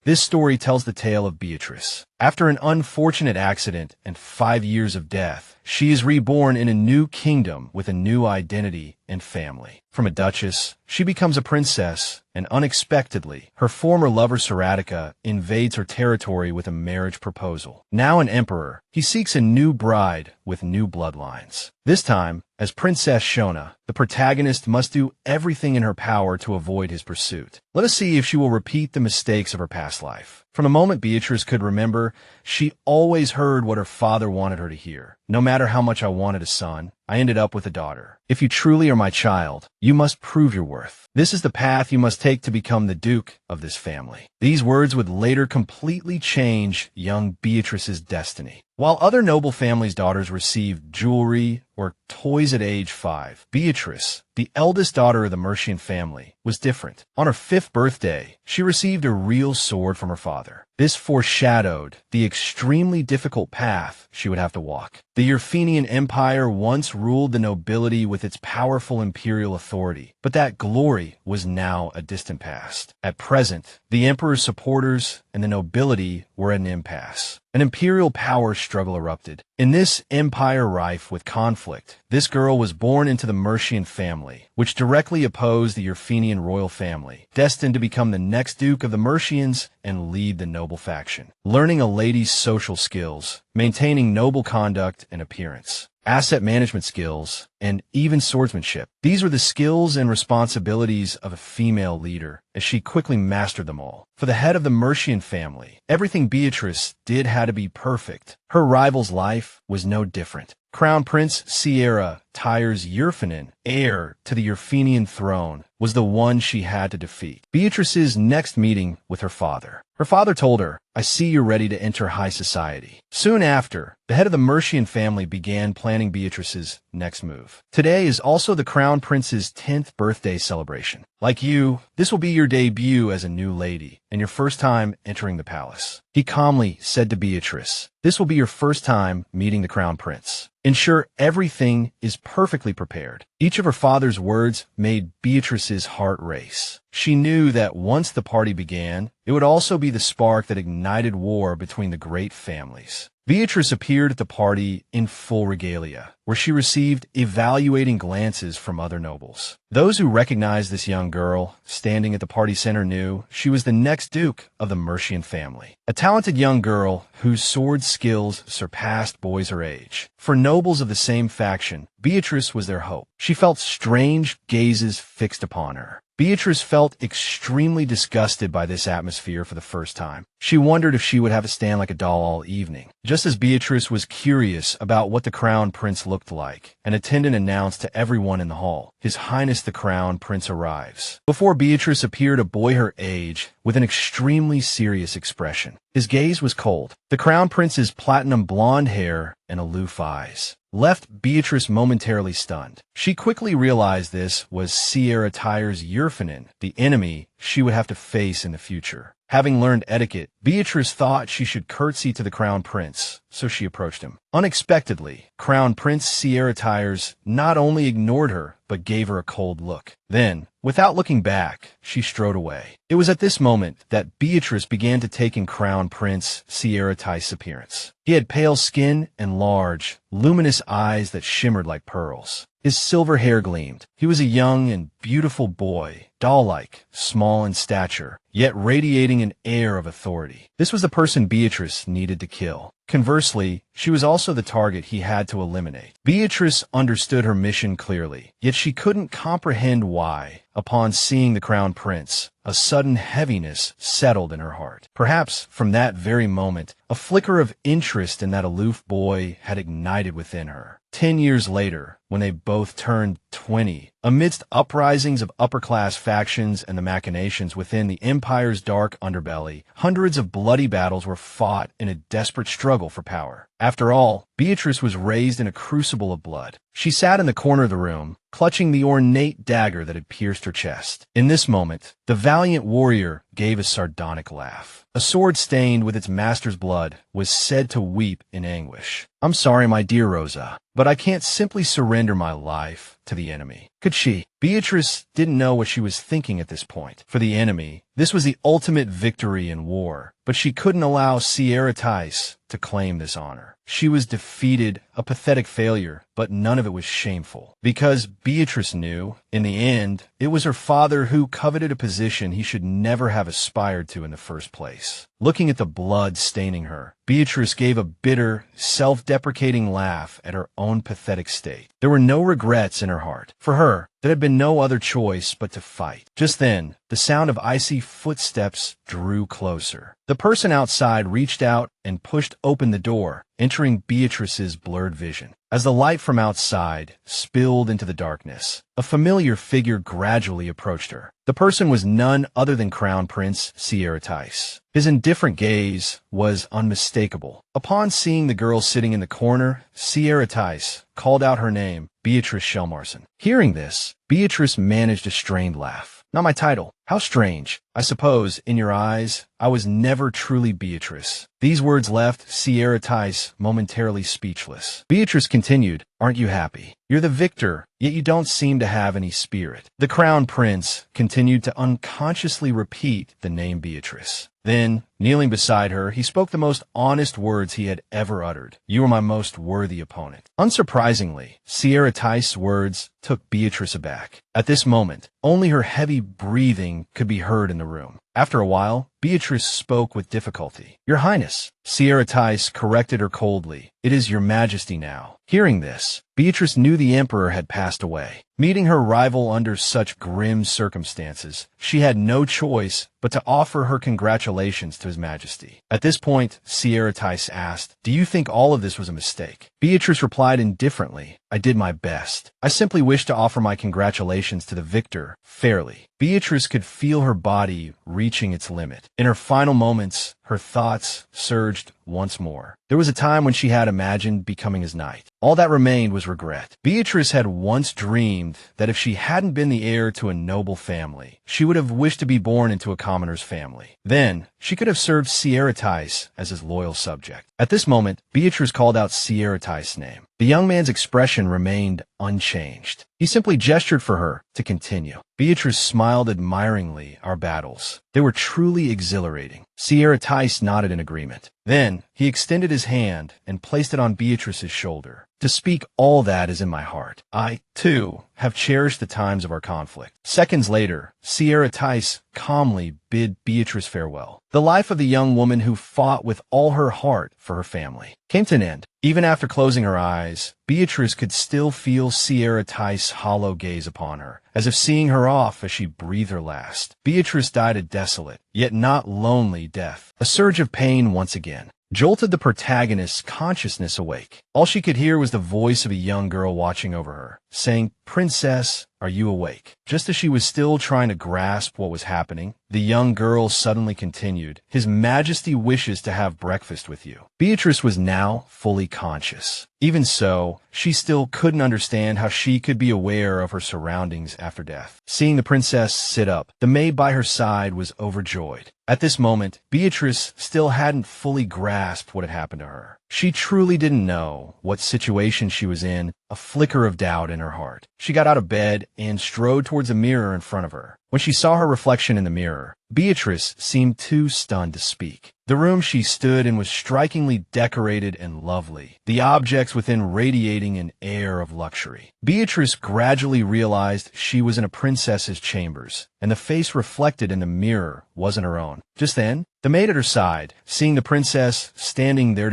This story tells the tale of Beatrice. After an unfortunate accident and 5 years of death, she is reborn in a new kingdom with a new identity and family. From a duchess, she becomes a princess, and unexpectedly, her former lover Saratica invades her territory with a marriage proposal. Now an emperor, he seeks a new bride with new bloodlines. This time, as Princess Shona, the protagonist must do everything in her power to avoid his pursuit. Let us see if she will repeat the mistakes of her past life. From the moment Beatrice could remember, she always heard what her father wanted her to hear. No matter how much I wanted a son, I ended up with a daughter. If you truly are my child, you must prove your worth. This is the path you must take to become the duke of this family. These words would later completely change young Beatrice's destiny. While other noble families' daughters received jewelry or toys at age 5, Beatrice, the eldest daughter of the Martian family, was different. On her 5th birthday, she received a real sword from her father. This foreshadowed the extremely difficult path she would have to walk. The Yurfaning Empire once ruled the nobility with its powerful imperial authority, but that glory was now a distant past. At present, the emperor's supporters and the nobility were at an impasse. An imperial power struggle erupted. In this empire rife with conflict, this girl was born into the Martian family, which directly opposed the Yurfaning royal family, destined to become the next duke of the Martians and lead the noble faction. Learning a lady's social skills, maintaining noble conduct and appearance, asset management skills, and even swordsmanship. These were the skills and responsibilities of a female leader, as she quickly mastered them all. For the head of the Martian family, everything Beatrice did had to be perfect. Her rival's life was no different. Crown Prince Saratic's Yurfaning, heir to the Yurfaning throne, was the one she had to defeat. Beatrice's next meeting with her father. Her father told her, "I see you're ready to enter high society." Soon after, the head of the Martian family began planning Beatrice's next move. Today is also the Crown Prince's 10th birthday celebration. Like you, this will be your debut as a new lady, and your first time entering the palace. He calmly said to Beatrice, "This will be your first time meeting the Crown Prince. Ensure everything is perfectly prepared." Each of her father's words made Beatrice's heart race. She knew that once the party began, it would also be the spark that ignited war between the great families. Beatrice appeared at the party in full regalia, where she received evaluating glances from other nobles. Those who recognized this young girl standing at the party center knew she was the next duke of the Martian family. A talented young girl whose sword skills surpassed boys her age. For nobles of the same faction, Beatrice was their hope. She felt strange gazes fixed upon her. Beatrice felt extremely disgusted by this atmosphere for the first time. She wondered if she would have to stand like a doll all evening. Just as Beatrice was curious about what the Crown Prince looked like, an attendant announced to everyone in the hall, "His Highness the Crown Prince arrives." Before Beatrice appeared a boy her age with an extremely serious expression. His gaze was cold. The Crown Prince's platinum blonde hair and aloof eyes left Beatrice momentarily stunned. She quickly realized this was Saratic's Yurfaning, the enemy she would have to face in the future. Having learned etiquette, Beatrice thought she should curtsy to the Crown Prince, so she approached him. Unexpectedly, Crown Prince Saratica not only ignored her, but gave her a cold look. Then, without looking back, she strode away. It was at this moment that Beatrice began to take in Crown Prince Saratic's appearance. He had pale skin and large, luminous eyes that shimmered like pearls. His silver hair gleamed. He was a young and beautiful boy, doll-like, small in stature, yet radiating an air of authority. This was the person Beatrice needed to kill. Conversely, she was also the target he had to eliminate. Beatrice understood her mission clearly, yet she couldn't comprehend why. Upon seeing the Crown Prince, a sudden heaviness settled in her heart. Perhaps from that very moment, a flicker of interest in that aloof boy had ignited within her. 10 years later, when they both turned 20, amidst uprisings of upper-class factions and the machinations within the Empire's dark underbelly, hundreds of bloody battles were fought in a desperate struggle for power. After all, Beatrice was raised in a crucible of blood. She sat in the corner of the room, clutching the ornate dagger that had pierced her chest. In this moment, the valiant warrior gave a sardonic laugh. A sword stained with its master's blood was said to weep in anguish. "I'm sorry, my dear Rosa, but I can't simply surrender my life to the enemy. Could she? Beatrice didn't know what she was thinking at this point. For the enemy, this was the ultimate victory in war, but she couldn't allow Saratica to claim this honor. She was defeated, a pathetic failure, but none of it was shameful. Because Beatrice knew, in the end, it was her father who coveted a position he should never have aspired to in the first place. Looking at the blood staining her, Beatrice gave a bitter, self-deprecating laugh at her own pathetic state. There were no regrets in her heart. For her, there had been no other choice but to fight. Just then, the sound of icy footsteps drew closer. The person outside reached out and pushed open the door, entering Beatrice's blurred vision. As the light from outside spilled into the darkness, a familiar figure gradually approached her. The person was none other than Crown Prince Saratica. His indifferent gaze was unmistakable. Upon seeing the girl sitting in the corner, Saratica called out her name, Beatrice Shelmarson. Hearing this, Beatrice managed a strained laugh. Not my title. How strange. I suppose, in your eyes, I was never truly Beatrice. These words left Saratica momentarily speechless. Beatrice continued, aren't you happy? You're the victor, yet you don't seem to have any spirit. The Crown Prince continued to unconsciously repeat the name Beatrice. Then, kneeling beside her, he spoke the most honest words he had ever uttered. You are my most worthy opponent. Unsurprisingly, Saratica's words took Beatrice aback. At this moment, only her heavy breathing could be heard in the room. After a while, Beatrice spoke with difficulty. Your Highness. Saratica corrected her coldly. It is your Majesty now. Hearing this, Beatrice knew the Emperor had passed away. Meeting her rival under such grim circumstances, she had no choice but to offer her congratulations to His Majesty. At this point, Saratica asked, do you think all of this was a mistake? Beatrice replied indifferently, I did my best. I simply wish to offer my congratulations to the victor, fairly. Beatrice could feel her body reaching its limit. In her final moments, her thoughts surged once more. There was a time when she had imagined becoming his knight. All that remained was regret. Beatrice had once dreamed that if she hadn't been the heir to a noble family, she would have wished to be born into a commoner's family. Then, she could have served Saratica as his loyal subject. At this moment, Beatrice called out Saratica's name. The young man's expression remained unchanged. He simply gestured for her to continue. Beatrice smiled admiringly our battles. They were truly exhilarating. Saratica nodded in agreement. Then, he extended his hand and placed it on Beatrice's shoulder. To speak all that is in my heart. I, too, have cherished the times of our conflict. Seconds later, Saratica calmly bid Beatrice farewell. The life of the young woman who fought with all her heart for her family came to an end. Even after closing her eyes, Beatrice could still feel Saratica's hollow gaze upon her, as if seeing her off as she breathed her last. Beatrice died a desolate, yet not lonely death. A surge of pain once again jolted the protagonist's consciousness awake. All she could hear was the voice of a young girl watching over her, saying, Princess, are you awake? Just as she was still trying to grasp what was happening, the young girl suddenly continued, His Majesty wishes to have breakfast with you. Beatrice was now fully conscious. Even so, she still couldn't understand how she could be aware of her surroundings after death. Seeing the princess sit up, the maid by her side was overjoyed. At this moment, Beatrice still hadn't fully grasped what had happened to her. She truly didn't know what situation she was in, a flicker of doubt in her heart. She got out of bed and strode towards a mirror in front of her. When she saw her reflection in the mirror, Beatrice seemed too stunned to speak. The room she stood in was strikingly decorated and lovely, the objects within radiating an air of luxury. Beatrice gradually realized she was in a princess's chambers, and the face reflected in the mirror wasn't her own. Just then, the maid at her side, seeing the princess standing there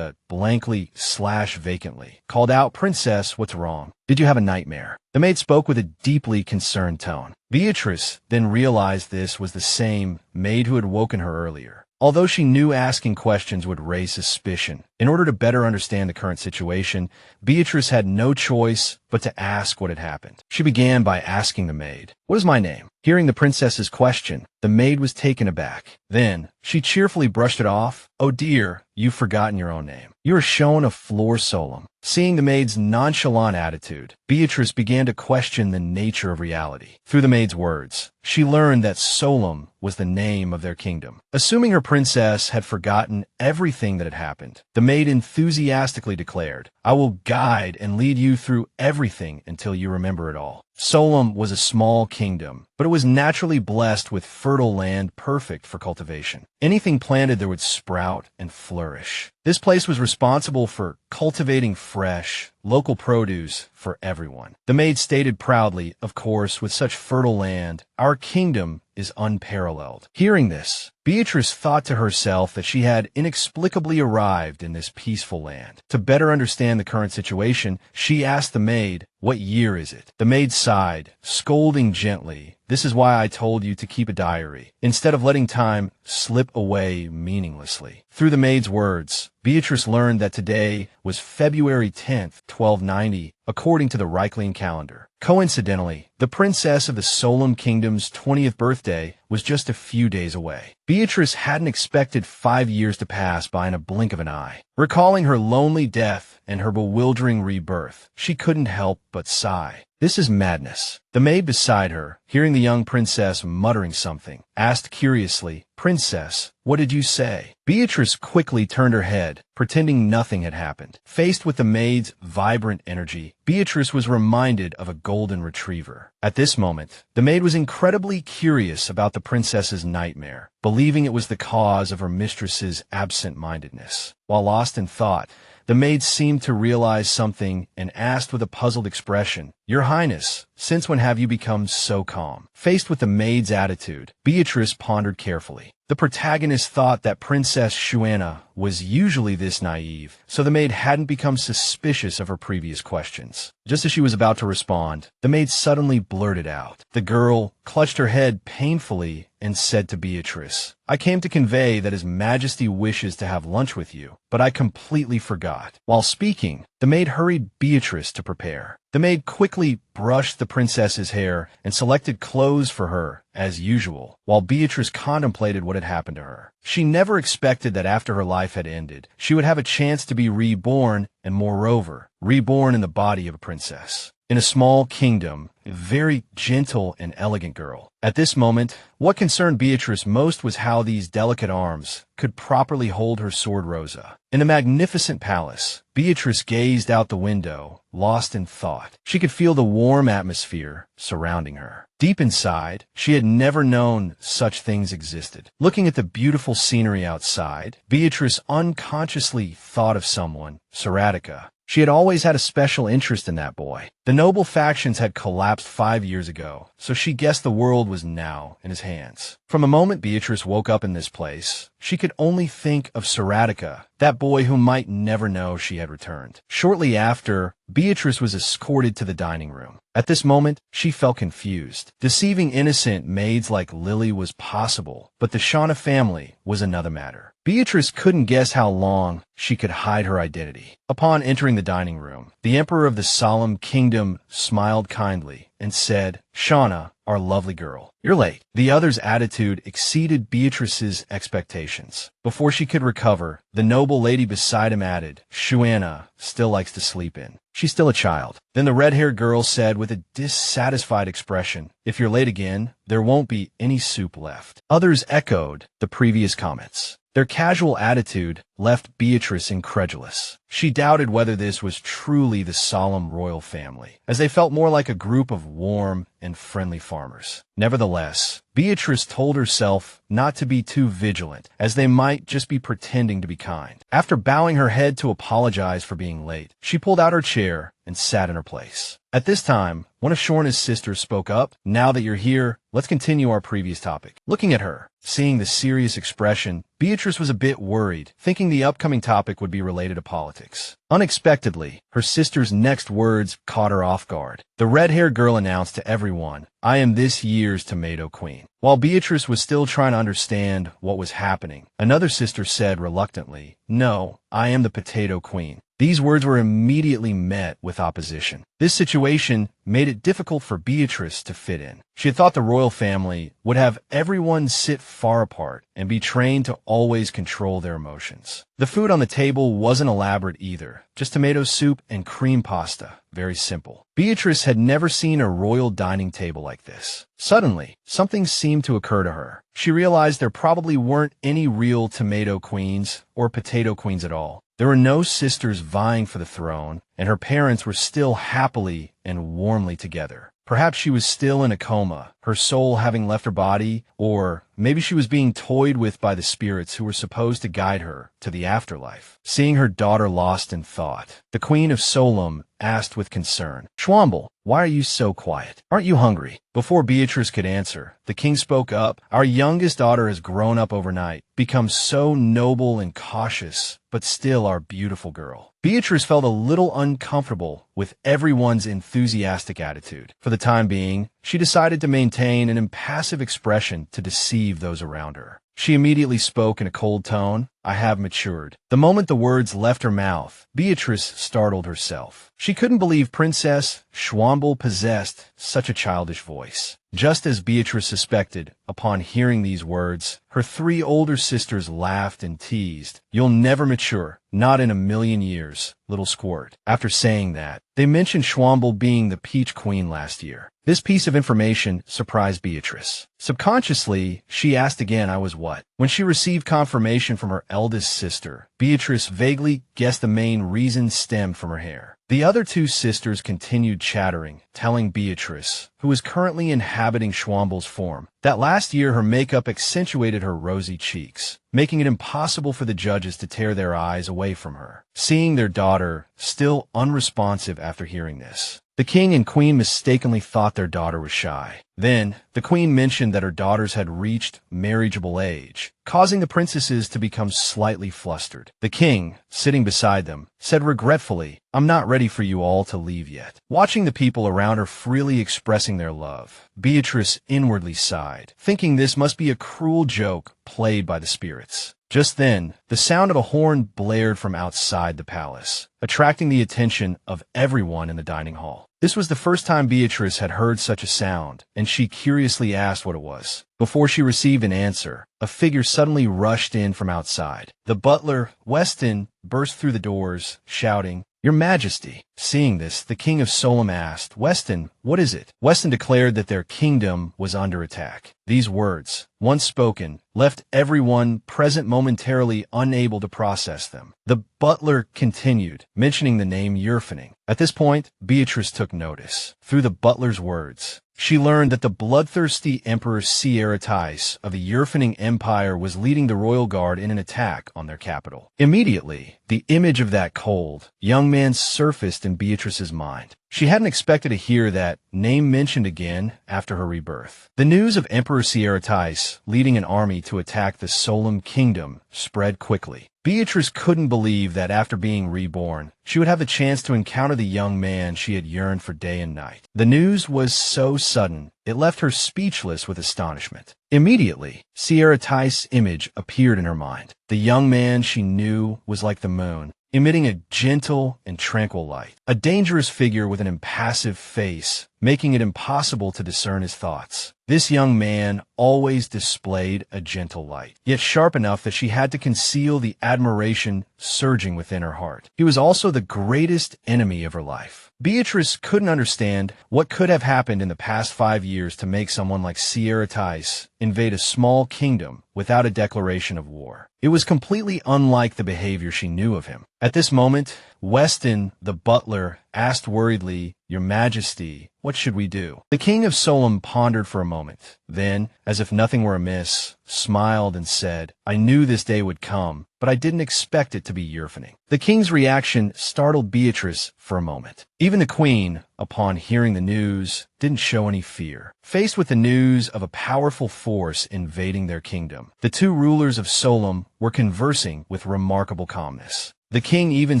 blankly/vacantly, called out, Princess, what's wrong? Did you have a nightmare? The maid spoke with a deeply concerned tone. Beatrice then realized this was the same maid who had woken her earlier. Although she knew asking questions would raise suspicion, in order to better understand the current situation, Beatrice had no choice but to ask what had happened. She began by asking the maid, What is my name? Hearing the princess's question, the maid was taken aback. Then, she cheerfully brushed it off. Oh dear, you've forgotten your own name. You are Shona Solemn. Seeing the maid's nonchalant attitude, Beatrice began to question the nature of reality. Through the maid's words, she learned that Solemn was the name of their kingdom. Assuming her princess had forgotten everything that had happened, the maid enthusiastically declared, I will guide and lead you through everything until you remember it all. Solemn was a small kingdom, but it was naturally blessed with fertile land perfect for cultivation. Anything planted there would sprout and flourish. This place was responsible for cultivating fresh, local produce for everyone. The maid stated proudly, "Of course, with such fertile land, our kingdom is unparalleled." Hearing this, Beatrice thought to herself that she had inexplicably arrived in this peaceful land. To better understand the current situation, she asked the maid, "What year is it?" The maid sighed, scolding gently, "This is why I told you to keep a diary, instead of letting time slip away meaninglessly." Through the maid's words, Beatrice learned that today was February 10th, 1290, according to the Reichlian calendar. Coincidentally, the princess of the Solemn Kingdom's 20th birthday was just a few days away. Beatrice hadn't expected 5 years to pass by in a blink of an eye. Recalling her lonely death and her bewildering rebirth, she couldn't help but sigh. This is madness. The maid beside her, hearing the young princess muttering something, asked curiously, "Princess, what did you say?" Beatrice quickly turned her head, pretending nothing had happened. Faced with the maid's vibrant energy, Beatrice was reminded of a golden retriever. At this moment, the maid was incredibly curious about the princess's nightmare, believing it was the cause of her mistress's absent-mindedness. While lost in thought, the maid seemed to realize something and asked with a puzzled expression, "Your Highness, since when have you become so calm?" Faced with the maid's attitude, Beatrice pondered carefully. The protagonist thought that Princess Shona was usually this naive, so the maid hadn't become suspicious of her previous questions. Just as she was about to respond, the maid suddenly blurted out. The girl clutched her head painfully and said to Beatrice, "I came to convey that His Majesty wishes to have lunch with you, but I completely forgot." While speaking, the maid hurried Beatrice to prepare. The maid quickly brushed the princess's hair and selected clothes for her, as usual, while Beatrice contemplated what had happened to her. She never expected that after her life had ended, she would have a chance to be reborn, and moreover, reborn in the body of a princess. In a small kingdom, a very gentle and elegant girl. At this moment, what concerned Beatrice most was how these delicate arms could properly hold her sword Rosa. In the magnificent palace, Beatrice gazed out the window, lost in thought. She could feel the warm atmosphere surrounding her. Deep inside, she had never known such things existed. Looking at the beautiful scenery outside, Beatrice unconsciously thought of someone, Saratica. She had always had a special interest in that boy. The noble factions had collapsed 5 years ago, so she guessed the world was now in his hands. From the moment Beatrice woke up in this place, she could only think of Saratica, that boy who might never know she had returned. Shortly after, Beatrice was escorted to the dining room. At this moment, she felt confused. Deceiving innocent maids like Lily was possible, but the Shona family was another matter. Beatrice couldn't guess how long she could hide her identity. Upon entering the dining room, the Emperor of the Solemn Kingdom smiled kindly and said, "Shona, our lovely girl, you're late." The other's attitude exceeded Beatrice's expectations. Before she could recover, the noble lady beside him added, "Shona still likes to sleep in. She's still a child." Then the red-haired girl said with a dissatisfied expression, "If you're late again, there won't be any soup left." Others echoed the previous comments. Their casual attitude left Beatrice incredulous. She doubted whether this was truly the Solemn royal family, as they felt more like a group of warm and friendly farmers. Nevertheless, Beatrice told herself not to be too vigilant, as they might just be pretending to be kind. After bowing her head to apologize for being late, she pulled out her chair and sat in her place. At this time, one of Shona's sisters spoke up. "Now that you're here, let's continue our previous topic." Looking at her, seeing the serious expression, Beatrice was a bit worried, thinking the upcoming topic would be related to politics. Unexpectedly, her sister's next words caught her off guard. The red-haired girl announced to everyone, "I am this year's tomato queen." While Beatrice was still trying to understand what was happening, another sister said reluctantly, "No, I am the potato queen." These words were immediately met with opposition. This situation made it difficult for Beatrice to fit in. She had thought the royal family would have everyone sit far apart and be trained to always control their emotions. The food on the table wasn't elaborate either, just tomato soup and cream pasta. Very simple. Beatrice had never seen a royal dining table like this. Suddenly, something seemed to occur to her. She realized there probably weren't any real tomato queens or potato queens at all. There were no sisters vying for the throne, and her parents were still happily and warmly together. Perhaps she was still in a coma, her soul having left her body, or maybe she was being toyed with by the spirits who were supposed to guide her to the afterlife. Seeing her daughter lost in thought, the Queen of Solemn asked with concern, "Schwamble, why are you so quiet? Aren't you hungry?" Before Beatrice could answer, the king spoke up. "Our youngest daughter has grown up overnight, become so noble and cautious, but still our beautiful girl." Beatrice felt a little uncomfortable with everyone's enthusiastic attitude. For the time being, she decided to maintain an impassive expression to deceive those around her. She immediately spoke in a cold tone, "I have matured." The moment the words left her mouth, Beatrice startled herself. She couldn't believe Princess Schwamble possessed such a childish voice. Just as Beatrice suspected, upon hearing these words, her 3 older sisters laughed and teased. "You'll never mature, not in a million years, little squirt." After saying that, they mentioned Schwamble being the Peach Queen last year. This piece of information surprised Beatrice. Subconsciously, she asked again, "I was what?" When she received confirmation from her eldest sister, Beatrice vaguely guessed the main reason stemmed from her hair. The other 2 sisters continued chattering, telling Beatrice, who was currently inhabiting Schwamble's form, that last year her makeup accentuated her rosy cheeks, making it impossible for the judges to tear their eyes away from her. Seeing their daughter still unresponsive after hearing this, the king and queen mistakenly thought their daughter was shy. Then, the queen mentioned that her daughters had reached marriageable age, causing the princesses to become slightly flustered. The king, sitting beside them, said regretfully, "I'm not ready for you all to leave yet." Watching the people around her freely expressing their love, Beatrice inwardly sighed, thinking this must be a cruel joke played by the spirits. Just then, the sound of a horn blared from outside the palace, attracting the attention of everyone in the dining hall. This was the first time Beatrice had heard such a sound, and she curiously asked what it was. Before she received an answer, a figure suddenly rushed in from outside. The butler, Weston, burst through the doors, shouting, "Your Majesty." Seeing this, the King of Solemn asked, "Weston, what is it?" Weston declared that their kingdom was under attack. These words, once spoken, left everyone present momentarily unable to process them. The butler continued, mentioning the name Yurfaning. At this point, Beatrice took notice. Through the butler's words, she learned that the bloodthirsty Emperor Saratica of the Yurfaning Empire was leading the royal guard in an attack on their capital. Immediately, the image of that cold, young man surfaced in Beatrice's mind. She hadn't expected to hear that name mentioned again after her rebirth. The news of Emperor Saratica leading an army to attack the Solemn kingdom spread quickly. Beatrice couldn't believe that after being reborn, she would have the chance to encounter the young man she had yearned for day and night. The news was so sudden, it left her speechless with astonishment. Immediately, Saratica's image appeared in her mind. The young man she knew was like the moon, emitting a gentle and tranquil light. A dangerous figure with an impassive face, making it impossible to discern his thoughts. This young man always displayed a gentle light, yet sharp enough that she had to conceal the admiration surging within her heart. He was also the greatest enemy of her life. Beatrice couldn't understand what could have happened in the past 5 years to make someone like Saratica invade a small kingdom without a declaration of war. It was completely unlike the behavior she knew of him. At this moment, Weston, the butler, asked worriedly, "Your Majesty, what should we do?" The King of Solemn pondered for a moment. Then, as if nothing were amiss, smiled and said, "I knew this day would come, but I didn't expect it to be Yurfaning." The king's reaction startled Beatrice for a moment. Even the queen, upon hearing the news, didn't show any fear. Faced with the news of a powerful force invading their kingdom, the 2 rulers of Solemn were conversing with remarkable calmness. The king even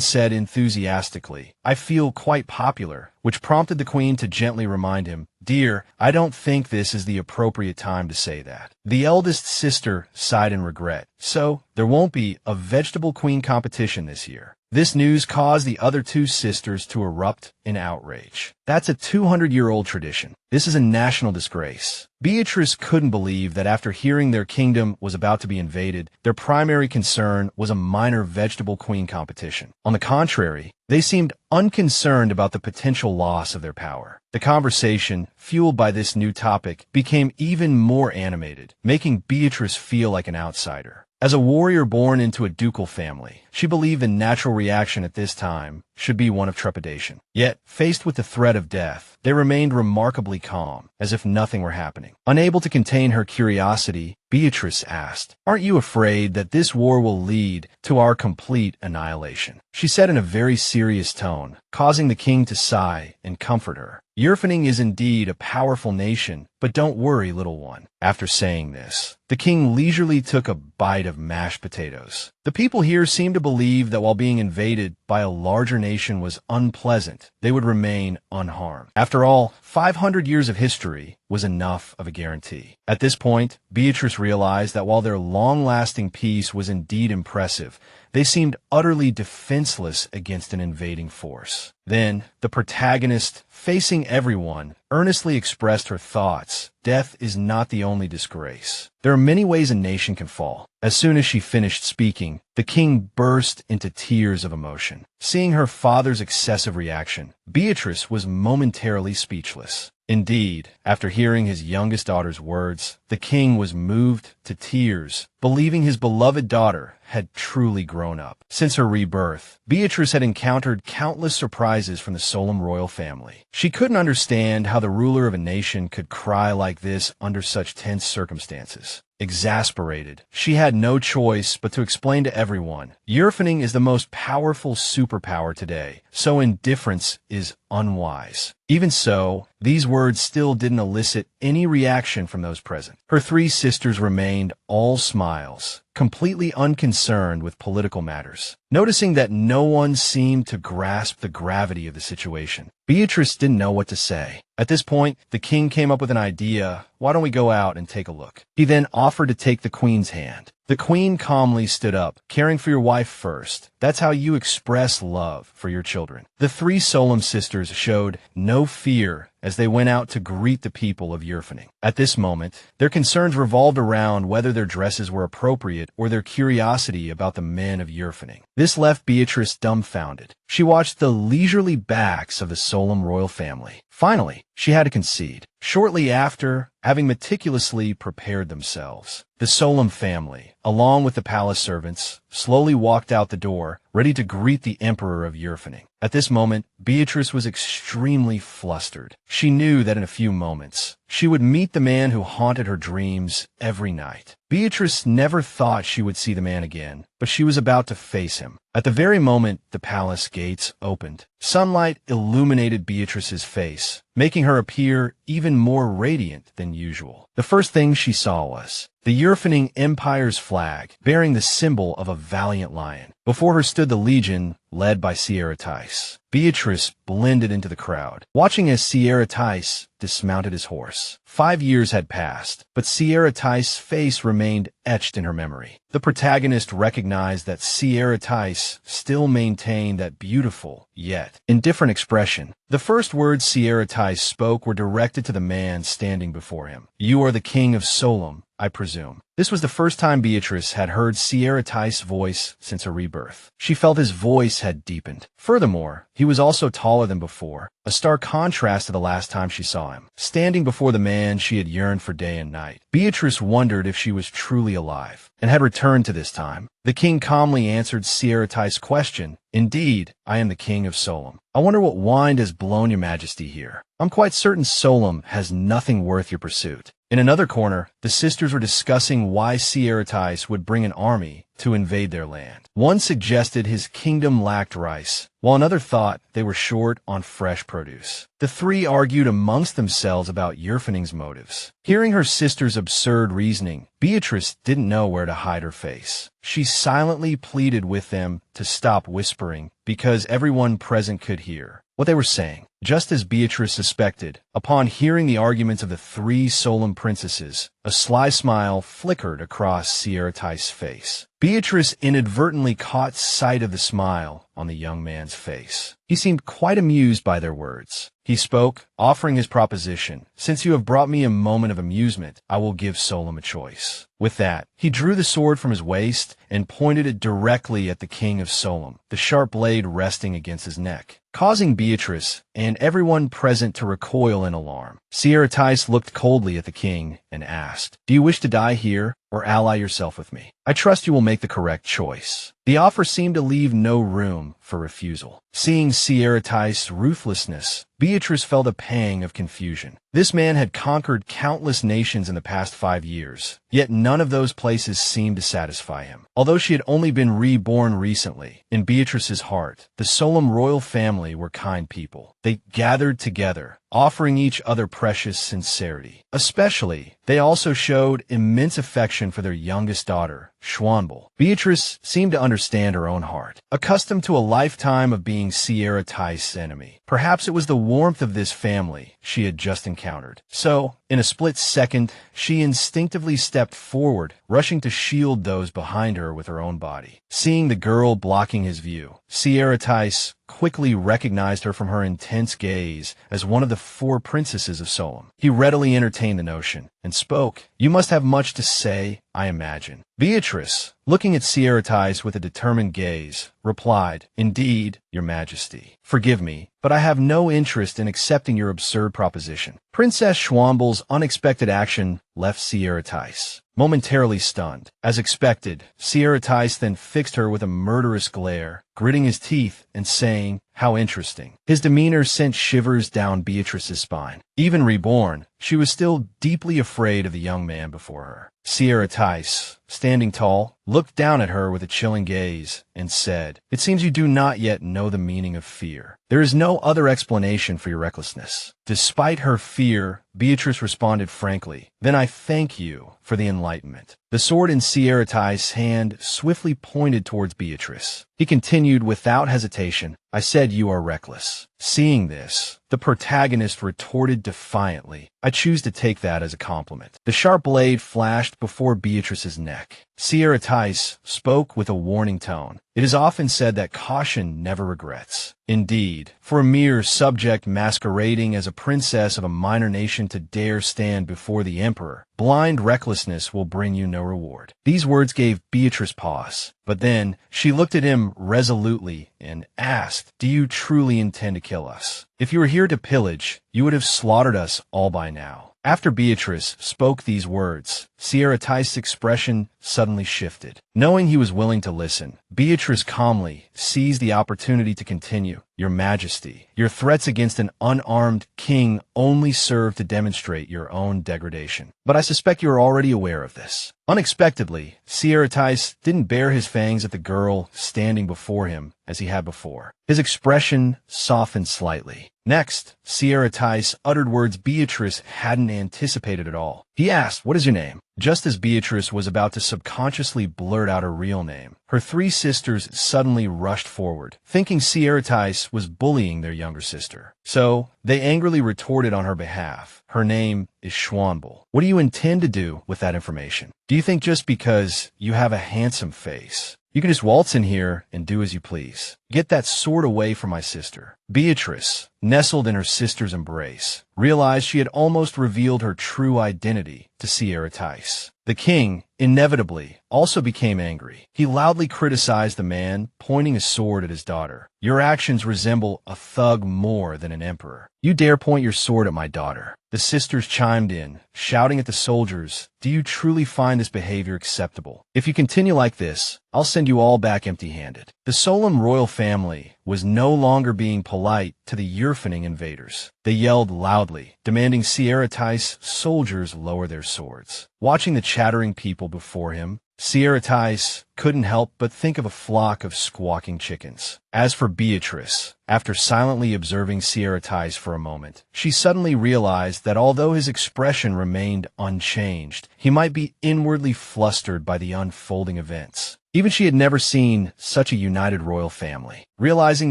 said enthusiastically, "I feel quite popular," which prompted the queen to gently remind him, "Dear, I don't think this is the appropriate time to say that." The eldest sister sighed in regret. "So, there won't be a vegetable queen competition this year." This news caused the other 2 sisters to erupt in outrage. That's a 200-year-old tradition. This is a national disgrace. Beatrice couldn't believe that after hearing their kingdom was about to be invaded, their primary concern was a minor vegetable queen competition. On the contrary, they seemed unconcerned about the potential loss of their power. The conversation, fueled by this new topic, became even more animated, making Beatrice feel like an outsider. As a warrior born into a ducal family, She believed the natural reaction at this time should be one of trepidation. Yet, faced with the threat of death, they remained remarkably calm, as if nothing were happening. Unable to contain her curiosity, Beatrice asked, "Aren't you afraid that this war will lead to our complete annihilation?" She said in a very serious tone, causing the king to sigh and comfort her. "Yurfaning is indeed a powerful nation, but don't worry, little one." After saying this, the king leisurely took a bite of mashed potatoes. The people here seemed to believe that while being invaded by a larger nation was unpleasant, they would remain unharmed. After all, 500 years of history was enough of a guarantee. At this point, Beatrice realized that while their long-lasting peace was indeed impressive, they seemed utterly defenseless against an invading force. Then, the protagonist, facing everyone, earnestly expressed her thoughts. Death is not the only disgrace. There are many ways a nation can fall. As soon as she finished speaking, the king burst into tears of emotion. Seeing her father's excessive reaction, Beatrice was momentarily speechless. Indeed, after hearing his youngest daughter's words, the king was moved to tears, believing his beloved daughter had truly grown up. Since her rebirth, Beatrice had encountered countless surprises from the Solemn royal family. She couldn't understand how the ruler of a nation could cry like this under such tense circumstances. Exasperated, she had no choice but to explain to everyone, Yurfaning is the most powerful superpower today, so indifference is unwise. Even so, these words still didn't elicit any reaction from those present. Her three sisters remained all smiles, completely unconcerned with political matters. Noticing that no one seemed to grasp the gravity of the situation, Beatrice didn't know what to say. At this point, the king came up with an idea. "Why don't we go out and take a look?" He then offered to take the queen's hand. The queen calmly stood up, caring for your wife first. That's how you express love for your children. The three Solemn sisters showed no fear as they went out to greet the people of Yurfaning. At this moment, their concerns revolved around whether their dresses were appropriate or their curiosity about the men of Yurfaning. This left Beatrice dumbfounded. She watched the leisurely backs of the Solemn royal family. Finally, she had to concede. Shortly after, having meticulously prepared themselves, the Solemn family, along with the palace servants, slowly walked out the door, ready to greet the Emperor of Yurfaning. At this moment, Beatrice was extremely flustered. She knew that in a few moments, she would meet the man who haunted her dreams every night. Beatrice never thought she would see the man again, but she was about to face him. At the very moment the palace gates opened, sunlight illuminated Beatrice's face, making her appear even more radiant than usual. The first thing she saw was the Yurfaning Empire's flag, bearing the symbol of a valiant lion. Before her stood the legion, led by Saratica. Beatrice blended into the crowd, watching as Saratica dismounted his horse. 5 years had passed, but Saratica's face remained etched in her memory. The protagonist recognized that Saratica still maintained that beautiful, yet indifferent expression. The first words Saratica spoke were directed to the man standing before him. "You are the king of Solemn, I presume." This was the first time Beatrice had heard Saratica's voice since her rebirth. She felt his voice had deepened. Furthermore, he was also taller than before, a stark contrast to the last time she saw him. Standing before the man she had yearned for day and night, Beatrice wondered if she was truly alive, and had returned to this time. The king calmly answered Saratica's question. "Indeed, I am the king of Solemn. I wonder what wind has blown your majesty here. I'm quite certain Solemn has nothing worth your pursuit." In another corner, the sisters were discussing why Saratica would bring an army to invade their land. One suggested his kingdom lacked rice, while another thought they were short on fresh produce. The three argued amongst themselves about Yurfaning's motives. Hearing her sister's absurd reasoning, Beatrice didn't know where to hide her face. She silently pleaded with them to stop whispering, because everyone present could hear what they were saying. Just as Beatrice suspected, upon hearing the arguments of the three Solemn princesses, a sly smile flickered across Saratica's face. Beatrice inadvertently caught sight of the smile on the young man's face. He seemed quite amused by their words. He spoke, offering his proposition. "Since you have brought me a moment of amusement, I will give Solemn a choice." With that, he drew the sword from his waist and pointed it directly at the king of Solemn, the sharp blade resting against his neck, causing Beatrice and everyone present to recoil in alarm. Saratica looked coldly at the king and asked, "Do you wish to die here, or ally yourself with me. I trust you will make the correct choice." The offer seemed to leave no room for refusal. Seeing Saratic's ruthlessness, Beatrice felt a pang of confusion. This man had conquered countless nations in the past 5 years, yet none of those places seemed to satisfy him. Although she had only been reborn recently, in Beatrice's heart, the Solemn royal family were kind people. They gathered together, offering each other precious sincerity. Especially, they also showed immense affection for their youngest daughter, Shona. Beatrice seemed to understand her own heart, accustomed to a lifetime of being Saratic's enemy. Perhaps it was the warmth of this family she had just encountered. So, in a split second, she instinctively stepped forward, rushing to shield those behind her with her own body. Seeing the girl blocking his view, Saratic quickly recognized her from her intense gaze as one of the 4 princesses of Solemn. He readily entertained the notion and spoke. "You must have much to say, I imagine." Beatrice, looking at Saratic with a determined gaze, replied, "Indeed, Your Majesty. Forgive me, but I have no interest in accepting your absurd proposition." Princess Shona's unexpected action left Saratic momentarily stunned. As expected, Saratic then fixed her with a murderous glare, gritting his teeth and saying, "How interesting." His demeanor sent shivers down Beatrice's spine. Even reborn, she was still deeply afraid of the young man before her. Saratic, standing tall, looked down at her with a chilling gaze and said, "It seems you do not yet know the meaning of fear. There is no other explanation for your recklessness." Despite her fear, Beatrice responded frankly, "Then I thank you for the enlightenment." The sword in Saratic's hand swiftly pointed towards Beatrice. He continued without hesitation, "I said you are reckless." Seeing this, the protagonist retorted defiantly, "I choose to take that as a compliment." The sharp blade flashed before Beatrice's neck. Saratic spoke with a warning tone. "It is often said that caution never regrets." Indeed, for a mere subject masquerading as a princess of a minor nation to dare stand before the emperor, blind recklessness will bring you no reward. These words gave Beatrice pause, but then she looked at him resolutely and asked, "Do you truly intend to kill us? If you were here to pillage, you would have slaughtered us all by now." After Beatrice spoke these words, Saratic's expression suddenly shifted. Knowing he was willing to listen, Beatrice calmly seized the opportunity to continue. "Your Majesty, your threats against an unarmed king only serve to demonstrate your own degradation. But I suspect you are already aware of this." Unexpectedly, Saratic didn't bare his fangs at the girl standing before him as he had before. His expression softened slightly. Next, Saratic uttered words Beatrice hadn't anticipated at all. He asked, "What is your name?" Just as Beatrice was about to subconsciously blurt out her real name, her 3 sisters suddenly rushed forward, thinking Saratic was bullying their younger sister. So, they angrily retorted on her behalf. "Her name is Shona. What do you intend to do with that information? Do you think just because you have a handsome face, you can just waltz in here and do as you please? Get that sword away from my sister." Beatrice, nestled in her sister's embrace, realized she had almost revealed her true identity to Saratic. The king, inevitably, also became angry. He loudly criticized the man, pointing a sword at his daughter. "Your actions resemble a thug more than an emperor. You dare point your sword at my daughter." The sisters chimed in, shouting at the soldiers, "Do you truly find this behavior acceptable? If you continue like this, I'll send you all back empty-handed." The Solemn royal family was no longer being polite to the Yurfaning invaders. They yelled loudly, demanding Saratic's soldiers lower their swords. Watching the chattering people before him, Saratic couldn't help but think of a flock of squawking chickens. As for Beatrice, after silently observing Saratic for a moment, she suddenly realized that although his expression remained unchanged, he might be inwardly flustered by the unfolding events. Even she had never seen such a united royal family. Realizing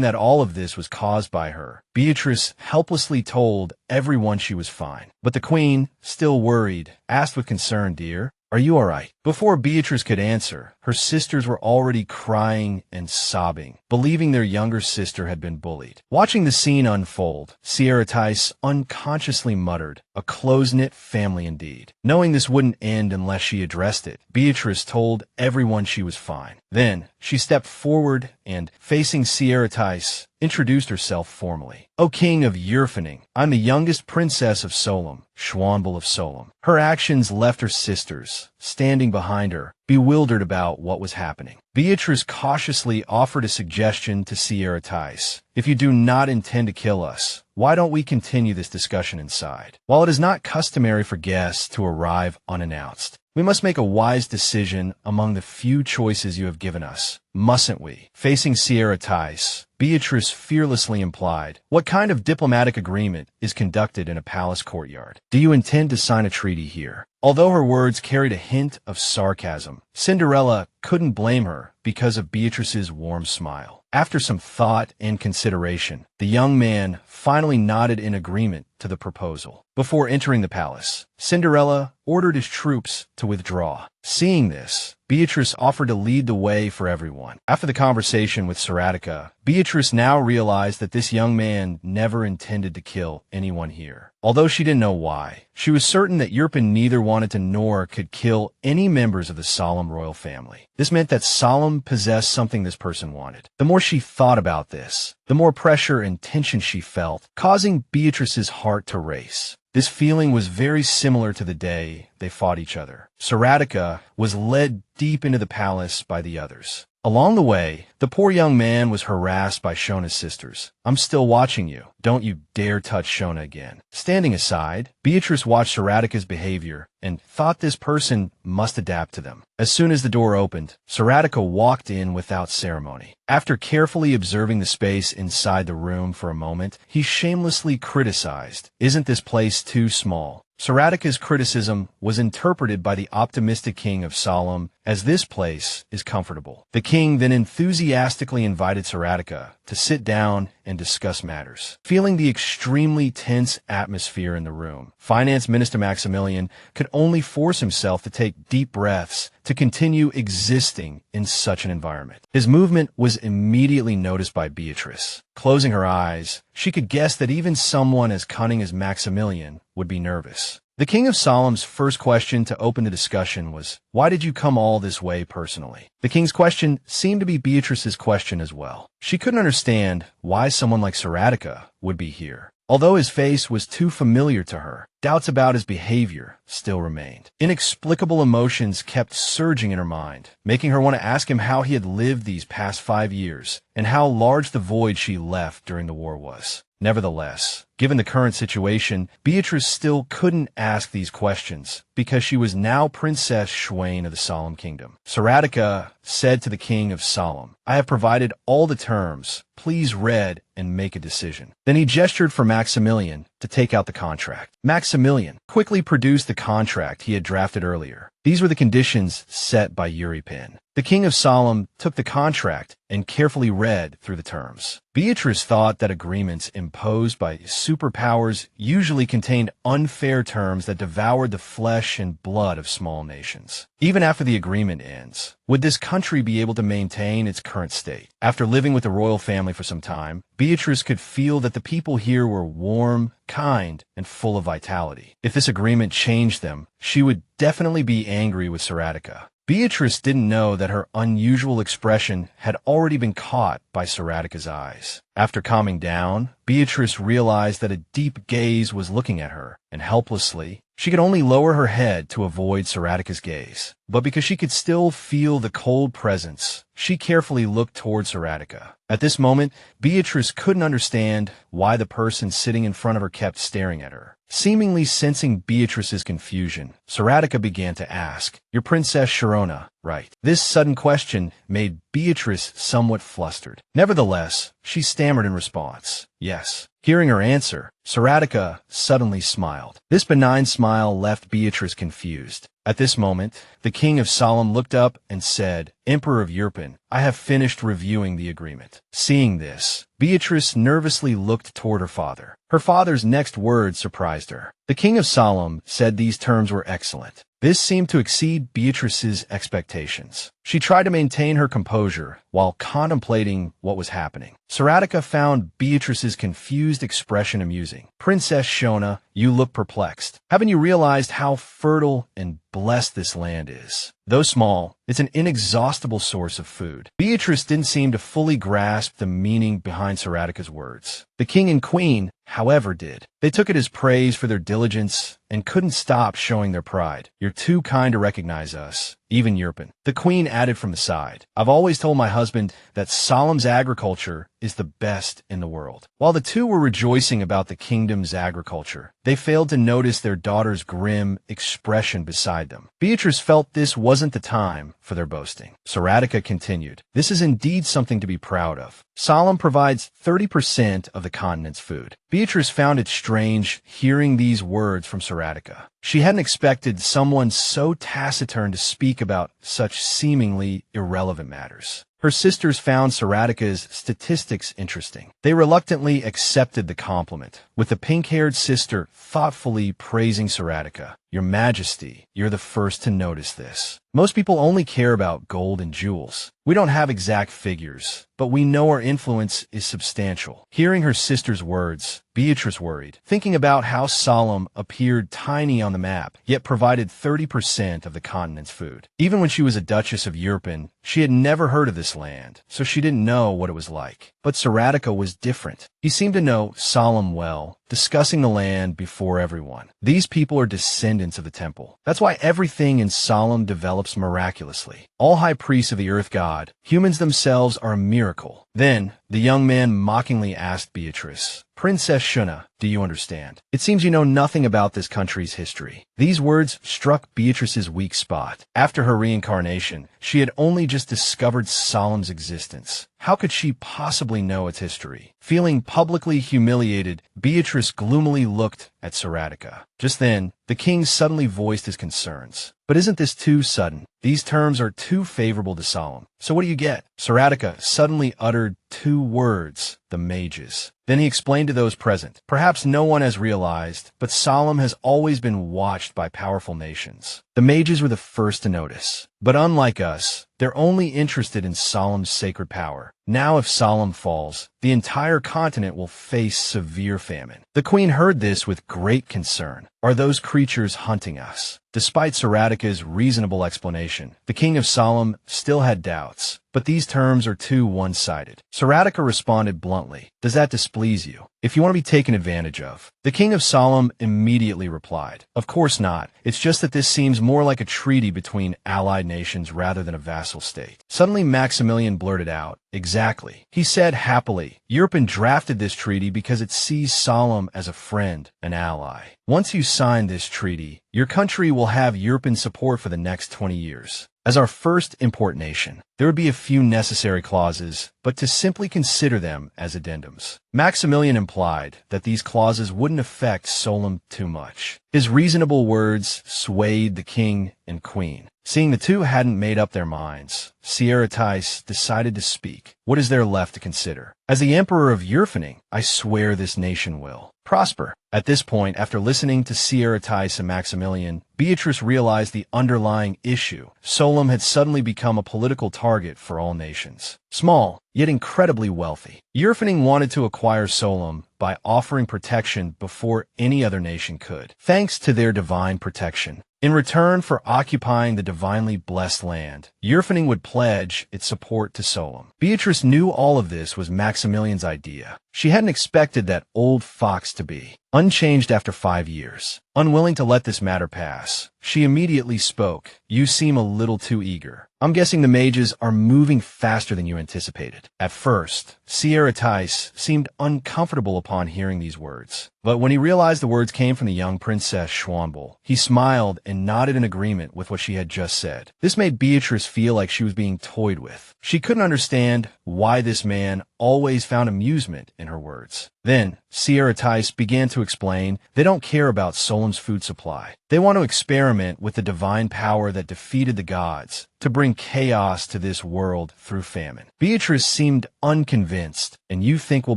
that all of this was caused by her, Beatrice helplessly told everyone she was fine. But the queen, still worried, asked with concern, "Dear, are you all right?" Before Beatrice could answer, her sisters were already crying and sobbing, believing their younger sister had been bullied. Watching the scene unfold, Saratica unconsciously muttered, "A close-knit family indeed." Knowing this wouldn't end unless she addressed it, Beatrice told everyone she was fine. Then, she stepped forward and, facing Saratica, introduced herself formally. "O King of Yurfaning, I'm the youngest princess of Solemn, Schwanbel of Solemn." Her actions left her sisters, standing behind her, bewildered about what was happening. Beatrice cautiously offered a suggestion to Saratica. "If you do not intend to kill us, why don't we continue this discussion inside? While it is not customary for guests to arrive unannounced, we must make a wise decision among the few choices you have given us, mustn't we?" Facing Saratica, Beatrice fearlessly implied, "What kind of diplomatic agreement is conducted in a palace courtyard? Do you intend to sign a treaty here?" Although her words carried a hint of sarcasm, Cinderella couldn't blame her because of Beatrice's warm smile. After some thought and consideration, the young man finally nodded in agreement to the proposal. Before entering the palace, Cinderella ordered his troops to withdraw. Seeing this, Beatrice offered to lead the way for everyone. After the conversation with Saratica, Beatrice now realized that this young man never intended to kill anyone here. Although she didn't know why, she was certain that Yurfaning neither wanted to nor could kill any members of the Solemn royal family. This meant that Solemn possessed something this person wanted. The more she thought about this, the more pressure and tension she felt, causing Beatrice's heart to race. This feeling was very similar to the day they fought each other. Saratica was led deep into the palace by the others. Along the way, the poor young man was harassed by Shona's sisters. "I'm still watching you. Don't you dare touch Shona again." Standing aside, Beatrice watched Saratica's behavior and thought this person must adapt to them. As soon as the door opened, Saratica walked in without ceremony. After carefully observing the space inside the room for a moment, he shamelessly criticized, "Isn't this place too small?" Saratica's criticism was interpreted by the optimistic king of Solemn as this place is comfortable. The king then enthusiastically invited Saratica to sit down and discuss matters. Feeling the extremely tense atmosphere in the room, Finance Minister Maxmillion could only force himself to take deep breaths to continue existing in such an environment. His movement was immediately noticed by Beatrice. Closing her eyes, she could guess that even someone as cunning as Maxmillion would be nervous. The King of Solemn's first question to open the discussion was, "Why did you come all this way personally?" The king's question seemed to be Beatrice's question as well. She couldn't understand why someone like Saratica would be here. Although his face was too familiar to her, doubts about his behavior still remained. Inexplicable emotions kept surging in her mind, making her want to ask him how he had lived these past 5 years and how large the void she left during the war was. Nevertheless, given the current situation, Beatrice still couldn't ask these questions because she was now Princess Schwain of the Solemn Kingdom. Saratica said to the King of Solemn, "I have provided all the terms. Please read and make a decision." Then he gestured for Maxmillion to take out the contract. Maxmillion quickly produced the contract he had drafted earlier. These were the conditions set by Yurfaning. The King of Solemn took the contract and carefully read through the terms. Beatrice thought that agreements imposed by superpowers usually contained unfair terms that devoured the flesh and blood of small nations. Even after the agreement ends, would this country be able to maintain its current state? After living with the royal family for some time, Beatrice could feel that the people here were warm, kind, and full of vitality. If this agreement changed them, she would definitely be angry with Saratica. Beatrice didn't know that her unusual expression had already been caught by Saratica's eyes. After calming down, Beatrice realized that a deep gaze was looking at her, and helplessly, she could only lower her head to avoid Saratica's gaze. But because she could still feel the cold presence, she carefully looked toward Saratica. At this moment, Beatrice couldn't understand why the person sitting in front of her kept staring at her. Seemingly sensing Beatrice's confusion, Saratica began to ask, "You're Princess Shona, right?" This sudden question made Beatrice somewhat flustered. Nevertheless, she stammered in response, "Yes." Hearing her answer, Saratica suddenly smiled. This benign smile left Beatrice confused. At this moment, the king of Solemn looked up and said, "Emperor of Yurpan, I have finished reviewing the agreement." Seeing this, Beatrice nervously looked toward her father. Her father's next words surprised her. The king of Solemn said these terms were excellent. This seemed to exceed Beatrice's expectations. She tried to maintain her composure while contemplating what was happening. Saratica found Beatrice's confused expression amusing. "Princess Shona, you look perplexed. Haven't you realized how fertile and blessed this land is? Though small, it's an inexhaustible source of food." Beatrice didn't seem to fully grasp the meaning behind Saratica's words. The king and queen, however, did. They took it as praise for their diligence and couldn't stop showing their pride. "You're too kind to recognize us, even Yurpan." The queen added from the side, "I've always told my husband that Solemn's agriculture is the best in the world." While the two were rejoicing about the kingdom's agriculture, they failed to notice their daughter's grim expression beside them. Beatrice felt this wasn't the time for their boasting. Saratica continued, "This is indeed something to be proud of. Solemn provides 30% of the continent's food." Beatrice found it strange hearing these words from Saratica. She hadn't expected someone so taciturn to speak about such seemingly irrelevant matters. Her sisters found Saratica's statistics interesting. They reluctantly accepted the compliment, with the pink-haired sister thoughtfully praising Saratica. "Your Majesty, you're the first to notice this. Most people only care about gold and jewels. We don't have exact figures, but we know our influence is substantial." Hearing her sister's words, Beatrice worried, thinking about how Solemn appeared tiny on the map, yet provided 30% of the continent's food. Even when she was a Duchess of Yurpan, she had never heard of this land, so she didn't know what it was like. But Saratica was different. He seemed to know Solemn well, discussing the land before everyone. "These people are descendants of the temple. That's why everything in Solemn develops miraculously. All high priests of the earth god, humans themselves are a miracle." Then, the young man mockingly asked Beatrice, "Princess Shona, do you understand? It seems you know nothing about this country's history." These words struck Beatrice's weak spot. After her reincarnation, she had only just discovered Solemn's existence. How could she possibly know its history? Feeling publicly humiliated, Beatrice gloomily looked at Saratica. Just then, the king suddenly voiced his concerns. "But isn't this too sudden? These terms are too favorable to Solemn. So what do you get?" Saratica suddenly uttered two words, "the mages." Then he explained to those present, "Perhaps no one has realized, but Solemn has always been watched by powerful nations. The mages were the first to notice. But unlike us, they're only interested in Solemn's sacred power. Now if Solemn falls, the entire continent will face severe famine." The queen heard this with great concern. "Are those creatures hunting us?" Despite Saratica's reasonable explanation, the king of Solemn still had doubts. "But these terms are too one-sided." Saratica responded bluntly, "Does that displease you? If you want to be taken advantage of?" The king of Solemn immediately replied, "Of course not. It's just that this seems more like a treaty between allied nations rather than a vassal state." Suddenly Maxmillion blurted out, "Exactly." He said happily, "Yurpan drafted this treaty because it sees Solemn as a friend, an ally. Once you sign this treaty, your country will have Yurpan support for the next 20 years. As our first import nation, there would be a few necessary clauses, but to simply consider them as addendums." Maxmillion implied that these clauses wouldn't affect Solemn too much. His reasonable words swayed the king and queen. Seeing the two hadn't made up their minds, Saratica decided to speak. "What is there left to consider? As the Emperor of Yurfaning, I swear this nation will prosper." At this point, after listening to Saratica and Maxmillion, Beatrice realized the underlying issue. Solemn had suddenly become a political target for all nations. Small, yet incredibly wealthy. Yurfaning wanted to acquire Solemn by offering protection before any other nation could, thanks to their divine protection. In return for occupying the divinely blessed land, Yurfaning would pledge its support to Solemn. Beatrice knew all of this was Maxmillion's idea. She hadn't expected that old fox to be unchanged after 5 years. Unwilling to let this matter pass, she immediately spoke. "You seem a little too eager. I'm guessing the mages are moving faster than you anticipated." At first, Saratica seemed uncomfortable upon hearing these words. But when he realized the words came from the young Princess Schwanbel, he smiled and nodded in agreement with what she had just said. This made Beatrice feel like she was being toyed with. She couldn't understand why this man always found amusement in her words. Then, Saratica began to explain they don't care about Solemn's Solemn's food supply. They want to experiment with the divine power that defeated the gods, to bring chaos to this world through famine. Beatrice seemed unconvinced, and you think we'll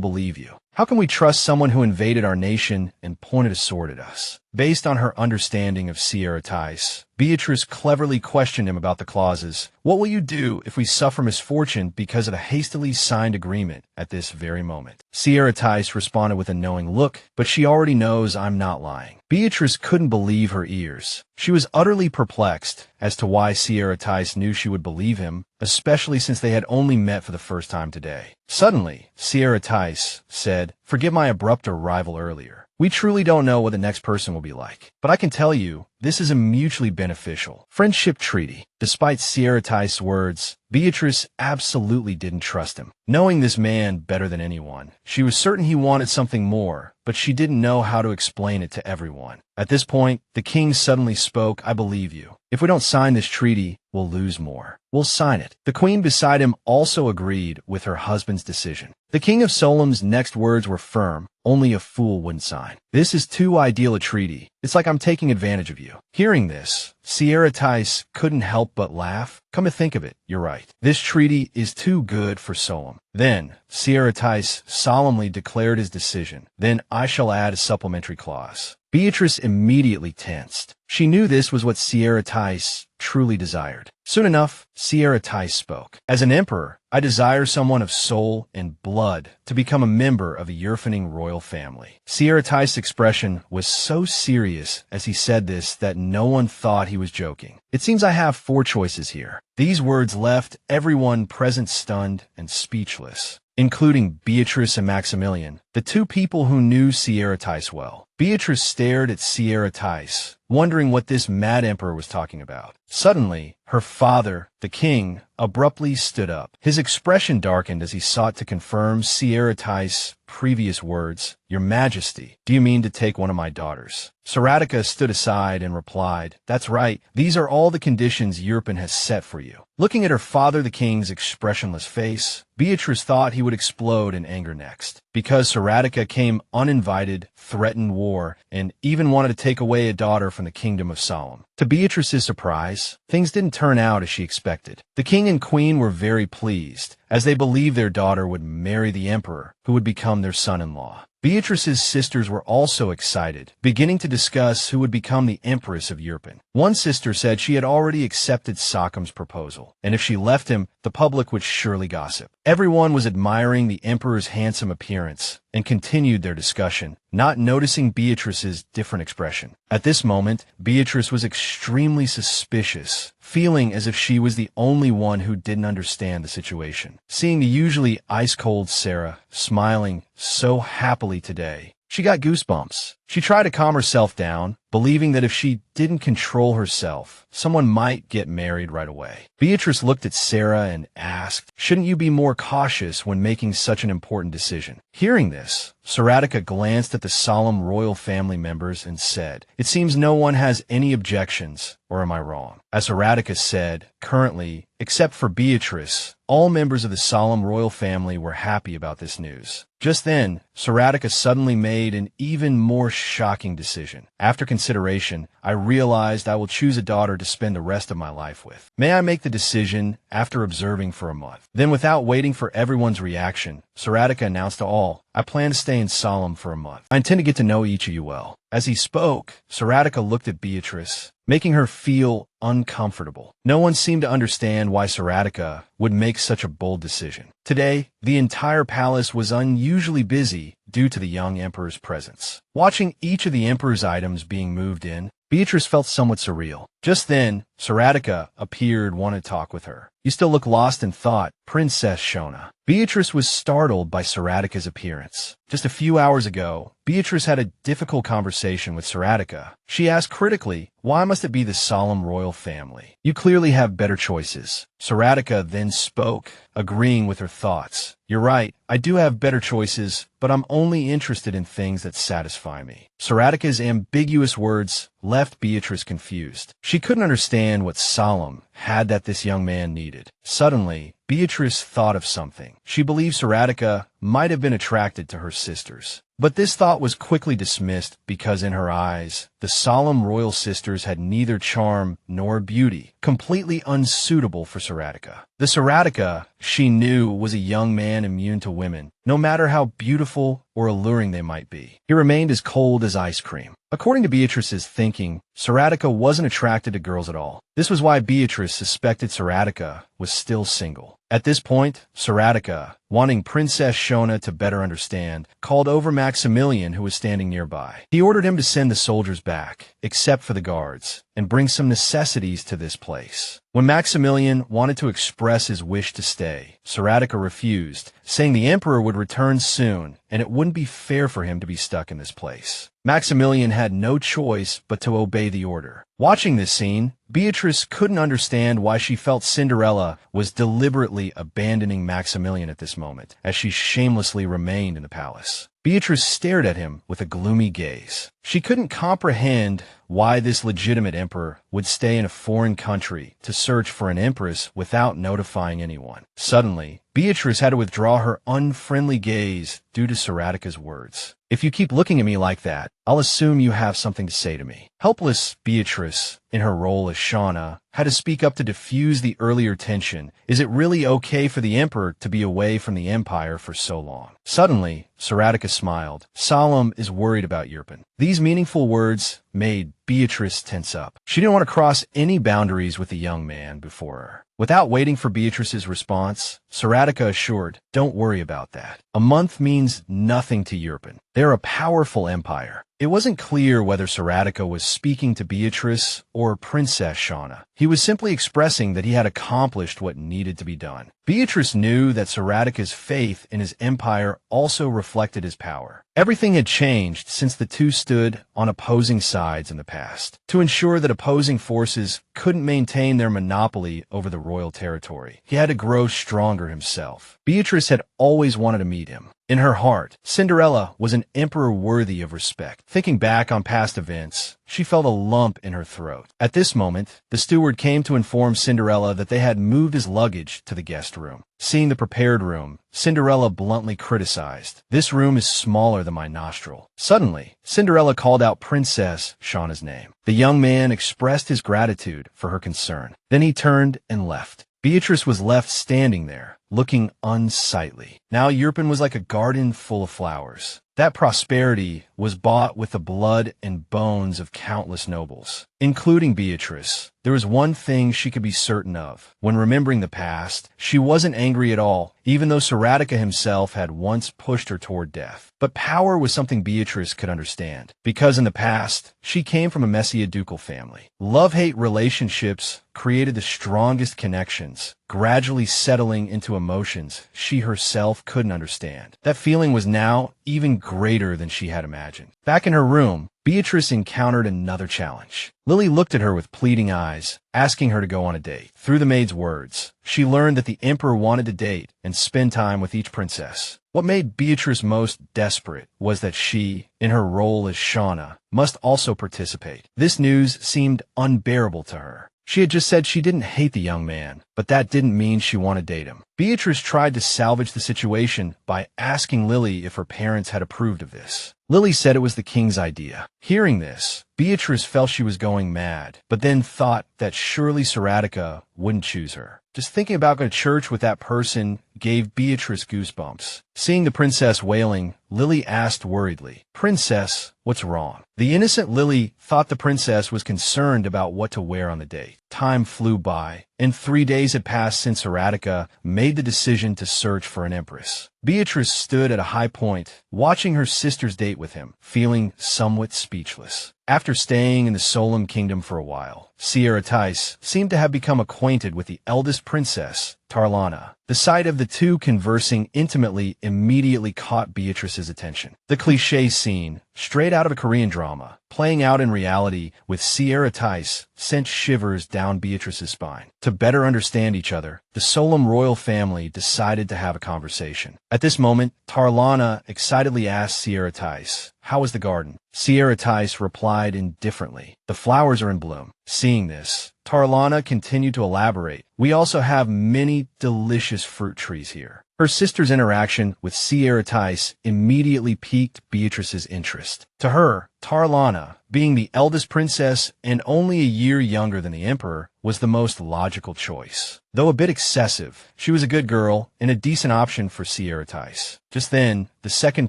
believe you. How can we trust someone who invaded our nation and pointed a sword at us? Based on her understanding of Saratica, Beatrice cleverly questioned him about the clauses. What will you do if we suffer misfortune because of a hastily signed agreement at this very moment? Saratica responded with a knowing look, but she already knows I'm not lying. Beatrice couldn't believe her ears. She was utterly perplexed as to why Saratica knew she would believe him, especially since they had only met for the first time today. Suddenly, Saratica said, "Forgive my abrupt arrival earlier. We truly don't know what the next person will be like. But I can tell you, this is a mutually beneficial friendship treaty." Despite Saratica's words, Beatrice absolutely didn't trust him. Knowing this man better than anyone, she was certain he wanted something more, but she didn't know how to explain it to everyone. At this point, the king suddenly spoke, "I believe you. If we don't sign this treaty, we'll lose more. We'll sign it." The queen beside him also agreed with her husband's decision. The king of Solemn's next words were firm. "Only a fool wouldn't sign. This is too ideal a treaty. It's like I'm taking advantage of you." Hearing this, Saratica couldn't help but laugh. "Come to think of it, you're right. This treaty is too good for Solemn." Then, Saratica solemnly declared his decision. "Then I shall add a supplementary clause." Beatrice immediately tensed. She knew this was what Saratica truly desired. Soon enough, Saratica spoke. "As an emperor, I desire someone of soul and blood to become a member of a Yurfaning royal family." Saratica's expression was so serious as he said this that no one thought he was joking. "It seems I have 4 choices here." These words left everyone present stunned and speechless, including Beatrice and Maxmillion, the 2 people who knew Saratica well. Beatrice stared at Saratica, wondering what this mad emperor was talking about. Suddenly, her father, the king, abruptly stood up. His expression darkened as he sought to confirm Saratica's previous words. "Your Majesty, do you mean to take one of my daughters?" Saratica stood aside and replied, "That's right. These are all the conditions Yurfaning has set for you." Looking at her father, the king's expressionless face, Beatrice thought he would explode in anger next. Because Saratica came uninvited, threatened war, and even wanted to take away a daughter from the kingdom of Solemn. To Beatrice's surprise, things didn't turn out as she expected. The king and queen were very pleased, as they believed their daughter would marry the emperor, who would become their son-in-law. Beatrice's sisters were also excited, beginning to discuss who would become the empress of Yurfaning. One sister said she had already accepted Solemn's proposal, and if she left him, the public would surely gossip. Everyone was admiring the emperor's handsome appearance and continued their discussion, not noticing Beatrice's different expression. At this moment, Beatrice was extremely suspicious, feeling as if she was the only one who didn't understand the situation. Seeing the usually ice-cold Sarah smiling so happily today, she got goosebumps. She tried to calm herself down, believing that if she didn't control herself, someone might get married right away. Beatrice looked at Sarah and asked, "Shouldn't you be more cautious when making such an important decision?" Hearing this, Saratica glanced at the solemn royal family members and said, "It seems no one has any objections, or am I wrong?" As Saratica said, currently, except for Beatrice, all members of the solemn royal family were happy about this news. Just then, Saratica suddenly made an even more shocking decision. "After consideration, I realized I will choose a daughter to spend the rest of my life with. May I make the decision after observing for a month?" Then, without waiting for everyone's reaction, Saratica announced to all, "I plan to stay in Solemn for a month. I intend to get to know each of you well." As he spoke, Saratica looked at Beatrice, making her feel uncomfortable. No one seemed to understand why Saratica would make such a bold decision. Today, the entire palace was unusually busy due to the young emperor's presence. Watching each of the emperor's items being moved in, Beatrice felt somewhat surreal. Just then, Saratica appeared, wanted to talk with her. "You still look lost in thought, Princess Shona." Beatrice was startled by Saratica's appearance. Just a few hours ago, Beatrice had a difficult conversation with Saratica. She asked critically, "Why must it be the solemn royal family? You clearly have better choices." Saratica then spoke, agreeing with her thoughts. "You're right, I do have better choices, but I'm only interested in things that satisfy me." Saratica's ambiguous words left Beatrice confused. She couldn't understand what Solemn had that this young man needed. Suddenly, Beatrice thought of something. She believed Saratica might have been attracted to her sisters. But this thought was quickly dismissed because in her eyes, the solemn royal sisters had neither charm nor beauty, completely unsuitable for Saratica. The Saratica, she knew, was a young man immune to women, no matter how beautiful or alluring they might be. He remained as cold as ice cream. According to Beatrice's thinking, Saratica wasn't attracted to girls at all. This was why Beatrice suspected Saratica was still single. At this point, Saratica, wanting Princess Shona to better understand, called over Maxmillion, who was standing nearby. He ordered him to send the soldiers back, except for the guards, and bring some necessities to this place. When Maxmillion wanted to express his wish to stay, Saratica refused, saying the emperor would return soon, and it wouldn't be fair for him to be stuck in this place. Maxmillion had no choice but to obey the order. Watching this scene, Beatrice couldn't understand why she felt Cinderella was deliberately abandoning Maxmillion at this moment, as she shamelessly remained in the palace. Beatrice stared at him with a gloomy gaze. She couldn't comprehend why this legitimate emperor would stay in a foreign country to search for an empress without notifying anyone. Suddenly, Beatrice had to withdraw her unfriendly gaze due to Saratica's words. "If you keep looking at me like that, I'll assume you have something to say to me." Helpless Beatrice, in her role as Shona, had to speak up to diffuse the earlier tension. Is it really okay for the emperor to be away from the empire for so long? Suddenly, Saratica smiled. Solemn is worried about Yurfaning. These meaningful words made Beatrice tense up. She didn't want to cross any boundaries with the young man before her. Without waiting for Beatrice's response, Saratica assured, "Don't worry about that. A month means nothing to Yurfaning. They're a powerful empire." It wasn't clear whether Saratica was speaking to Beatrice or Princess Shona. He was simply expressing that he had accomplished what needed to be done. Beatrice knew that Saratica's faith in his empire also reflected his power. Everything had changed since the two stood on opposing sides in the past. To ensure that opposing forces couldn't maintain their monopoly over the royal territory, he had to grow stronger himself. Beatrice had always wanted to meet him. In her heart, Cinderella was an emperor worthy of respect. Thinking back on past events, she felt a lump in her throat. At this moment, the steward came to inform Cinderella that they had moved his luggage to the guest room. Seeing the prepared room, Cinderella bluntly criticized, "This room is smaller than my nostril." Suddenly, Cinderella called out Princess Shona's name. The young man expressed his gratitude for her concern. Then he turned and left. Beatrice was left standing there, looking unsightly. Now Yurfaning was like a garden full of flowers. That prosperity was bought with the blood and bones of countless nobles, including Beatrice. There was one thing she could be certain of. When remembering the past, she wasn't angry at all, even though Saratica himself had once pushed her toward death. But power was something Beatrice could understand, because in the past, she came from a messy ducal family. Love-hate relationships created the strongest connections, gradually settling into emotions she herself couldn't understand. That feeling was now even greater than she had imagined. Back in her room, Beatrice encountered another challenge. Lily looked at her with pleading eyes, asking her to go on a date. Through the maid's words, she learned that the emperor wanted to date and spend time with each princess. What made Beatrice most desperate was that she, in her role as Shona, must also participate. This news seemed unbearable to her. She had just said she didn't hate the young man, but that didn't mean she wanted to date him. Beatrice tried to salvage the situation by asking Lily if her parents had approved of this. Lily said it was the king's idea. Hearing this, Beatrice felt she was going mad, but then thought that surely Saratica wouldn't choose her. Just thinking about going to church with that person gave Beatrice goosebumps. Seeing the princess wailing, Lily asked worriedly, "Princess, what's wrong?" The innocent Lily thought the princess was concerned about what to wear on the date. Time flew by, and 3 days had passed since Saratica made the decision to search for an empress. Beatrice stood at a high point, watching her sister's date with him, feeling somewhat speechless. After staying in the Solemn kingdom for a while, Etiquette seemed to have become acquainted with the eldest princess, Tarlana. The sight of the two conversing intimately immediately caught Beatrice's attention. The cliché scene, straight out of a Korean drama, playing out in reality with Etiquette, sent shivers down Beatrice's spine. To better understand each other, the Solemn royal family decided to have a conversation. At this moment, Tarlana excitedly asked Etiquette, "How was the garden?" Etiquette replied indifferently, "The flowers are in bloom." Seeing this, Tarlana continued to elaborate, "We also have many delicious fruit trees here." Her sister's interaction with Saratica immediately piqued Beatrice's interest. To her, Tarlana, being the eldest princess and only a year younger than the emperor, was the most logical choice. Though a bit excessive, she was a good girl and a decent option for Saratica. Just then, the second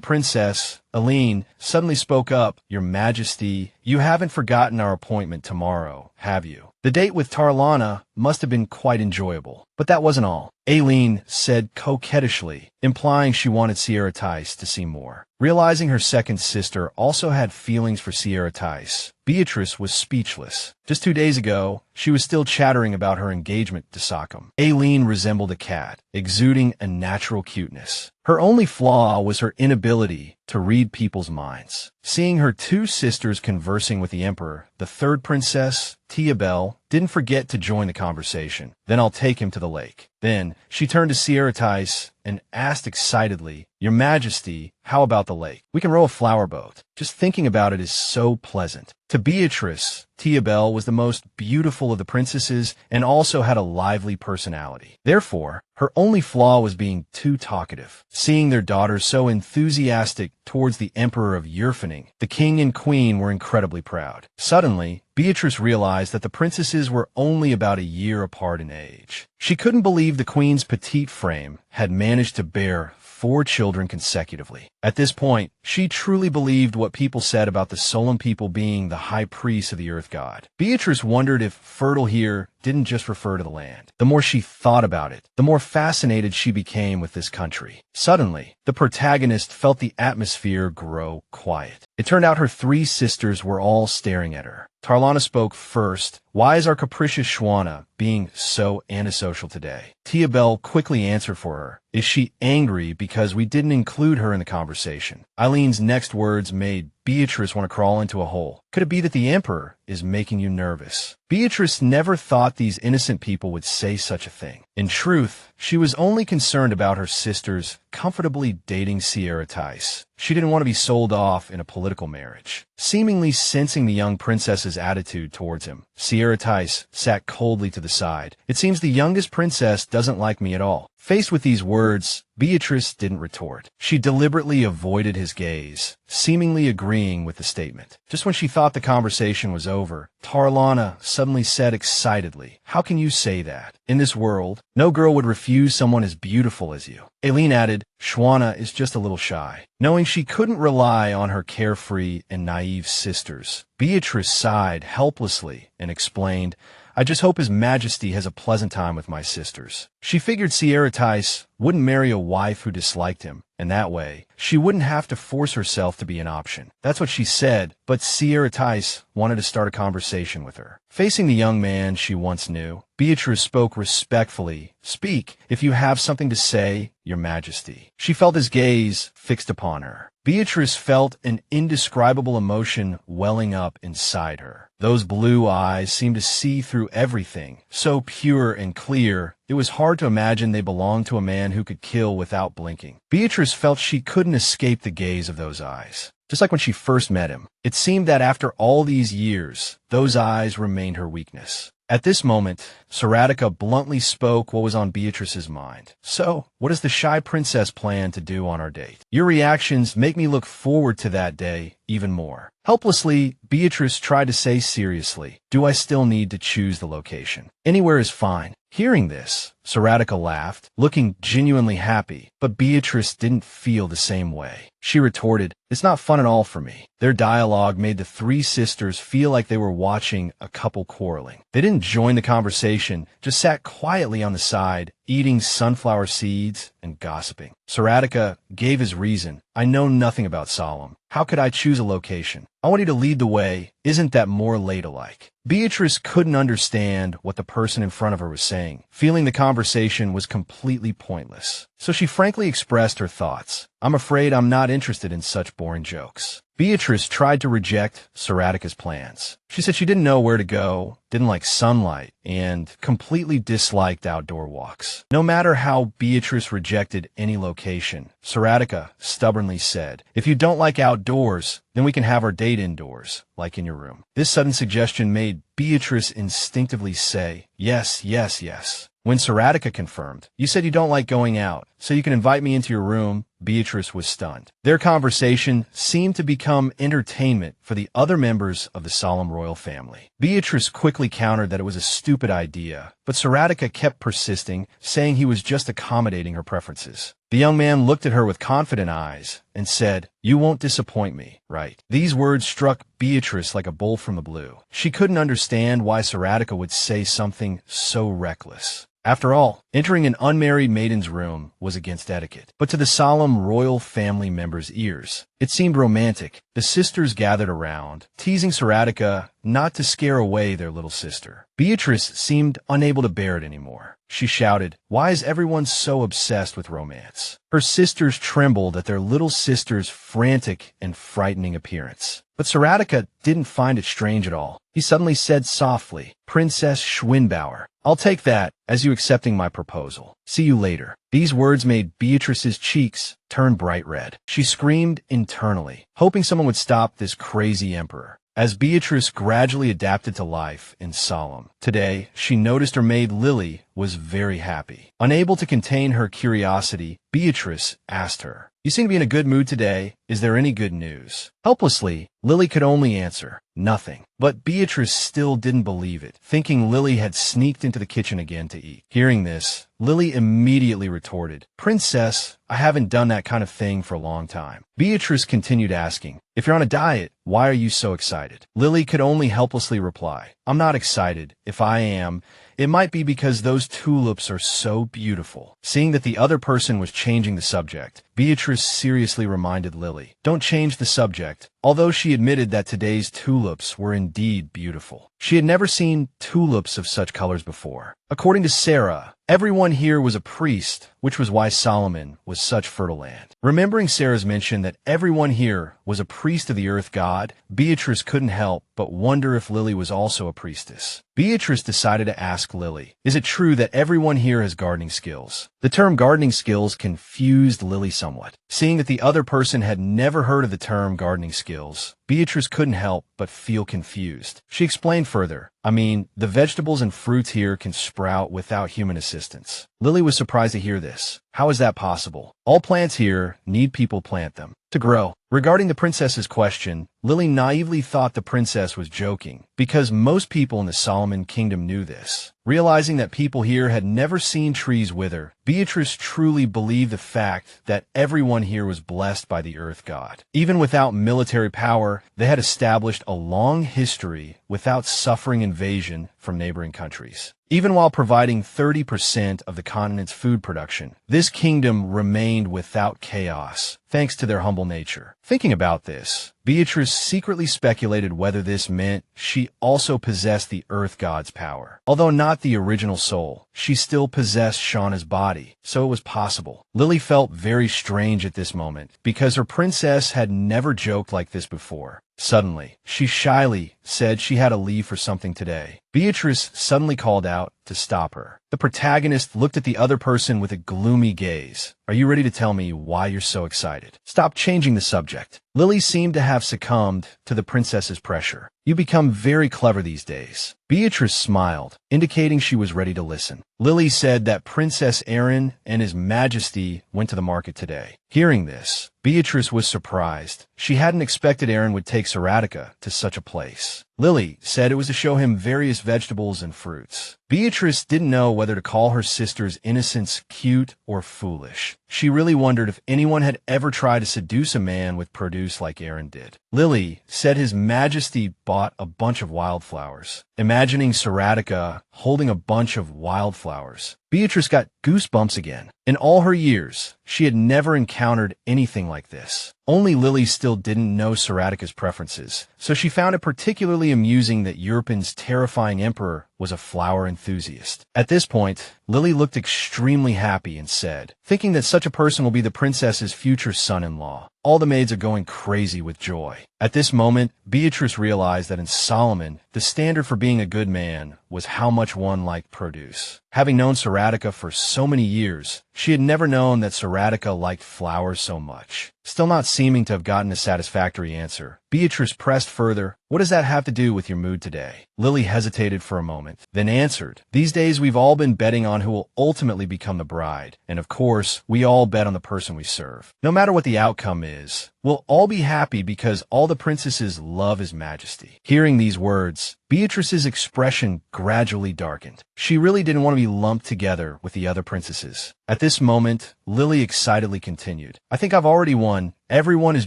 princess, Aline, suddenly spoke up. "Your Majesty, you haven't forgotten our appointment tomorrow, have you?" The date with Tarlana must have been quite enjoyable, but that wasn't all. Aline said coquettishly, implying she wanted Saratica to see more. Realizing her second sister also had feelings for Saratica, Beatrice was speechless. Just 2 days ago, she was still chattering about her engagement to Solemn. Aline resembled a cat, exuding a natural cuteness. Her only flaw was her inability to read people's minds. Seeing her two sisters conversing with the emperor, the third princess, Tiabel, didn't forget to join the conversation. "Then I'll take him to the lake." Then she turned to Saratica and asked excitedly, "Your Majesty, how about the lake? We can row a flower boat. Just thinking about it is so pleasant." To Beatrice, Tiabel was the most beautiful of the princesses and also had a lively personality. Therefore, her only flaw was being too talkative. Seeing their daughter so enthusiastic towards the Emperor of Yurfaning, the king and queen were incredibly proud. Suddenly, Beatrice realized that the princesses were only about a year apart in age. She couldn't believe the queen's petite frame had managed to bear 4 children consecutively. At this point, she truly believed what people said about the Solemn people being the high priests of the earth god. Beatrice wondered if fertile here didn't just refer to the land. The more she thought about it, the more fascinated she became with this country. Suddenly, the protagonist felt the atmosphere grow quiet. It turned out her 3 sisters were all staring at her. Tarlana spoke first. "Why is our capricious Shona being so antisocial today?" Tiabel quickly answered for her. "Is she angry because we didn't include her in the conversation?" Eileen's next words made Beatrice want to crawl into a hole. "Could it be that the emperor is making you nervous?" Beatrice never thought these innocent people would say such a thing. In truth, she was only concerned about her sisters comfortably dating Saratica. She didn't want to be sold off in a political marriage. Seemingly sensing the young princess's attitude towards him, Saratica sat coldly to the side. "It seems the youngest princess doesn't like me at all." Faced with these words, Beatrice didn't retort. She deliberately avoided his gaze, seemingly agreeing with the statement. Just when she thought the conversation was over, Tarlana suddenly said excitedly, "How can you say that? In this world, no girl would refuse someone as beautiful as you." Aline added, "Shona is just a little shy." Knowing she couldn't rely on her carefree and naive sisters, Beatrice sighed helplessly and explained, "I just hope His Majesty has a pleasant time with my sisters." She figured Saratica wouldn't marry a wife who disliked him, and that way, she wouldn't have to force herself to be an option. That's what she said, but Saratica wanted to start a conversation with her. Facing the young man she once knew, Beatrice spoke respectfully. "Speak, if you have something to say, Your Majesty." She felt his gaze fixed upon her. Beatrice felt an indescribable emotion welling up inside her. Those blue eyes seemed to see through everything, so pure and clear, it was hard to imagine they belonged to a man who could kill without blinking. Beatrice felt she couldn't escape the gaze of those eyes. Just like when she first met him, it seemed that after all these years, those eyes remained her weakness. At this moment, Saratica bluntly spoke what was on Beatrice's mind. "So, what does the shy princess plan to do on our date? Your reactions make me look forward to that day even more." Helplessly, Beatrice tried to say seriously, "Do I still need to choose the location? Anywhere is fine." Hearing this, Saratica laughed, looking genuinely happy, but Beatrice didn't feel the same way. She retorted, "It's not fun at all for me." Their dialogue made the 3 sisters feel like they were watching a couple quarreling. They didn't join the conversation, just sat quietly on the side, eating sunflower seeds and gossiping. Saratica gave his reason. "I know nothing about Solemn. How could I choose a location? I want you to lead the way. Isn't that more ladylike?" Beatrice couldn't understand what the person in front of her was saying, feeling the conversation was completely pointless. So she frankly expressed her thoughts. "I'm afraid I'm not interested in such boring jokes." Beatrice tried to reject Saratica's plans. She said she didn't know where to go, didn't like sunlight, and completely disliked outdoor walks. No matter how Beatrice rejected any location, Saratica stubbornly said, "If you don't like outdoors, then we can have our date indoors, like in your room." This sudden suggestion made Beatrice instinctively say, "Yes, yes, yes." When Saratica confirmed, "You said you don't like going out, so you can invite me into your room. Beatrice was stunned. Their conversation seemed to become entertainment for the other members of the Solemn royal family. Beatrice quickly countered that it was a stupid idea, but Saratica kept persisting, saying he was just accommodating her preferences. The young man looked at her with confident eyes and said, "You won't disappoint me, right?" These words struck Beatrice like a bolt from the blue. She couldn't understand why Saratica would say something so reckless. After all, entering an unmarried maiden's room was against etiquette. But to the Solemn royal family members' ears, it seemed romantic. The sisters gathered around, teasing Saratica not to scare away their little sister. Beatrice seemed unable to bear it anymore. She shouted, "Why is everyone so obsessed with romance?" Her sisters trembled at their little sister's frantic and frightening appearance. But Saratica didn't find it strange at all. He suddenly said softly, "Princess Schwinbauer, I'll take that as you accepting my proposal. See you later." These words made Beatrice's cheeks turn bright red. She screamed internally, hoping someone would stop this crazy emperor. As Beatrice gradually adapted to life in Solemn, today she noticed her maid Lily was very happy. Unable to contain her curiosity, Beatrice asked her, "You seem to be in a good mood today. Is there any good news?" Helplessly, Lily could only answer, "Nothing." But Beatrice still didn't believe it, thinking Lily had sneaked into the kitchen again to eat. Hearing this, Lily immediately retorted, "Princess, I haven't done that kind of thing for a long time." Beatrice continued asking, "If you're on a diet, why are you so excited?" Lily could only helplessly reply, "I'm not excited. If I am, it might be because those tulips are so beautiful." Seeing that the other person was changing the subject, Beatrice seriously reminded Lily, "Don't change the subject." Although she admitted that today's tulips were indeed beautiful, she had never seen tulips of such colors before. According to Sarah, everyone here was a priest, which was why Solomon was such fertile land. Remembering Sarah's mention that everyone here was a priest of the earth god, Beatrice couldn't help but wonder if Lily was also a priestess. Beatrice decided to ask Lily, "Is it true that everyone here has gardening skills?" The term gardening skills confused Lily somewhat. Seeing that the other person had never heard of the term gardening skills, Beatrice couldn't help but feel confused. She explained further, "I mean, the vegetables and fruits here can sprout without human assistance." Lily was surprised to hear this. How is that possible? All plants here need people plant them to grow. Regarding the princess's question, Lily naively thought the princess was joking, because most people in the Solomon kingdom knew this. Realizing that people here had never seen trees wither, Beatrice truly believed the fact that everyone here was blessed by the earth god. Even without military power, they had established a long history without suffering invasion from neighboring countries. Even while providing 30% of the continent's food production, this kingdom remained without chaos, thanks to their humble nature. Thinking about this, Beatrice secretly speculated whether this meant she also possessed the earth god's power. Although not the original soul, she still possessed Shona's body, so it was possible. Lily felt very strange at this moment, because her princess had never joked like this before. Suddenly, she shyly said she had to leave for something today. Beatrice suddenly called out to stop her. The protagonist looked at the other person with a gloomy gaze. "Are you ready to tell me why you're so excited? Stop changing the subject." Lily seemed to have succumbed to the princess's pressure. "You become very clever these days." Beatrice smiled, indicating she was ready to listen. Lily said that Princess Aaron and His Majesty went to the market today. Hearing this, Beatrice was surprised. She hadn't expected Aaron would take Saratica to such a place. Lily said it was to show him various vegetables and fruits. Beatrice didn't know whether to call her sister's innocence cute or foolish. She really wondered if anyone had ever tried to seduce a man with produce like Aaron did. Lily said His Majesty bought a bunch of wildflowers. Imagining Saratica holding a bunch of wildflowers, Beatrice got goosebumps again. In all her years, she had never encountered anything like this. Only Lily still didn't know Saratica's preferences, so she found it particularly amusing that Yurpan's terrifying emperor was a flower enthusiast. At this point, Lily looked extremely happy and said, "Thinking that such a person will be the princess's future son-in-law." All the maids are going crazy with joy. At this moment, Beatrice realized that in Solomon, the standard for being a good man was how much one liked produce. Having known Saratica for so many years, she had never known that Saratica liked flowers so much. Still not seeming to have gotten a satisfactory answer, Beatrice pressed further. What does that have to do with your mood today? Lily hesitated for a moment, then answered, these days we've all been betting on who will ultimately become the bride, and of course, we all bet on the person we serve. No matter what the outcome is, we'll all be happy because all the princesses love His Majesty. Hearing these words, Beatrice's expression gradually darkened. She really didn't want to be lumped together with the other princesses. At this moment, Lily excitedly continued, I think I've already won. Everyone is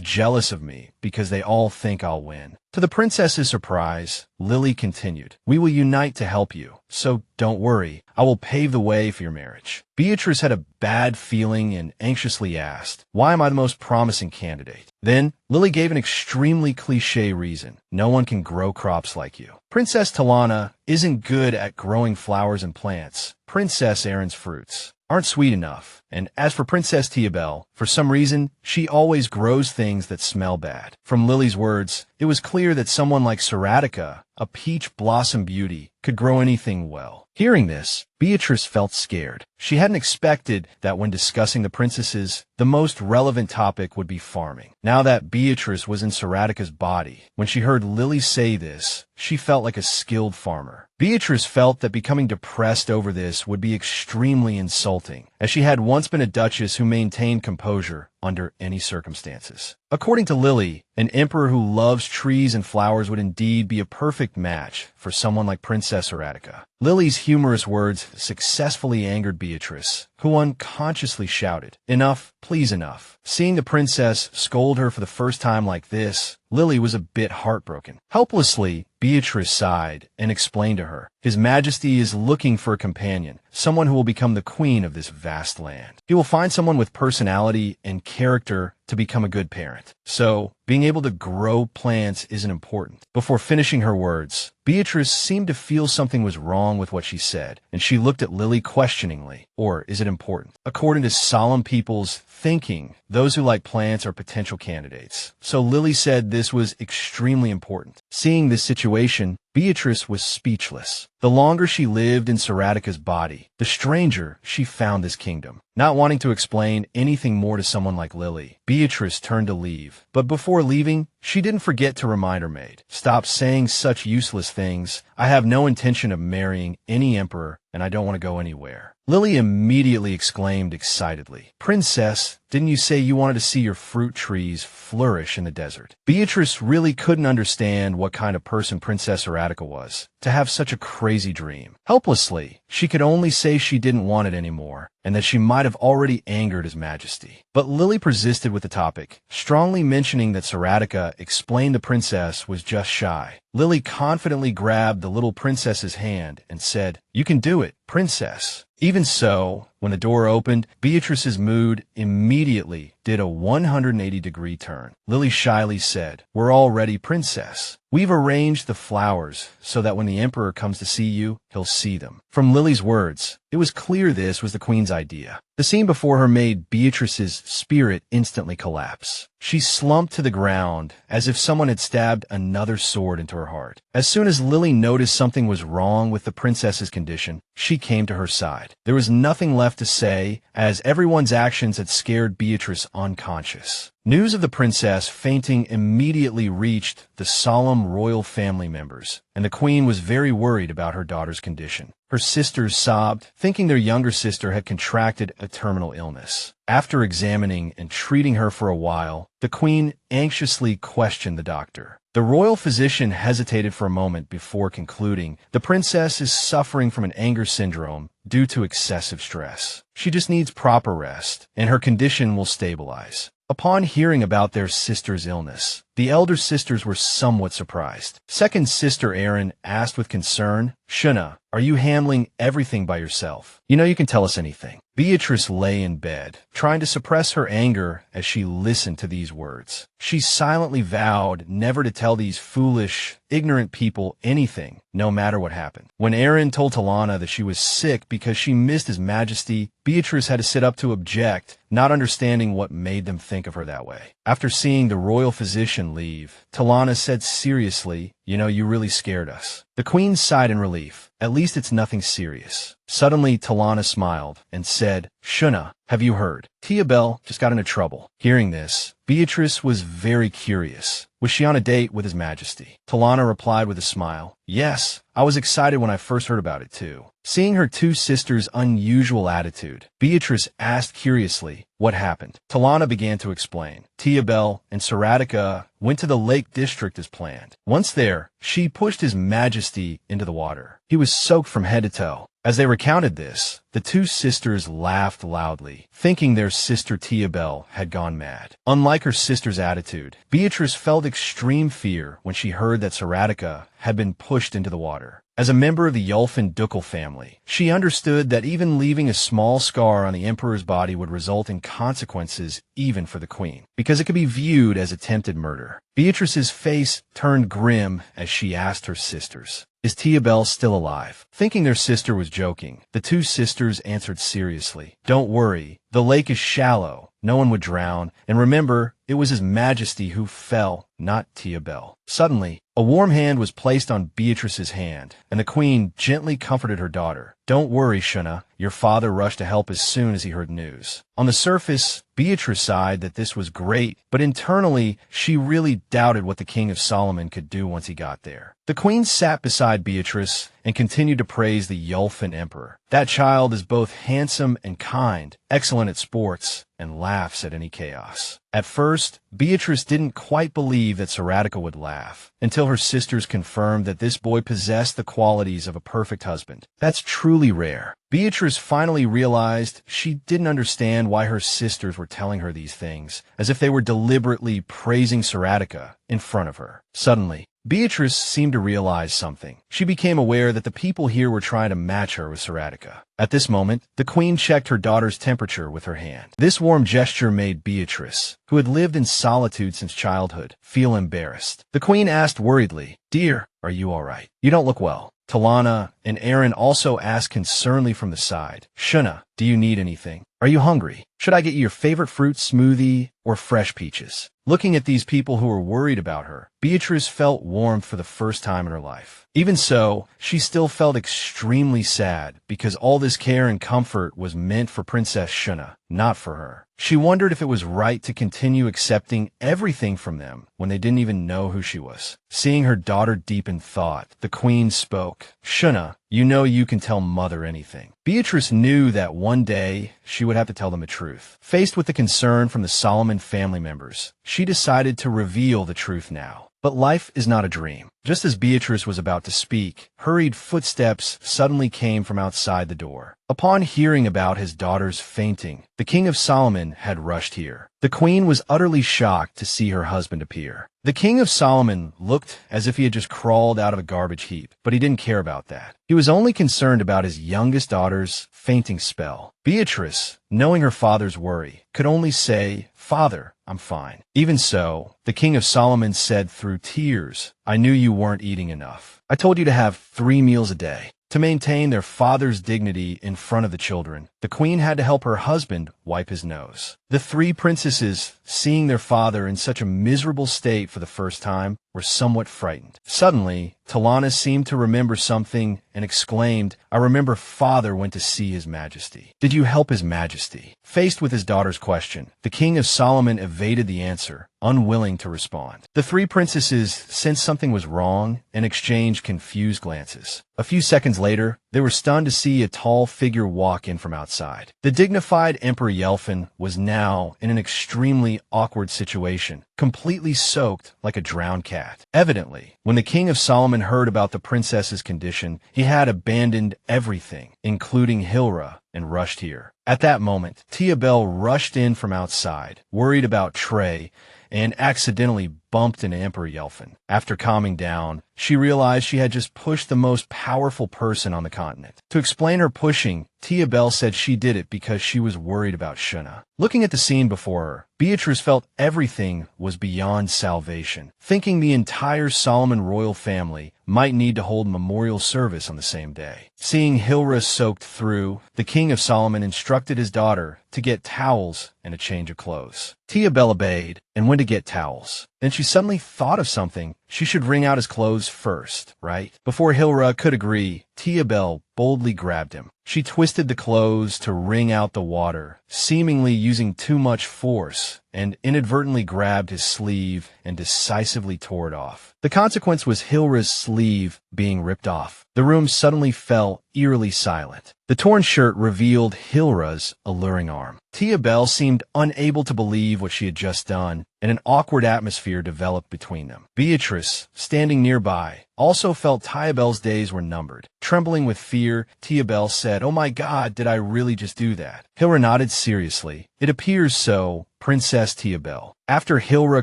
jealous of me because they all think I'll win. To the princess's surprise, Lily continued, we will unite to help you, so don't worry. I will pave the way for your marriage. Beatrice had a bad feeling and anxiously asked, why am I the most promising candidate? Then, Lily gave an extremely cliché reason. No one can grow crops like you. Princess Talana isn't good at growing flowers and plants. Princess Erin's fruits aren't sweet enough. And as for Princess Tiabel, for some reason, she always grows things that smell bad. From Lily's words, it was clear that someone like Saratica, a peach blossom beauty, could grow anything well. Hearing this, Beatrice felt scared. She hadn't expected that when discussing the princesses, the most relevant topic would be farming. Now that Beatrice was in Saratica's body, when she heard Lily say this, she felt like a skilled farmer. Beatrice felt that becoming depressed over this would be extremely insulting, as she had once been a duchess who maintained composure under any circumstances. According to Lily, an emperor who loves trees and flowers would indeed be a perfect match for someone like Princess Saratica. Lily's humorous words successfully angered Beatrice, who unconsciously shouted, enough, please enough. Seeing the princess scold her for the first time like this, Lily was a bit heartbroken. Helplessly, Beatrice sighed and explained to her, His Majesty is looking for a companion, someone who will become the queen of this vast land. He will find someone with personality and character to become a good parent. So, being able to grow plants isn't important. Before finishing her words, Beatrice seemed to feel something was wrong with what she said, and she looked at Lily questioningly. Or is it important? According to Solemn people's thinking, those who like plants are potential candidates. So Lily said this was extremely important. Seeing this situation, Beatrice was speechless. The longer she lived in Saratica's body, the stranger she found this kingdom. Not wanting to explain anything more to someone like Lily, Beatrice turned to leave. But before leaving, she didn't forget to remind her maid, stop saying such useless things. I have no intention of marrying any emperor, and I don't want to go anywhere. Lily immediately exclaimed excitedly, Princess, didn't you say you wanted to see your fruit trees flourish in the desert? Beatrice really couldn't understand what kind of person Princess Saratica was, to have such a crazy dream. Helplessly, she could only say she didn't want it anymore, and that she might have already angered His Majesty. But Lily persisted with the topic, strongly mentioning that Saratica explained the princess was just shy. Lily confidently grabbed the little princess's hand and said, You can do it, princess. Even so, when the door opened, Beatrice's mood immediately did a 180-degree turn. Lily shyly said, We're all ready, princess. We've arranged the flowers so that when the emperor comes to see you, he'll see them. From Lily's words, it was clear this was the queen's idea. The scene before her made Beatrice's spirit instantly collapse. She slumped to the ground as if someone had stabbed another sword into her heart. As soon as Lily noticed something was wrong with the princess's condition, she came to her side. There was nothing left to say, as everyone's actions had scared Beatrice unconscious. News of the princess fainting immediately reached the Solemn royal family members, and the queen was very worried about her daughter's condition. Her sisters sobbed, thinking their younger sister had contracted a terminal illness. After examining and treating her for a while, the queen anxiously questioned the doctor. The royal physician hesitated for a moment before concluding, the princess is suffering from an anger syndrome due to excessive stress. She just needs proper rest, and her condition will stabilize. Upon hearing about their sister's illness, the elder sisters were somewhat surprised. Second sister Erin asked with concern, Shona, are you handling everything by yourself? You know you can tell us anything. Beatrice lay in bed, trying to suppress her anger as she listened to these words. She silently vowed never to tell these foolish, ignorant people anything, no matter what happened. When Erin told Talana that she was sick because she missed His Majesty, Beatrice had to sit up to object not understanding what made them think of her that way. After seeing the royal physician leave, Talana said seriously, "You really scared us." The queen sighed in relief. "At least it's nothing serious." Suddenly, Talana smiled and said, "Shona, have you heard? Tia Bell just got into trouble." Hearing this, Beatrice was very curious. Was she on a date with His Majesty? Talana replied with a smile, "Yes, I was excited when I first heard about it too." Seeing her two sisters' unusual attitude, Beatrice asked curiously, "What happened?" Talana began to explain. Tia Bell and Saratica went to the Lake District as planned. Once there, she pushed His Majesty into the water. He was soaked from head to toe. As they recounted this, the two sisters laughed loudly, thinking their sister Tia Bell had gone mad. Unlike her sister's attitude, Beatrice felt extreme fear when she heard that Saratica had been pushed into the water. As a member of the Yulfan ducal family, she understood that even leaving a small scar on the emperor's body would result in consequences even for the queen, because it could be viewed as attempted murder. Beatrice's face turned grim as she asked her sisters, "Is Tia Bell still alive?" Thinking their sister was joking, the two sisters answered seriously, "Don't worry, the lake is shallow, no one would drown, and remember, it was His Majesty who fell, not Tia Bell." Suddenly, a warm hand was placed on Beatrice's hand, and the queen gently comforted her daughter. "Don't worry, Shona, your father rushed to help as soon as he heard news." On the surface, Beatrice sighed that this was great, but internally, she really doubted what the King of Solemn could do once he got there. The queen sat beside Beatrice and continued to praise the Yulfan emperor. "That child is both handsome and kind, excellent at sports, and laughs at any chaos." At first, Beatrice didn't quite believe that Saratica would laugh, until her sisters confirmed that this boy possessed the qualities of a perfect husband. That's truly rare. Beatrice finally realized she didn't understand why her sisters were telling her these things, as if they were deliberately praising Saratica in front of her. Suddenly, Beatrice seemed to realize something. She became aware that the people here were trying to match her with Saratica. At this moment, the queen checked her daughter's temperature with her hand. This warm gesture made Beatrice, who had lived in solitude since childhood, feel embarrassed. The queen asked worriedly, "Dear, are you all right? You don't look well." Talana and Aaron also asked concernedly from the side, "Shona, do you need anything? Are you hungry? Should I get you your favorite fruit smoothie or fresh peaches?" Looking at these people who were worried about her, Beatrice felt warmth for the first time in her life. Even so, she still felt extremely sad because all this care and comfort was meant for Princess Shona, not for her. She wondered if it was right to continue accepting everything from them when they didn't even know who she was. Seeing her daughter deep in thought, the queen spoke, "Shona, you know you can tell mother anything." Beatrice knew that one day she would have to tell them the truth. Faced with the concern from the Solomon family members, she decided to reveal the truth now. But life is not a dream. Just as Beatrice was about to speak, hurried footsteps suddenly came from outside the door. Upon hearing about his daughter's fainting, the King of Solomon had rushed here. The queen was utterly shocked to see her husband appear. The King of Solomon looked as if he had just crawled out of a garbage heap, but he didn't care about that. He was only concerned about his youngest daughter's fainting spell. Beatrice, knowing her father's worry, could only say, "Father, I'm fine." Even so, the King of Solomon said through tears, "I knew you weren't eating enough. I told you to have 3 meals a day." To maintain their father's dignity in front of the children, the queen had to help her husband wipe his nose. The 3 princesses, seeing their father in such a miserable state for the first time, were somewhat frightened. Suddenly, Talana seemed to remember something and exclaimed, "I remember father went to see His Majesty." "Did you help His Majesty?" Faced with his daughter's question, the King of Solomon evaded the answer, unwilling to respond. The 3 princesses sensed something was wrong and exchanged confused glances. A few seconds later, they were stunned to see a tall figure walk in from outside. The dignified Emperor Yelfin was now in an extremely awkward situation, completely soaked like a drowned cat. Evidently, when the King of Solomon heard about the princess's condition, he had abandoned everything, including Hilra, and rushed here. At that moment, Tia Bell rushed in from outside, worried about Trey, and accidentally bumped into Emperor Yelfin. After calming down, she realized she had just pushed the most powerful person on the continent. To explain her pushing, Tia Bell said she did it because she was worried about Shona. Looking at the scene before her, Beatrice felt everything was beyond salvation, thinking the entire Solomon royal family might need to hold memorial service on the same day. Seeing Hilra soaked through, the king of Solomon instructed his daughter to get towels and a change of clothes. Tia Bell obeyed and went to get towels. Then she suddenly thought of something. She should wring out his clothes first, right? Before Hilra could agree, Tia Bell boldly grabbed him. She twisted the clothes to wring out the water, seemingly using too much force, and inadvertently grabbed his sleeve and decisively tore it off. The consequence was Hilra's sleeve being ripped off. The room suddenly fell eerily silent. The torn shirt revealed Hilra's alluring arm. Tia Bell seemed unable to believe what she had just done, and an awkward atmosphere developed between them. Beatrice, standing nearby, also felt Tia Bell's days were numbered. Trembling with fear, Tia Bell said, "Oh my God, did I really just do that?" Hilra nodded seriously. "It appears so, Princess Tia Bell." After Hilra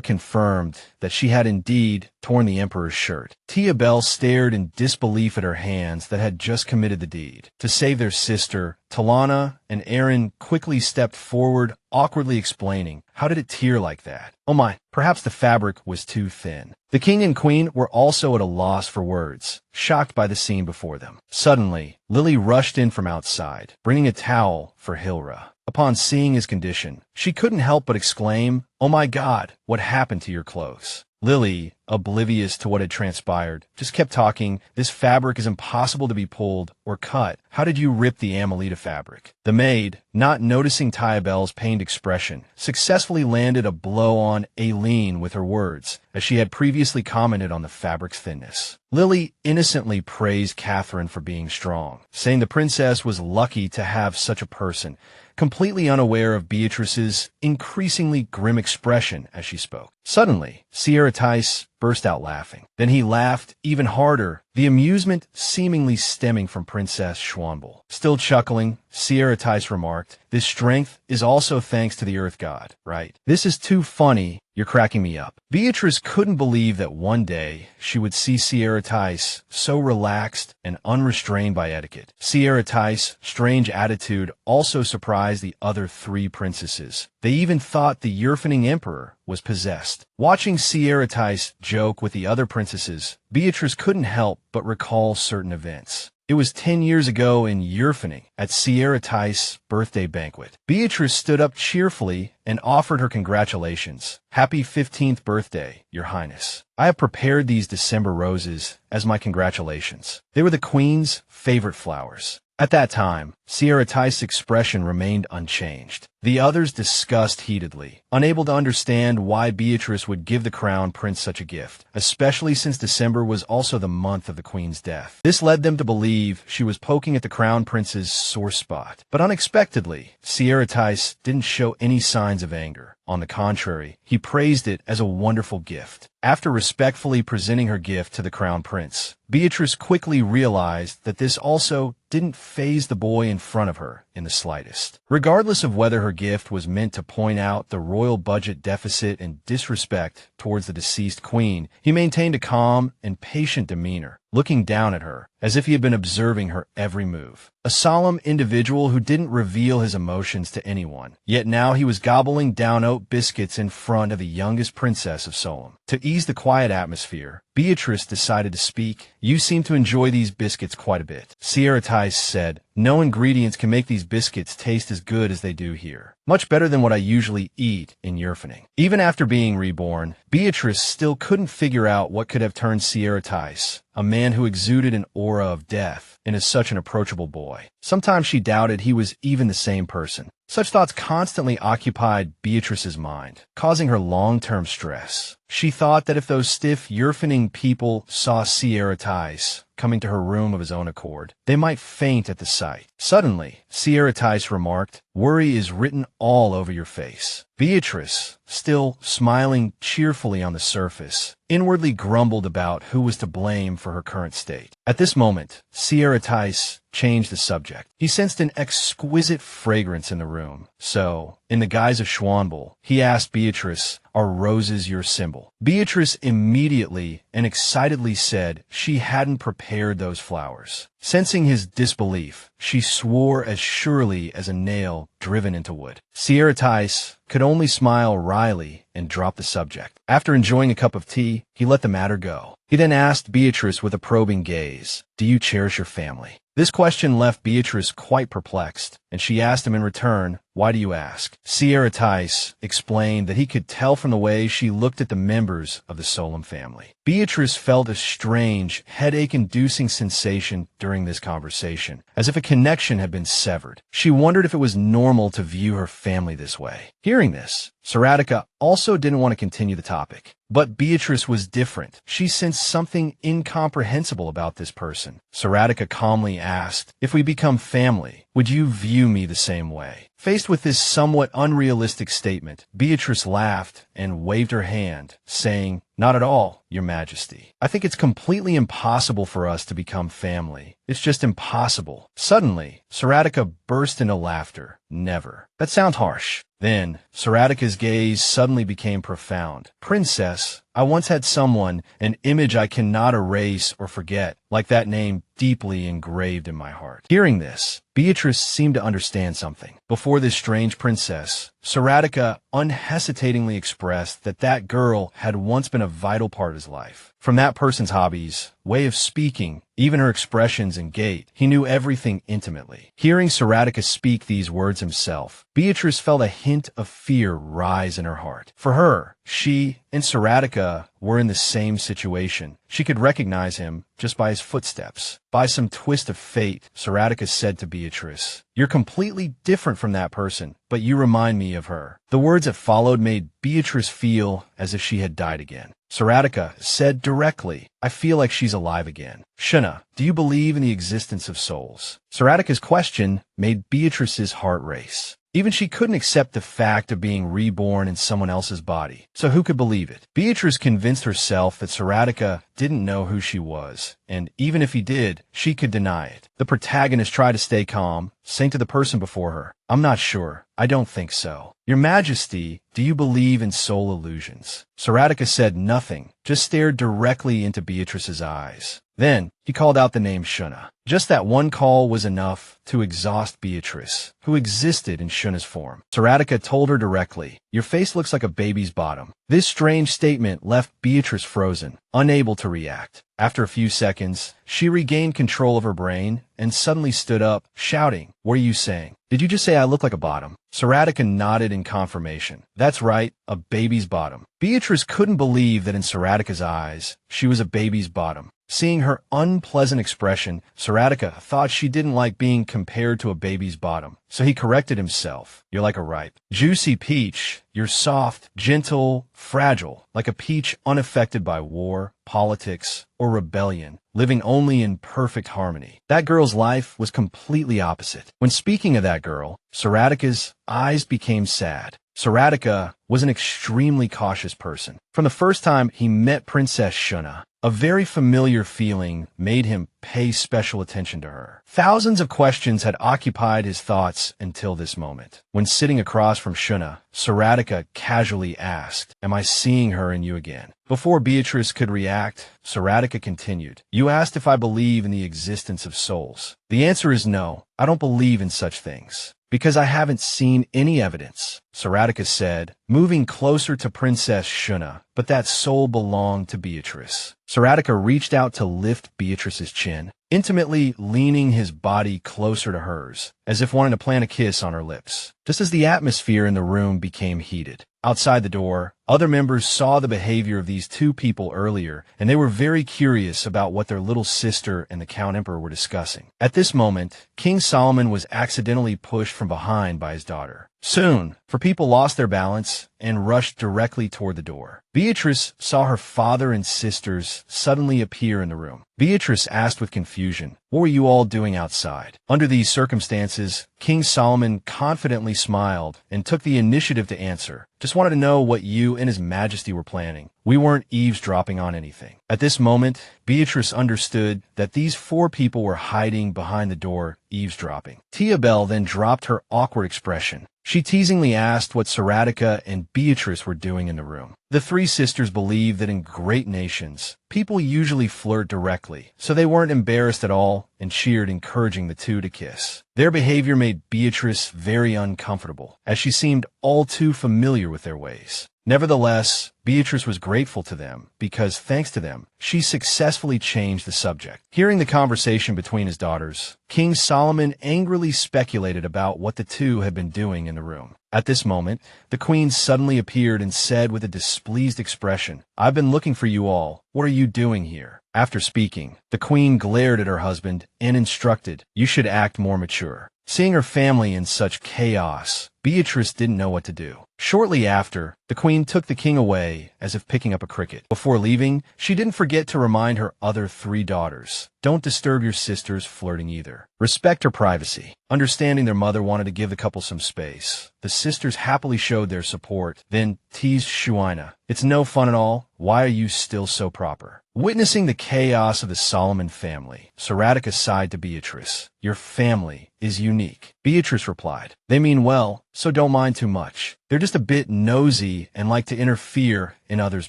confirmed that she had indeed torn the Emperor's shirt, Tia Bell stared in disbelief at her hands that had just committed the deed. To save their sister, Talana and Aaron quickly stepped forward, awkwardly explaining, "How did it tear like that?" "Oh my, perhaps the fabric was too thin." The king and queen were also at a loss for words, shocked by the scene before them. Suddenly, Lily rushed in from outside, bringing a towel for Hilra. Upon seeing his condition, she couldn't help but exclaim, "Oh my God, what happened to your clothes?" Lily, oblivious to what had transpired, just kept talking. "This fabric is impossible to be pulled or cut. How did you rip the Amelita fabric?" The maid, not noticing Tia Bell's pained expression, successfully landed a blow on Aileen with her words, as she had previously commented on the fabric's thinness. Lily innocently praised Catherine for being strong, saying the princess was lucky to have such a person, completely unaware of Beatrice's increasingly grim expression as she spoke. Suddenly, Sierra Tice burst out laughing. Then he laughed even harder, the amusement seemingly stemming from Princess Schwanbel. Still chuckling, Sierra Tice remarked, "This strength is also thanks to the Earth God, right? This is too funny. You're cracking me up." Beatrice couldn't believe that one day she would see Sierra Tice so relaxed and unrestrained by etiquette. Sierra Tice's strange attitude also surprised the other three princesses. They even thought the Yurfaning emperor was possessed. Watching Sierra Tice joke with the other princesses, Beatrice couldn't help but recall certain events. It was 10 years ago in Yurfaning, at Sierra Tice's birthday banquet. Beatrice stood up cheerfully and offered her congratulations. "Happy 15th birthday, Your Highness. I have prepared these December roses as my congratulations. They were the Queen's favorite flowers." At that time, Sierra Tice's expression remained unchanged. The others discussed heatedly, unable to understand why Beatrice would give the crown prince such a gift, especially since December was also the month of the queen's death. This led them to believe she was poking at the crown prince's sore spot. But unexpectedly, Sierra Tice didn't show any signs of anger. On the contrary, he praised it as a wonderful gift. After respectfully presenting her gift to the crown prince, Beatrice quickly realized that this also didn't faze the boy in front of her in the slightest. Regardless of whether her gift was meant to point out the royal budget deficit and disrespect towards the deceased queen, he maintained a calm and patient demeanor, looking down at her as if he had been observing her every move. A solemn individual who didn't reveal his emotions to anyone. Yet now he was gobbling down oat biscuits in front of the youngest princess of Solemn. To ease the quiet atmosphere, Beatrice decided to speak. "You seem to enjoy these biscuits quite a bit," Sierra Tice said. "No ingredients can make these biscuits taste as good as they do here. Much better than what I usually eat in Yurfaning." Even after being reborn, Beatrice still couldn't figure out what could have turned Sierra Tice, a man who exuded an aura of death, into such an approachable boy. Sometimes she doubted he was even the same person. Such thoughts constantly occupied Beatrice's mind, causing her long-term stress. She thought that if those stiff Yurfaning people saw Sierra Tice coming to her room of his own accord, they might faint at the sight. Suddenly, Sierra Tice remarked, "Worry is written all over your face." Beatrice, still smiling cheerfully on the surface, inwardly grumbled about who was to blame for her current state. At this moment, Sierra Tice changed the subject. He sensed an exquisite fragrance in the room, so, in the guise of Schwanbull, he asked Beatrice, "Are roses your symbol?" Beatrice immediately and excitedly said she hadn't prepared those flowers. Sensing his disbelief, she swore as surely as a nail driven into wood. Saratica could only smile wryly and drop the subject. After enjoying a cup of tea, he let the matter go. He then asked Beatrice with a probing gaze, "Do you cherish your family?" This question left Beatrice quite perplexed, and she asked him in return, "Why do you ask?" Saratica explained that he could tell from the way she looked at the members of the Solemn family. Beatrice felt a strange, headache-inducing sensation during this conversation, as if a connection had been severed. She wondered if it was normal to view her family this way. Hearing this, Saratica also didn't want to continue the topic. But Beatrice was different. She sensed something incomprehensible about this person. Saratica calmly asked, "If we become family, would you view me the same way?" Faced with this somewhat unrealistic statement, Beatrice laughed and waved her hand, saying, "Not at all, Your Majesty. I think it's completely impossible for us to become family. It's just impossible." Suddenly, Saratica burst into laughter. "Never. That sounds harsh." Then, Saratica's gaze suddenly became profound. "Princess, I once had someone, an image I cannot erase or forget, like that name deeply engraved in my heart." Hearing this, Beatrice seemed to understand something. Before this strange princess, Saratica unhesitatingly expressed that that girl had once been a vital part of his life. From that person's hobbies, way of speaking, even her expressions and gait, he knew everything intimately. Hearing Saratica speak these words himself, Beatrice felt a hint of fear rise in her heart. For her, she and Saratica were in the same situation. She could recognize him just by his footsteps. By some twist of fate, Saratica said to Beatrice, "You're completely different from that person, but you remind me of her." The words that followed made Beatrice feel as if she had died again. Saratica said directly, "I feel like she's alive again." "Shona, do you believe in the existence of souls?" Saratica's question made Beatrice's heart race. Even she couldn't accept the fact of being reborn in someone else's body. So who could believe it? Beatrice convinced herself that Saratica didn't know who she was, and even if he did, she could deny it. The protagonist tried to stay calm, saying to the person before her, "I'm not sure. I don't think so." "Your Majesty, do you believe in soul illusions?" Saratica said nothing, just stared directly into Beatrice's eyes. Then, he called out the name Shona. Just that one call was enough to exhaust Beatrice, who existed in Shona's form. Saratica told her directly, "Your face looks like a baby's bottom." This strange statement left Beatrice frozen, unable to react. After a few seconds, she regained control of her brain and suddenly stood up, shouting, "What are you saying? Did you just say I look like a bottom?" Saratica nodded in confirmation. "That's right, a baby's bottom." Beatrice couldn't believe that in Saratica's eyes, she was a baby's bottom. Seeing her unpleasant expression, Saratica thought she didn't like being compared to a baby's bottom. So he corrected himself. "You're like a ripe, juicy peach. You're soft, gentle, fragile, like a peach unaffected by war, politics, or rebellion, living only in perfect harmony." That girl's life was completely opposite. When speaking of that girl, Saratica's eyes became sad. Saratica was an extremely cautious person. From the first time he met Princess Shona, a very familiar feeling made him pay special attention to her. Thousands of questions had occupied his thoughts until this moment. When sitting across from Shona, Saratica casually asked, "Am I seeing her in you again?" Before Beatrice could react, Saratica continued, "You asked if I believe in the existence of souls. The answer is no. I don't believe in such things. Because I haven't seen any evidence," Saratica said, moving closer to Princess Shona, but that soul belonged to Beatrice. Saratica reached out to lift Beatrice's chin, intimately leaning his body closer to hers, as if wanting to plant a kiss on her lips. Just as the atmosphere in the room became heated, outside the door, other members saw the behavior of these two people earlier, and they were very curious about what their little sister and the Count Emperor were discussing. At this moment, King Solomon was accidentally pushed from behind by his daughter. Soon, for people lost their balance and rushed directly toward the door. Beatrice saw her father and sisters suddenly appear in the room. Beatrice asked with confusion, What were you all doing outside? Under these circumstances, King Solomon confidently smiled and took the initiative to answer. Just wanted to know what you and His Majesty were planning. We weren't eavesdropping on anything. At this moment, Beatrice understood that these 4 people were hiding behind the door, eavesdropping. Tia Bell then dropped her awkward expression. She teasingly asked what Saratica and Beatrice were doing in the room. The 3 sisters believed that in great nations, people usually flirt directly, so they weren't embarrassed at all and cheered, encouraging the 2 to kiss. Their behavior made Beatrice very uncomfortable, as she seemed all too familiar with their ways. Nevertheless, Beatrice was grateful to them because, thanks to them, she successfully changed the subject. Hearing the conversation between his daughters, King Solomon angrily speculated about what the 2 had been doing in the room. At this moment, the queen suddenly appeared and said with a displeased expression, "I've been looking for you all. What are you doing here?" After speaking, the queen glared at her husband and instructed, "You should act more mature." Seeing her family in such chaos, Beatrice didn't know what to do. Shortly after, the queen took the king away as if picking up a cricket. Before leaving, she didn't forget to remind her other 3 daughters, "Don't disturb your sisters flirting either. Respect her privacy." Understanding their mother wanted to give the couple some space, the sisters happily showed their support, then teased Shona, "It's no fun at all. Why are you still so proper?" Witnessing the chaos of the Solomon family, Saratica sighed to Beatrice, "Your family is unique." Beatrice replied, "They mean well, so don't mind too much. They're just a bit nosy and like to interfere in others'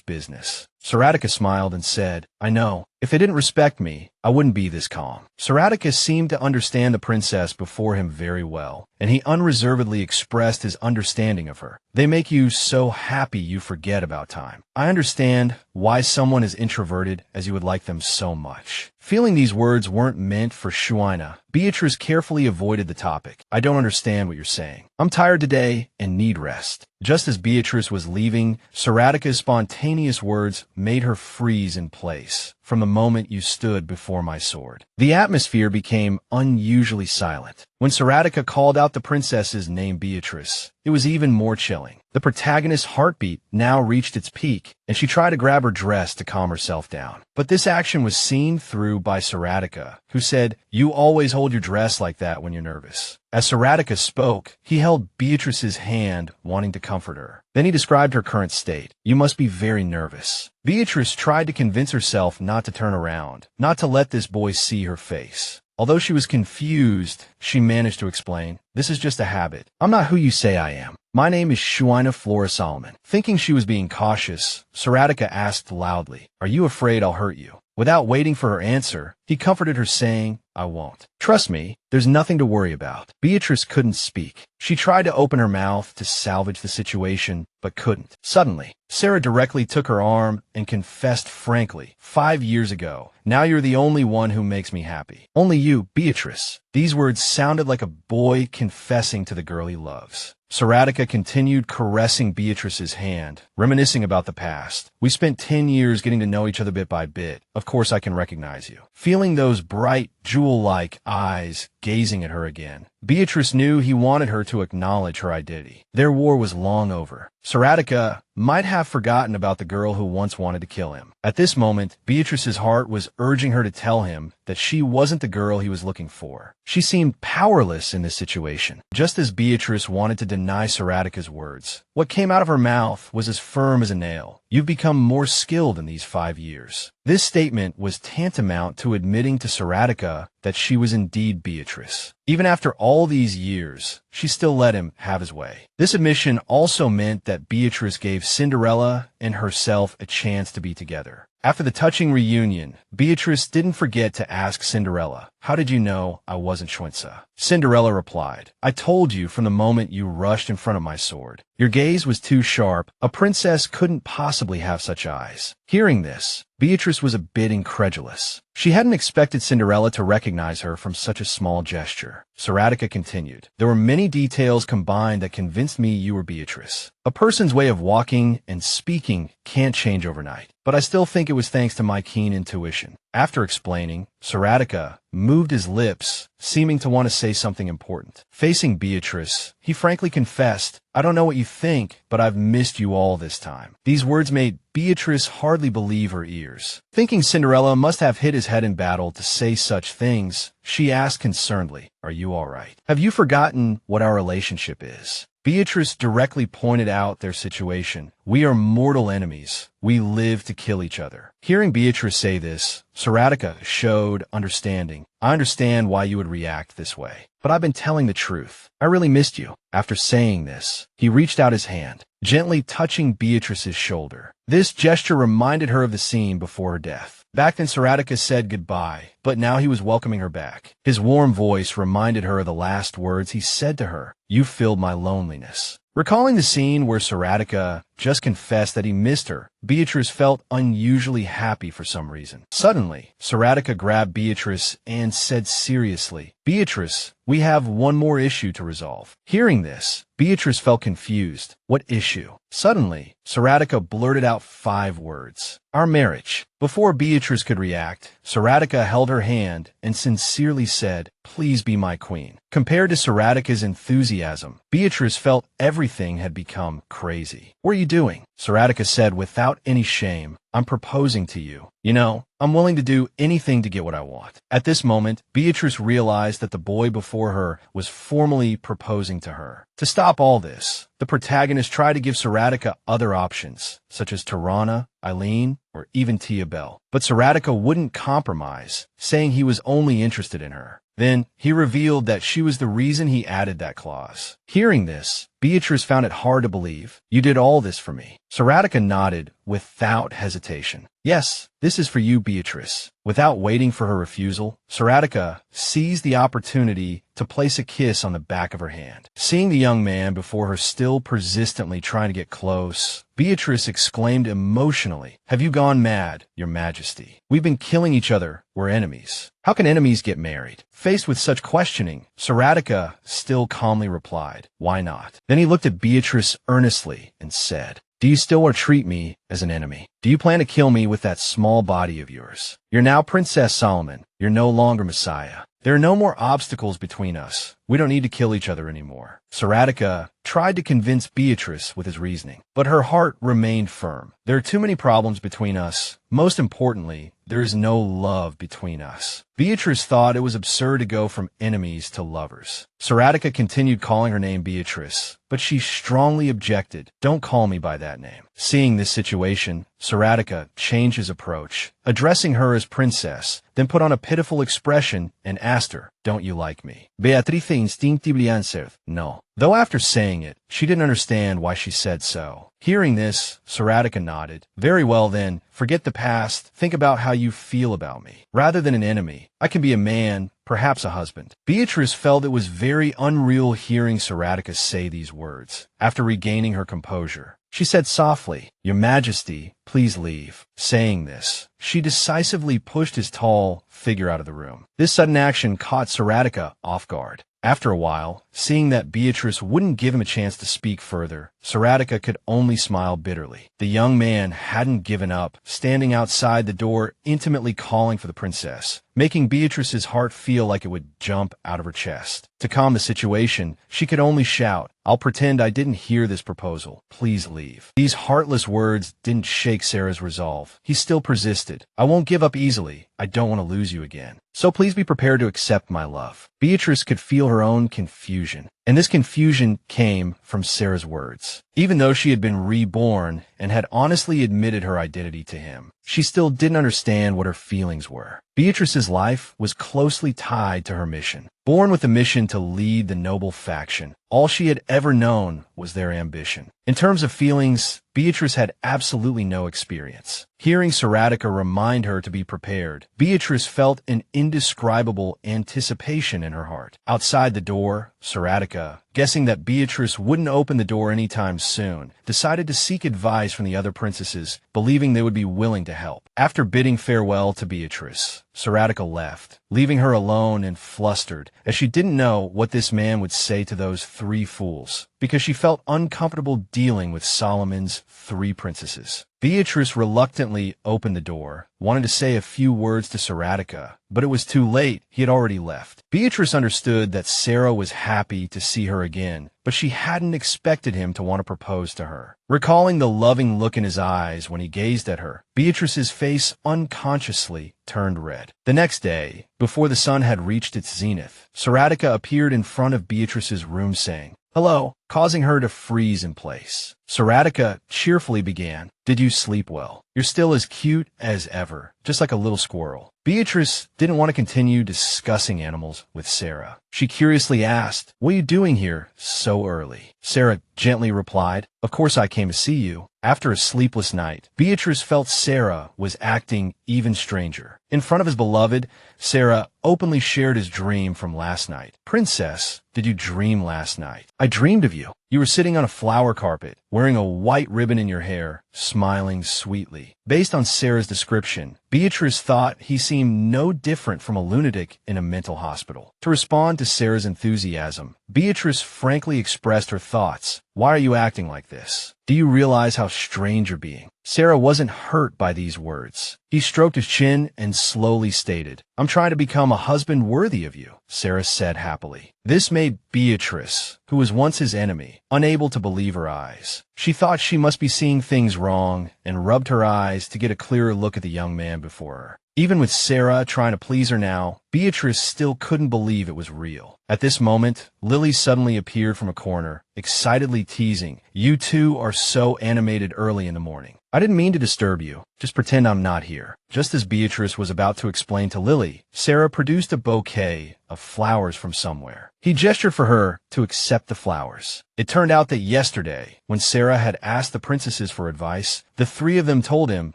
business." Saratica smiled and said, "I know. If they didn't respect me, I wouldn't be this calm." Saratica seemed to understand the princess before him very well, and he unreservedly expressed his understanding of her. "They make you so happy you forget about time. I understand why someone as introverted as you would like them so much." Feeling these words weren't meant for Shona, Beatrice carefully avoided the topic. "I don't understand what you're saying. I'm tired today and need rest." Just as Beatrice was leaving, Saratica's spontaneous words made her freeze in place. "From the moment you stood before my sword." The atmosphere became unusually silent. When Saratica called out the princess's name Beatrice, it was even more chilling. The protagonist's heartbeat now reached its peak, and she tried to grab her dress to calm herself down. But this action was seen through by Saratica, who said, "You always hold your dress like that when you're nervous." As Saratica spoke, he held Beatrice's hand, wanting to comfort her. Then he described her current state. "You must be very nervous." Beatrice tried to convince herself not to turn around, not to let this boy see her face. Although she was confused, she managed to explain, "This is just a habit. I'm not who you say I am. My name is Shona Flora Solomon." Thinking she was being cautious, Saratica asked loudly, "Are you afraid I'll hurt you?" Without waiting for her answer, he comforted her saying, "I won't. Trust me, there's nothing to worry about." Beatrice couldn't speak. She tried to open her mouth to salvage the situation, but couldn't. Suddenly, Sarah directly took her arm and confessed frankly, 5 years ago, "Now you're the only one who makes me happy. Only you, Beatrice." These words sounded like a boy confessing to the girl he loves. Saratica continued caressing Beatrice's hand, reminiscing about the past. "We spent 10 years getting to know each other bit by bit. Of course I can recognize you." Feeling those bright, jewel-like eyes gazing at her again, Beatrice knew he wanted her to acknowledge her identity. Their war was long over. Saratica might have forgotten about the girl who once wanted to kill him. At this moment, Beatrice's heart was urging her to tell him that she wasn't the girl he was looking for. She seemed powerless in this situation. Just as Beatrice wanted to deny Saratica's words, what came out of her mouth was as firm as a nail. "You've become more skilled in these 5 years." This statement was tantamount to admitting to Saratica that she was indeed Beatrice. Even after all these years, she still let him have his way. This admission also meant that Beatrice gave Cinderella and herself a chance to be together. After the touching reunion, Beatrice didn't forget to ask Cinderella, "How did you know I wasn't Schwinza?" Cinderella replied, "I told you from the moment you rushed in front of my sword. Your gaze was too sharp. A princess couldn't possibly have such eyes." Hearing this, Beatrice was a bit incredulous. She hadn't expected Cinderella to recognize her from such a small gesture. Saratica continued, "There were many details combined that convinced me you were Beatrice. A person's way of walking and speaking can't change overnight, but I still think it was thanks to my keen intuition." After explaining, Saratica moved his lips, seeming to want to say something important. Facing Beatrice, he frankly confessed, "I don't know what you think, but I've missed you all this time." These words made Beatrice hardly believe her ears. Thinking Cinderella must have hit his head in battle to say such things, she asked concernedly, "Are you all right? Have you forgotten what our relationship is?" Beatrice directly pointed out their situation. "We are mortal enemies. We live to kill each other." Hearing Beatrice say this, Saratica showed understanding. "I understand why you would react this way, but I've been telling the truth. I really missed you." After saying this, he reached out his hand, gently touching Beatrice's shoulder. This gesture reminded her of the scene before her death. Back then, Saratica said goodbye, but now he was welcoming her back. His warm voice reminded her of the last words he said to her, "You filled my loneliness." Recalling the scene where Saratica just confessed that he missed her, Beatrice felt unusually happy for some reason. Suddenly, Saratica grabbed Beatrice and said seriously, "Beatrice, we have one more issue to resolve." Hearing this, Beatrice felt confused. What issue? Suddenly, Saratica blurted out 5 words. "Our marriage." Before Beatrice could react, Saratica held her hand and sincerely said, "Please be my queen." Compared to Saratica's enthusiasm, Beatrice felt everything had become crazy. "What are you doing?" Saratica said without any shame, "I'm proposing to you. You know, I'm willing to do anything to get what I want." At this moment, Beatrice realized that the boy before her was formally proposing to her. To stop all this, the protagonist tried to give Saratica other options, such as Tirana, Eileen, or even Tia Bell. But Saratica wouldn't compromise, saying he was only interested in her. Then, he revealed that she was the reason he added that clause. Hearing this, Beatrice found it hard to believe. "You did all this for me." Saratica nodded without hesitation. "Yes, this is for you, Beatrice." Without waiting for her refusal, Saratica seized the opportunity to place a kiss on the back of her hand. Seeing the young man before her still persistently trying to get close, Beatrice exclaimed emotionally, "Have you gone mad, Your Majesty? We've been killing each other. We're enemies. How can enemies get married?" Faced with such questioning, Saratica still calmly replied, "Why not?" Then he looked at Beatrice earnestly and said, "Do you still treat me as an enemy? Do you plan to kill me with that small body of yours? You're now Princess Solemn. You're no longer Messiah. There are no more obstacles between us. We don't need to kill each other anymore." Saratica tried to convince Beatrice with his reasoning, but her heart remained firm. "There are too many problems between us. Most importantly, there is no love between us." Beatrice thought it was absurd to go from enemies to lovers. Saratica continued calling her name Beatrice, but she strongly objected. "Don't call me by that name." Seeing this situation, Saratica changed his approach, addressing her as princess, then put on a pitiful expression and asked her, "Don't you like me?" Beatrice instinctively answered, "No." Though after saying it, she didn't understand why she said so. Hearing this, Saratica nodded. "Very well then, forget the past, think about how you feel about me. Rather than an enemy, I can be a man, perhaps a husband." Beatrice felt it was very unreal hearing Saratica say these words. After regaining her composure, she said softly, "Your Majesty, please leave." Saying this, she decisively pushed his tall figure out of the room. This sudden action caught Saratica off guard. After a while, seeing that Beatrice wouldn't give him a chance to speak further, Saratica could only smile bitterly. The young man hadn't given up, standing outside the door, intimately calling for the princess, making Beatrice's heart feel like it would jump out of her chest. To calm the situation, she could only shout, "I'll pretend I didn't hear this proposal. Please leave." These heartless words didn't shake Sarah's resolve. He still persisted. "I won't give up easily. I don't want to lose you again. So please be prepared to accept my love." Beatrice could feel her own confusion, and this confusion came from Sarah's words. Even though she had been reborn and had honestly admitted her identity to him, she still didn't understand what her feelings were. Beatrice's life was closely tied to her mission. Born with the mission to lead the noble faction, all she had ever known was their ambition. In terms of feelings, Beatrice had absolutely no experience. Hearing Saratica remind her to be prepared, Beatrice felt an indescribable anticipation in her heart. Outside the door, Saratica, guessing that Beatrice wouldn't open the door anytime soon, decided to seek advice from the other princesses, believing they would be willing to help. After bidding farewell to Beatrice, Saratica left, leaving her alone and flustered, as she didn't know what this man would say to those 3 fools, because she felt uncomfortable dealing with Solomon's 3 princesses. Beatrice reluctantly opened the door, wanted to say a few words to Saratica, but it was too late. He had already left. Beatrice understood that Sarah was happy to see her again, but she hadn't expected him to want to propose to her. Recalling the loving look in his eyes when he gazed at her, Beatrice's face unconsciously turned red. The next day, before the sun had reached its zenith, Saratica appeared in front of Beatrice's room saying, "Hello," causing her to freeze in place. Saratica cheerfully began, "Did you sleep well? You're still as cute as ever, just like a little squirrel." Beatrice didn't want to continue discussing animals with Sarah. She curiously asked, "What are you doing here so early?" Sarah gently replied, "Of course I came to see you." After a sleepless night, Beatrice felt Sarah was acting even stranger. In front of his beloved, Sarah openly shared his dream from last night. "Princess, did you dream last night? I dreamed of you. You were sitting on a flower carpet, wearing a white ribbon in your hair, smiling sweetly." Based on Sarah's description, Beatrice thought he seemed no different from a lunatic in a mental hospital. To respond to Sarah's enthusiasm, Beatrice frankly expressed her thoughts. "Why are you acting like this? Do you realize how strange you're being?" Sarah wasn't hurt by these words. He stroked his chin and slowly stated, "I'm trying to become a husband worthy of you," Sarah said happily. This made Beatrice, who was once his enemy, unable to believe her eyes. She thought she must be seeing things wrong and rubbed her eyes to get a clearer look at the young man before her. Even with Sarah trying to please her now, Beatrice still couldn't believe it was real. At this moment, Lily suddenly appeared from a corner, excitedly teasing, "You two are so animated early in the morning. I didn't mean to disturb you. Just pretend I'm not here." Just as Beatrice was about to explain to Lily, Sarah produced a bouquet of flowers from somewhere. He gestured for her to accept the flowers. It turned out that yesterday, when Sarah had asked the princesses for advice, the three of them told him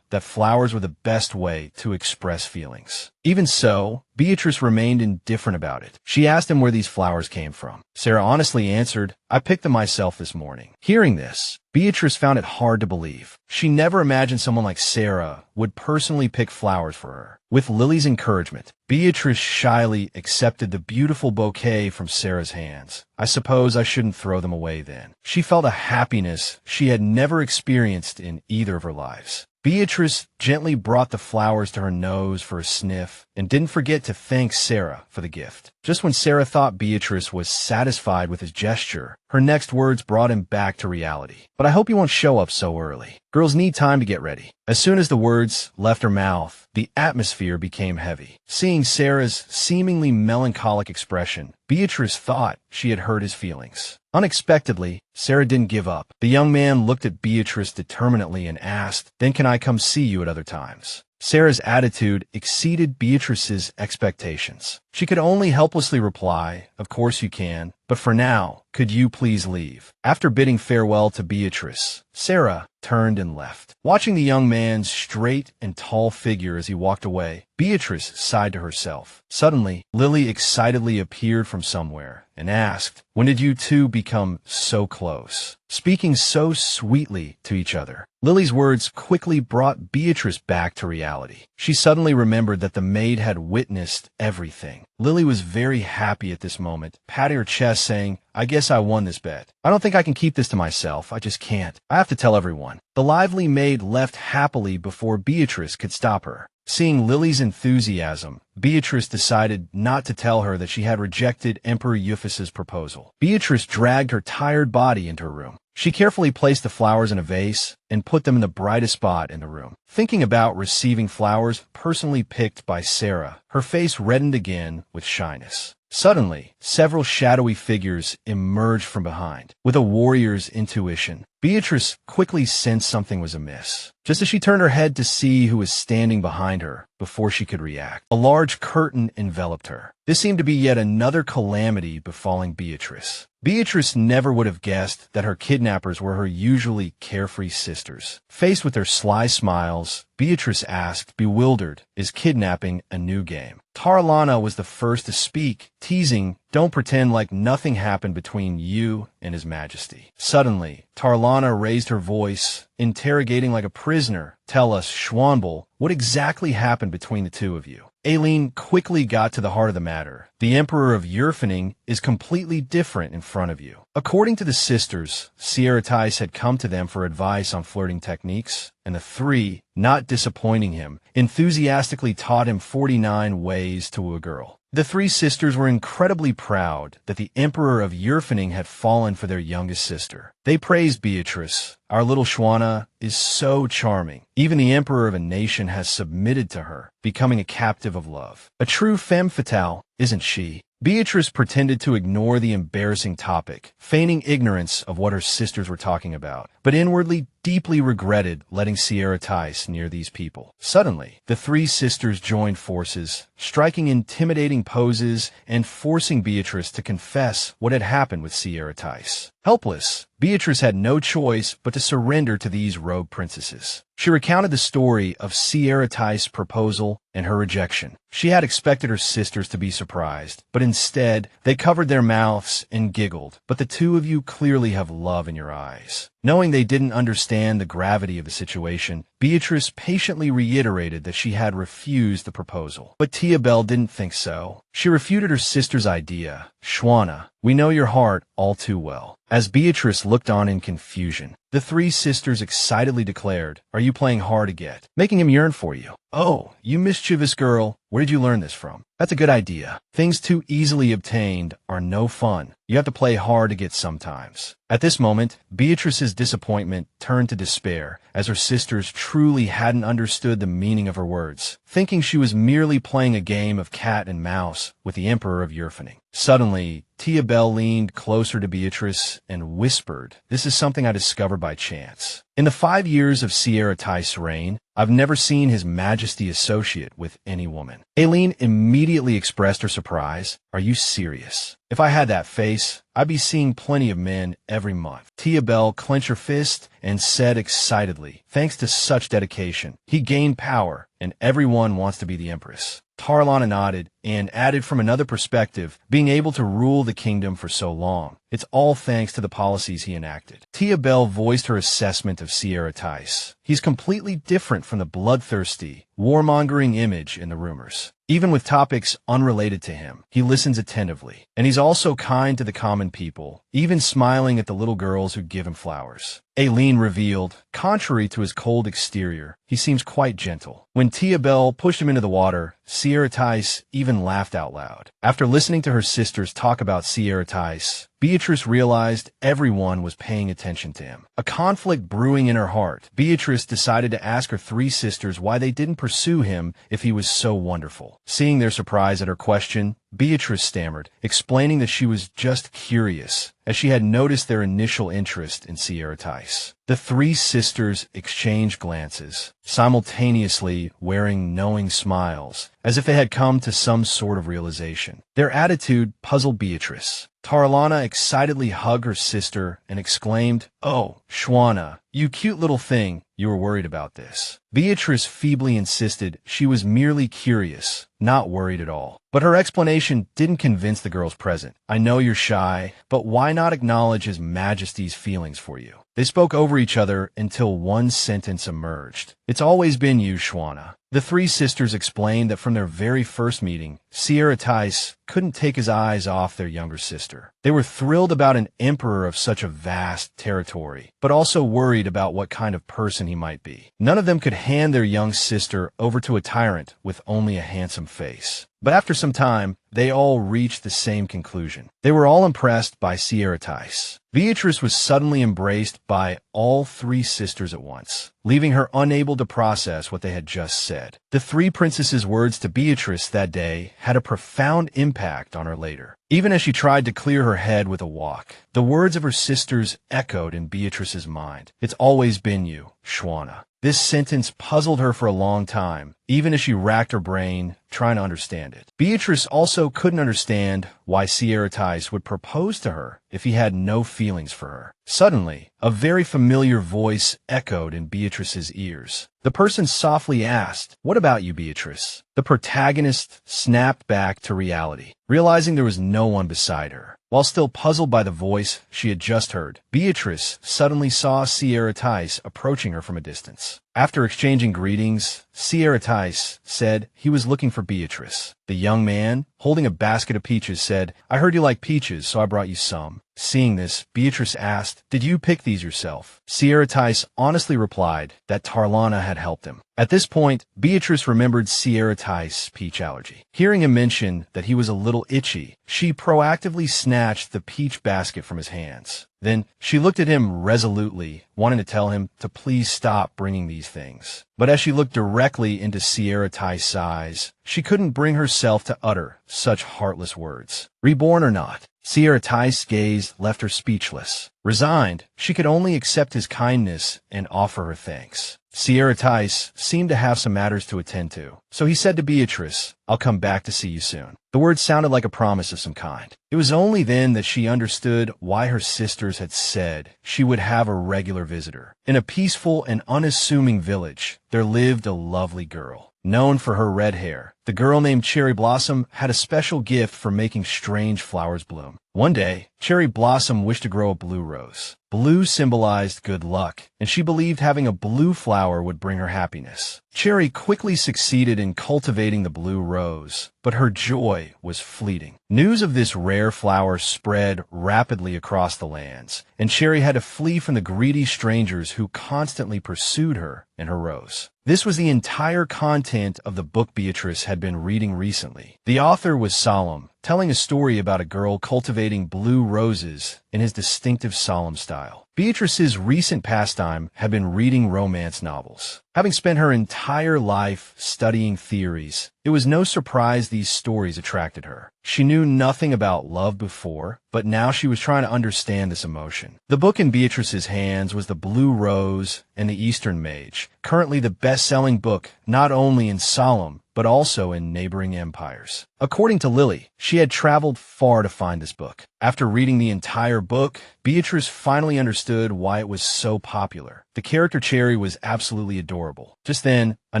that flowers were the best way to express feelings. Even so, Beatrice remained indifferent about it. She asked him where these flowers came from. Sarah honestly answered, "I picked them myself this morning." Hearing this, Beatrice found it hard to believe. She never imagined someone like Sarah would personally pick flowers for her. With Lily's encouragement, Beatrice shyly accepted the beautiful bouquet from Sarah's hands. "I suppose I shouldn't throw them away then." She felt a happiness she had never experienced in either of her lives. Beatrice gently brought the flowers to her nose for a sniff and didn't forget to thank Sarah for the gift. Just when Sarah thought Beatrice was satisfied with his gesture, her next words brought him back to reality. "But I hope you won't show up so early. Girls need time to get ready." As soon as the words left her mouth, the atmosphere became heavy. Seeing Sarah's seemingly melancholic expression, Beatrice thought she had hurt his feelings. Unexpectedly, Sarah didn't give up. The young man looked at Beatrice determinedly and asked, "Then can I come see you at other times?" Sarah's attitude exceeded Beatrice's expectations. She could only helplessly reply, "Of course you can, but for now, could you please leave?" After bidding farewell to Beatrice, Sarah turned and left. Watching the young man's straight and tall figure as he walked away, Beatrice sighed to herself. Suddenly, Lily excitedly appeared from somewhere and asked, "When did you two become so close, speaking so sweetly to each other?" Lily's words quickly brought Beatrice back to reality. She suddenly remembered that the maid had witnessed everything. Lily was very happy at this moment, patting her chest saying, "I guess I won this bet. I don't think I can keep this to myself. I just can't. I have to tell everyone." The lively maid left happily before Beatrice could stop her. Seeing Lily's enthusiasm, Beatrice decided not to tell her that she had rejected Emperor Euphys's proposal. Beatrice dragged her tired body into her room. She carefully placed the flowers in a vase and put them in the brightest spot in the room. Thinking about receiving flowers personally picked by Sarah, her face reddened again with shyness. Suddenly, several shadowy figures emerged from behind. With a warrior's intuition, Beatrice quickly sensed something was amiss. Just as she turned her head to see who was standing behind her, before she could react, a large curtain enveloped her. This seemed to be yet another calamity befalling Beatrice. Beatrice never would have guessed that her kidnappers were her usually carefree sisters. Faced with their sly smiles, Beatrice asked, bewildered, "Is kidnapping a new game?" Tarlana was the first to speak, teasing, "Don't pretend like nothing happened between you and His Majesty." Suddenly, Tarlana raised her voice, interrogating like a prisoner. "Tell us, Schwanbel, what exactly happened between the two of you?" Aileen quickly got to the heart of the matter. The Emperor of Yurfaning is completely different in front of you. According to the sisters, Saratica had come to them for advice on flirting techniques, and the three, not disappointing him, enthusiastically taught him 49 ways to woo a girl. The three sisters were incredibly proud that the Emperor of Yurfaning had fallen for their youngest sister. They praised Beatrice. Our little Shona is so charming. Even the Emperor of a nation has submitted to her, becoming a captive of love. A true femme fatale, isn't she? Beatrice pretended to ignore the embarrassing topic, feigning ignorance of what her sisters were talking about, but inwardly deeply regretted letting Saratica near these people. Suddenly, the three sisters joined forces, striking intimidating poses and forcing Beatrice to confess what had happened with Saratica. Helpless, Beatrice had no choice but to surrender to these rogue princesses. She recounted the story of Saratica's proposal and her rejection. She had expected her sisters to be surprised, but instead, they covered their mouths and giggled. But the two of you clearly have love in your eyes. Knowing they didn't understand the gravity of the situation, Beatrice patiently reiterated that she had refused the proposal. But Tia Bell didn't think so. She refuted her sister's idea. Shona, we know your heart all too well. As Beatrice looked on in confusion, the three sisters excitedly declared, "Are you playing hard to get, making him yearn for you? Oh, you mischievous girl, where did you learn this from? That's a good idea. Things too easily obtained are no fun. You have to play hard to get sometimes." At this moment, Beatrice's disappointment turned to despair, as her sisters truly hadn't understood the meaning of her words, thinking she was merely playing a game of cat and mouse with the Emperor of Yurfaning. Suddenly, Tia Bell leaned closer to Beatrice and whispered, "This is something I discovered by chance. In the 5 years of Saratica's reign, I've never seen His Majesty associate with any woman." Aileen immediately expressed her surprise. "Are you serious? If I had that face, I'd be seeing plenty of men every month." Tia Bell clenched her fist and said excitedly, "Thanks to such dedication, he gained power, and everyone wants to be the Empress." Tarlana nodded and added from another perspective, being able to rule the kingdom for so long. It's all thanks to the policies he enacted. Tia Bell voiced her assessment of Saratica. He's completely different from the bloodthirsty, warmongering image in the rumors. Even with topics unrelated to him, he listens attentively. And he's also kind to the common people, even smiling at the little girls who give him flowers. Aileen revealed, contrary to his cold exterior, he seems quite gentle. When Tia Bell pushed him into the water, Saratica even laughed out loud. After listening to her sisters talk about Saratica, Beatrice realized everyone was paying attention to him. A conflict brewing in her heart, Beatrice decided to ask her three sisters why they didn't pursue him if he was so wonderful. Seeing their surprise at her question, Beatrice stammered, explaining that she was just curious, as she had noticed their initial interest in Saratica. The three sisters exchanged glances, simultaneously wearing knowing smiles, as if they had come to some sort of realization. Their attitude puzzled Beatrice. Tarlana excitedly hugged her sister and exclaimed, "Oh, Shona, you cute little thing, you were worried about this." Beatrice feebly insisted she was merely curious, not worried at all. But her explanation didn't convince the girls present. "I know you're shy, but why not acknowledge His Majesty's feelings for you?" They spoke over each other until one sentence emerged. "It's always been you, Shona." The three sisters explained that from their very first meeting, Saratica couldn't take his eyes off their younger sister. They were thrilled about an emperor of such a vast territory, but also worried about what kind of person he might be. None of them could hand their young sister over to a tyrant with only a handsome face. But after some time, they all reached the same conclusion. They were all impressed by Saratica. Beatrice was suddenly embraced by all three sisters at once, leaving her unable to process what they had just said. The three princesses' words to Beatrice that day had a profound impact on her later. Even as she tried to clear her head with a walk, the words of her sisters echoed in Beatrice's mind. "It's always been you, Shona." This sentence puzzled her for a long time, even as she racked her brain trying to understand it. Beatrice also couldn't understand why Saratica would propose to her if he had no feelings for her. Suddenly, a very familiar voice echoed in Beatrice's ears. The person softly asked, "What about you, Beatrice?" The protagonist snapped back to reality, realizing there was no one beside her. While still puzzled by the voice she had just heard, Beatrice suddenly saw Saratica approaching her from a distance. After exchanging greetings, Saratica said he was looking for Beatrice. The young man, holding a basket of peaches, said, "I heard you like peaches, so I brought you some." Seeing this, Beatrice asked, "Did you pick these yourself?" Saratica honestly replied that Tarlana had helped him. At this point, Beatrice remembered Saratica's peach allergy. Hearing him mention that he was a little itchy, she proactively snatched the peach basket from his hands. Then she looked at him resolutely, wanting to tell him to please stop bringing these things. But as she looked directly into Saratica's eyes, she couldn't bring herself to utter such heartless words. Reborn or not, Saratica's gaze left her speechless. Resigned, she could only accept his kindness and offer her thanks. Saratica seemed to have some matters to attend to, so he said to Beatrice, "I'll come back to see you soon." The words sounded like a promise of some kind. It was only then that she understood why her sisters had said she would have a regular visitor. In a peaceful and unassuming village, there lived a lovely girl. Known for her red hair, the girl named Cherry Blossom had a special gift for making strange flowers bloom. One day, Cherry Blossom wished to grow a blue rose. Blue symbolized good luck, and she believed having a blue flower would bring her happiness. Cherry quickly succeeded in cultivating the blue rose, but her joy was fleeting. News of this rare flower spread rapidly across the lands, and Cherry had to flee from the greedy strangers who constantly pursued her and her rose. This was the entire content of the book Beatrice had been reading recently. The author was Solemn, telling a story about a girl cultivating blue roses in his distinctive Solemn style. Beatrice's recent pastime had been reading romance novels. Having spent her entire life studying theories, it was no surprise these stories attracted her. She knew nothing about love before, but now she was trying to understand this emotion. The book in Beatrice's hands was The Blue Rose and the Eastern Mage, currently the best-selling book not only in Solemn, but also in neighboring empires. According to Lily, she had traveled far to find this book. After reading the entire book, Beatrice finally understood why it was so popular. The character Cherry was absolutely adorable. Just then, a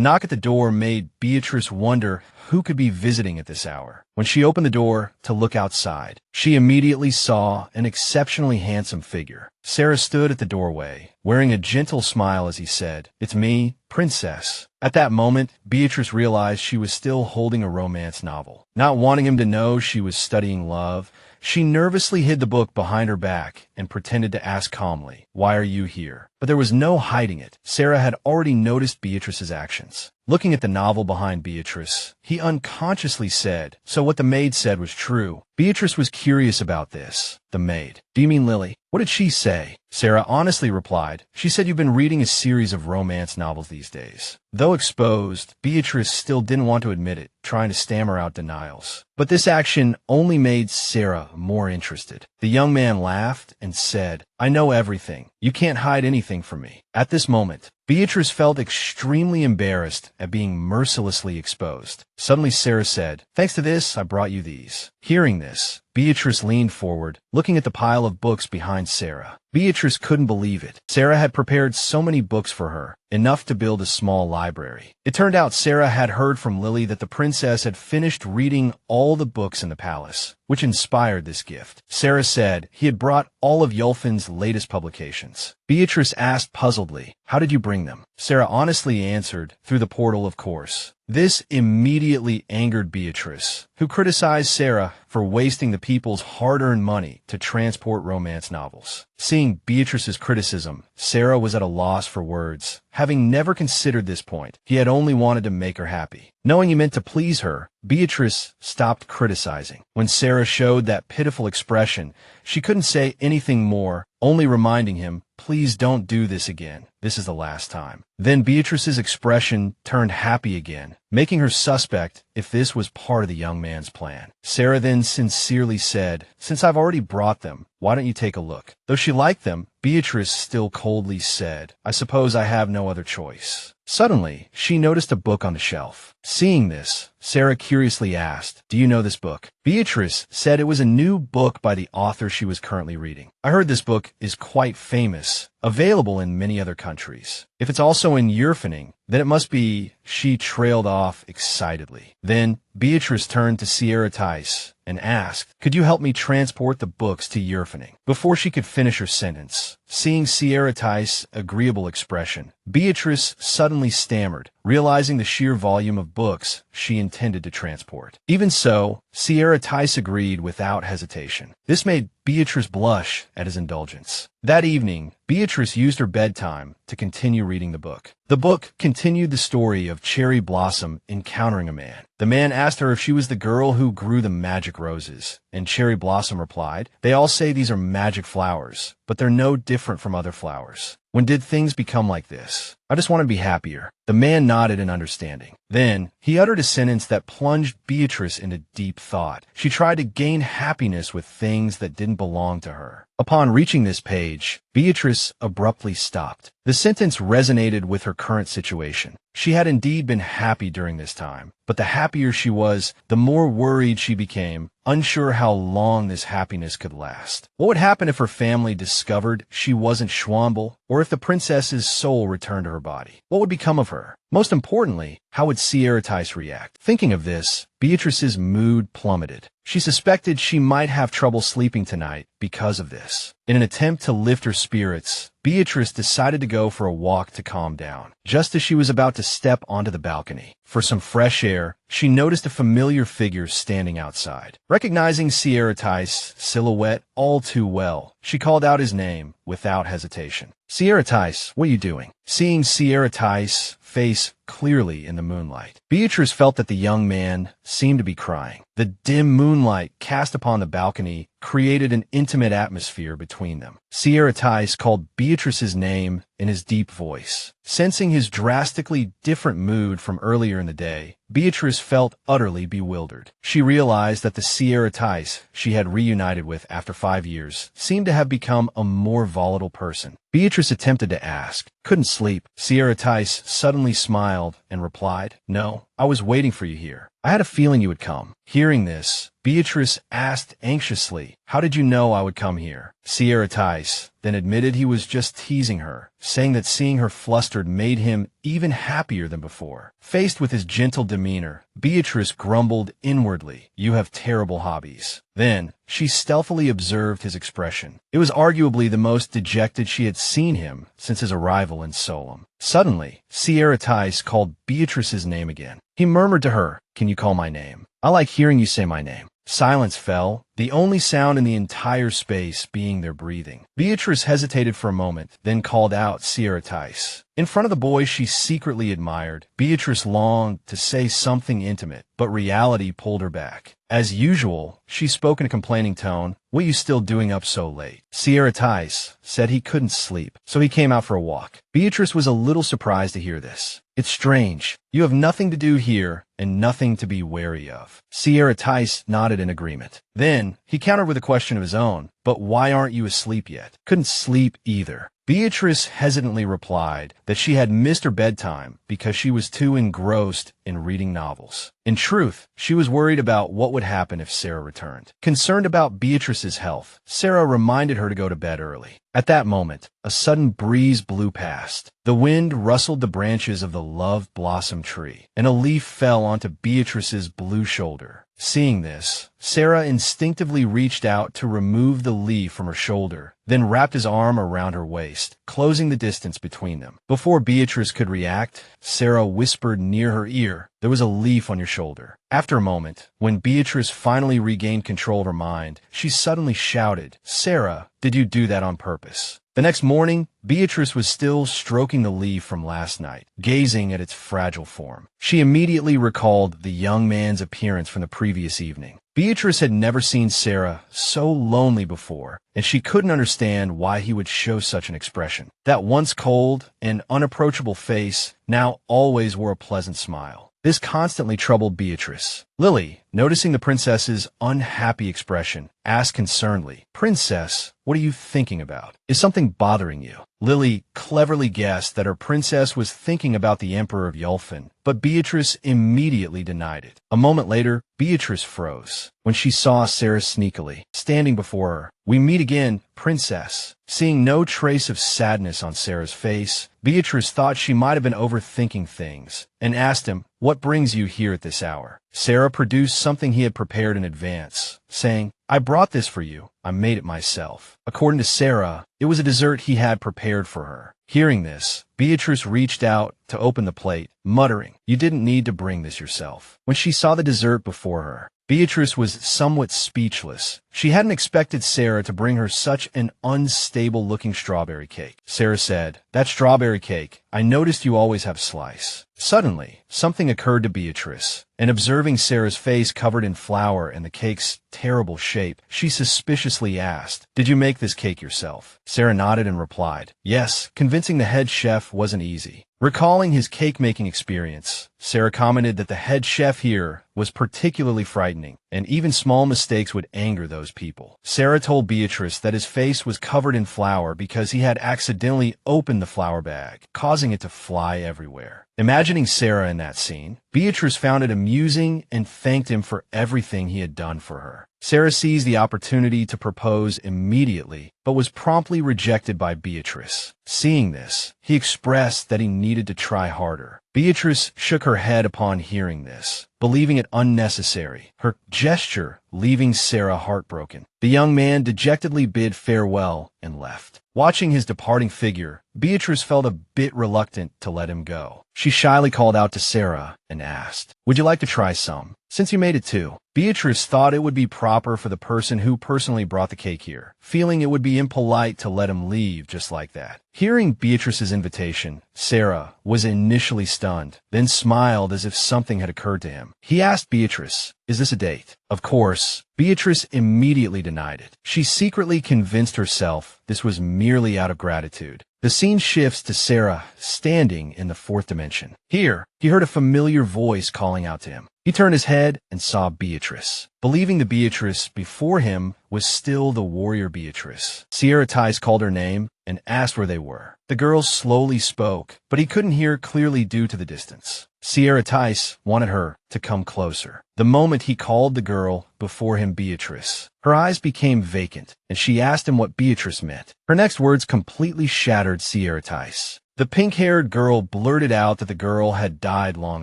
knock at the door made Beatrice wonder who could be visiting at this hour. When she opened the door to look outside, she immediately saw an exceptionally handsome figure. Sarah stood at the doorway, wearing a gentle smile as he said, "It's me, Princess." At that moment, Beatrice realized she was still holding a romance novel. Not wanting him to know she was studying love, she nervously hid the book behind her back and pretended to ask calmly, "Why are you here?" But there was no hiding it. Sarah had already noticed Beatrice's actions. Looking at the novel behind Beatrice, he unconsciously said, "So what the maid said was true." Beatrice was curious about this. The maid. "Do you mean Lily? What did she say?" Sarah honestly replied, "She said you've been reading a series of romance novels these days." Though exposed, Beatrice still didn't want to admit it, trying to stammer out denials. But this action only made Sarah more interested. The young man laughed and said, "I know everything. You can't hide anything from me." At this moment, Beatrice felt extremely embarrassed at being mercilessly exposed. Suddenly Sarah said, "Thanks to this, I brought you these." Hearing this, Beatrice leaned forward, looking at the pile of books behind Sarah. Beatrice couldn't believe it. Sarah had prepared so many books for her, enough to build a small library. It turned out Sarah had heard from Lily that the princess had finished reading all the books in the palace, which inspired this gift. Sarah said he had brought all of Yulfaning's latest publications. Beatrice asked puzzledly, "How did you bring them?" Sarah honestly answered, "Through the portal, of course." This immediately angered Beatrice, who criticized Sarah for wasting the people's hard-earned money to transport romance novels. Seeing Beatrice's criticism, Sarah was at a loss for words. Having never considered this point, he had only wanted to make her happy. Knowing he meant to please her, Beatrice stopped criticizing. When Sarah showed that pitiful expression, she couldn't say anything more, only reminding him, "Please don't do this again. This is the last time." Then Beatrice's expression turned happy again, making her suspect if this was part of the young man's plan. Sarah then sincerely said, "Since I've already brought them, why don't you take a look?" Though she liked them, Beatrice still coldly said, "I suppose I have no other choice." Suddenly, she noticed a book on the shelf. Seeing this, Sarah curiously asked, "Do you know this book?" Beatrice said it was a new book by the author she was currently reading. "I heard this book is quite famous, available in many other countries. If it's also in Yurfaning, Then it must be, she trailed off excitedly. Then Beatrice turned to Sierra Tice and asked, "Could you help me transport the books to Yurfaning?" Before she could finish her sentence, seeing Sierra Tice's agreeable expression, Beatrice suddenly stammered, realizing the sheer volume of books she intended to transport. Even so, Sierra Tice agreed without hesitation. This made Beatrice blush at his indulgence. That evening, Beatrice used her bedtime to continue reading the book. The book continued the story of Cherry Blossom encountering a man. The man asked her if she was the girl who grew the magic roses, and Cherry Blossom replied, "They all say these are magic flowers, but they're no different from other flowers. When did things become like this? I just want to be happier." The man nodded in understanding. Then, he uttered a sentence that plunged Beatrice into deep thought. She tried to gain happiness with things that didn't belong to her. Upon reaching this page, Beatrice abruptly stopped. The sentence resonated with her current situation. She had indeed been happy during this time, but the happier she was, the more worried she became, unsure how long this happiness could last. What would happen if her family discovered she wasn't Schwamble, or if the princess's soul returned to her body? What would become of her? Most importantly, how would Sierra Tice react? Thinking of this, Beatrice's mood plummeted. She suspected she might have trouble sleeping tonight because of this. In an attempt to lift her spirits, Beatrice decided to go for a walk to calm down. Just as she was about to step onto the balcony for some fresh air, she noticed a familiar figure standing outside. Recognizing Sierra Tice's silhouette all too well, she called out his name without hesitation. "Sierra Tice, what are you doing?" Seeing Sierra Tice's face clearly in the moonlight, Beatrice felt that the young man seemed to be crying. The dim moonlight cast upon the balcony created an intimate atmosphere between them. Sierra Tice called Beatrice's name in his deep voice. Sensing his drastically different mood from earlier in the day, Beatrice felt utterly bewildered. She realized that the Sierra Tice she had reunited with after 5 years seemed to have become a more volatile person. Beatrice attempted to ask, "Couldn't sleep?" Sierra Tice suddenly smiled and replied, "No, I was waiting for you here. I had a feeling you would come." Hearing this, Beatrice asked anxiously, "How did you know I would come here?" Sierra Tice then admitted he was just teasing her, saying that seeing her flustered made him even happier than before. Faced with his gentle demeanor, Beatrice grumbled inwardly, "You have terrible hobbies." Then, she stealthily observed his expression. It was arguably the most dejected she had seen him since his arrival in Solemn. Suddenly, Sierra Tice called Beatrice's name again. He murmured to her, "Can you call my name? I like hearing you say my name." Silence fell, the only sound in the entire space being their breathing. Beatrice hesitated for a moment, then called out Sierra Tice. In front of the boy she secretly admired, Beatrice longed to say something intimate, but reality pulled her back. As usual, she spoke in a complaining tone, "What are you still doing up so late?" Sierra Tice said he couldn't sleep, so he came out for a walk. Beatrice was a little surprised to hear this. "It's strange. You have nothing to do here and nothing to be wary of." Sierra Tice nodded in agreement. Then, he countered with a question of his own, "But why aren't you asleep yet?" "Couldn't sleep either." Beatrice hesitantly replied that she had missed her bedtime because she was too engrossed in reading novels. In truth, she was worried about what would happen if Sarah returned. Concerned about Beatrice's health, Sarah reminded her to go to bed early. At that moment, a sudden breeze blew past. The wind rustled the branches of the love blossom tree, and a leaf fell onto Beatrice's blue shoulder. Seeing this, Sarah instinctively reached out to remove the leaf from her shoulder, then wrapped his arm around her waist, closing the distance between them. Before Beatrice could react, Sarah whispered near her ear, "There was a leaf on your shoulder." After a moment, when Beatrice finally regained control of her mind, she suddenly shouted, "Sarah, did you do that on purpose?" The next morning, Beatrice was still stroking the leaf from last night, gazing at its fragile form. She immediately recalled the young man's appearance from the previous evening. Beatrice had never seen Sarah so lonely before, and she couldn't understand why he would show such an expression. That once cold and unapproachable face now always wore a pleasant smile. This constantly troubled Beatrice. Lily, noticing the princess's unhappy expression, asked concernedly, "Princess, What are you thinking about? Is something bothering you? Lily cleverly guessed that her princess was thinking about the Emperor of Yulfan, but Beatrice immediately denied it. A moment later, Beatrice froze when she saw Sarah sneakily standing before her. "We meet again, princess." Seeing no trace of sadness on Sarah's face, Beatrice thought she might have been overthinking things and asked him, "What brings you here at this hour?" Sarah produced something he had prepared in advance, saying, "I brought this for you. I made it myself." According to Sarah, it was a dessert he had prepared for her. Hearing this, Beatrice reached out to open the plate, muttering, "You didn't need to bring this yourself." When she saw the dessert before her, Beatrice was somewhat speechless. She hadn't expected Sarah to bring her such an unstable-looking strawberry cake. Sarah said, "That strawberry cake, I noticed you always have slice." Suddenly, something occurred to Beatrice, and observing Sarah's face covered in flour and the cake's terrible shape, she suspiciously asked, "Did you make this cake yourself?" Sarah nodded and replied, "Yes." Convincing the head chef wasn't easy. Recalling his cake-making experience, Sarah commented that the head chef here was particularly frightening, and even small mistakes would anger those people. Sarah told Beatrice that his face was covered in flour because he had accidentally opened the flour bag, causing it to fly everywhere. Imagining Sarah in that scene, Beatrice found it amusing and thanked him for everything he had done for her. Sarah seized the opportunity to propose immediately, but was promptly rejected by Beatrice. Seeing this, he expressed that he needed to try harder. Beatrice shook her head upon hearing this, believing it unnecessary, her gesture leaving Sarah heartbroken. The young man dejectedly bid farewell and left. Watching his departing figure, Beatrice felt a bit reluctant to let him go. She shyly called out to Sarah and asked, "Would you like to try some? Since you made it too." Beatrice thought it would be proper for the person who personally brought the cake here, feeling it would be impolite to let him leave just like that. Hearing Beatrice's invitation, Sarah was initially stunned, then smiled as if something had occurred to him. He asked Beatrice, "Is this a date?" Of course, Beatrice immediately denied it. She secretly convinced herself this was merely out of gratitude. The scene shifts to Sarah standing in the fourth dimension. Here, he heard a familiar voice calling out to him. He turned his head and saw Beatrice. Believing the Beatrice before him was still the warrior Beatrice, Sierra Tice called her name and asked where they were. The girl slowly spoke, but he couldn't hear clearly due to the distance. Sierra Tice wanted her to come closer. The moment he called the girl before him Beatrice, her eyes became vacant, and she asked him what Beatrice meant. Her next words completely shattered Sierra Tice. The pink-haired girl blurted out that the girl had died long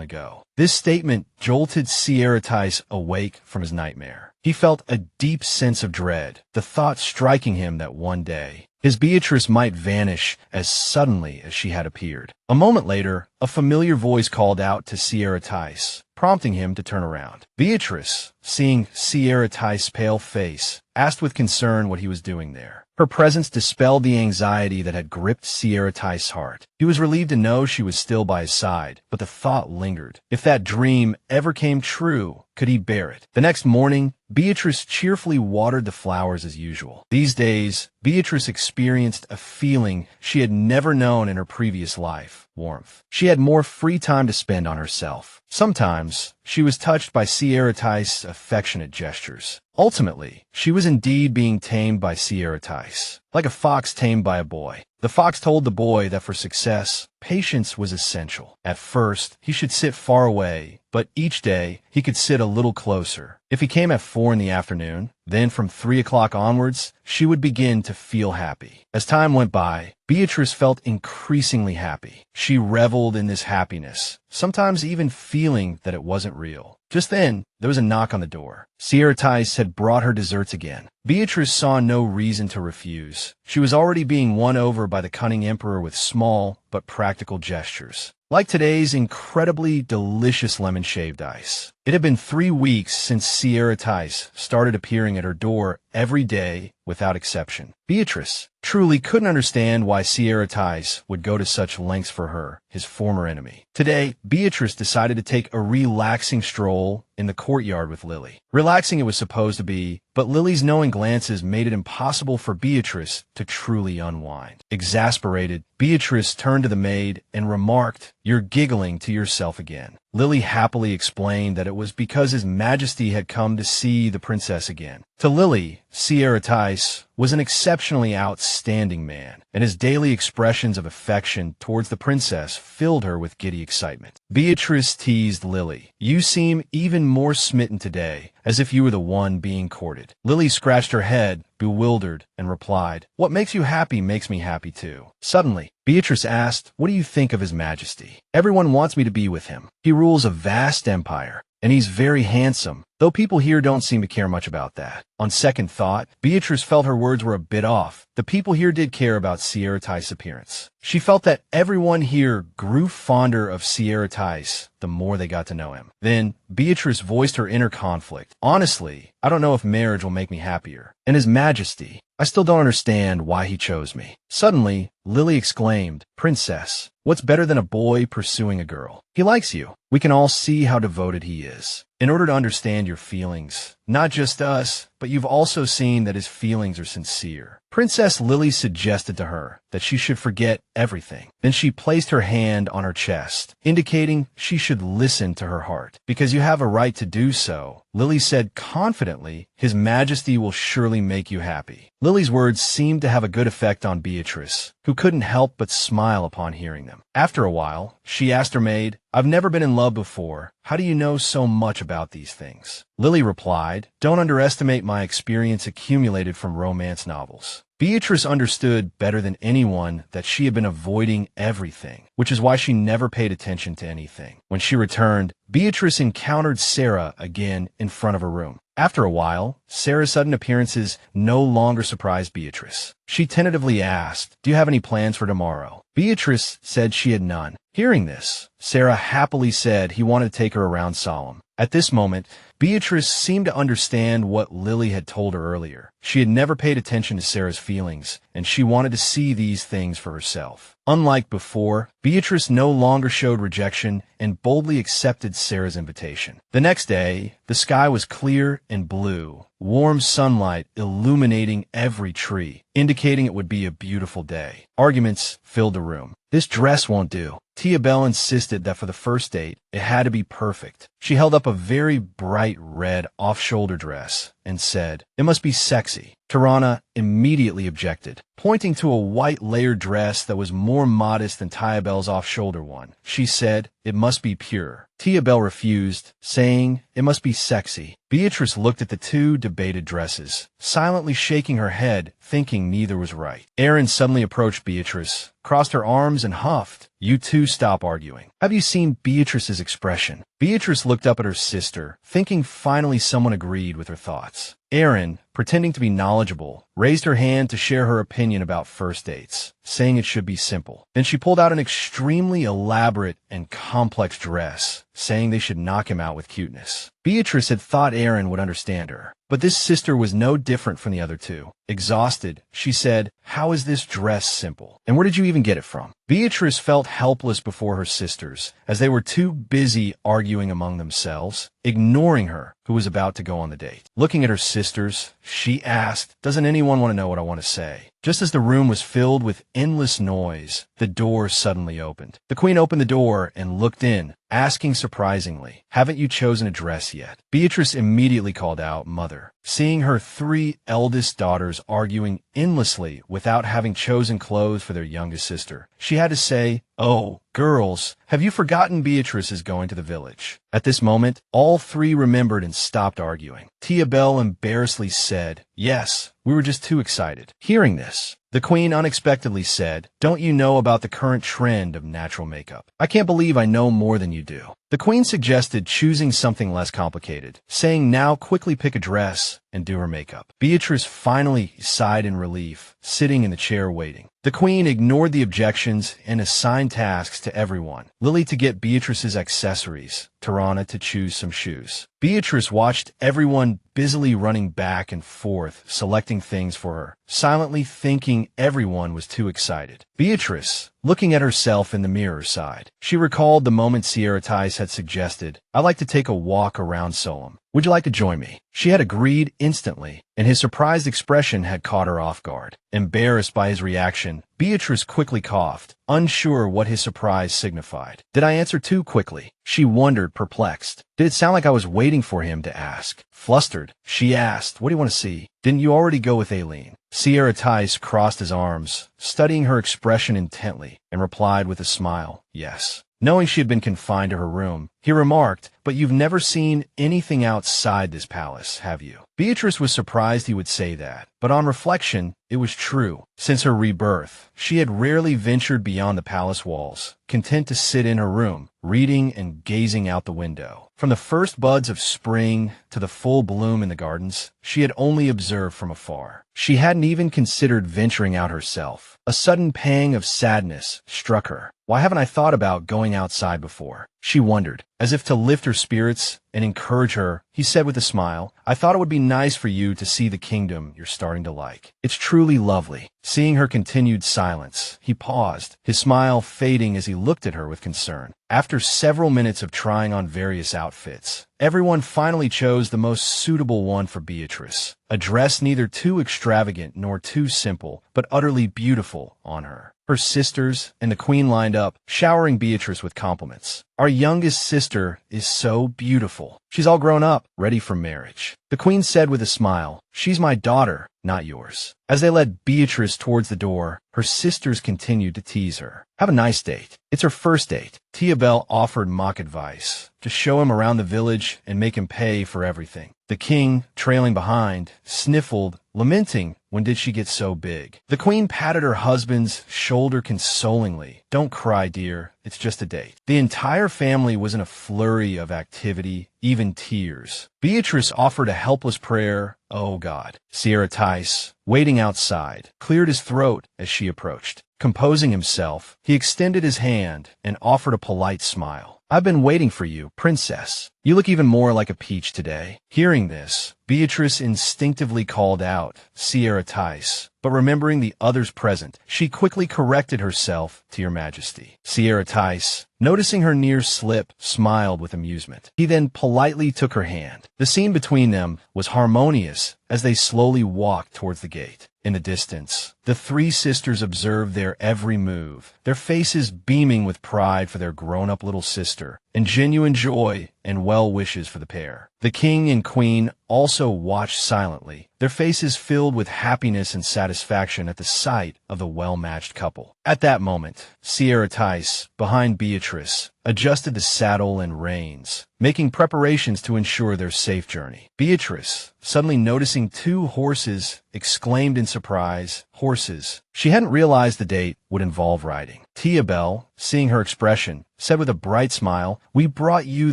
ago. This statement jolted Sierra Tice awake from his nightmare. He felt a deep sense of dread, the thought striking him that one day, his Beatrice might vanish as suddenly as she had appeared. A moment later, a familiar voice called out to Sierra Tice, prompting him to turn around. Beatrice, seeing Sierra Tice's pale face, asked with concern what he was doing there. Her presence dispelled the anxiety that had gripped Sierra Tice's heart. He was relieved to know she was still by his side, but the thought lingered. If that dream ever came true, could he bear it? The next morning, Beatrice cheerfully watered the flowers as usual. These days, Beatrice experienced a feeling she had never known in her previous life: warmth. She had more free time to spend on herself. Sometimes, she was touched by Sierra Tice's affectionate gestures. Ultimately, she was indeed being tamed by Sierra Tice, like a fox tamed by a boy. The fox told the boy that for success, patience was essential. At first, he should sit far away, but each day, he could sit a little closer. If he came at 4 in the afternoon, then from 3 o'clock onwards, she would begin to feel happy. As time went by, Beatrice felt increasingly happy. She reveled in this happiness, sometimes even feeling that it wasn't real. Just then, there was a knock on the door. Sierra Tice had brought her desserts again. Beatrice saw no reason to refuse. She was already being won over by the cunning emperor with small but practical gestures, like today's incredibly delicious lemon shaved ice. It had been 3 weeks since Sierra Tice started appearing at her door every day without exception. Beatrice truly couldn't understand why Sierra Tice would go to such lengths for her, his former enemy. Today, Beatrice decided to take a relaxing stroll in the courtyard with Lily. Relaxing it was supposed to be, but Lily's knowing glances made it impossible for Beatrice to truly unwind. Exasperated, Beatrice turned to the maid and remarked, "You're giggling to yourself again." Lily happily explained that it was because His Majesty had come to see the princess again. To Lily, Sierra Tice was an exceptionally outstanding man, and his daily expressions of affection towards the princess filled her with giddy excitement. Beatrice teased Lily. "You seem even more smitten today, as if you were the one being courted." Lily scratched her head, bewildered, and replied, "What makes you happy makes me happy too." Suddenly, Beatrice asked, "What do you think of His Majesty? Everyone wants me to be with him. He rules a vast empire, and he's very handsome, though people here don't seem to care much about that." On second thought, Beatrice felt her words were a bit off. The people here did care about Saratica's appearance. She felt that everyone here grew fonder of Saratica the more they got to know him. Then, Beatrice voiced her inner conflict. "Honestly, I don't know if marriage will make me happier. And His Majesty, I still don't understand why he chose me." Suddenly, Lily exclaimed, "Princess, what's better than a boy pursuing a girl? He likes you. We can all see how devoted he is. In order to understand your feelings, not just us, but you've also seen that his feelings are sincere." Princess Lily suggested to her that she should forget everything. Then she placed her hand on her chest, indicating she should listen to her heart. "Because you have a right to do so," Lily said confidently, "His Majesty will surely make you happy." Lily's words seemed to have a good effect on Beatrice, who couldn't help but smile upon hearing them. After a while, she asked her maid, "I've never been in love before. How do you know so much about these things?" Lily replied, "Don't underestimate my experience accumulated from romance novels." Beatrice understood better than anyone that she had been avoiding everything, which is why she never paid attention to anything. When she returned, Beatrice encountered Sarah again in front of her room. After a while, Sarah's sudden appearances no longer surprised Beatrice. She tentatively asked, "Do you have any plans for tomorrow?" Beatrice said she had none. Hearing this, Sarah happily said he wanted to take her around Solemn. At this moment, Beatrice seemed to understand what Lily had told her earlier. She had never paid attention to Sarah's feelings, and she wanted to see these things for herself. Unlike before, Beatrice no longer showed rejection and boldly accepted Sarah's invitation. The next day, the sky was clear and blue, warm sunlight illuminating every tree, indicating it would be a beautiful day. Arguments filled the room. "This dress won't do." Tia Bell insisted that for the first date, it had to be perfect. She held up a very bright red off-shoulder dress and said, "It must be sexy." Tirana immediately objected, pointing to a white layered dress that was more modest than Tia Bell's off-shoulder one. She said, "It must be pure." Tia Bell refused, saying, "It must be sexy." Beatrice looked at the two debated dresses, silently shaking her head, thinking neither was right. Erin suddenly approached Beatrice, crossed her arms, and huffed, "You two stop arguing." Have you seen Beatrice's expression? Beatrice looked up at her sister, thinking finally someone agreed with her thoughts. Erin, pretending to be knowledgeable, raised her hand to share her opinion about first dates, saying it should be simple. Then she pulled out an extremely elaborate and complex dress, saying they should knock him out with cuteness. Beatrice had thought Erin would understand her, but this sister was no different from the other two. Exhausted, she said, "How is this dress simple? And where did you even get it from?" Beatrice felt helpless before her sisters, as they were too busy arguing among themselves, ignoring her, who was about to go on the date. Looking at her sisters, she asked, "Doesn't anyone want to know what I want to say?" Just as the room was filled with endless noise, the door suddenly opened. The queen opened the door and looked in, asking surprisingly, "Haven't you chosen a dress yet?" Beatrice immediately called out, "Mother." Seeing her three eldest daughters arguing endlessly without having chosen clothes for their youngest sister, she had to say, "Oh, girls, have you forgotten Beatrice is going to the village?" At this moment, all three remembered and stopped arguing. Tia Bell embarrassedly said, "Yes, we were just too excited." Hearing this, the queen unexpectedly said, "Don't you know about the current trend of natural makeup? I can't believe I know more than you do." The queen suggested choosing something less complicated, saying now quickly pick a dress and do her makeup. Beatrice finally sighed in relief, sitting in the chair waiting. The queen ignored the objections and assigned tasks to everyone. Lily to get Beatrice's accessories, Tirana to choose some shoes. Beatrice watched everyone busily running back and forth, selecting things for her, silently thinking everyone was too excited. Beatrice, looking at herself in the mirror, sighed. She recalled the moment Saratica had suggested, "I'd like to take a walk around Solemn. Would you like to join me?" She had agreed instantly, and his surprised expression had caught her off guard. Embarrassed by his reaction, Beatrice quickly coughed, unsure what his surprise signified. Did I answer too quickly? She wondered, perplexed. Did it sound like I was waiting for him to ask? Flustered, she asked, "What do you want to see? Didn't you already go with Aileen?" Saratica crossed his arms, studying her expression intently, and replied with a smile, "Yes." Knowing she had been confined to her room, he remarked, "But you've never seen anything outside this palace, have you?" Beatrice was surprised he would say that, but on reflection, it was true. Since her rebirth, she had rarely ventured beyond the palace walls, content to sit in her room, reading and gazing out the window. From the first buds of spring to the full bloom in the gardens, she had only observed from afar. She hadn't even considered venturing out herself. A sudden pang of sadness struck her. Why haven't I thought about going outside before? She wondered. As if to lift her spirits and encourage her, he said with a smile, "I thought it would be nice for you to see the kingdom you're starting to like. It's truly lovely." Seeing her continued silence, he paused, his smile fading as he looked at her with concern. After several minutes of trying on various outfits, everyone finally chose the most suitable one for Beatrice, a dress neither too extravagant nor too simple, but utterly beautiful on her. Her sisters and the queen lined up, showering Beatrice with compliments. "Our youngest sister is so beautiful. She's all grown up, ready for marriage." The queen said with a smile, "She's my daughter, not yours." As they led Beatrice towards the door, her sisters continued to tease her. "Have a nice date." It's her first date. Tiabel offered mock advice, to show him around the village and make him pay for everything. The king, trailing behind, sniffled, lamenting, "When did she get so big?" The queen patted her husband's shoulder consolingly. "Don't cry, dear. It's just a date." The entire family was in a flurry of activity, even tears. Beatrice offered a helpless prayer. "Oh God." Saratica, waiting outside, cleared his throat as she approached. Composing himself, he extended his hand and offered a polite smile. "I've been waiting for you, princess. You look even more like a peach today." Hearing this, Beatrice instinctively called out, "Saratica," but remembering the others present, she quickly corrected herself to "Your Majesty." Saratica, noticing her near slip, smiled with amusement. He then politely took her hand. The scene between them was harmonious as they slowly walked towards the gate. In the distance, the three sisters observed their every move, their faces beaming with pride for their grown-up little sister, and genuine joy and well wishes for the pair. The king and queen also watched silently, their faces filled with happiness and satisfaction at the sight of the well-matched couple. At that moment, Saratica, behind Beatrice, adjusted the saddle and reins, making preparations to ensure their safe journey. Beatrice, suddenly noticing two horses, exclaimed in surprise, "Horses." She hadn't realized the date would involve riding. Tiabel, seeing her expression, said with a bright smile, "We brought you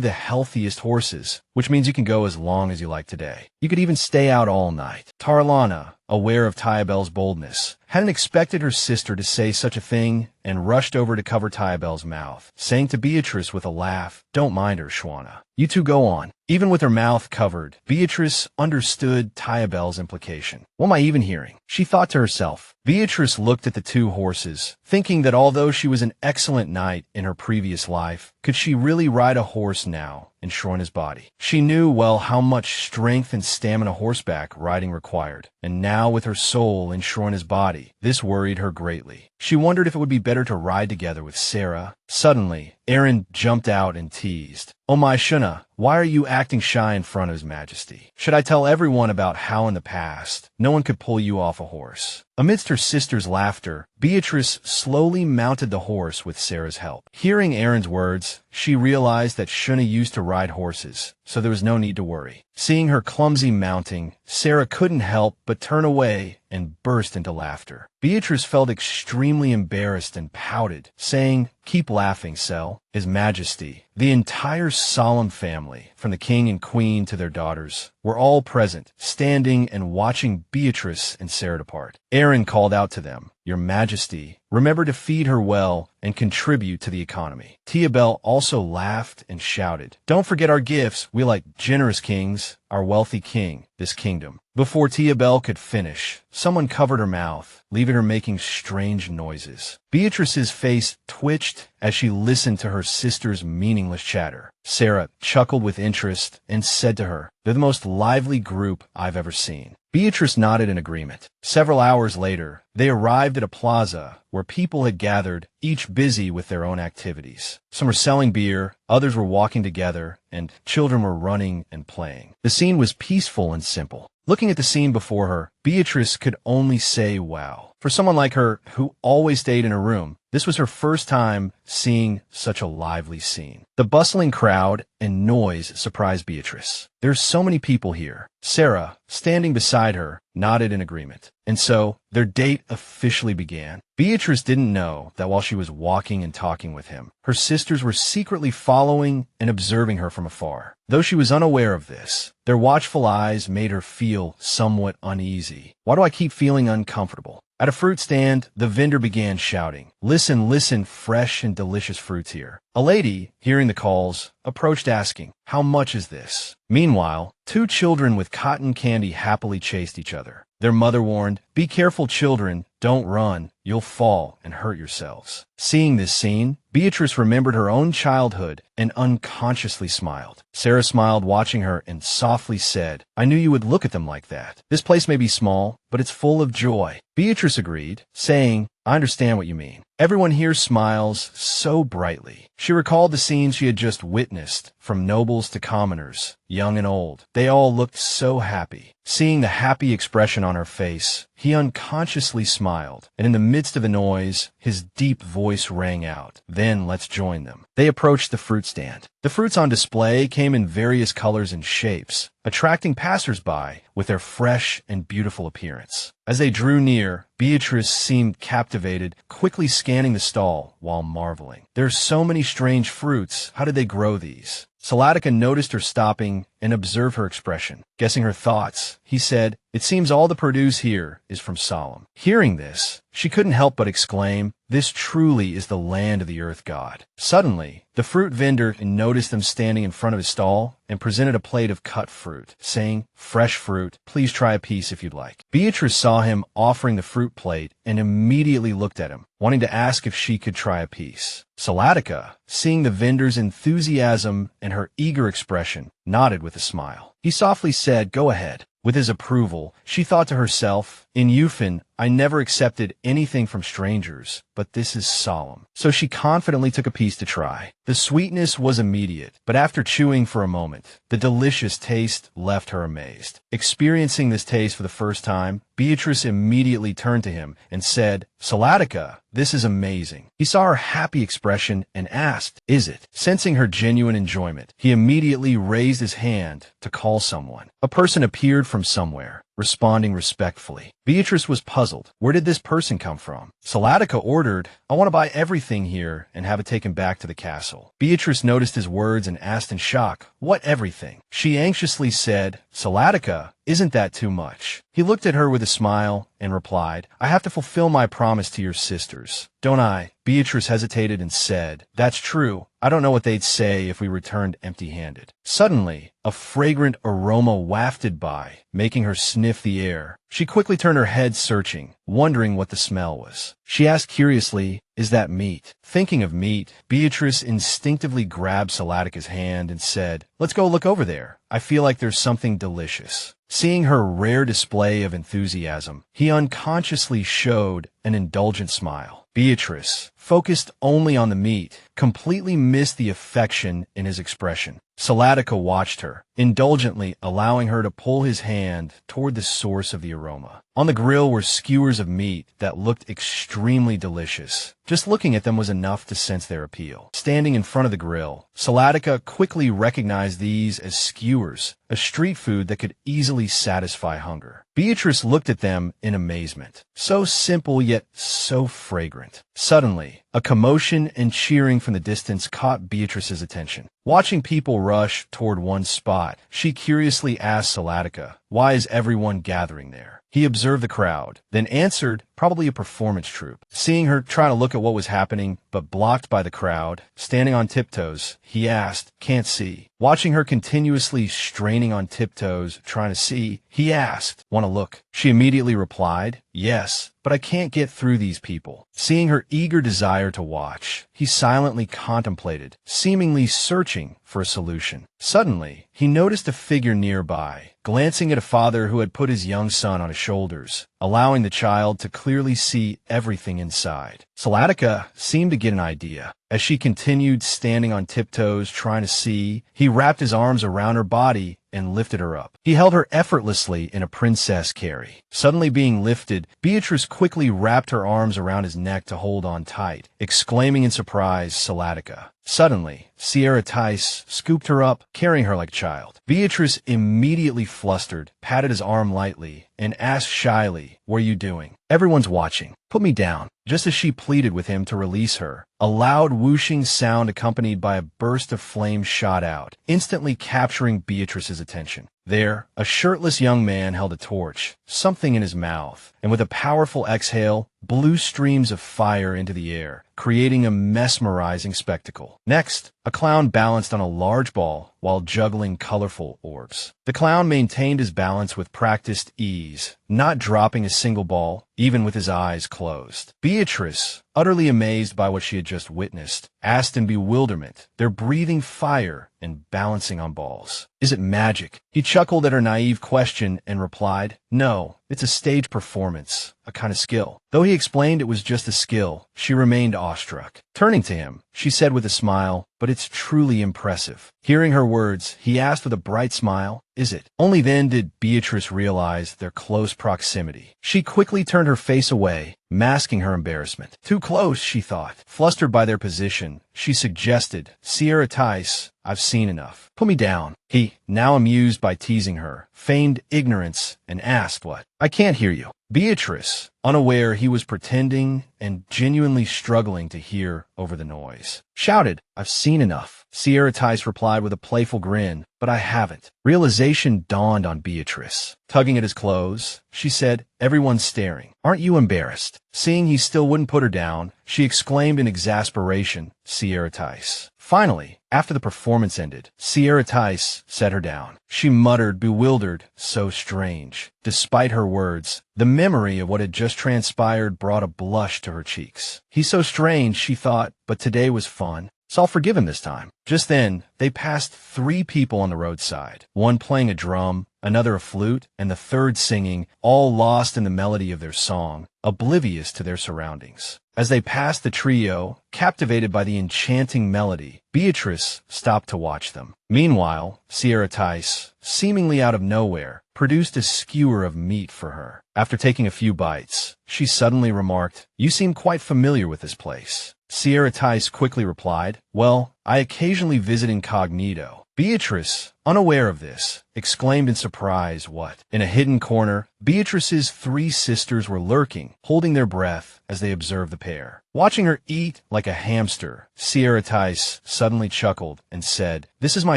the healthiest horses, which means you can go as long as you like today. You could even stay out all night." Tarlana, aware of Tiabel's boldness, hadn't expected her sister to say such a thing and rushed over to cover Tiabel's mouth, saying to Beatrice with a laugh, "Don't mind her, Shona. You two go on." Even with her mouth covered, Beatrice understood Tiabel's implication. "What am I even hearing?" she thought to herself. Beatrice looked at the two horses, thinking that although she was an excellent knight in her previous life, could she really ride a horse now in Shona's body? She knew well how much strength and stamina horseback riding required, and now with her soul in Shona's body, this worried her greatly. She wondered if it would be better to ride together with Sarah. Suddenly, Aaron jumped out and teased, "Oh my Shona, why are you acting shy in front of His Majesty? Should I tell everyone about how in the past no one could pull you off a horse?" Amidst her sister's laughter, Beatrice slowly mounted the horse with Sarah's help. Hearing Aaron's words, she realized that Shona used to ride horses, so there was no need to worry. Seeing her clumsy mounting, Sarah couldn't help but turn away and burst into laughter. Beatrice felt extremely embarrassed and pouted, saying, "Keep laughing, Sel." His Majesty, the entire Solemn family, from the king and queen to their daughters, were all present, standing and watching Beatrice and Sarah depart. Aaron called out to them, "Your Majesty, remember to feed her well and contribute to the economy." Tia Bell also laughed and shouted, "Don't forget our gifts. We like generous kings, our wealthy king, this kingdom." Before Tia Bell could finish, someone covered her mouth, leaving her making strange noises. Beatrice's face twitched as she listened to her sister's meaningless chatter. Sarah chuckled with interest and said to her, "They're the most lively group I've ever seen." Beatrice nodded in agreement. Several hours later, they arrived at a plaza where people had gathered, each busy with their own activities. Some were selling beer, others were walking together, and children were running and playing. The scene was peaceful and simple. Looking at the scene before her, Beatrice could only say wow. For someone like her, who always stayed in her room, this was her first time seeing such a lively scene. The bustling crowd and noise surprised Beatrice. There's so many people here. Sarah, standing beside her, nodded in agreement. And so, their date officially began. Beatrice didn't know that while she was walking and talking with him, her sisters were secretly following and observing her from afar. Though she was unaware of this, their watchful eyes made her feel somewhat uneasy. Why do I keep feeling uncomfortable? At a fruit stand, the vendor began shouting, "Listen, listen, fresh and delicious fruits here." A lady, hearing the calls, approached asking, "How much is this?" Meanwhile, two children with cotton candy happily chased each other. Their mother warned, "Be careful, children. Don't run. You'll fall and hurt yourselves." Seeing this scene, Beatrice remembered her own childhood and unconsciously smiled. Sarah smiled watching her and softly said, "I knew you would look at them like that. This place may be small, but it's full of joy." Beatrice agreed, saying, "I understand what you mean." Everyone here smiles so brightly. She recalled the scenes she had just witnessed, from nobles to commoners, young and old. They all looked so happy. Seeing the happy expression on her face, he unconsciously smiled, and in the midst of the noise, his deep voice rang out, "Then let's join them." They approached the fruit stand. The fruits on display came in various colors and shapes, attracting passers-by with their fresh and beautiful appearance. As they drew near, Beatrice seemed captivated, quickly scanning the stall while marveling. "There's so many strange fruits. How did they grow these?" Saratica noticed her stopping and observed her expression. Guessing her thoughts, he said, "It seems all the produce here is from Solemn." Hearing this, she couldn't help but exclaim, "This truly is the land of the earth god." Suddenly, the fruit vendor noticed them standing in front of his stall and presented a plate of cut fruit, saying, "Fresh fruit, please try a piece if you'd like." Beatrice saw him offering the fruit plate and immediately looked at him, wanting to ask if she could try a piece. Saratica, seeing the vendor's enthusiasm and her eager expression, nodded with a smile. He softly said, "Go ahead." With his approval, she thought to herself, "In Yurfaning, I never accepted anything from strangers, but this is solemn." So she confidently took a piece to try. The sweetness was immediate, but after chewing for a moment, the delicious taste left her amazed. Experiencing this taste for the first time, Beatrice immediately turned to him and said, "Saratica, this is amazing." He saw her happy expression and asked, "Is it?" Sensing her genuine enjoyment, he immediately raised his hand to call someone. A person appeared from somewhere, responding respectfully. Beatrice was puzzled. Where did this person come from? Saratica ordered, "I want to buy everything here and have it taken back to the castle." Beatrice noticed his words and asked in shock, "What everything?" She anxiously said, "Saratica, isn't that too much?" He looked at her with a smile and replied, "I have to fulfill my promise to your sisters, don't I?" Beatrice hesitated and said, "That's true. I don't know what they'd say if we returned empty-handed." Suddenly, a fragrant aroma wafted by, making her sniff the air. She quickly turned her head searching, wondering what the smell was. She asked curiously, "Is that meat?" Thinking of meat, Beatrice instinctively grabbed Saratica's hand and said, "Let's go look over there. I feel like there's something delicious." Seeing her rare display of enthusiasm, he unconsciously showed an indulgent smile. Beatrice, focused only on the meat, completely missed the affection in his expression. Saratica watched her, indulgently allowing her to pull his hand toward the source of the aroma. On the grill were skewers of meat that looked extremely delicious. Just looking at them was enough to sense their appeal. Standing in front of the grill, Saratica quickly recognized these as skewers, a street food that could easily satisfy hunger. Beatrice looked at them in amazement. So simple yet so fragrant. Suddenly, a commotion and cheering from the distance caught Beatrice's attention. Watching people rush toward one spot, she curiously asked Saratica, "Why is everyone gathering there?" He observed the crowd, then answered probably a performance troupe. Seeing her trying to look at what was happening, but blocked by the crowd, standing on tiptoes, he asked, "Can't see." Watching her continuously straining on tiptoes, trying to see, he asked, "Want to look?" She immediately replied, "Yes, but I can't get through these people." Seeing her eager desire to watch, he silently contemplated, seemingly searching for a solution. Suddenly, he noticed a figure nearby, glancing at a father who had put his young son on his shoulders, allowing the child to clearly see everything inside. Saratica seemed to get an idea. As she continued standing on tiptoes trying to see, he wrapped his arms around her body and lifted her up. He held her effortlessly in a princess carry. Suddenly being lifted, Beatrice quickly wrapped her arms around his neck to hold on tight, exclaiming in surprise, "Saratica." Suddenly, Sierra Tice scooped her up, carrying her like a child. Beatrice immediately flustered, patted his arm lightly, and asked shyly, "What are you doing?" "Everyone's watching. Put me down." Just as she pleaded with him to release her, a loud whooshing sound accompanied by a burst of flame shot out, instantly capturing Beatrice's attention. There, a shirtless young man held a torch, something in his mouth, and with a powerful exhale, blew streams of fire into the air, creating a mesmerizing spectacle. Next, a clown balanced on a large ball while juggling colorful orbs. The clown maintained his balance with practiced ease, not dropping a single ball, even with his eyes closed. Beatrice, utterly amazed by what she had just witnessed, asked in bewilderment, "They're breathing fire and balancing on balls. Is it magic?" He chuckled at her naive question and replied, "No, it's a stage performance, a kind of skill." Though he explained it was just a skill, she remained awestruck. Turning to him, she said with a smile, "But it's truly impressive." Hearing her words, he asked with a bright smile, "Is it?" Only then did Beatrice realize their close proximity. She quickly turned her face away, masking her embarrassment. Too close, she thought. Flustered by their position, she suggested, "Sierra Tice, I've seen enough. Put me down." He, now amused by teasing her, feigned ignorance and asked, "What?" "I can't hear you." Beatrice, unaware he was pretending and genuinely struggling to hear over the noise, shouted, "I've seen enough." Sierra Tice replied with a playful grin, "But I haven't." Realization dawned on Beatrice. Tugging at his clothes, she said, "Everyone's staring. Aren't you embarrassed?" Seeing he still wouldn't put her down, she exclaimed in exasperation, "Sierra Tice." Finally, after the performance ended, Sierra Tice set her down. She muttered, bewildered, "So strange." Despite her words, the memory of what had just transpired brought a blush to her cheeks. He's so strange, she thought, but today was fun, so I'll forgive him this time. Just then, they passed 3 people on the roadside, one playing a drum, another a flute, and the third singing, all lost in the melody of their song, oblivious to their surroundings. As they passed the trio, captivated by the enchanting melody, Beatrice stopped to watch them. Meanwhile, Sierra Tice, seemingly out of nowhere, produced a skewer of meat for her. After taking a few bites, she suddenly remarked, "You seem quite familiar with this place." Sierra Tice quickly replied, "Well, I occasionally visit incognito." Beatrice, unaware of this, exclaimed in surprise, "What?" In a hidden corner, Beatrice's 3 sisters were lurking, holding their breath as they observed the pair. Watching her eat like a hamster, Sierra Tice suddenly chuckled and said, "This is my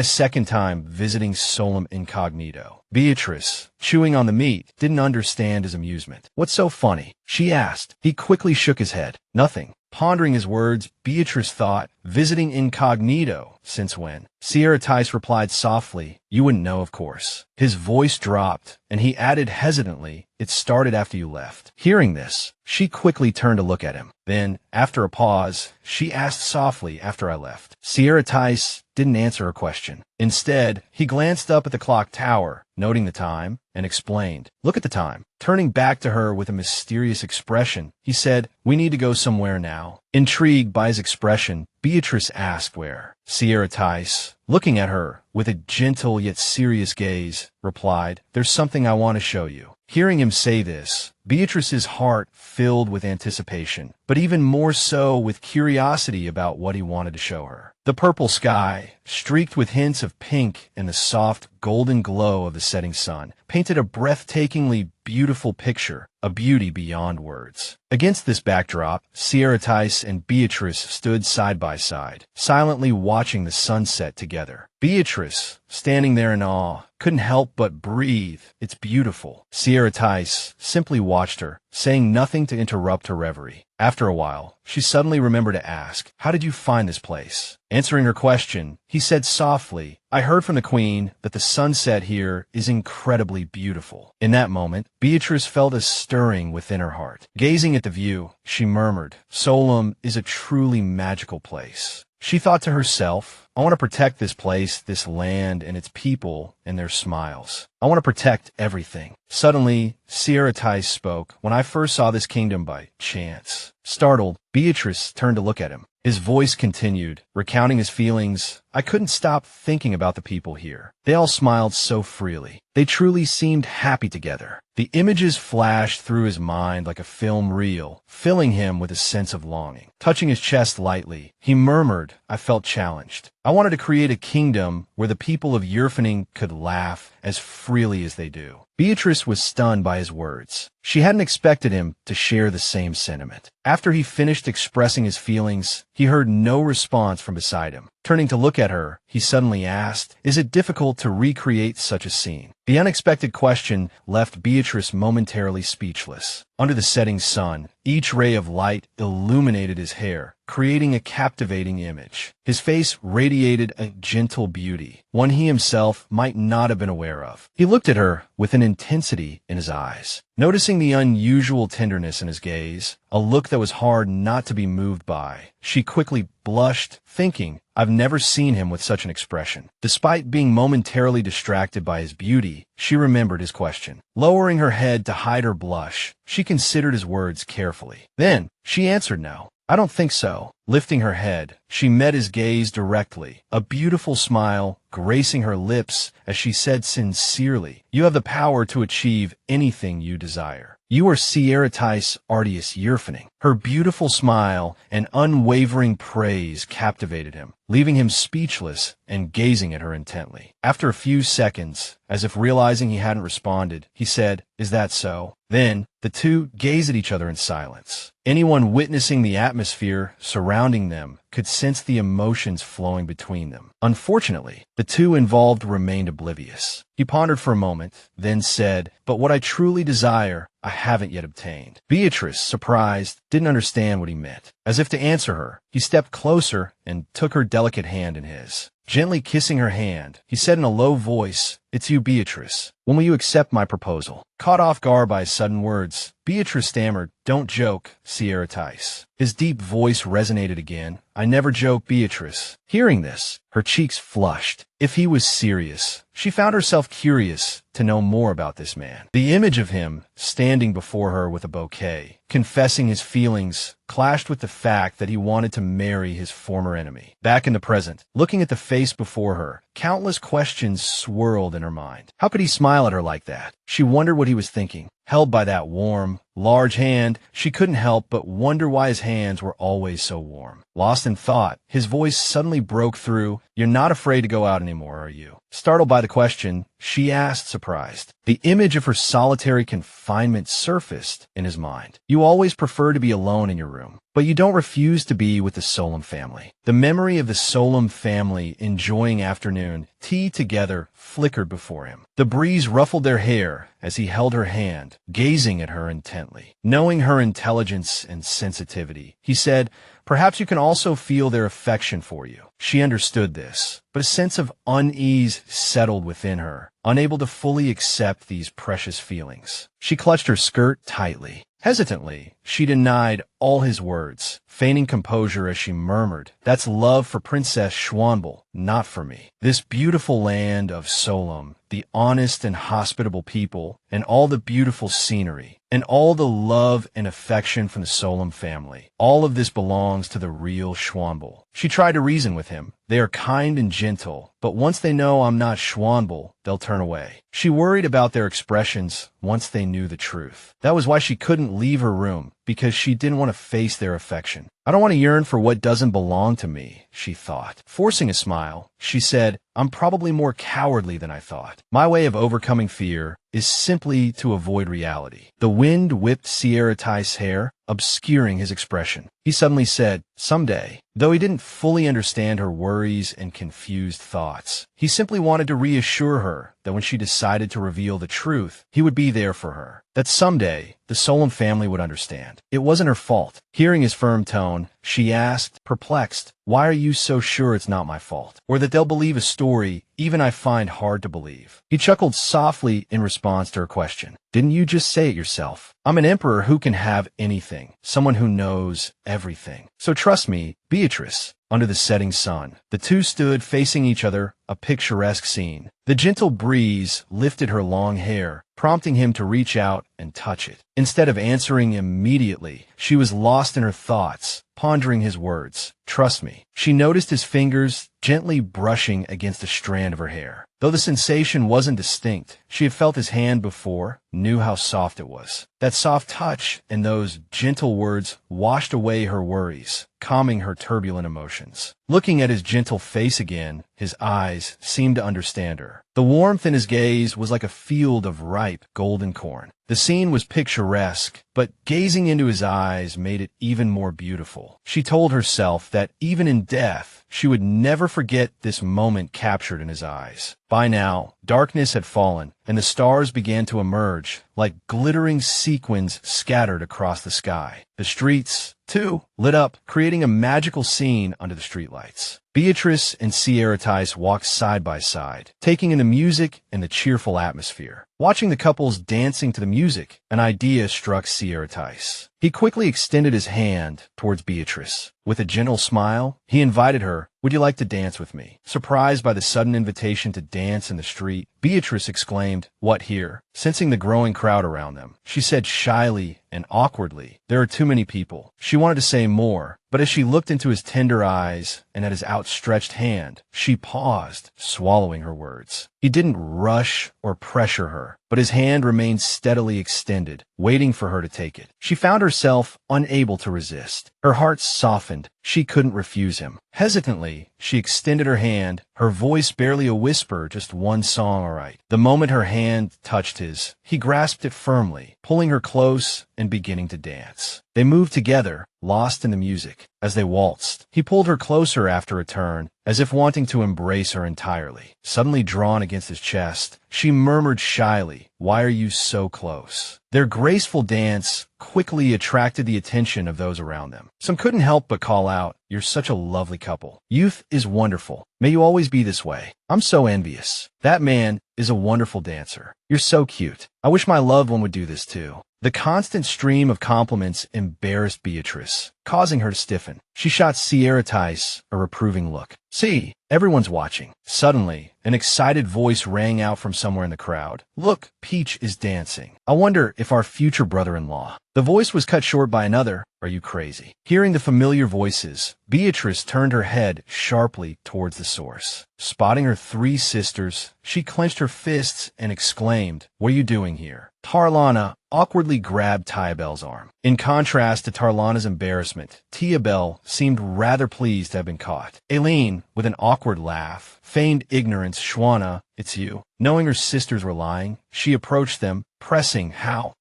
second time visiting Solemn incognito." Beatrice, chewing on the meat, didn't understand his amusement. "What's so funny?" she asked. He quickly shook his head. "Nothing." Pondering his words, Beatrice thought, "Visiting incognito? Since when?" Sierra Tice replied softly, "You wouldn't know, of course." His voice dropped, and he added hesitantly, "It started after you left." Hearing this, she quickly turned to look at him. Then, after a pause, she asked softly, "After I left?" Sierra Tice didn't answer her question. Instead, he glanced up at the clock tower, noting the time, and explained, "Look at the time." Turning back to her with a mysterious expression, he said, "We need to go somewhere now." Intrigued by his expression, Beatrice asked where. Sierra Tice, looking at her with a gentle yet serious gaze, replied, "There's something I want to show you." Hearing him say this, Beatrice's heart filled with anticipation, but even more so with curiosity about what he wanted to show her. The purple sky, streaked with hints of pink and the soft, golden glow of the setting sun, painted a breathtakingly beautiful picture, a beauty beyond words. Against this backdrop, Saratica and Beatrice stood side by side, silently watching the sunset together. Beatrice, standing there in awe, couldn't help but breathe. It's beautiful. Saratica simply watched her, saying nothing to interrupt her reverie. After a while, she suddenly remembered to ask, "How did you find this place?" Answering her question, he said softly, "I heard from the queen that the sunset here is incredibly beautiful." In that moment, Beatrice felt a stirring within her heart. Gazing at the view, she murmured, "Solemn is a truly magical place." She thought to herself, "I want to protect this place, this land, and its people, and their smiles. I want to protect everything." Suddenly, Saratica spoke, "When I first saw this kingdom by chance." Startled, Beatrice turned to look at him. His voice continued, recounting his feelings. "I couldn't stop thinking about the people here. They all smiled so freely. They truly seemed happy together." The images flashed through his mind like a film reel, filling him with a sense of longing. Touching his chest lightly, he murmured, "I felt challenged. I wanted to create a kingdom where the people of Yurfaning could laugh as freely as they do." Beatrice was stunned by his words. She hadn't expected him to share the same sentiment. After he finished expressing his feelings, he heard no response from beside him. Turning to look at her, he suddenly asked, "Is it difficult to recreate such a scene?" The unexpected question left Beatrice momentarily speechless. Under the setting sun, each ray of light illuminated his hair, creating a captivating image. His face radiated a gentle beauty, one he himself might not have been aware of. He looked at her with an intensity in his eyes. Noticing the unusual tenderness in his gaze, a look that was hard not to be moved by, she quickly blushed, thinking, "I've never seen him with such an expression." Despite being momentarily distracted by his beauty, she remembered his question. Lowering her head to hide her blush, she considered his words carefully. Then, she answered no. "I don't think so." Lifting her head, she met his gaze directly, a beautiful smile gracing her lips as she said sincerely, "You have the power to achieve anything you desire. You are Saratica Artius Yurfaning." Her beautiful smile and unwavering praise captivated him, leaving him speechless and gazing at her intently. After a few seconds, as if realizing he hadn't responded, he said, "Is that so?" Then, the two gazed at each other in silence. Anyone witnessing the atmosphere surrounding them could sense the emotions flowing between them. Unfortunately, the two involved remained oblivious. He pondered for a moment, then said, "But what I truly desire, I haven't yet obtained." Beatrice, surprised, didn't understand what he meant. As if to answer her, he stepped closer and took her delicate hand in his. Gently kissing her hand, he said in a low voice, "It's you, Beatrice. When will you accept my proposal?" Caught off guard by his sudden words, Beatrice stammered, "Don't joke, Saratica." His deep voice resonated again, "I never joke, Beatrice." Hearing this, her cheeks flushed. If he was serious, she found herself curious to know more about this man. The image of him, standing before her with a bouquet, confessing his feelings, clashed with the fact that he wanted to marry his former enemy. Back in the present, looking at the face before her, countless questions swirled in her mind. How could he smile at her like that? She wondered what he was thinking. Held by that warm, large hand, she couldn't help but wonder why his hands were always so warm. Lost in thought, his voice suddenly broke through, "You're not afraid to go out anymore, are you?" Startled by the question, she asked, surprised. The image of her solitary confinement surfaced in his mind. "You always prefer to be alone in your room, but you don't refuse to be with the Solemn family." The memory of the Solemn family enjoying afternoon tea together flickered before him. The breeze ruffled their hair as he held her hand, gazing at her intently. Knowing her intelligence and sensitivity, he said, "Perhaps you can also feel their affection for you." She understood this, but a sense of unease settled within her, unable to fully accept these precious feelings. She clutched her skirt tightly. Hesitantly, she denied all his words, feigning composure as she murmured, "That's love for Princess Schwanbel, not for me." This beautiful land of Solemn, the honest and hospitable people, and all the beautiful scenery, and all the love and affection from the Solemn family, all of this belongs to the real Schwanbel. She tried to reason with him. They are kind and gentle, but once they know I'm not Schwanbel, they'll turn away. She worried about their expressions once they knew the truth. That was why she couldn't leave her room, because she didn't want to face their affection. I don't want to yearn for what doesn't belong to me, she thought. Forcing a smile, she said, I'm probably more cowardly than I thought. My way of overcoming fear is simply to avoid reality. The wind whipped Saratic's hair, obscuring his expression. He suddenly said, someday. Though he didn't fully understand her worries and confused thoughts, he simply wanted to reassure her that when she decided to reveal the truth, he would be there for her. That someday, the Solemn family would understand. It wasn't her fault. Hearing his firm tone, she asked, perplexed, why are you so sure it's not my fault? Or that they'll believe a story even I find hard to believe? He chuckled softly in response to her question. Didn't you just say it yourself? I'm an emperor who can have anything, someone who knows everything. So trust me, Beatrice. Under the setting sun, the two stood facing each other, a picturesque scene. The gentle breeze lifted her long hair, prompting him to reach out and touch it. Instead of answering immediately, she was lost in her thoughts, pondering his words. Trust me. She noticed his fingers gently brushing against a strand of her hair. Though the sensation wasn't distinct, she had felt his hand before, knew how soft it was. That soft touch and those gentle words washed away her worries, calming her turbulent emotions. Looking at his gentle face again, his eyes seemed to understand her. The warmth in his gaze was like a field of ripe, golden corn. The scene was picturesque, but gazing into his eyes made it even more beautiful. She told herself that even in death, she would never forget this moment captured in his eyes. By now, darkness had fallen, and the stars began to emerge, like glittering sequins scattered across the sky. The streets, too, lit up, creating a magical scene under the streetlights. Beatrice and Saratic walked side by side, taking in the music and the cheerful atmosphere. Watching the couples dancing to the music, an idea struck Saratic. He quickly extended his hand towards Beatrice. With a gentle smile, he invited her, would you like to dance with me? Surprised by the sudden invitation to dance in the street, Beatrice exclaimed, what here? Sensing the growing crowd around them, she said shyly and awkwardly, there are too many people. She wanted to say more, but as she looked into his tender eyes and at his outstretched hand, she paused, swallowing her words. He didn't rush or pressure her, but his hand remained steadily extended, waiting for her to take it. She found herself unable to resist. Her heart softened. She couldn't refuse him. Hesitantly, she extended her hand, her voice barely a whisper, just one song, all right. The moment her hand touched his, he grasped it firmly, pulling her close and beginning to dance. They moved together, lost in the music. As they waltzed, he pulled her closer after a turn, as if wanting to embrace her entirely. Suddenly drawn against his chest, she murmured shyly, why are you so close? Their graceful dance quickly attracted the attention of those around them. Some couldn't help but call out, you're such a lovely couple. Youth is wonderful. May you always be this way. I'm so envious. That man is a wonderful dancer. You're so cute. I wish my loved one would do this too. The constant stream of compliments embarrassed Beatrice, causing her to stiffen. She shot Saratic a reproving look. See, everyone's watching. Suddenly, an excited voice rang out from somewhere in the crowd. Look, Peach is dancing. I wonder if our future brother-in-law. The voice was cut short by another. Are you crazy? Hearing the familiar voices, Beatrice turned her head sharply towards the source. Spotting her three sisters, she clenched her fists and exclaimed, what are you doing here? Tarlana awkwardly grabbed Tiabel's arm. In contrast to Tarlana's embarrassment, Tiabel seemed rather pleased to have been caught. Aileen, with an awkward laugh, feigned ignorance. Shona, it's you. Knowing her sisters were lying, she approached them, pressing, how?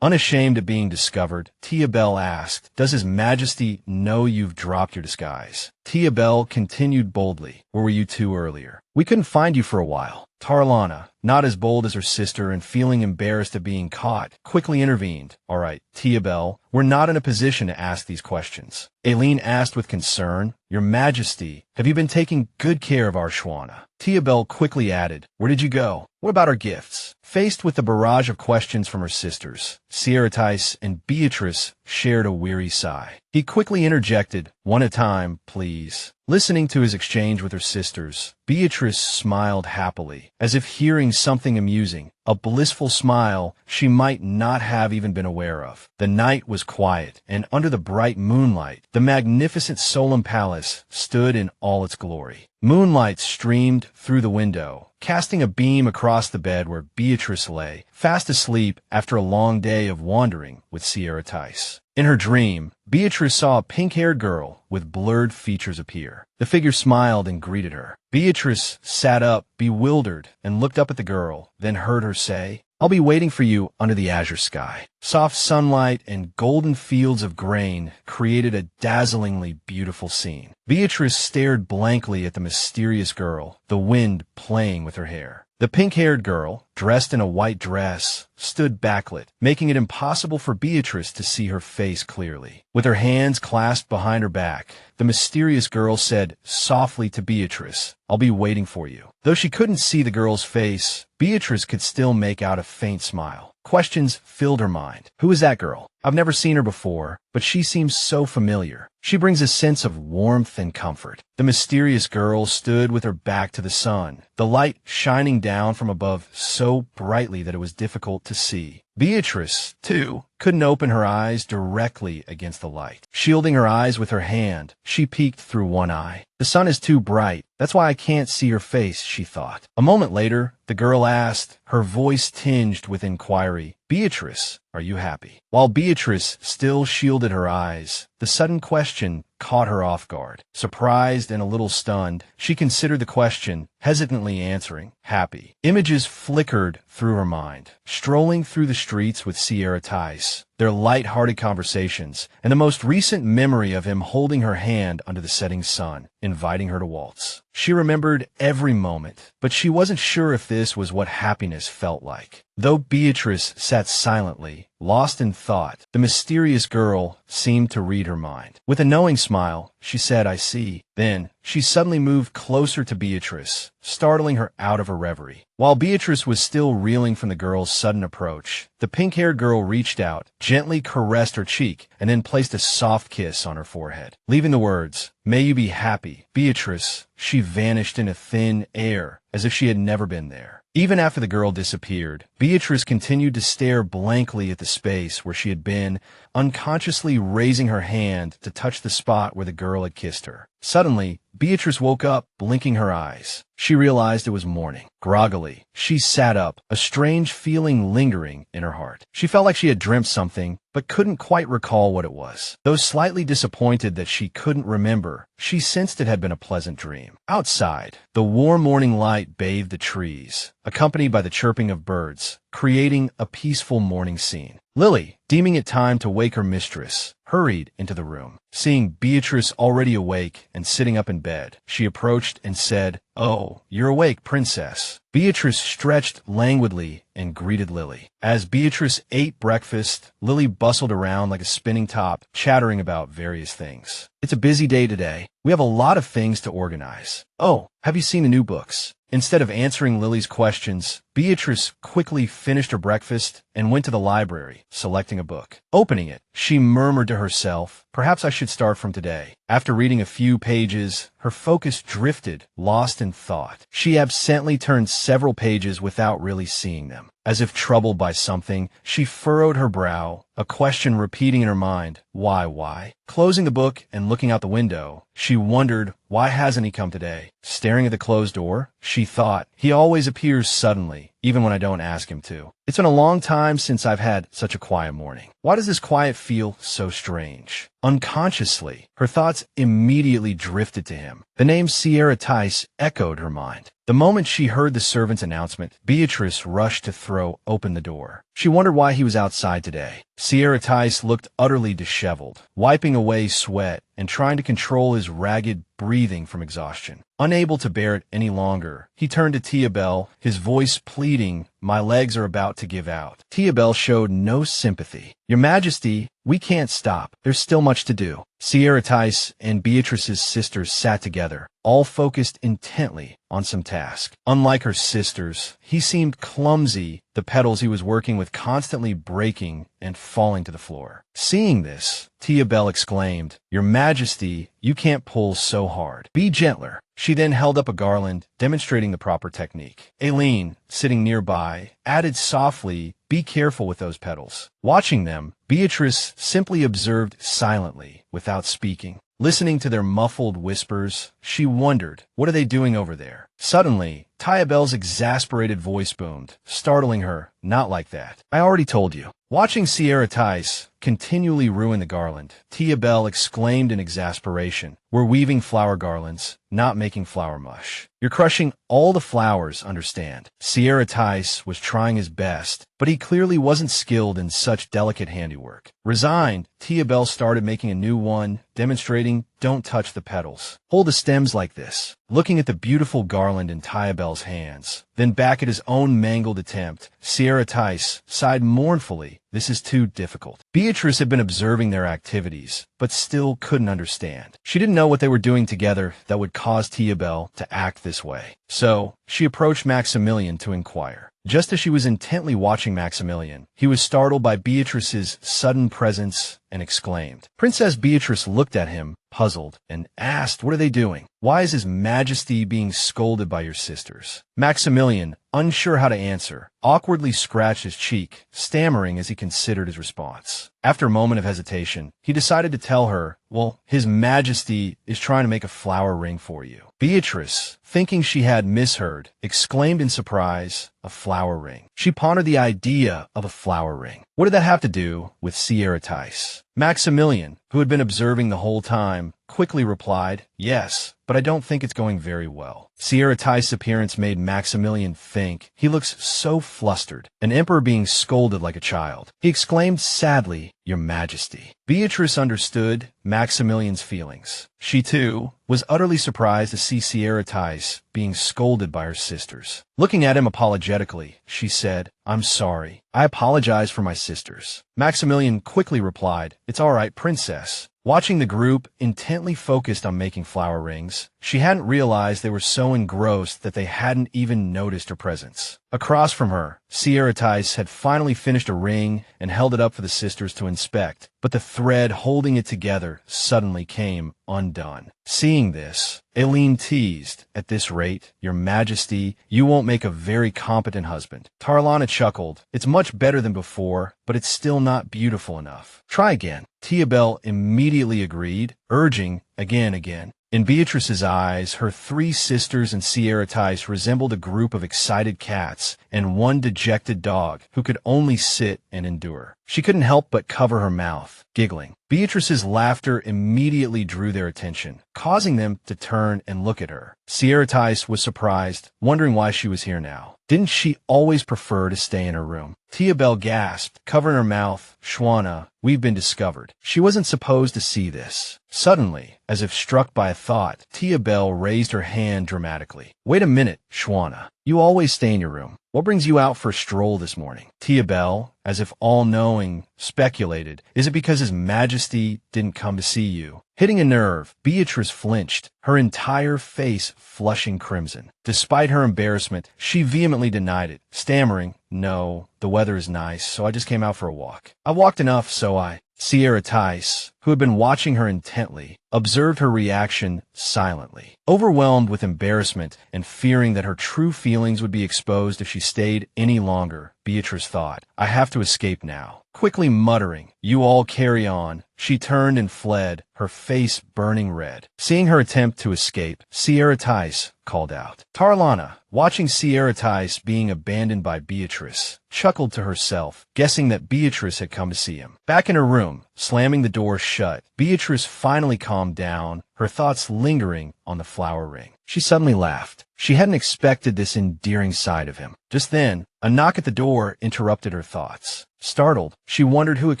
Unashamed of being discovered, Tiabel asked, does His Majesty know you've dropped your disguise? Tiabel continued boldly, where were you two earlier? We couldn't find you for a while. Tarlana, not as bold as her sister and feeling embarrassed of being caught, quickly intervened. All right, Tiabel, we're not in a position to ask these questions. Aileen asked with concern, Your Majesty, have you been taking good care of our Shona? Tiabel quickly added, where did you go? What about our gifts? Faced with the barrage of questions from her sisters, Saratic and Beatrice shared a weary sigh. He quickly interjected, "One at a time, please." Listening to his exchange with her sisters, Beatrice smiled happily, as if hearing something amusing, a blissful smile she might not have even been aware of. The night was quiet, and under the bright moonlight, the magnificent Solemn palace stood in all its glory. Moonlight streamed through the window, casting a beam across the bed where Beatrice lay, fast asleep after a long day of wandering with Saratica. In her dream, Beatrice saw a pink-haired girl with blurred features appear. The figure smiled and greeted her. Beatrice sat up, bewildered, and looked up at the girl, then heard her say, "I'll be waiting for you under the azure sky." Soft sunlight and golden fields of grain created a dazzlingly beautiful scene. Beatrice stared blankly at the mysterious girl, the wind playing with her hair. The pink-haired girl, dressed in a white dress, stood backlit, making it impossible for Beatrice to see her face clearly. With her hands clasped behind her back, the mysterious girl said softly to Beatrice, "I'll be waiting for you." Though she couldn't see the girl's face, Beatrice could still make out a faint smile. Questions filled her mind. Who is that girl? I've never seen her before, but she seems so familiar. She brings a sense of warmth and comfort. The mysterious girl stood with her back to the sun, the light shining down from above so brightly that it was difficult to see. Beatrice, too, couldn't open her eyes directly against the light. Shielding her eyes with her hand, she peeked through one eye. The sun is too bright. That's why I can't see her face, she thought. A moment later, the girl asked, her voice tinged with inquiry, "Beatrice, are you happy?" While Beatrice still shielded her eyes, the sudden question caught her off guard. Surprised and a little stunned, she considered the question, hesitantly answering, "Happy." Images flickered through her mind. Strolling through the streets with Saratica, their light-hearted conversations, and the most recent memory of him holding her hand under the setting sun, inviting her to waltz. She remembered every moment, but she wasn't sure if this was what happiness felt like. Though Beatrice sat silently, lost in thought, the mysterious girl seemed to read her mind. With a knowing smile, she said, "I see." Then, she suddenly moved closer to Beatrice, startling her out of her reverie. While Beatrice was still reeling from the girl's sudden approach, the pink-haired girl reached out, gently caressed her cheek, and then placed a soft kiss on her forehead. Leaving the words, "May you be happy, Beatrice," she vanished in a thin air, as if she had never been there. Even after the girl disappeared, Beatrice continued to stare blankly at the space where she had been, unconsciously raising her hand to touch the spot where the girl had kissed her. Suddenly, Beatrice woke up, blinking her eyes. She realized it was morning. Groggily, she sat up, a strange feeling lingering in her heart. She felt like she had dreamt something, but couldn't quite recall what it was. Though slightly disappointed that she couldn't remember, she sensed it had been a pleasant dream. Outside, the warm morning light bathed the trees, accompanied by the chirping of birds, creating a peaceful morning scene. Lily, deeming it time to wake her mistress, hurried into the room. Seeing Beatrice already awake and sitting up in bed, she approached and said, "Oh, you're awake, princess." Beatrice stretched languidly and greeted Lily. As Beatrice ate breakfast, Lily bustled around like a spinning top, chattering about various things. "It's a busy day today. We have a lot of things to organize. Oh, have you seen the new books?" Instead of answering Lily's questions, Beatrice quickly finished her breakfast and went to the library, selecting a book. Opening it, she murmured to herself, "Perhaps I should start from today." After reading a few pages, her focus drifted, lost in thought. She absently turned several pages without really seeing them. As if troubled by something, she furrowed her brow, a question repeating in her mind, why? Closing the book and looking out the window, she wondered, why hasn't he come today? Staring at the closed door, she thought, he always appears suddenly, even when I don't ask him to. It's been a long time since I've had such a quiet morning. Why does this quiet feel so strange? Unconsciously, her thoughts immediately drifted to him. The name Saratica echoed her mind. The moment she heard the servant's announcement, Beatrice rushed to throw open the door. She wondered why he was outside today. Saratica looked utterly disheveled, wiping away sweat and trying to control his ragged breathing from exhaustion. Unable to bear it any longer, he turned to Tiabel, his voice pleading, "My legs are about to give out." Tiabel showed no sympathy. "Your Majesty, we can't stop. There's still much to do." Saratica and Beatrice's sisters sat together, all focused intently on some task. Unlike her sisters, he seemed clumsy, the petals he was working with constantly breaking and falling to the floor. Seeing this, Tia Bell exclaimed, "Your Majesty, you can't pull so hard. Be gentler." She then held up a garland, demonstrating the proper technique. Aileen, sitting nearby, added softly, "Be careful with those petals." Watching them, Beatrice simply observed silently, without speaking. Listening to their muffled whispers, she wondered, what are they doing over there? Suddenly, Tia Bell's exasperated voice boomed, startling her. "Not like that. I already told you." Watching Sierra Tice continually ruin the garland, Tia Bell exclaimed in exasperation, "We're weaving flower garlands, not making flower mush. You're crushing all the flowers, understand?" Sierra Tice was trying his best, but he clearly wasn't skilled in such delicate handiwork. Resigned, Tia Bell started making a new one, demonstrating, "Don't touch the petals. Hold the stems like this." Looking at the beautiful garland in Tia Bell's hands, then back at his own mangled attempt, Sierra Tice sighed mournfully. This is too difficult. Beatrice had been observing their activities, but still couldn't understand. She didn't know what they were doing together that would cause Tia Bell to act this way. So, she approached Maxmillion to inquire. Just as she was intently watching Maxmillion, he was startled by Beatrice's sudden presence and exclaimed. Princess Beatrice looked at him, puzzled, and asked, "What are they doing? Why is His Majesty being scolded by your sisters?" Maxmillion, unsure how to answer, awkwardly scratched his cheek, stammering as he considered his response. After a moment of hesitation, he decided to tell her, "Well, His Majesty is trying to make a flower ring for you." Beatrice, thinking she had misheard, exclaimed in surprise, "A flower ring." She pondered the idea of a flower ring. What did that have to do with Sierra Tice? Maxmillion, who had been observing the whole time, quickly replied, "Yes, but I don't think it's going very well." Sierra Tice's appearance made Maxmillion think. He looks so flustered, an emperor being scolded like a child. He exclaimed sadly, "Your Majesty." Beatrice understood Maxmillion's feelings. She, too, was utterly surprised to see Sierra Tice being scolded by her sisters. Looking at him apologetically, she said, "I'm sorry. I apologize for my sisters." Maxmillion quickly replied, "It's all right, Princess." Watching the group intently focused on making flower rings, she hadn't realized they were so engrossed that they hadn't even noticed her presence. Across from her, Sierra Tice had finally finished a ring and held it up for the sisters to inspect, but the thread holding it together suddenly came undone. Seeing this, Aileen teased, "At this rate, Your Majesty, you won't make a very competent husband." Tarlana chuckled, "It's much better than before, but it's still not beautiful enough. Try again." Tia Bell immediately agreed, urging, again. In Beatrice's eyes, her three sisters and Sierra Tice resembled a group of excited cats and one dejected dog who could only sit and endure. She couldn't help but cover her mouth, giggling. Beatrice's laughter immediately drew their attention, causing them to turn and look at her. Sierra Tice was surprised, wondering why she was here now. Didn't she always prefer to stay in her room? Tia Bell gasped, covering her mouth, "Shona, we've been discovered." She wasn't supposed to see this. Suddenly, as if struck by a thought, Tia Bell raised her hand dramatically. "Wait a minute, Shona. You always stay in your room. What brings you out for a stroll this morning?" Tia Bell, as if all-knowing, speculated, "Is it because His Majesty didn't come to see you?" Hitting a nerve, Beatrice flinched, her entire face flushing crimson. Despite her embarrassment, she vehemently denied it, stammering, "No, the weather is nice, so I just came out for a walk. I walked enough, so I—" Sierra Tice, who had been watching her intently, observed her reaction silently. Overwhelmed with embarrassment and fearing that her true feelings would be exposed if she stayed any longer, Beatrice thought, "I have to escape now." Quickly muttering, "You all carry on," she turned and fled, her face burning red. Seeing her attempt to escape, Sierra Tice called out. Tarlana, watching Sierra Tice being abandoned by Beatrice, chuckled to herself, guessing that Beatrice had come to see him. Back in her room, slamming the door shut, Beatrice finally calmed down, her thoughts lingering on the flower ring. She suddenly laughed. She hadn't expected this endearing side of him. Just then, a knock at the door interrupted her thoughts. Startled, she wondered who it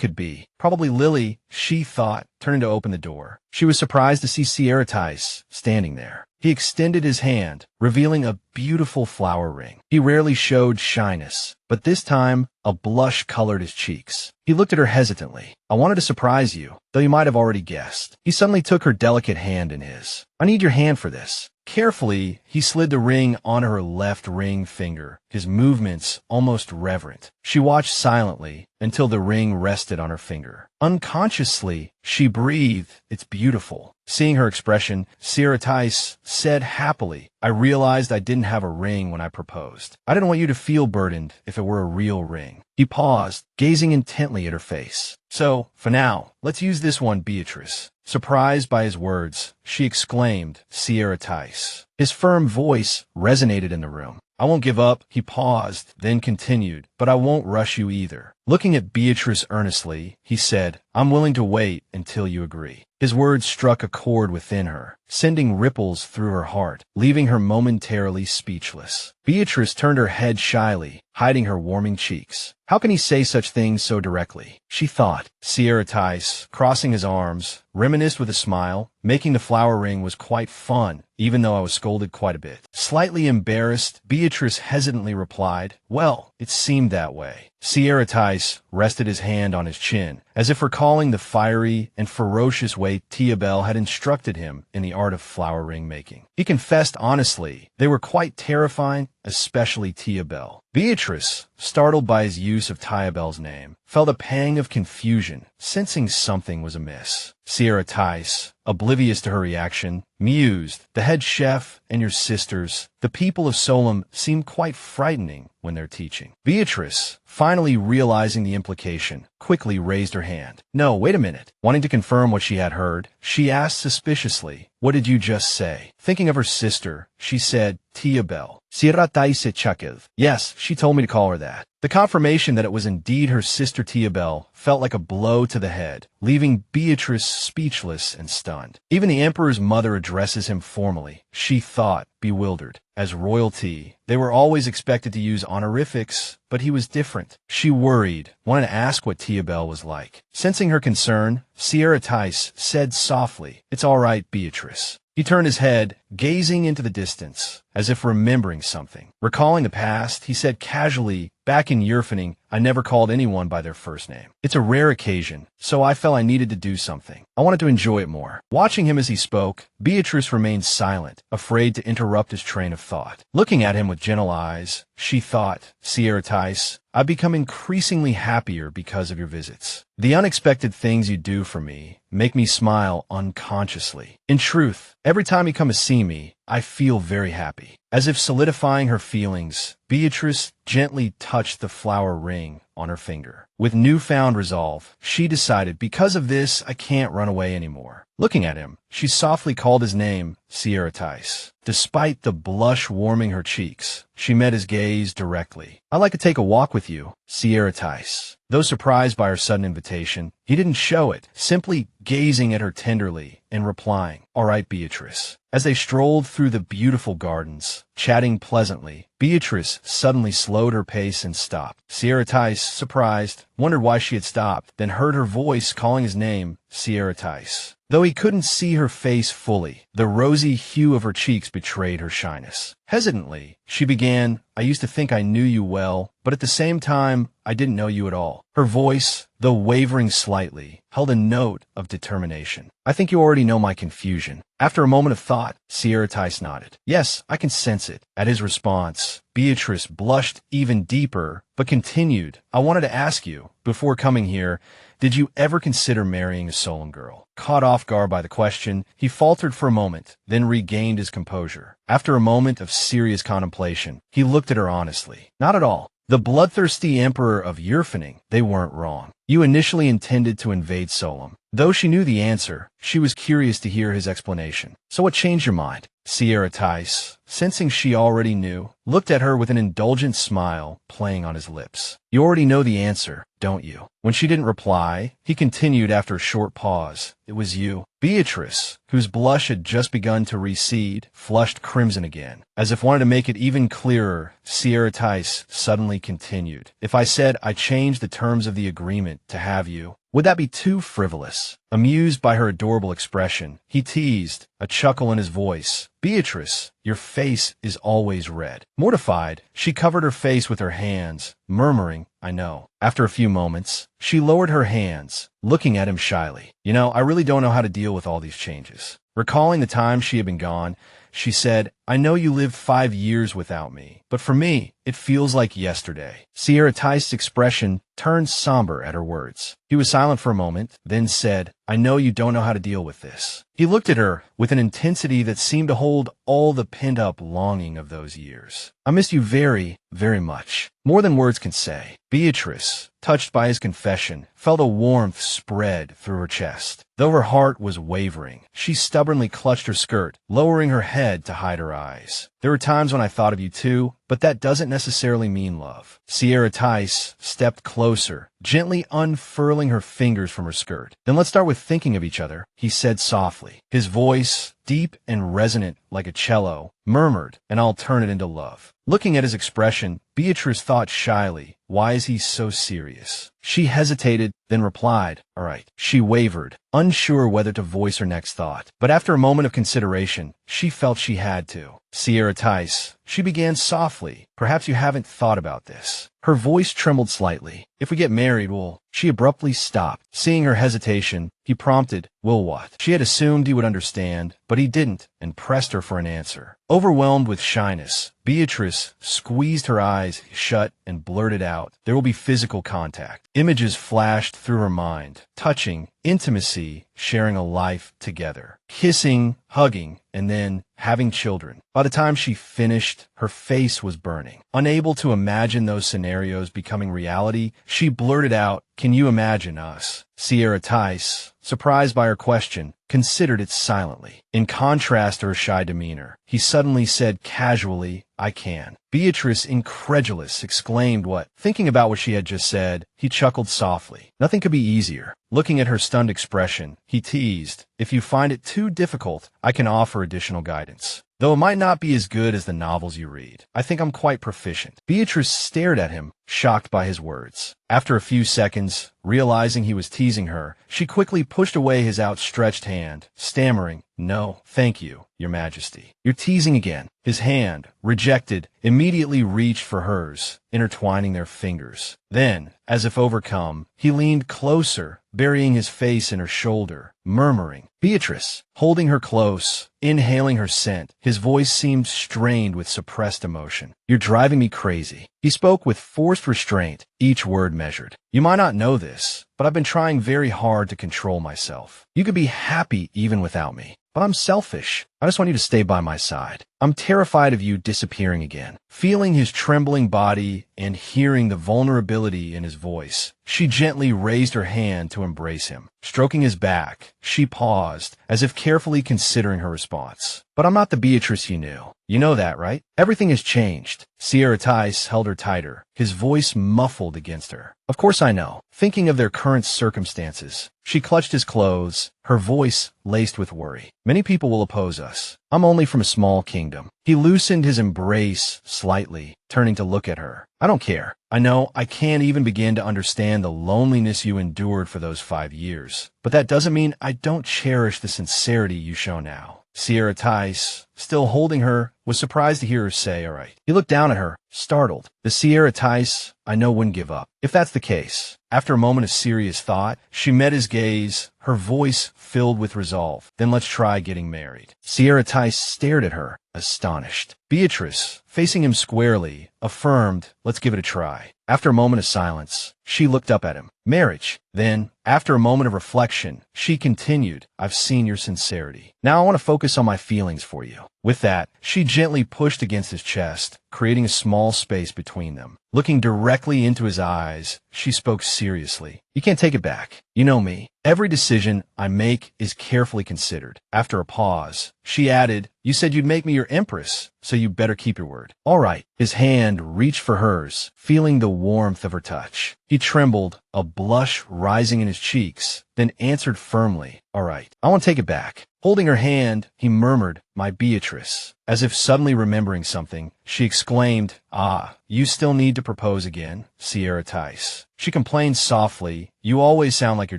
could be. Probably Lily, she thought, turning to open the door. She was surprised to see Sierra Tice standing there. He extended his hand, revealing a beautiful flower ring. He rarely showed shyness, but this time, a blush colored his cheeks. He looked at her hesitantly. I wanted to surprise you, though you might have already guessed. He suddenly took her delicate hand in his. I need your hand for this. Carefully, he slid the ring onto her left ring finger, his movements almost reverent. She watched silently until the ring rested on her finger. Unconsciously, she breathed, "It's beautiful." Seeing her expression, Saratica said happily, "I realized I didn't have a ring when I proposed. I didn't want you to feel burdened if it were a real ring." He paused, gazing intently at her face. "So, for now, let's use this one, Beatrice." Surprised by his words, she exclaimed, "Saratica." His firm voice resonated in the room. "I won't give up." He paused, then continued, "But I won't rush you either." Looking at Beatrice earnestly, he said, "I'm willing to wait until you agree." His words struck a chord within her, sending ripples through her heart, leaving her momentarily speechless. Beatrice turned her head shyly, hiding her warming cheeks. How can he say such things so directly? She thought. Saratica, crossing his arms, reminisced with a smile. Making the flower ring was quite fun, even though I was scolded quite a bit. Slightly embarrassed, Beatrice hesitantly replied, "Well, it seemed that way." Saratica rested his hand on his chin, as if recalling the fiery and ferocious way Tiabel had instructed him in the art of flower ring making. He confessed honestly, they were quite terrifying, especially Tiabel. Beatrice, startled by his use of Tiabel's name, felt a pang of confusion, sensing something was amiss. Saratica, oblivious to her reaction, mused, "The head chef and your sisters, the people of Solemn, seem quite frightening when they're teaching." Beatrice, finally realizing the implication, quickly raised her hand. "No, wait a minute." Wanting to confirm what she had heard, she asked suspiciously, "What did you just say?" Thinking of her sister, she said, "Tiabel." Saratica. Yes, she told me to call her that. The confirmation that it was indeed her sister Tiabel felt like a blow to the head, leaving Beatrice speechless and stunned. Even the Emperor's mother addresses him formally, she thought, bewildered. As royalty, they were always expected to use honorifics, but he was different. She worried, wanted to ask what Tiabel was like. Sensing her concern, Saratica said softly, "It's all right, Beatrice." He turned his head, gazing into the distance, as if remembering something. Recalling the past, he said casually, "Back in Yurfaning, I never called anyone by their first name. It's a rare occasion, so I felt I needed to do something. I wanted to enjoy it more." Watching him as he spoke, Beatrice remained silent, afraid to interrupt his train of thought. Looking at him with gentle eyes, she thought, "Saratica, I've become increasingly happier because of your visits. The unexpected things you do for me make me smile unconsciously. In truth, every time you come to see me, I feel very happy." As if solidifying her feelings, Beatrice gently touched the flower ring on her finger. With newfound resolve, she decided, because of this, I can't run away anymore. Looking at him, she softly called his name, Saratica. Despite the blush warming her cheeks, she met his gaze directly. "I'd like to take a walk with you, Saratica." Though surprised by her sudden invitation, he didn't show it, simply gazing at her tenderly and replying, "All right, Beatrice." As they strolled through the beautiful gardens, chatting pleasantly, Beatrice suddenly slowed her pace and stopped. Saratica, surprised, wondered why she had stopped, then heard her voice calling his name, Saratica. Though he couldn't see her face fully, the rosy hue of her cheeks betrayed her shyness. Hesitantly, she began, "I used to think I knew you well, but at the same time, I didn't know you at all." Her voice, though wavering slightly, held a note of determination. "I think you already know my confusion." After a moment of thought, Saratica nodded. "Yes, I can sense it." At his response, Beatrice blushed even deeper, but continued, "I wanted to ask you, before coming here, did you ever consider marrying a Solemn girl?" Caught off guard by the question, he faltered for a moment, then regained his composure. After a moment of serious contemplation, he looked at her honestly. "Not at all. The bloodthirsty Emperor of Yurfaning, they weren't wrong. You initially intended to invade Solemn." Though she knew the answer, she was curious to hear his explanation. "So what changed your mind?" Saratica, sensing she already knew, looked at her with an indulgent smile playing on his lips. "You already know the answer, don't you?" When she didn't reply, he continued after a short pause, "It was you." Beatrice, whose blush had just begun to recede, flushed crimson again. As if wanting to make it even clearer, Saratica suddenly continued, "If I said I changed the terms of the agreement to have you, Would that be too frivolous? Amused by her adorable expression, he teased, a chuckle in his voice. Beatrice, your face is always red. Mortified, she covered her face with her hands, murmuring, I know. After a few moments, she lowered her hands, looking at him shyly. I really don't know how to deal with all these changes. Recalling the time she had been gone, she said, I know you lived 5 years without me, but for me, it feels like yesterday. Saratic's expression turned somber at her words. He was silent for a moment, then said, I know you don't know how to deal with this. He looked at her with an intensity that seemed to hold all the pent-up longing of those years. I miss you very, very much. More than words can say. Beatrice, touched by his confession, felt a warmth spread through her chest. Though her heart was wavering, she stubbornly clutched her skirt, lowering her head to hide her eyes. There were times when I thought of you too, but that doesn't necessarily mean love. Saratic stepped closer, gently unfurling her fingers from her skirt. Then let's start with thinking of each other, he said softly. His voice, deep and resonant like a cello, murmured, and I'll turn it into love. Looking at his expression, Beatrice thought shyly, why is he so serious? She hesitated, then replied, all right. She wavered, unsure whether to voice her next thought. But after a moment of consideration, she felt she had to. Saratic, she began softly. Perhaps you haven't thought about this. Her voice trembled slightly. If we get married, well, she abruptly stopped. Seeing her hesitation, he prompted, will what? She had assumed he would understand, but he didn't, and pressed her for an answer. Overwhelmed with shyness, Beatrice squeezed her eyes shut and blurted out, there will be physical contact. Images flashed through her mind, touching, intimacy, sharing a life together, kissing, hugging, and then having children. By the time she finished, her face was burning. Unable to imagine those scenarios becoming reality, she blurted out, can you imagine us? Saratic, surprised by her question, considered it silently. In contrast to her shy demeanor, he suddenly said casually, I can. Beatrice, incredulous, exclaimed what? Thinking about what she had just said, he chuckled softly. Nothing could be easier. Looking at her stunned expression, he teased, if you find it too difficult, I can offer additional guidance. Though it might not be as good as the novels you read, I think I'm quite proficient. Beatrice stared at him, shocked by his words. After a few seconds, realizing he was teasing her, she quickly pushed away his outstretched hand, stammering, no, thank you, Your Majesty. You're teasing again. His hand, rejected, immediately reached for hers, intertwining their fingers. Then, as if overcome, he leaned closer, burying his face in her shoulder, murmuring, Beatrice, holding her close, inhaling her scent. His voice seemed strained with suppressed emotion. You're driving me crazy. He spoke with forced restraint, each word measured. You might not know this, but I've been trying very hard to control myself. You could be happy even without me. But I'm selfish. I just want you to stay by my side. I'm terrified of you disappearing again. Feeling his trembling body and hearing the vulnerability in his voice, she gently raised her hand to embrace him. Stroking his back, she paused, as if carefully considering her response. But I'm not the Beatrice you knew. You know that, right? Everything has changed. Saratic held her tighter, his voice muffled against her. Of course I know. Thinking of their current circumstances, she clutched his clothes, her voice laced with worry. Many people will oppose us. I'm only from a small kingdom. He loosened his embrace slightly, turning to look at her. I don't care. I know I can't even begin to understand the loneliness you endured for those 5 years. But that doesn't mean I don't cherish the sincerity you show now. Saratic, still holding her, was surprised to hear her say, all right. He looked down at her, startled. The Saratic I know wouldn't give up. If that's the case. After a moment of serious thought, she met his gaze, her voice filled with resolve. Then let's try getting married. Saratic stared at her, astonished. Beatrice, facing him squarely, affirmed, let's give it a try. After a moment of silence, she looked up at him. Marriage. Then, after a moment of reflection, she continued, I've seen your sincerity. Now I want to focus on my feelings for you. With that, she gently pushed against his chest, creating a small space between them. Looking directly into his eyes, she spoke seriously. You can't take it back. You know me. Every decision I make is carefully considered. After a pause, she added, you said you'd make me your empress, so you better keep your word. All right. His hand reached for hers, feeling the warmth of her touch. He trembled, a blush rising in his cheeks, then answered firmly, all right. I won't take it back. Holding her hand, he murmured, "My Beatrice." As if suddenly remembering something, she exclaimed, "Ah, you still need to propose again, Sierra Tice." She complained softly, "You always sound like you're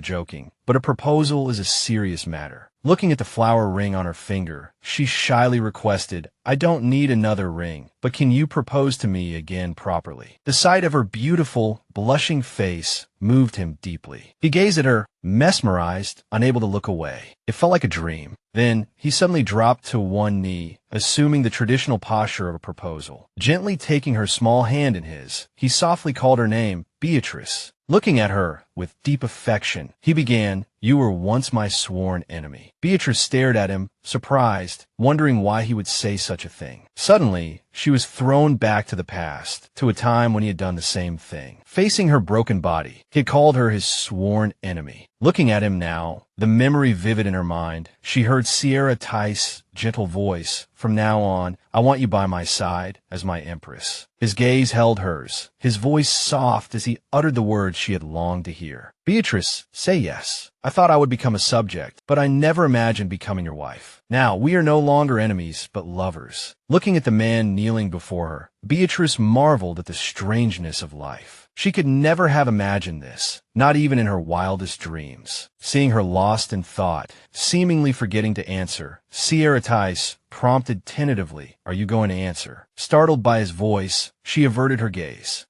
joking, but a proposal is a serious matter." Looking at the flower ring on her finger, she shyly requested, "I don't need another ring, but can you propose to me again properly?" The sight of her beautiful, blushing face moved him deeply. He gazed at her, mesmerized, unable to look away. It felt like a dream. Then, he suddenly dropped to one knee, assuming the traditional posture of a proposal. Gently taking her small hand in his, he softly called her name, "Beatrice." Looking at her with deep affection, he began, "You were once my sworn enemy." Beatrice stared at him, surprised, wondering why he would say such a thing. Suddenly, she was thrown back to the past, to a time when he had done the same thing. Facing her broken body, he had called her his sworn enemy. Looking at him now, the memory vivid in her mind, she heard Sierra Tice's gentle voice, "From now on, I want you by my side as my empress." His gaze held hers, his voice soft as he uttered the words she had longed to hear. "Beatrice, say yes. I thought I would become a subject, but I never imagined becoming your wife. Now, we are no longer enemies, but lovers." Looking at the man kneeling before her, Beatrice marveled at the strangeness of life. She could never have imagined this, not even in her wildest dreams. Seeing her lost in thought, seemingly forgetting to answer, Sierra Tice prompted tentatively, "Are you going to answer?" Startled by his voice, she averted her gaze.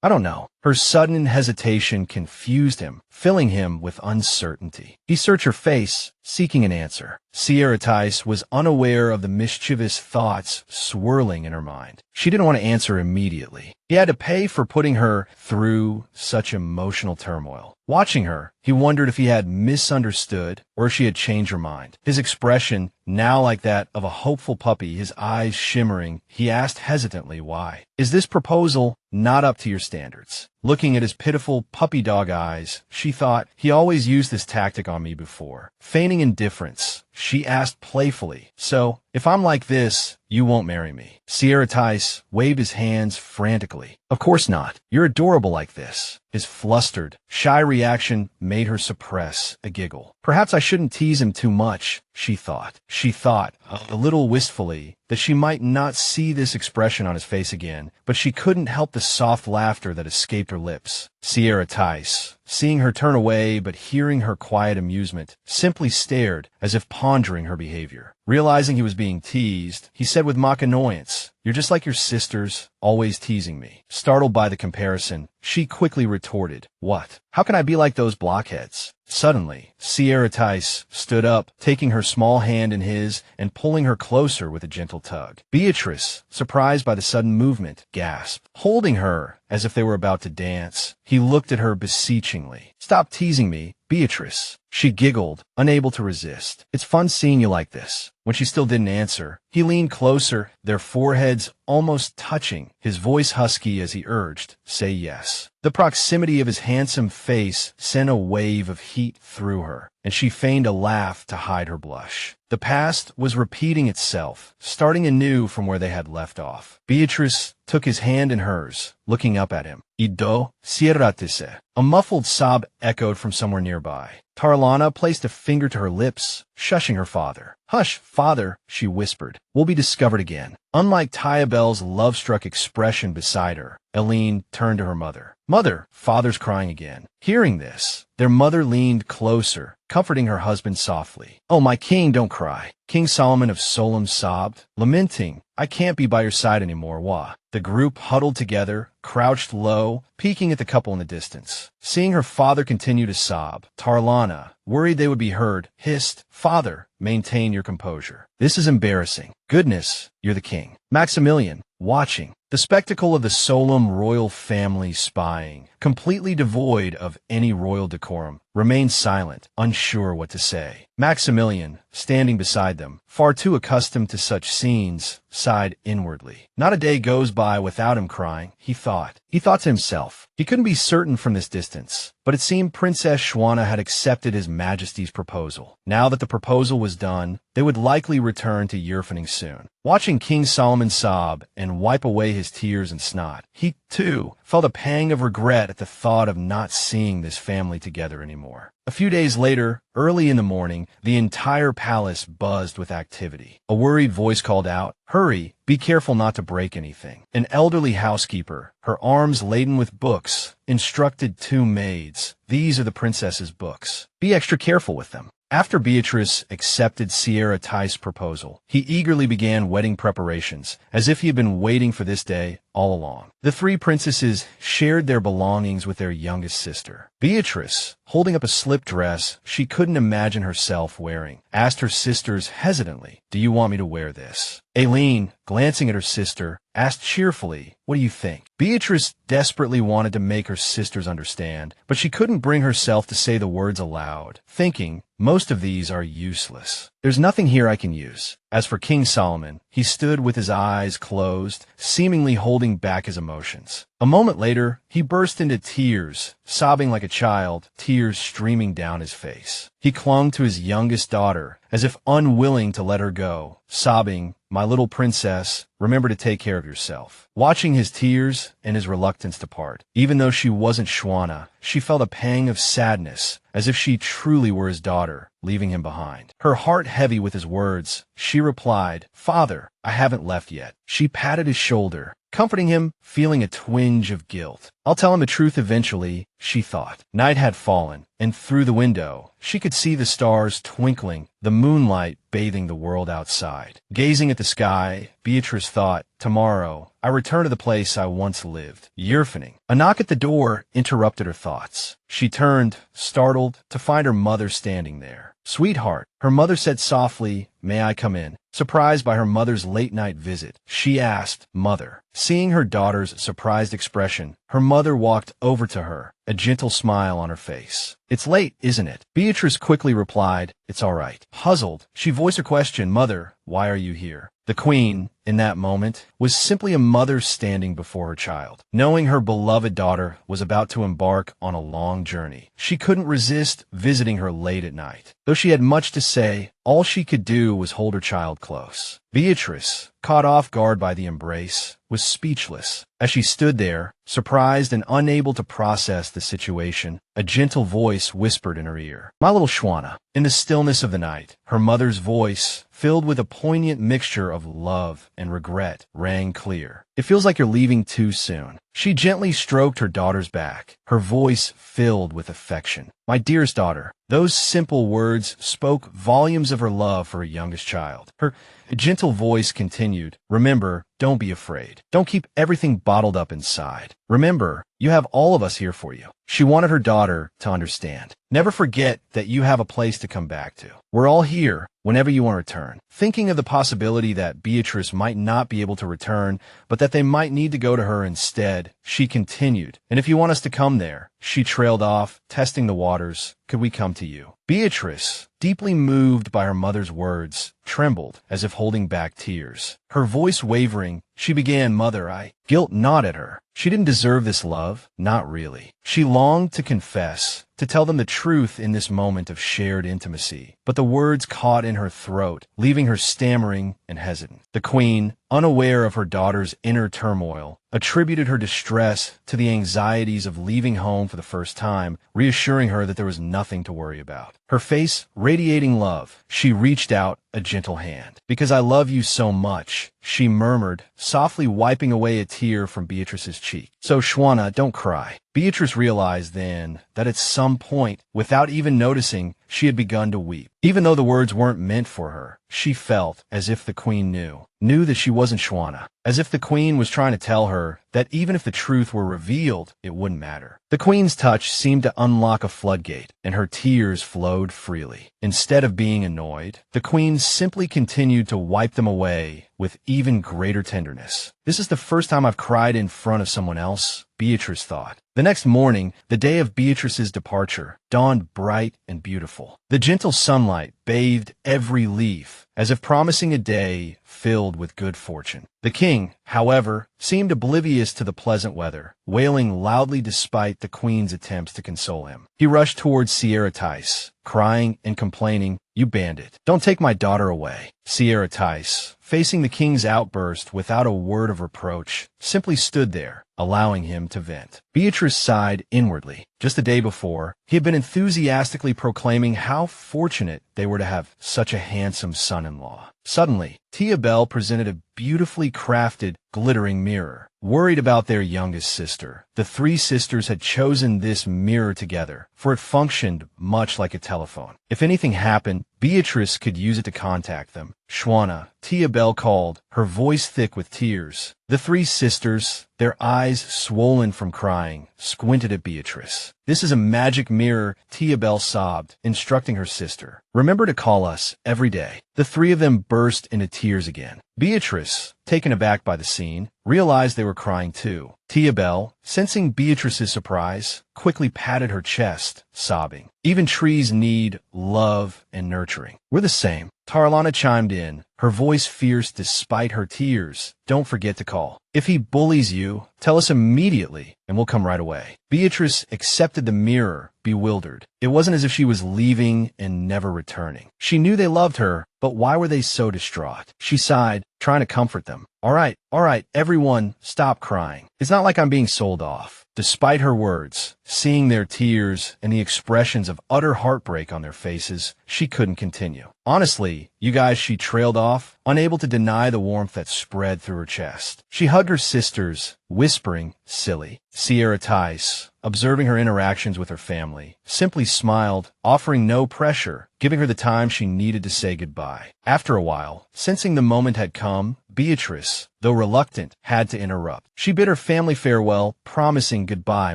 I don't know." Her sudden hesitation confused him, filling him with uncertainty. He searched her face, seeking an answer. Sierra Tice was unaware of the mischievous thoughts swirling in her mind. She didn't want to answer immediately. He had to pay for putting her through such emotional turmoil. Watching her, he wondered if he had misunderstood or if she had changed her mind. His expression, now like that of a hopeful puppy, his eyes shimmering, he asked hesitantly why. "Is this proposal not up to your standards?" Looking at his pitiful puppy dog eyes, she thought, "He always used this tactic on me before." Feigning indifference, she asked playfully, "So, if I'm like this, you won't marry me?" Sierra Tice waved his hands frantically. "Of course not. You're adorable like this." His flustered, shy reaction made her suppress a giggle. Perhaps I shouldn't tease him too much, she thought. She thought, a little wistfully, that she might not see this expression on his face again, but she couldn't help the soft laughter that escaped her lips. Sierra Tice, seeing her turn away but hearing her quiet amusement, simply stared as if pondering her behavior. Realizing he was being teased, he said with mock annoyance, "You're just like your sisters, always teasing me." Startled by the comparison, she quickly retorted, "What? How can I be like those blockheads?" Suddenly, Sierra Tice stood up, taking her small hand in his and pulling her closer with a gentle tug. Beatrice, surprised by the sudden movement, gasped. Holding her as if they were about to dance, he looked at her beseechingly. "Stop teasing me, Beatrice." She giggled, unable to resist. "It's fun seeing you like this." When she still didn't answer, he leaned closer, their foreheads almost touching, his voice husky as he urged, "Say yes." The proximity of his handsome face sent a wave of heat through her, and she feigned a laugh to hide her blush. The past was repeating itself, starting anew from where they had left off. Beatrice took his hand in hers, looking up at him. "Ido, Saratica." A muffled sob echoed from somewhere nearby. Tarlana placed a finger to her lips, shushing her father. "Hush, father," she whispered. "We'll be discovered again." Unlike Tyabel's love-struck expression beside her, Eileen turned to her mother. "Mother," father's crying again. Hearing this, their mother leaned closer, comforting her husband softly. "Oh, my king, don't cry." King Solomon of Solemn sobbed, lamenting, "I can't be by your side anymore, wah." The group huddled together, crouched low, peeking at the couple in the distance. Seeing her father continue to sob, Tarlana, worried they would be heard, hissed, "Father, maintain your composure. This is embarrassing. Goodness, you're the king." Maxmillion, watching, the spectacle of the Solemn royal family spying, completely devoid of any royal decorum, remained silent, unsure what to say. Maxmillion, standing beside them, far too accustomed to such scenes, sighed inwardly. Not a day goes by without him crying, he thought. He thought to himself. He couldn't be certain from this distance, but it seemed Princess Shona had accepted His Majesty's proposal. Now that the proposal was done, they would likely return to Yurfaning soon. Watching King Solomon sob and wipe away his tears and snot, he, too, felt a pang of regret at the thought of not seeing this family together anymore. A few days later, early in the morning, the entire palace buzzed with activity. A worried voice called out, "Hurry, be careful not to break anything." An elderly housekeeper, her arms laden with books, instructed two maids, "These are the princess's books. Be extra careful with them." After Beatrice accepted Saratic's proposal, he eagerly began wedding preparations, as if he had been waiting for this day all along. The three princesses shared their belongings with their youngest sister. Beatrice, holding up a slip dress she couldn't imagine herself wearing, asked her sisters hesitantly, "Do you want me to wear this?" Aileen, glancing at her sister, asked cheerfully, "What do you think?" Beatrice desperately wanted to make her sisters understand, but she couldn't bring herself to say the words aloud, thinking, "Most of these are useless. There's nothing here I can use." As for King Solomon, he stood with his eyes closed, seemingly holding back his emotions. A moment later, he burst into tears, sobbing like a child, tears streaming down his face. He clung to his youngest daughter, as if unwilling to let her go, sobbing, "My little princess, remember to take care of yourself." Watching his tears and his reluctance to part, even though she wasn't Shona, she felt a pang of sadness, as if she truly were his daughter, leaving him behind. Her heart heavy with his words, she replied, "Father, I haven't left yet." She patted his shoulder, comforting him, feeling a twinge of guilt. "I'll tell him the truth eventually," she thought. Night had fallen, and through the window, she could see the stars twinkling, the moonlight bathing the world outside. Gazing at the sky, Beatrice thought, "Tomorrow, I return to the place I once lived, Yurfaning." A knock at the door interrupted her thoughts. She turned, startled, to find her mother standing there. "Sweetheart," her mother said softly, "May I come in?" Surprised by her mother's late-night visit, she asked, "Mother." Seeing her daughter's surprised expression, her mother walked over to her, a gentle smile on her face. "It's late, isn't it?" Beatrice quickly replied, "It's all right." Puzzled, she voiced her question, "Mother, why are you here?" The queen, in that moment, was simply a mother standing before her child. Knowing her beloved daughter was about to embark on a long journey, she couldn't resist visiting her late at night. Though she had much to say, all she could do was hold her child close. Beatrice, caught off guard by the embrace, was speechless. As she stood there, surprised and unable to process the situation, a gentle voice whispered in her ear, "My little Shona." In the stillness of the night, her mother's voice, filled with a poignant mixture of love and regret, rang clear. "It feels like you're leaving too soon." She gently stroked her daughter's back, her voice filled with affection. "My dearest daughter." Those simple words spoke volumes of her love for her youngest child. Her gentle voice continued, "Remember, don't be afraid. Don't keep everything bottled up inside. Remember, you have all of us here for you." She wanted her daughter to understand. "Never forget that you have a place to come back to. We're all here whenever you want to return." Thinking of the possibility that Beatrice might not be able to return, but that they might need to go to her instead, she continued, "And if you want us to come there," she trailed off, testing the waters, "could we come to you?" Beatrice, deeply moved by her mother's words, trembled as if holding back tears. Her voice wavering, she began, "Mother, Guilt gnawed at her. She didn't deserve this love. Not really. She longed to confess, to tell them the truth in this moment of shared intimacy. But the words caught in her throat, leaving her stammering and hesitant. The queen, unaware of her daughter's inner turmoil, attributed her distress to the anxieties of leaving home for the first time, reassuring her that there was nothing to worry about. Her face radiating love, she reached out a gentle hand. "Because I love you so much," she murmured, softly wiping away a tear from Beatrice's cheek. "So, Shona, don't cry." Beatrice realized then that at some point, without even noticing, she had begun to weep. Even though the words weren't meant for her, she felt as if the queen knew that she wasn't Shona, as if the queen was trying to tell her that even if the truth were revealed, it wouldn't matter. The queen's touch seemed to unlock a floodgate, and her tears flowed freely. Instead of being annoyed, the queen simply continued to wipe them away with even greater tenderness. "This is the first time I've cried in front of someone else," Beatrice thought. The next morning, the day of Beatrice's departure, dawned bright and beautiful. The gentle sunlight bathed every leaf, as if promising a day filled with good fortune. The king, however, seemed oblivious to the pleasant weather, wailing loudly despite the queen's attempts to console him. He rushed towards Saratica, crying and complaining, "You bandit, don't take my daughter away." Saratica, facing the king's outburst without a word of reproach, simply stood there, allowing him to vent. Beatrice sighed inwardly. Just the day before, he had been enthusiastically proclaiming how fortunate they were to have such a handsome son-in-law. Suddenly, Tia Bell presented a beautifully crafted, glittering mirror. Worried about their youngest sister, the three sisters had chosen this mirror together, for it functioned much like a telephone. If anything happened, Beatrice could use it to contact them. Shona, Tia Bell called, her voice thick with tears. The three sisters, their eyes swollen from crying, squinted at Beatrice. "This is a magic mirror," Tia Bell sobbed, instructing her sister. "Remember to call us every day." The three of them burst into tears again. Beatrice, taken aback by the scene, realized they were crying too. Tia Bell, sensing Beatrice's surprise, quickly patted her chest, sobbing. "Even trees need love and nurturing. We're the same." Tarlana chimed in, her voice fierce despite her tears. "Don't forget to call. If he bullies you, tell us immediately, and we'll come right away." Beatrice accepted the mirror, bewildered. It wasn't as if she was leaving and never returning. She knew they loved her, but why were they so distraught? She sighed, trying to comfort them. All right, everyone, stop crying. It's not like I'm being sold off." Despite her words, seeing their tears and the expressions of utter heartbreak on their faces, she couldn't continue. "Honestly, you guys," she trailed off, unable to deny the warmth that spread through her chest. She hugged her sisters, whispering, "Silly." Sierra Tice, observing her interactions with her family, simply smiled, offering no pressure, giving her the time she needed to say goodbye. After a while, sensing the moment had come, Beatrice, though reluctant, had to interrupt. She bid her family farewell, promising, "Goodbye,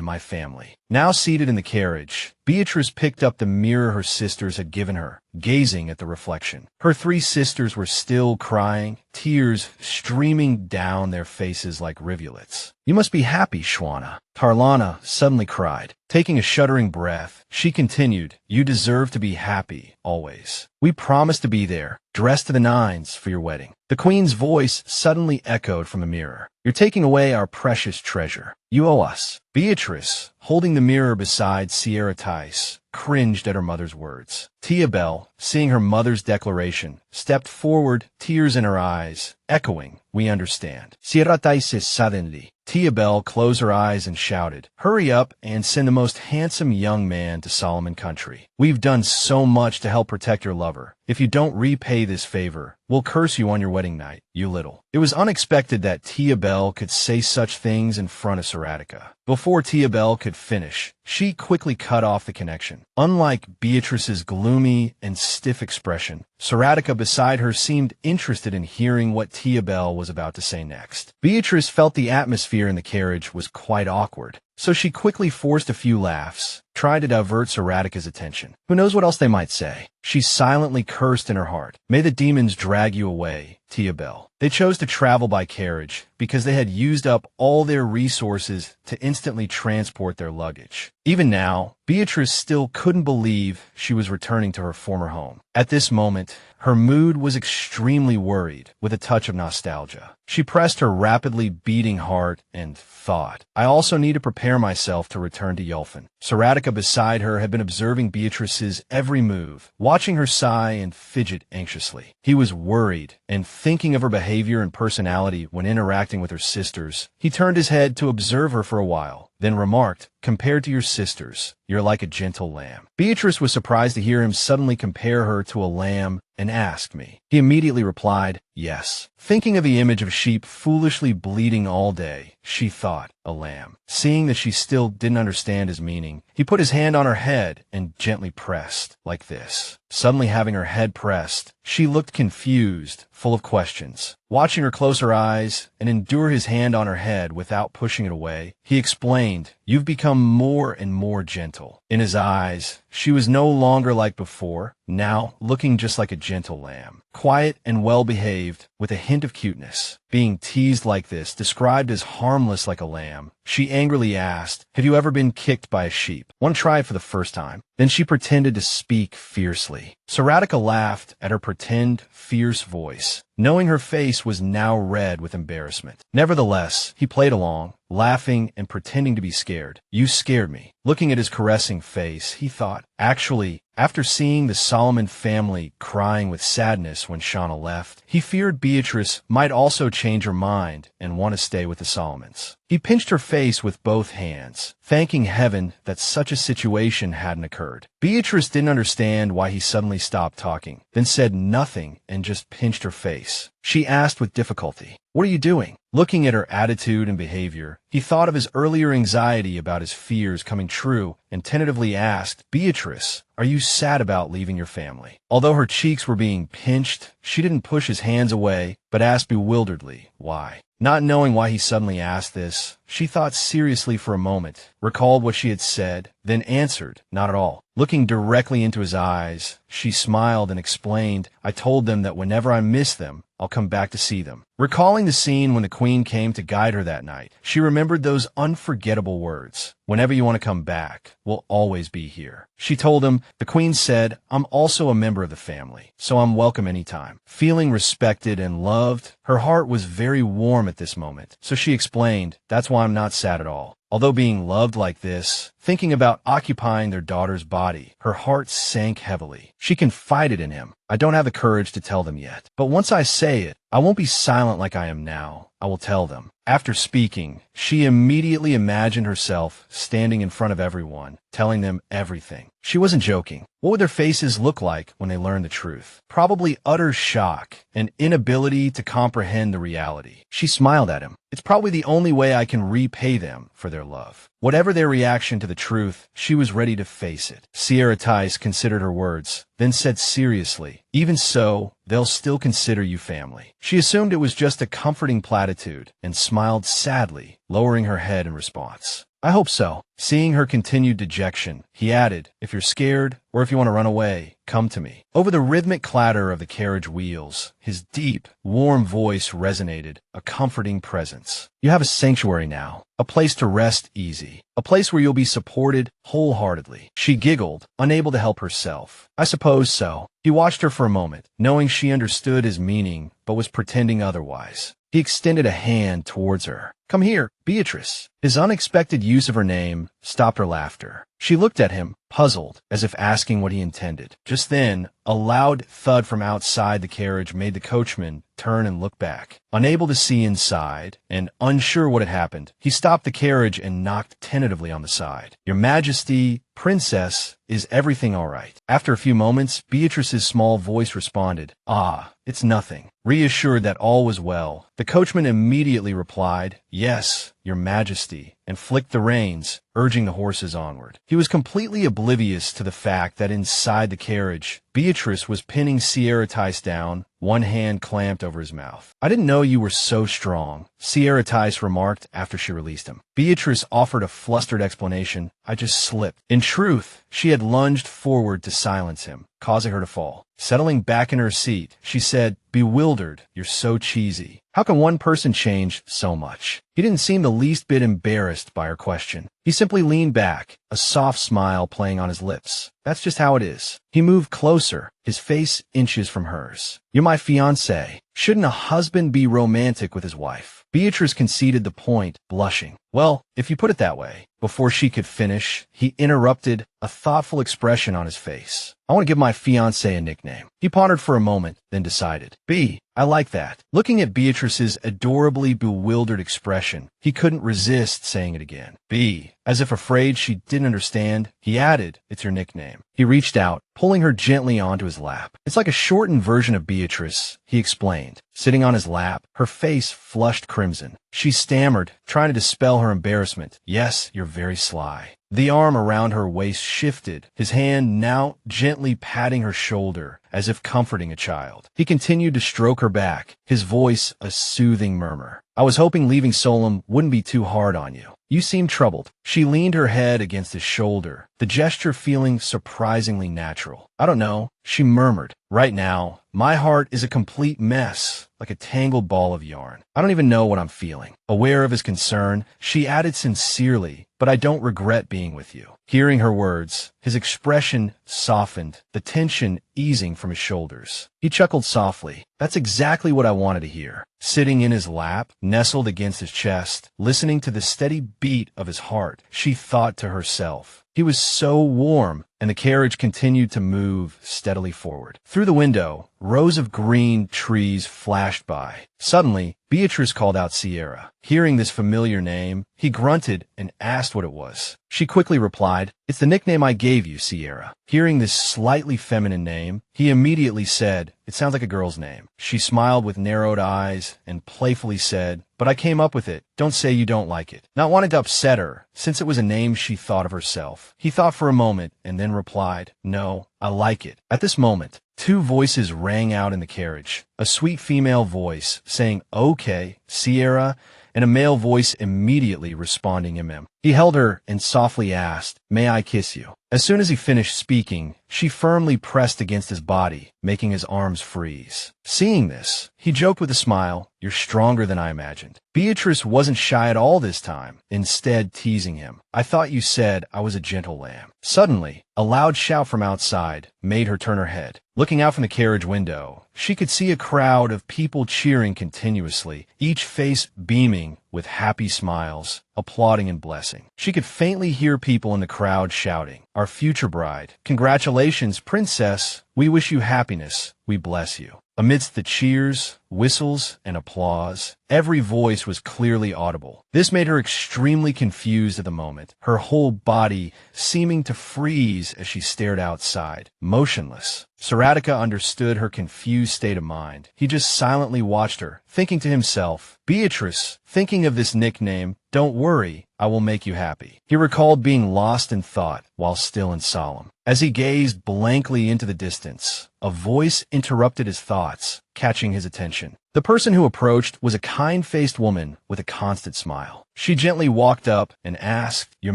my family." Now seated in the carriage, Beatrice picked up the mirror her sisters had given her, gazing at the reflection. Her three sisters were still crying, tears streaming down their faces like rivulets. "You must be happy, Shona," Tarlana suddenly cried. Taking a shuddering breath, she continued, "You deserve to be happy, always. We promise to be there, dressed to the nines, for your wedding." The queen's voice suddenly echoed from a mirror. "You're taking away our precious treasure. You owe us." Beatrice, holding the mirror beside Sierra Tice, cringed at her mother's words. Tia Bell, seeing her mother's declaration, stepped forward, tears in her eyes, echoing, "We understand." Sierra Tice suddenly. Tia Bell closed her eyes and shouted, "Hurry up and send the most handsome young man to Solemn country. We've done so much to help protect your lover. If you don't repay this favor, we'll curse you on your wedding night, you little." It was unexpected that Tia Bell could say such things in front of Saratica. Before Tia Bell could finish, she quickly cut off the connection. Unlike Beatrice's gloomy and stiff expression, Saratica beside her seemed interested in hearing what Tia Bell was about to say next. Beatrice felt the atmosphere in the carriage was quite awkward, so she quickly forced a few laughs, tried to divert Saratica's attention. Who knows what else they might say? She silently cursed in her heart. "May the demons drag you away, Tia Bell." They chose to travel by carriage because they had used up all their resources to instantly transport their luggage. Even now, Beatrice still couldn't believe she was returning to her former home. At this moment, her mood was extremely worried, with a touch of nostalgia. She pressed her rapidly beating heart and thought, "I also need to prepare myself to return to Yurfaning." Saratica beside her had been observing Beatrice's every move, watching her sigh and fidget anxiously. He was worried, and thinking of her behavior and personality when interacting with her sisters, he turned his head to observe her for a while, then remarked, "Compared to your sisters, you're like a gentle lamb." Beatrice was surprised to hear him suddenly compare her to a lamb and asked me. He immediately replied, "Yes." Thinking of the image of sheep foolishly bleating all day, she thought, a lamb. Seeing that she still didn't understand his meaning, he put his hand on her head and gently pressed, like this. Suddenly having her head pressed, she looked confused, full of questions. Watching her close her eyes and endure his hand on her head without pushing it away, he explained, "You've become more and more gentle." In his eyes, she was no longer like before, now looking just like a gentle lamb. Quiet and well-behaved, with a hint of cuteness. Being teased like this, described as harmless like a lamb, she angrily asked, "Have you ever been kicked by a sheep? Want to try it for the first time?" Then she pretended to speak fiercely. Saratica laughed at her pretend, fierce voice, knowing her face was now red with embarrassment. Nevertheless, he played along, laughing and pretending to be scared. You scared me. Looking at his caressing face, he thought, actually, after seeing the Solomon family crying with sadness when Shona left, he feared Beatrice might also change her mind and want to stay with the Solomons. He pinched her face with both hands, thanking heaven that such a situation hadn't occurred. Beatrice didn't understand why he suddenly stopped talking, then said nothing and just pinched her face. She asked with difficulty, "What are you doing?" Looking at her attitude and behavior, he thought of his earlier anxiety about his fears coming true and tentatively asked, "Beatrice, are you sad about leaving your family?" Although her cheeks were being pinched, she didn't push his hands away, but asked bewilderedly, why? Not knowing why he suddenly asked this, she thought seriously for a moment, recalled what she had said, then answered, "Not at all." Looking directly into his eyes, she smiled and explained, "I told them that whenever I miss them, I'll come back to see them." Recalling the scene when the queen came to guide her that night, she remembered those unforgettable words. "Whenever you want to come back, we'll always be here." She told him, "The queen said, I'm also a member of the family, so I'm welcome anytime." Feeling respected and loved, her heart was very warm at this moment, so she explained, "That's why I'm not sad at all." Although being loved like this, thinking about occupying their daughter's body, her heart sank heavily. She confided in him, "I don't have the courage to tell them yet, but once I say it, I won't be silent like I am now. I will tell them." After speaking, she immediately imagined herself standing in front of everyone, telling them everything. She wasn't joking. What would their faces look like when they learned the truth? Probably utter shock and inability to comprehend the reality. She smiled at him. "It's probably the only way I can repay them for their love." Whatever their reaction to the truth, she was ready to face it. Sierra Tice considered her words, then said seriously, "Even so, they'll still consider you family." She assumed it was just a comforting platitude and smiled sadly, lowering her head in response. "I hope so." Seeing her continued dejection, he added, "If you're scared, or if you want to run away, come to me." Over the rhythmic clatter of the carriage wheels, his deep, warm voice resonated, a comforting presence. "You have a sanctuary now, a place to rest easy, a place where you'll be supported wholeheartedly." She giggled, unable to help herself. "I suppose so." He watched her for a moment, knowing she understood his meaning, but was pretending otherwise. He extended a hand towards her. "Come here, Beatrice." His unexpected use of her name stopped her laughter. She looked at him, puzzled, as if asking what he intended. Just then, a loud thud from outside the carriage made the coachman turn and look back. Unable to see inside, and unsure what had happened, he stopped the carriage and knocked tentatively on the side. "Your Majesty, Princess, is everything all right?" After a few moments, Beatrice's small voice responded, "Ah, it's nothing." Reassured that all was well, the coachman immediately replied, "Yes, Your Majesty," and flicked the reins, urging the horses onward. He was completely oblivious to the fact that inside the carriage, Beatrice was pinning Sierra Tice down, one hand clamped over his mouth. "I didn't know you were so strong," Sierra Tice remarked after she released him. Beatrice offered a flustered explanation, "I just slipped." In truth, she had lunged forward to silence him, causing her to fall. Settling back in her seat, she said, bewildered, "You're so cheesy. How can one person change so much?" He didn't seem the least bit embarrassed by her question. He simply leaned back, a soft smile playing on his lips. "That's just how it is." He moved closer, his face inches from hers. "You're my fiancé. Shouldn't a husband be romantic with his wife?" Beatrice conceded the point, blushing. "Well, if you put it that way." Before she could finish, he interrupted, a thoughtful expression on his face. "I want to give my fiancé a nickname." He pondered for a moment, then decided, "B. I like that." Looking at Beatrice's adorably bewildered expression, he couldn't resist saying it again. "B." As if afraid she didn't understand, he added, "It's your nickname." He reached out, pulling her gently onto his lap. "It's like a shortened version of Beatrice," he explained. Sitting on his lap, her face flushed crimson. She stammered, trying to dispel her embarrassment. "Yes, you're very sly." The arm around her waist shifted, his hand now gently patting her shoulder, as if comforting a child. He continued to stroke her back, his voice a soothing murmur. "I was hoping leaving Solemn wouldn't be too hard on you. You seem troubled." She leaned her head against his shoulder, the gesture feeling surprisingly natural. "I don't know," she murmured. "Right now, my heart is a complete mess, like a tangled ball of yarn. I don't even know what I'm feeling." Aware of his concern, she added sincerely, but I don't regret being with you." Hearing her words, his expression softened, the tension easing from his shoulders. He chuckled softly. "That's exactly what I wanted to hear." Sitting in his lap, nestled against his chest, listening to the steady beat of his heart, she thought to herself, he was so warm, and the carriage continued to move steadily forward. Through the window, rows of green trees flashed by. Suddenly, Beatrice called out Sierra. Hearing this familiar name, he grunted and asked what it was. She quickly replied, "It's the nickname I gave you, Sierra." Hearing this slightly feminine name, he immediately said, "It sounds like a girl's name." She smiled with narrowed eyes and playfully said, "But I came up with it. Don't say you don't like it." Not wanting to upset her, since it was a name she thought of herself, he thought for a moment and then replied, "No, I like it." At this moment, two voices rang out in the carriage. A sweet female voice saying, "Okay, Sierra," and a male voice immediately responding him. He held her and softly asked, "May I kiss you?" As soon as he finished speaking, she firmly pressed against his body, making his arms freeze. Seeing this, he joked with a smile, "You're stronger than I imagined." Beatrice wasn't shy at all this time, instead teasing him. "I thought you said I was a gentle lamb." Suddenly, a loud shout from outside made her turn her head. Looking out from the carriage window, she could see a crowd of people cheering continuously, each face beaming with happy smiles, applauding and blessing. She could faintly hear people in the crowd shouting, "Our future bride. Congratulations, princess. We wish you happiness. We bless you." Amidst the cheers, whistles, and applause, every voice was clearly audible. This made her extremely confused at the moment, her whole body seeming to freeze as she stared outside, motionless. Saratica understood her confused state of mind. He just silently watched her, thinking to himself, "Beatrice, thinking of this nickname, don't worry, I will make you happy." He recalled being lost in thought while still in Solemn. As he gazed blankly into the distance, a voice interrupted his thoughts, catching his attention. The person who approached was a kind-faced woman with a constant smile. She gently walked up and asked, "Your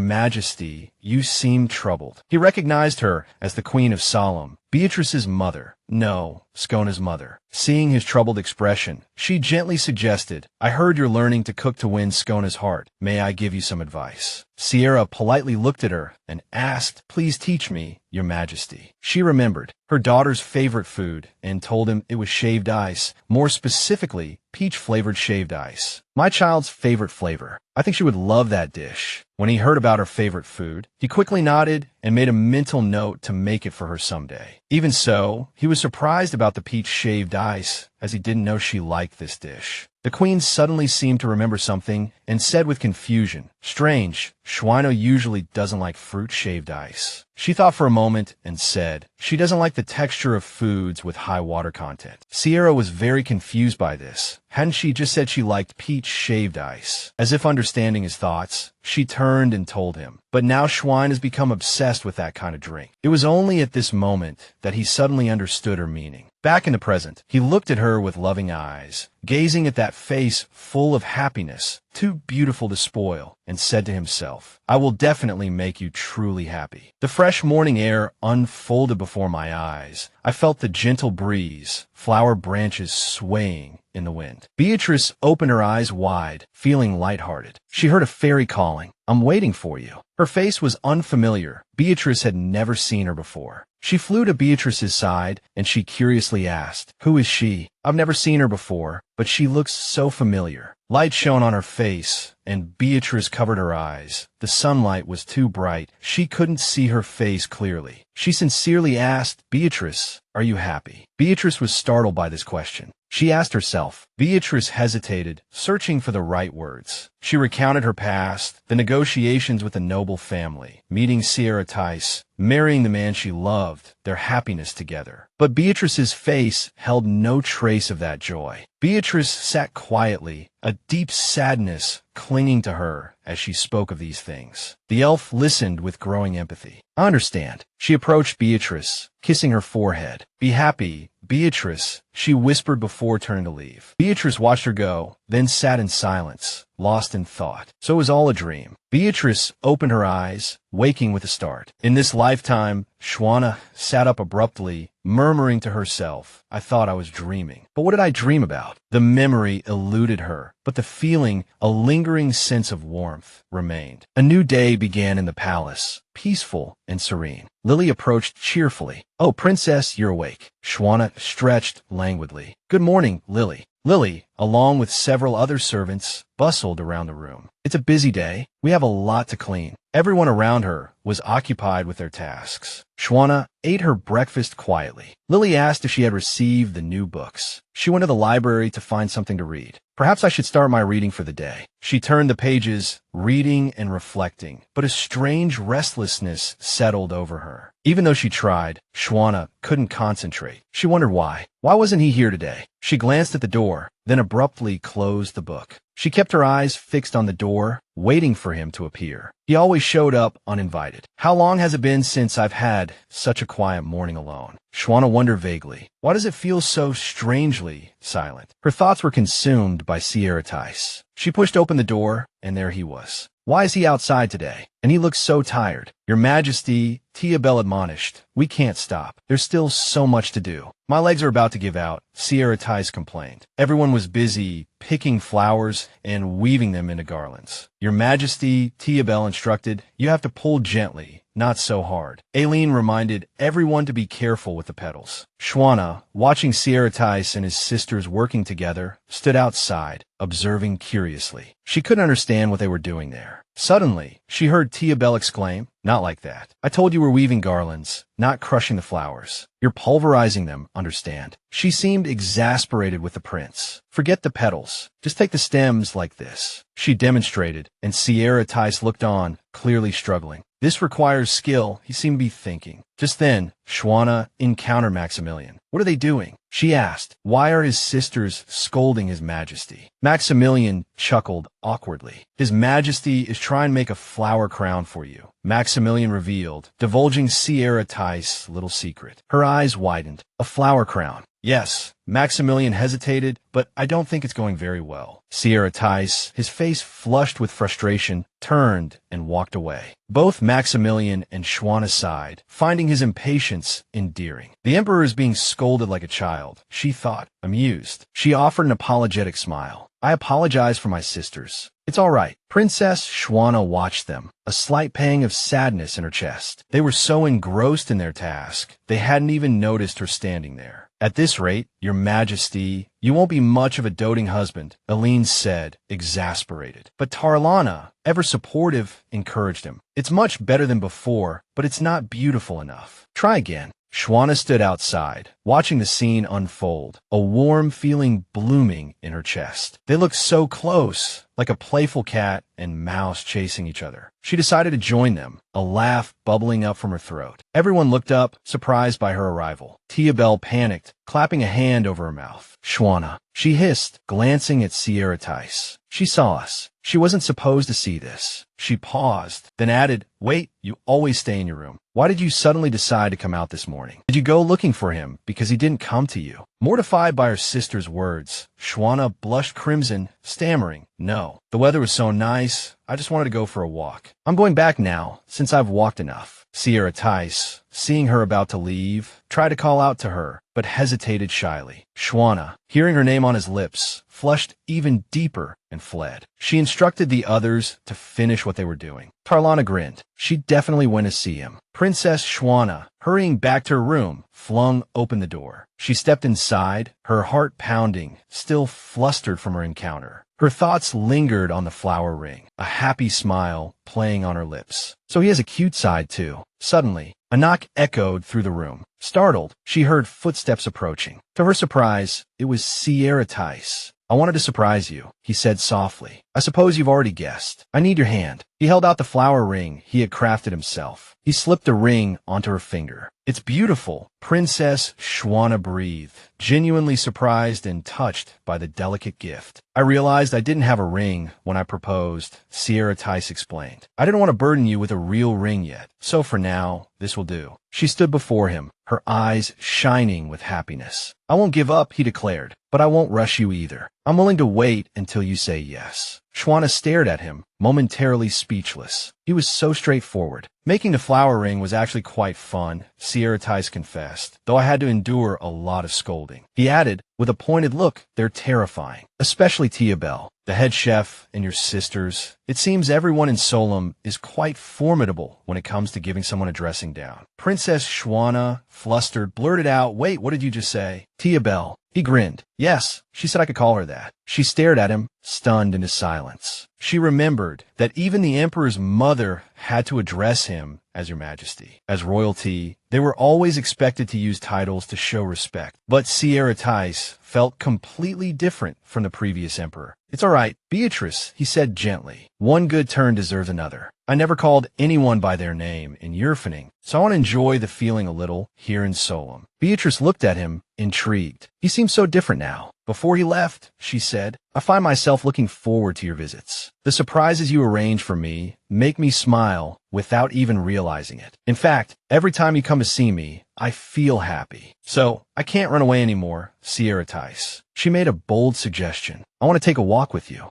Majesty, you seem troubled." He recognized her as the Queen of Solemn, Beatrice's mother. No, Skona's mother. Seeing his troubled expression, she gently suggested, "I heard you're learning to cook to win Skona's heart. May I give you some advice?" Sierra politely looked at her and asked, "Please teach me, Your Majesty." She remembered her daughter's favorite food and told him it was shaved ice, more specifically, peach-flavored shaved ice. "My child's favorite flavor. I think she would love that dish." When he heard about her favorite food, he quickly nodded and made a mental note to make it for her someday. Even so, he was surprised about the peach shaved ice, as he didn't know she liked this dish. The queen suddenly seemed to remember something and said with confusion, "Strange, Shona usually doesn't like fruit shaved ice." She thought for a moment and said, "She doesn't like the texture of foods with high water content." Sierra was very confused by this. Hadn't she just said she liked peach shaved ice? As if understanding his thoughts, she turned and told him, "But now Schwein has become obsessed with that kind of drink." It was only at this moment that he suddenly understood her meaning. Back in the present, he looked at her with loving eyes, gazing at that face full of happiness, too beautiful to spoil, and said to himself, "I will definitely make you truly happy." The fresh morning air unfolded before my eyes. I felt the gentle breeze, flower branches swaying in the wind. Beatrice opened her eyes wide, feeling lighthearted. She heard a fairy calling, "I'm waiting for you." Her face was unfamiliar. Beatrice had never seen her before. She flew to Beatrice's side, and she curiously asked, "Who is she? I've never seen her before, but she looks so familiar." Light shone on her face, and Beatrice covered her eyes. The sunlight was too bright. She couldn't see her face clearly. She sincerely asked, "Beatrice, are you happy?" Beatrice was startled by this question. She asked herself. Beatrice hesitated, searching for the right words. She recounted her past, the negotiations with a noble family, meeting Sierra Tice, marrying the man she loved, their happiness together. But Beatrice's face held no trace of that joy. Beatrice sat quietly, a deep sadness clinging to her as she spoke of these things. The elf listened with growing empathy. "I understand." She approached Beatrice, kissing her forehead. "Be happy, Beatrice. she whispered before turning to leave. Beatrice watched her go, then sat in silence, lost in thought. So it was all a dream. Beatrice opened her eyes, waking with a start. In this lifetime, Shona sat up abruptly, murmuring to herself, I thought I was dreaming. But what did I dream about? The memory eluded her, but the feeling, a lingering sense of warmth, remained. A new day began in the palace, peaceful and serene. Lily approached cheerfully. Oh, Princess, you're awake. Shona stretched languidly. Good morning, Lily. Lily, along with several other servants, bustled around the room. It's a busy day. We have a lot to clean. Everyone around her was occupied with their tasks. Shona ate her breakfast quietly. Lily asked if she had received the new books. She went to the library to find something to read. Perhaps I should start my reading for the day. She turned the pages, reading and reflecting, but a strange restlessness settled over her. Even though she tried, Shona couldn't concentrate. She wondered why. Why wasn't he here today? She glanced at the door, then abruptly closed the book. She kept her eyes fixed on the door, waiting for him to appear. He always showed up uninvited. How long has it been since I've had such a quiet morning alone? Shona wondered vaguely. Why does it feel so strangely silent? Her thoughts were consumed by Saratica. She pushed open the door, and there he was. Why is he outside today? And he looks so tired. Your Majesty, Tia Bell admonished. We can't stop. There's still so much to do. My legs are about to give out, Saratica complained. Everyone was busy picking flowers and weaving them into garlands. Your Majesty, Tia Bell instructed, you have to pull gently, not so hard. Aileen reminded everyone to be careful with the petals. Shona, watching Saratica and his sisters working together, stood outside, observing curiously. She couldn't understand what they were doing there. Suddenly, she heard Tia Bell exclaim, not like that. I told you we're weaving garlands, not crushing the flowers. You're pulverizing them, understand? She seemed exasperated with the prince. Forget the petals. Just take the stems like this. She demonstrated, and Saratica looked on, clearly struggling. This requires skill, he seemed to be thinking. Just then, Shona encountered Maxmillion. What are they doing? She asked. Why are his sisters scolding His Majesty? Maxmillion chuckled awkwardly. His Majesty is trying to make a flower crown for you. Maxmillion revealed, divulging Saratica's little secret. Her eyes widened. A flower crown. Yes, Maxmillion hesitated, but I don't think it's going very well. Saratica, his face flushed with frustration, turned and walked away. Both Maxmillion and Shona sighed, finding his impatience endearing. The Emperor is being scolded like a child, she thought, amused. She offered an apologetic smile. I apologize for my sisters. It's all right. Princess Shona watched them, a slight pang of sadness in her chest. They were so engrossed in their task, they hadn't even noticed her standing there. At this rate, Your Majesty, you won't be much of a doting husband, Aileen said, exasperated. But Tarlana, ever supportive, encouraged him. It's much better than before, but it's not beautiful enough. Try again. Shona stood outside, watching the scene unfold, a warm feeling blooming in her chest. They looked so close, like a playful cat and mouse chasing each other. She decided to join them, a laugh bubbling up from her throat. Everyone looked up, surprised by her arrival. Tia Bell panicked, clapping a hand over her mouth. Shona, she hissed, glancing at Saratica. She saw us. She wasn't supposed to see this. She paused, then added, wait, you always stay in your room. Why did you suddenly decide to come out this morning? Did you go looking for him because he didn't come to you? Mortified by her sister's words, Shona blushed crimson, stammering, no. The weather was so nice, I just wanted to go for a walk. I'm going back now, since I've walked enough. Saratica, seeing her about to leave, tried to call out to her, but hesitated shyly. Shona, hearing her name on his lips, flushed even deeper and fled. She instructed the others to finish what they were doing. Tarlana grinned. She definitely went to see him. Princess Shona, hurrying back to her room, flung open the door. She stepped inside, her heart pounding, still flustered from her encounter. Her thoughts lingered on the flower ring, a happy smile playing on her lips. So he has a cute side, too. Suddenly, a knock echoed through the room. Startled, she heard footsteps approaching. To her surprise, it was Saratica. I wanted to surprise you, he said softly. I suppose you've already guessed. I need your hand. He held out the flower ring he had crafted himself. He slipped the ring onto her finger. It's beautiful, Princess Shona breathed, genuinely surprised and touched by the delicate gift. I realized I didn't have a ring when I proposed, Saratica explained. I didn't want to burden you with a real ring yet, so for now, this will do. She stood before him, her eyes shining with happiness. I won't give up, he declared, but I won't rush you either. I'm willing to wait until you say yes. Shona stared at him, momentarily speechless. He was so straightforward. Making the flower ring was actually quite fun, Saratica confessed, though I had to endure a lot of scolding. He added, with a pointed look, they're terrifying, especially Tia Bell, the head chef, and your sisters. It seems everyone in Solemn is quite formidable when it comes to giving someone a dressing down. Princess Shona, flustered, blurted out, "Wait, what did you just say?" Tia Bell. He grinned. Yes, she said I could call her that. She stared at him, stunned into silence. She remembered that even the Emperor's mother had to address him as Your Majesty. As royalty, they were always expected to use titles to show respect. But Saratica felt completely different from the previous emperor. It's all right, Beatrice, he said gently. One good turn deserves another. I never called anyone by their name in Yurfaning, so I want to enjoy the feeling a little here in Solemn. Beatrice looked at him, intrigued. He seems so different now. Before he left, she said, I find myself looking forward to your visits. The surprises you arrange for me make me smile without even realizing it. In fact, every time you come to see me, I feel happy. So, I can't run away anymore, Saratica. She made a bold suggestion. I want to take a walk with you.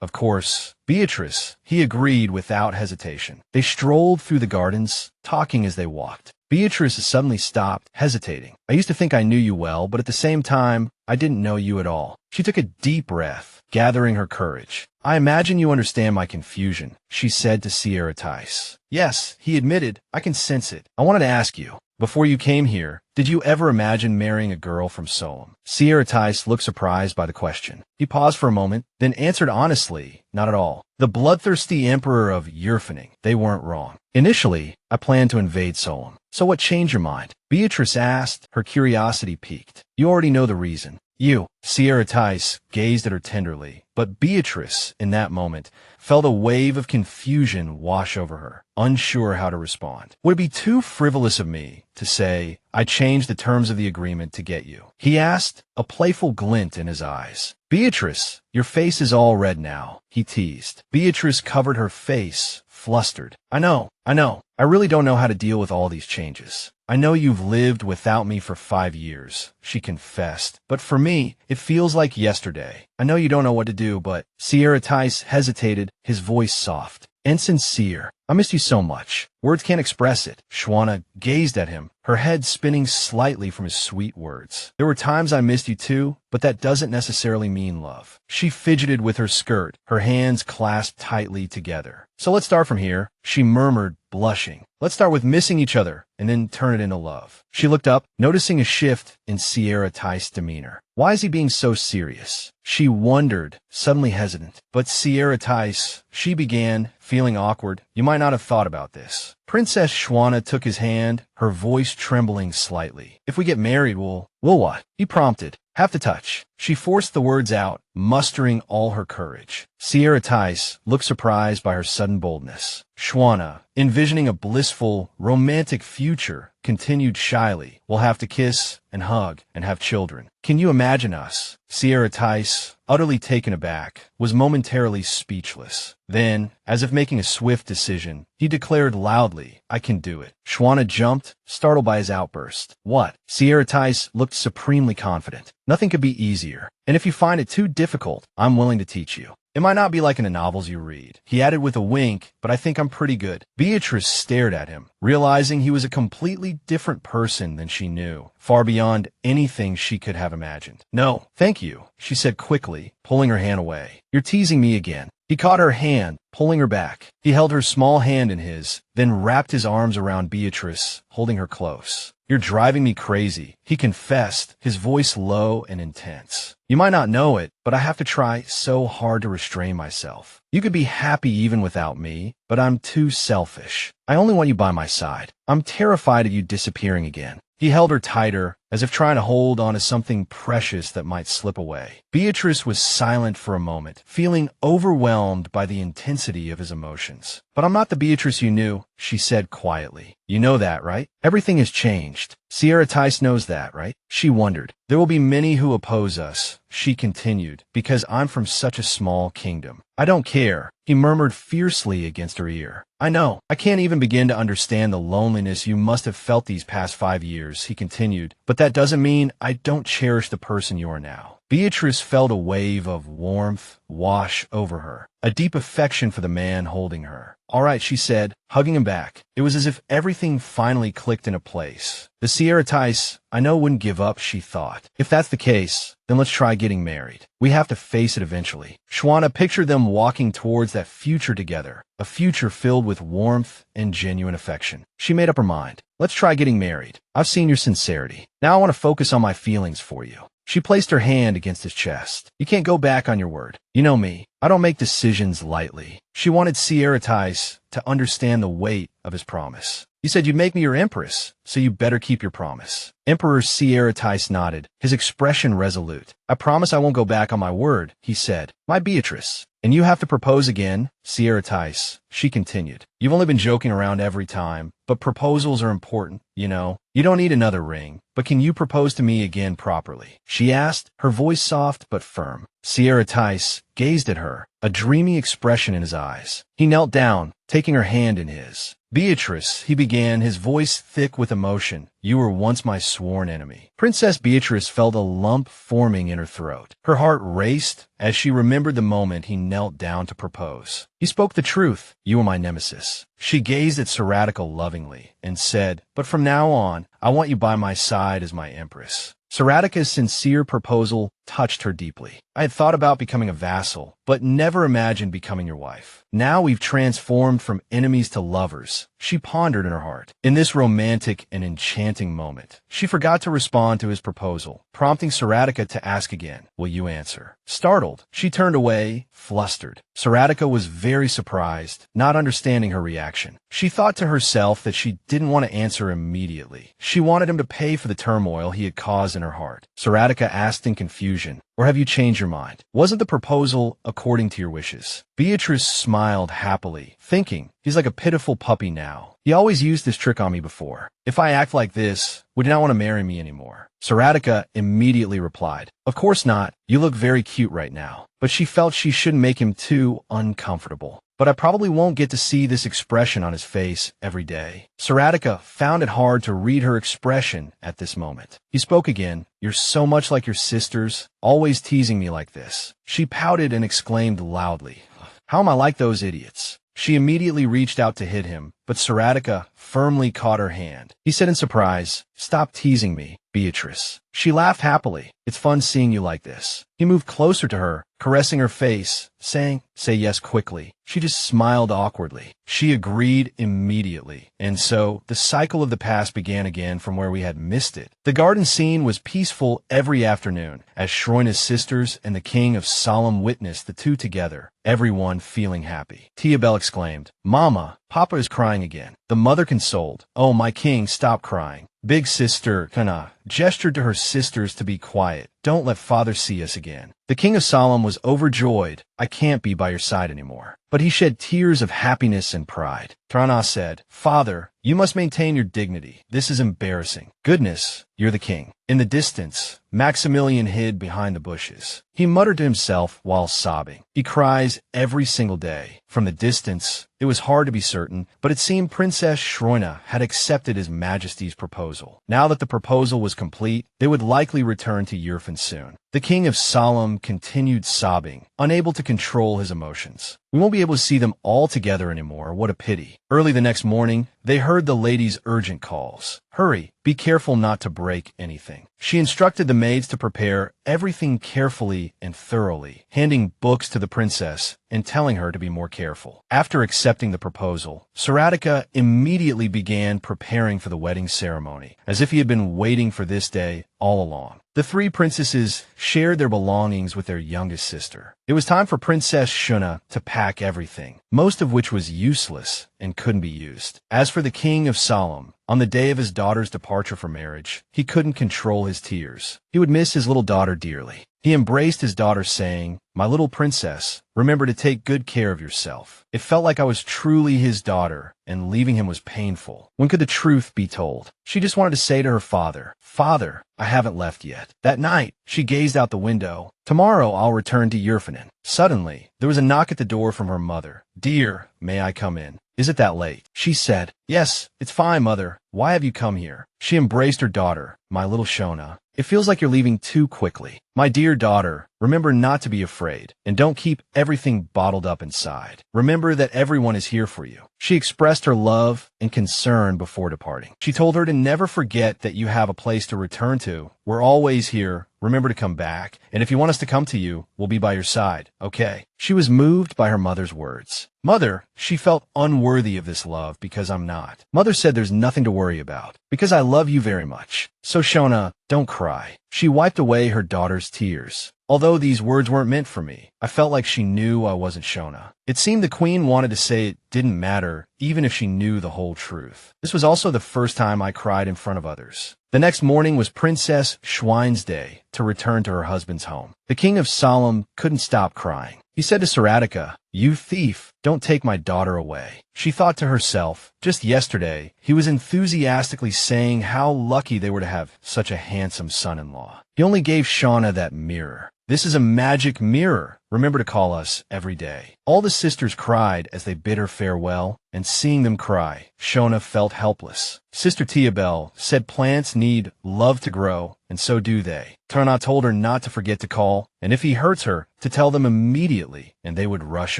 Of course, Beatrice, he agreed without hesitation. They strolled through the gardens, talking as they walked. Beatrice suddenly stopped, hesitating. I used to think I knew you well, but at the same time, I didn't know you at all. She took a deep breath, gathering her courage. I imagine you understand my confusion, she said to Saratica. Yes, he admitted, I can sense it. I wanted to ask you, before you came here, did you ever imagine marrying a girl from Solemn? Saratica looked surprised by the question. He paused for a moment, then answered honestly, not at all. The bloodthirsty emperor of Yurfaning. They weren't wrong. Initially, I planned to invade Solemn. So what changed your mind? Beatrice asked, her curiosity piqued. You already know the reason. You, Saratica, gazed at her tenderly, but Beatrice, in that moment, felt a wave of confusion wash over her, unsure how to respond. Would it be too frivolous of me to say, I changed the terms of the agreement to get you? He asked, a playful glint in his eyes. Beatrice, your face is all red now, he teased. Beatrice covered her face, flustered. I know. I really don't know how to deal with all these changes. I know you've lived without me for 5 years, she confessed. But for me, it feels like yesterday. I know you don't know what to do, but Saratica hesitated, his voice soft and sincere. I missed you so much. Words can't express it. Shona gazed at him, her head spinning slightly from his sweet words. There were times I missed you too, but that doesn't necessarily mean love. She fidgeted with her skirt, her hands clasped tightly together. So let's start from here, she murmured, blushing. Let's start with missing each other, and then turn it into love. She looked up, noticing a shift in Saratica's demeanor. Why is he being so serious? She wondered, suddenly hesitant. But Saratica, she began, feeling awkward. You might not have thought about this. Princess Shona took his hand, her voice trembling slightly. If we get married, we'll what? He prompted. Have to touch. She forced the words out, mustering all her courage. Saratica looked surprised by her sudden boldness. Shona, envisioning a blissful, romantic future, continued shyly. We'll have to kiss and hug and have children. Can you imagine us? Saratica, utterly taken aback, was momentarily speechless. Then, as if making a swift decision, he declared loudly, I can do it. Shona jumped, startled by his outburst. What? Saratica looked supremely confident. Nothing could be easier. And if you find it too difficult, I'm willing to teach you. It might not be like in the novels you read. He added with a wink, but I think I'm pretty good. Beatrice stared at him, realizing he was a completely different person than she knew, far beyond anything she could have imagined. No, thank you, she said quickly, pulling her hand away. You're teasing me again. He caught her hand, pulling her back. He held her small hand in his, then wrapped his arms around Beatrice, holding her close. You're driving me crazy, he confessed, his voice low and intense. You might not know it, but I have to try so hard to restrain myself. You could be happy even without me, but I'm too selfish. I only want you by my side. I'm terrified of you disappearing again. He held her tighter, as if trying to hold on to something precious that might slip away. Beatrice was silent for a moment, feeling overwhelmed by the intensity of his emotions. But I'm not the Beatrice you knew, she said quietly. You know that, right? Everything has changed. Saratica knows that, right? She wondered. There will be many who oppose us, she continued, because I'm from such a small kingdom. I don't care, he murmured fiercely against her ear. I know. I can't even begin to understand the loneliness you must have felt these past 5 years, he continued, but that doesn't mean I don't cherish the person you are now. Beatrice felt a wave of warmth wash over her, a deep affection for the man holding her. All right, she said, hugging him back. It was as if everything finally clicked into place. The Saratica, I know, wouldn't give up, she thought. If that's the case, then let's try getting married. We have to face it eventually. Shona pictured them walking towards that future together, a future filled with warmth and genuine affection. She made up her mind. Let's try getting married. I've seen your sincerity. Now I want to focus on my feelings for you. She placed her hand against his chest. You can't go back on your word. You know me. I don't make decisions lightly. She wanted Saratica to understand the weight of his promise. You said you'd make me your empress, so you better keep your promise. Emperor Saratica nodded, his expression resolute. I promise I won't go back on my word, he said. My Beatrice. And you have to propose again, Saratica, she continued. You've only been joking around every time, but proposals are important, you know. You don't need another ring, but can you propose to me again properly? She asked, her voice soft but firm. Saratica gazed at her, a dreamy expression in his eyes. He knelt down, taking her hand in his. Beatrice, he began, his voice thick with emotion. You were once my sworn enemy. Princess Beatrice felt a lump forming in her throat. Her heart raced as she remembered the moment he knelt down to propose. He spoke the truth. You were my nemesis. She gazed at Saratica lovingly and said, but from now on, I want you by my side as my empress. Saratica's sincere proposal touched her deeply. I had thought about becoming a vassal, but never imagined becoming your wife. Now we've transformed from enemies to lovers, she pondered in her heart. In this romantic and enchanting moment, she forgot to respond to his proposal, prompting Saratica to ask again, will you answer? Startled, she turned away, flustered. Saratica was very surprised, not understanding her reaction. She thought to herself that she didn't want to answer immediately. She wanted him to pay for the turmoil he had caused in her heart. Saratica asked in confusion, or have you changed your mind? Wasn't the proposal according to your wishes? Beatrice smiled happily, thinking, he's like a pitiful puppy now. He always used this trick on me before. If I act like this, would you not want to marry me anymore? Saratica immediately replied, of course not. You look very cute right now. But she felt she shouldn't make him too uncomfortable. But I probably won't get to see this expression on his face every day. Saratica found it hard to read her expression at this moment. He spoke again. You're so much like your sisters, always teasing me like this. She pouted and exclaimed loudly, how am I like those idiots? She immediately reached out to hit him, but Saratica firmly caught her hand. He said in surprise, stop teasing me, Beatrice. She laughed happily. It's fun seeing you like this. He moved closer to her, caressing her face, saying, say yes quickly. She just smiled awkwardly. She agreed immediately. And so, the cycle of the past began again from where we had missed it. The garden scene was peaceful every afternoon, as Shona's sisters and the king of Solemn witnessed the two together, everyone feeling happy. Tiabel exclaimed, Mama, Papa is crying again. The mother consoled, oh, my king, stop crying. Big sister, Kana, gestured to her sisters to be quiet. Don't let father see us again. The king of Solemn was overjoyed. I can't be by your side anymore. But he shed tears of happiness and pride. Trana said, Father, you must maintain your dignity. This is embarrassing. Goodness, you're the king. In the distance, Maxmillion hid behind the bushes. He muttered to himself while sobbing. He cries every single day. From the distance, it was hard to be certain, but it seemed Princess Shona had accepted His Majesty's proposal. Now that the proposal was complete, they would likely return to Yurfaning soon. The king of Solemn continued sobbing, unable to control his emotions. We won't be able to see them all together anymore. What a pity. Early the next morning, they heard the lady's urgent calls. Hurry, be careful not to break anything. She instructed the maids to prepare everything carefully and thoroughly, handing books to the princess and telling her to be more careful. After accepting the proposal, Saratica immediately began preparing for the wedding ceremony, as if he had been waiting for this day all along. The three princesses shared their belongings with their youngest sister. It was time for Princess Shona to pack everything, most of which was useless and couldn't be used. As for the king of Solemn, on the day of his daughter's departure for marriage, he couldn't control his tears. He would miss his little daughter dearly. He embraced his daughter, saying, My little princess, remember to take good care of yourself. It felt like I was truly his daughter, and leaving him was painful. When could the truth be told? She just wanted to say to her father, Father, I haven't left yet. That night, she gazed out the window. Tomorrow I'll return to Yurfaning. Suddenly, there was a knock at the door from her mother. Dear, may I come in? Is it that late? She said, Yes, it's fine, Mother. Why have you come here? She embraced her daughter, my little Shona. It feels like you're leaving too quickly. My dear daughter, remember not to be afraid, and don't keep everything bottled up inside. Remember that everyone is here for you. She expressed her love and concern before departing. She told her to never forget that you have a place to return to. We're always here. Remember to come back, and if you want us to come to you, we'll be by your side, okay? She was moved by her mother's words. Mother, she felt unworthy of this love because I'm not. Mother said there's nothing to worry about, because I love you very much. So Shona, don't cry. She wiped away her daughter's tears. Although these words weren't meant for me, I felt like she knew I wasn't Shona. It seemed the queen wanted to say it didn't matter, even if she knew the whole truth. This was also the first time I cried in front of others. The next morning was Princess Schweine's day to return to her husband's home. The king of Solemn couldn't stop crying. He said to Saratica, You thief, don't take my daughter away. She thought to herself, just yesterday, he was enthusiastically saying how lucky they were to have such a handsome son-in-law. He only gave Shona that mirror. This is a magic mirror. Remember to call us every day. All the sisters cried as they bid her farewell, and seeing them cry, Shona felt helpless. Sister Tiabel said plants need love to grow, and so do they. Tarna told her not to forget to call, and if he hurts her, to tell them immediately, and they would rush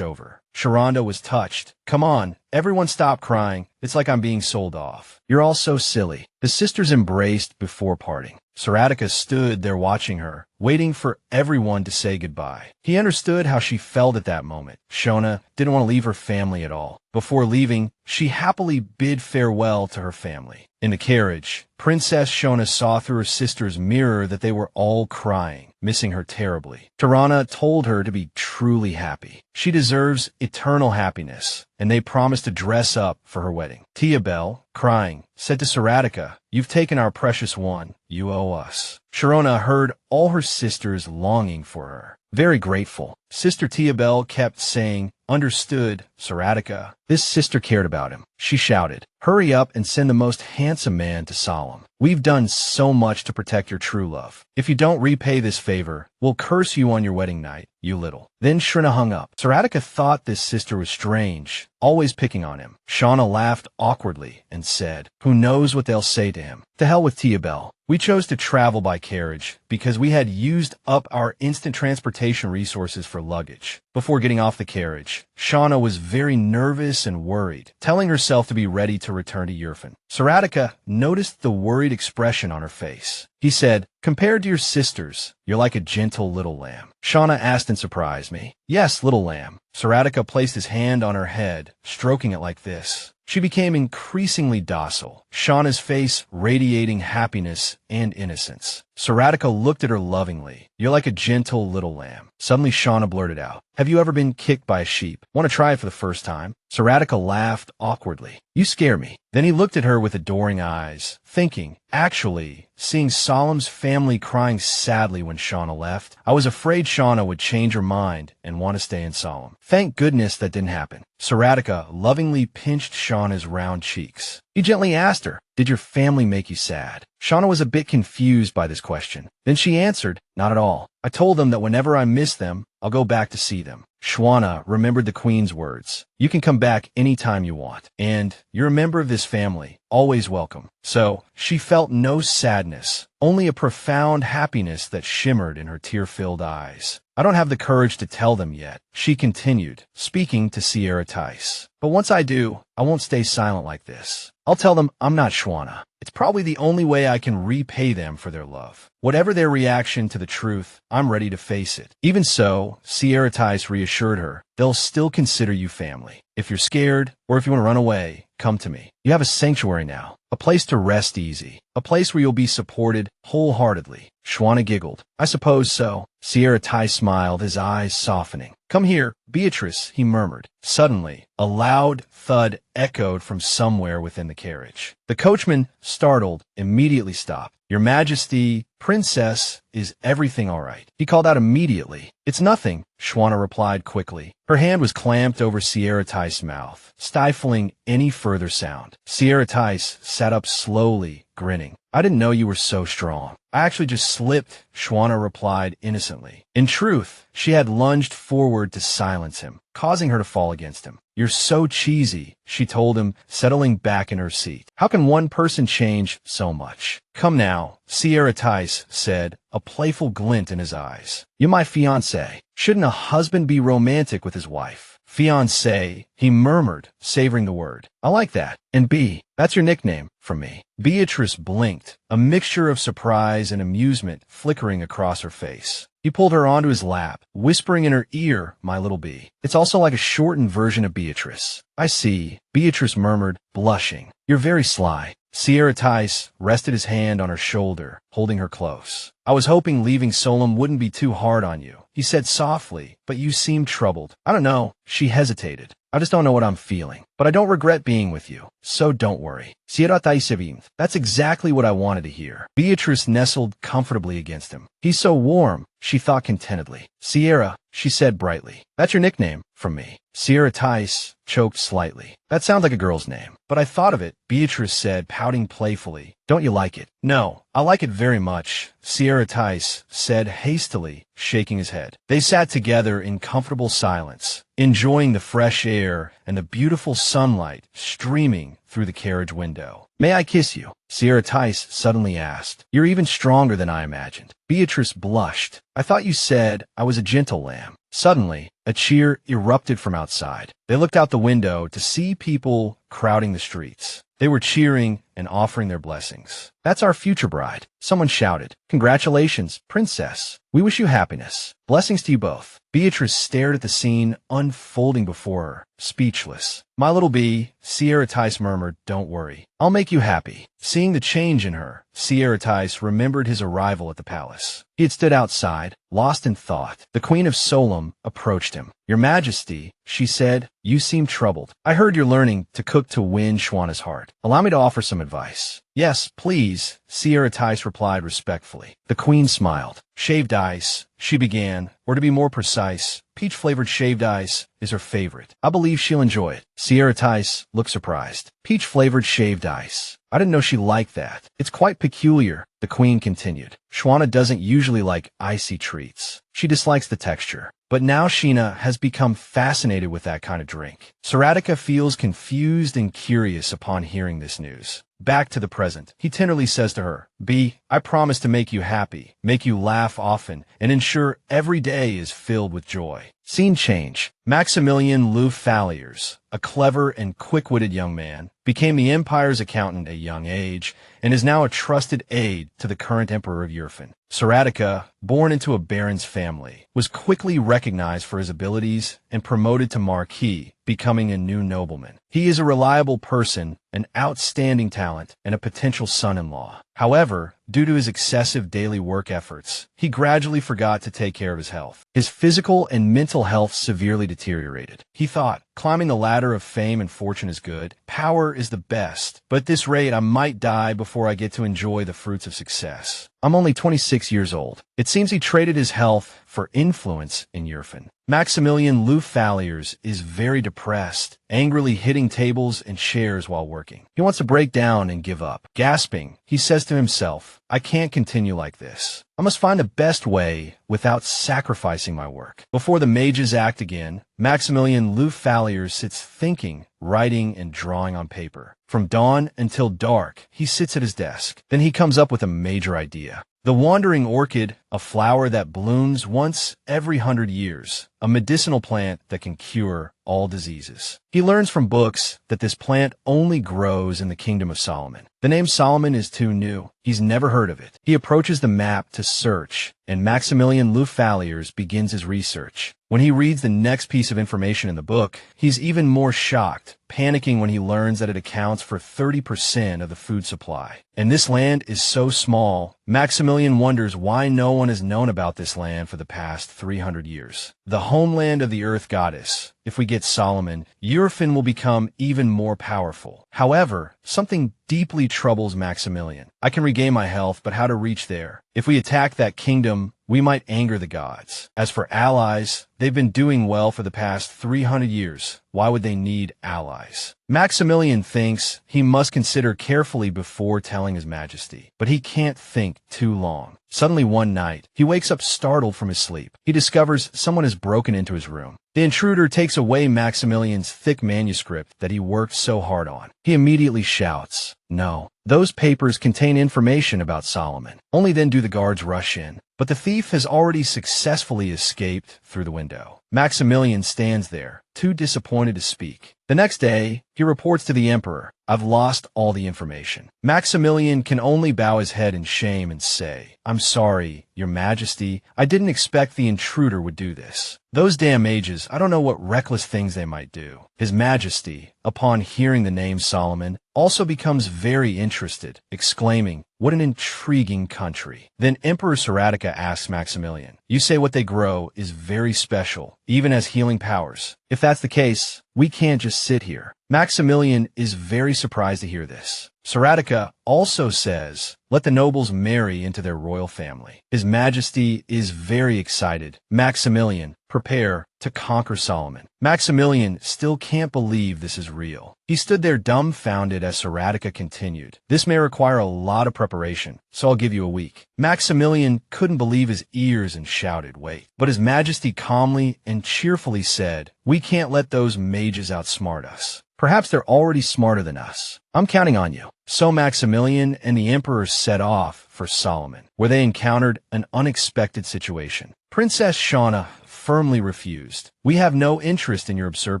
over. Sharonda was touched. Come on, everyone stop crying. It's like I'm being sold off. You're all so silly. The sisters embraced before parting. Saratica stood there watching her, waiting for everyone to say goodbye. He understood how she felt at that moment. Shona didn't want to leave her family at all. Before leaving, she happily bid farewell to her family. In the carriage, Princess Shona saw through her sister's mirror that they were all crying, missing her terribly. Tarana told her to be truly happy. She deserves eternal happiness, and they promised to dress up for her wedding. Tiabel, crying, said to Saratica, You've taken our precious one. You owe us. Sharona heard all her sisters longing for her. Very grateful. Sister Tiabel kept saying, Understood, Saratica. This sister cared about him. She shouted, Hurry up and send the most handsome man to Solemn. We've done so much to protect your true love. If you don't repay this favor, we'll curse you on your wedding night, you little. Then Shrina hung up. Saratica thought this sister was strange, always picking on him. Shauna laughed awkwardly and said, Who knows what they'll say to him? To hell with Tiabel. We chose to travel by carriage because we had used up our instant transportation resources for luggage. Before getting off the carriage, Shauna was very nervous and worried, telling herself to be ready to return to Yurfaning. Saratica noticed the worried expression on her face. He said, Compared to your sisters, you're like a gentle little lamb. Shauna asked in surprise, Me? Yes, little lamb. Saratica placed his hand on her head, stroking it like this. She became increasingly docile, Shauna's face radiating happiness and innocence. Saratica looked at her lovingly. You're like a gentle little lamb. Suddenly Shauna blurted out, Have you ever been kicked by a sheep? Want to try it for the first time? Saratica laughed awkwardly. You scare me. Then he looked at her with adoring eyes, thinking, Actually, seeing Solemn's family crying sadly when Shauna left, I was afraid Shauna would change her mind and want to stay in Solemn. Thank goodness that didn't happen. Saratica lovingly pinched Shauna's round cheeks. He gently asked her, Did your family make you sad? Shauna was a bit confused by this question. Then she answered, Not at all. I told them that whenever I miss them, I'll go back to see them. Shwana remembered the queen's words. You can come back anytime you want. And you're a member of this family, always welcome. So she felt no sadness, only a profound happiness that shimmered in her tear-filled eyes. I don't have the courage to tell them yet, she continued, speaking to Sierra Tice. But once I do, I won't stay silent like this. I'll tell them I'm not Shwana. It's probably the only way I can repay them for their love. Whatever their reaction to the truth, I'm ready to face it. Even so, Sierra Tice reassured her, they'll still consider you family. If you're scared, or if you want to run away, come to me. You have a sanctuary now, a place to rest easy, a place where you'll be supported wholeheartedly. Shwana giggled. I suppose so. Sierra Tice smiled, his eyes softening. Come here, Beatrice, he murmured. Suddenly, a loud thud echoed from somewhere within the carriage. The coachman, startled, immediately stopped. Your Majesty, Princess, is everything all right? He called out immediately. It's nothing, Shwana replied quickly. Her hand was clamped over Sierra Tice's mouth, stifling any further sound. Sierra Tice sat up slowly, grinning. I didn't know you were so strong. I actually just slipped, Shona replied innocently. In truth, she had lunged forward to silence him, causing her to fall against him. You're so cheesy, she told him, settling back in her seat. How can one person change so much? Come now, Sierra Tice said, a playful glint in his eyes. You're my fiancé. Shouldn't a husband be romantic with his wife? Fiancé, he murmured, savoring the word. I like that. And B, that's your nickname from me. Beatrice blinked, a mixture of surprise and amusement flickering across her face. He pulled her onto his lap, whispering in her ear, my little bee. It's also like a shortened version of Beatrice. I see, Beatrice murmured, blushing. You're very sly. Sierra Tice rested his hand on her shoulder, holding her close. I was hoping leaving Solemn wouldn't be too hard on you, he said softly, but you seem troubled. I don't know, she hesitated. I just don't know what I'm feeling. But I don't regret being with you, so don't worry. Sierra Tice, that's exactly what I wanted to hear. Beatrice nestled comfortably against him. He's so warm, she thought contentedly. Sierra, she said brightly. That's your nickname from me. Sierra Tice choked slightly. That sounds like a girl's name. But I thought of it, Beatrice said, pouting playfully. Don't you like it? No, I like it very much, Sierra Tice said hastily, shaking his head. They sat together in comfortable silence, enjoying the fresh air and the beautiful sunlight streaming through the carriage window. May I kiss you? Sierra Tice suddenly asked. You're even stronger than I imagined. Beatrice blushed. I thought you said I was a gentle lamb. Suddenly, a cheer erupted from outside. They looked out the window to see people crowding the streets. They were cheering and offering their blessings. That's our future bride, someone shouted. Congratulations, princess. We wish you happiness. Blessings to you both. Beatrice stared at the scene unfolding before her, speechless. My little bee, Sierra Tice murmured, don't worry. I'll make you happy. Seeing the change in her, Sierra Tice remembered his arrival at the palace. He had stood outside, lost in thought. The Queen of Solemn approached him. Your Majesty, she said, you seem troubled. I heard you're learning to cook to win Shwana's heart. Allow me to offer some advice. Yes, please, Sierra Tice replied respectfully. The Queen smiled. Shaved ice, she began, or to be more precise, peach-flavored shaved ice is her favorite. I believe she'll enjoy it. Sierra Tice looked surprised. Peach-flavored shaved ice. I didn't know she liked that. It's quite peculiar, the Queen continued. Shwana doesn't usually like icy treats. She dislikes the texture. But now Sheena has become fascinated with that kind of drink. Saratica feels confused and curious upon hearing this news. Back to the present, he tenderly says to her, B, I promise to make you happy, make you laugh often, and ensure every day is filled with joy. Scene change. Maxmillion Falliers, a clever and quick-witted young man, became the Empire's accountant at a young age, and is now a trusted aide to the current Emperor of Yurfaning. Saratica, born into a baron's family, was quickly recognized for his abilities and promoted to Marquis, becoming a new nobleman. He is a reliable person, an outstanding talent, and a potential son-in-law. However, due to his excessive daily work efforts, he gradually forgot to take care of his health. His physical and mental health severely deteriorated. He thought, climbing the ladder of fame and fortune is good, power is the best, but at this rate I might die before I get to enjoy the fruits of success. I'm only 26 years old. It seems he traded his health for influence in Yurfaning. Maxmillion Falliers is very depressed, angrily hitting tables and chairs while working. He wants to break down and give up. Gasping, he says to himself, I can't continue like this. I must find the best way without sacrificing my work. Before the mages act again, Maxmillion Falliers sits thinking, writing, and drawing on paper. From dawn until dark, he sits at his desk. Then he comes up with a major idea. The wandering orchid, a flower that blooms once every 100 years, a medicinal plant that can cure all diseases. He learns from books that this plant only grows in the kingdom of Solomon. The name Solomon is too new. He's never heard of it. He approaches the map to search, and Maxmillion Falliers begins his research. When he reads the next piece of information in the book, he's even more shocked, panicking when he learns that it accounts for 30% of the food supply. And this land is so small, Maxmillion wonders why no one has known about this land for the past 300 years. The homeland of the Earth Goddess. If we get Solomon, Yurfaning will become even more powerful. However, something deeply troubles Maxmillion. I can regain my health, but how to reach there? If we attack that kingdom, we might anger the gods. As for allies, they've been doing well for the past 300 years. Why would they need allies? Maxmillion thinks he must consider carefully before telling His Majesty, but he can't think too long. Suddenly one night, he wakes up startled from his sleep. He discovers someone has broken into his room. The intruder takes away Maxmillion's thick manuscript that he worked so hard on. He immediately shouts, "No, those papers contain information about Solomon." Only then do the guards rush in. But the thief has already successfully escaped through the window. Maxmillion stands there, too disappointed to speak. The next day, he reports to the emperor, "I've lost all the information." Maxmillion can only bow his head in shame and say, "I'm sorry, Your Majesty. I didn't expect the intruder would do this. Those damn mages, I don't know what reckless things they might do." His Majesty, upon hearing the name Solomon, also becomes very interested, exclaiming, "What an intriguing country." Then Emperor Saratica asks Maxmillion, "You say what they grow is very special, even has healing powers. If that's the case, we can't just sit here." Maxmillion is very surprised to hear this. Saratica also says, "Let the nobles marry into their royal family." His Majesty is very excited. "Maxmillion, prepare to conquer Solomon." Maxmillion still can't believe this is real. He stood there dumbfounded as Saratica continued, "This may require a lot of preparation, so I'll give you a week." Maxmillion couldn't believe his ears and shouted, "Wait." But His Majesty calmly and cheerfully said, "We can't let those mages outsmart us. Perhaps they're already smarter than us. I'm counting on you." So Maxmillion and the emperor set off for Solomon, where they encountered an unexpected situation. Princess Shona firmly refused. "We have no interest in your absurd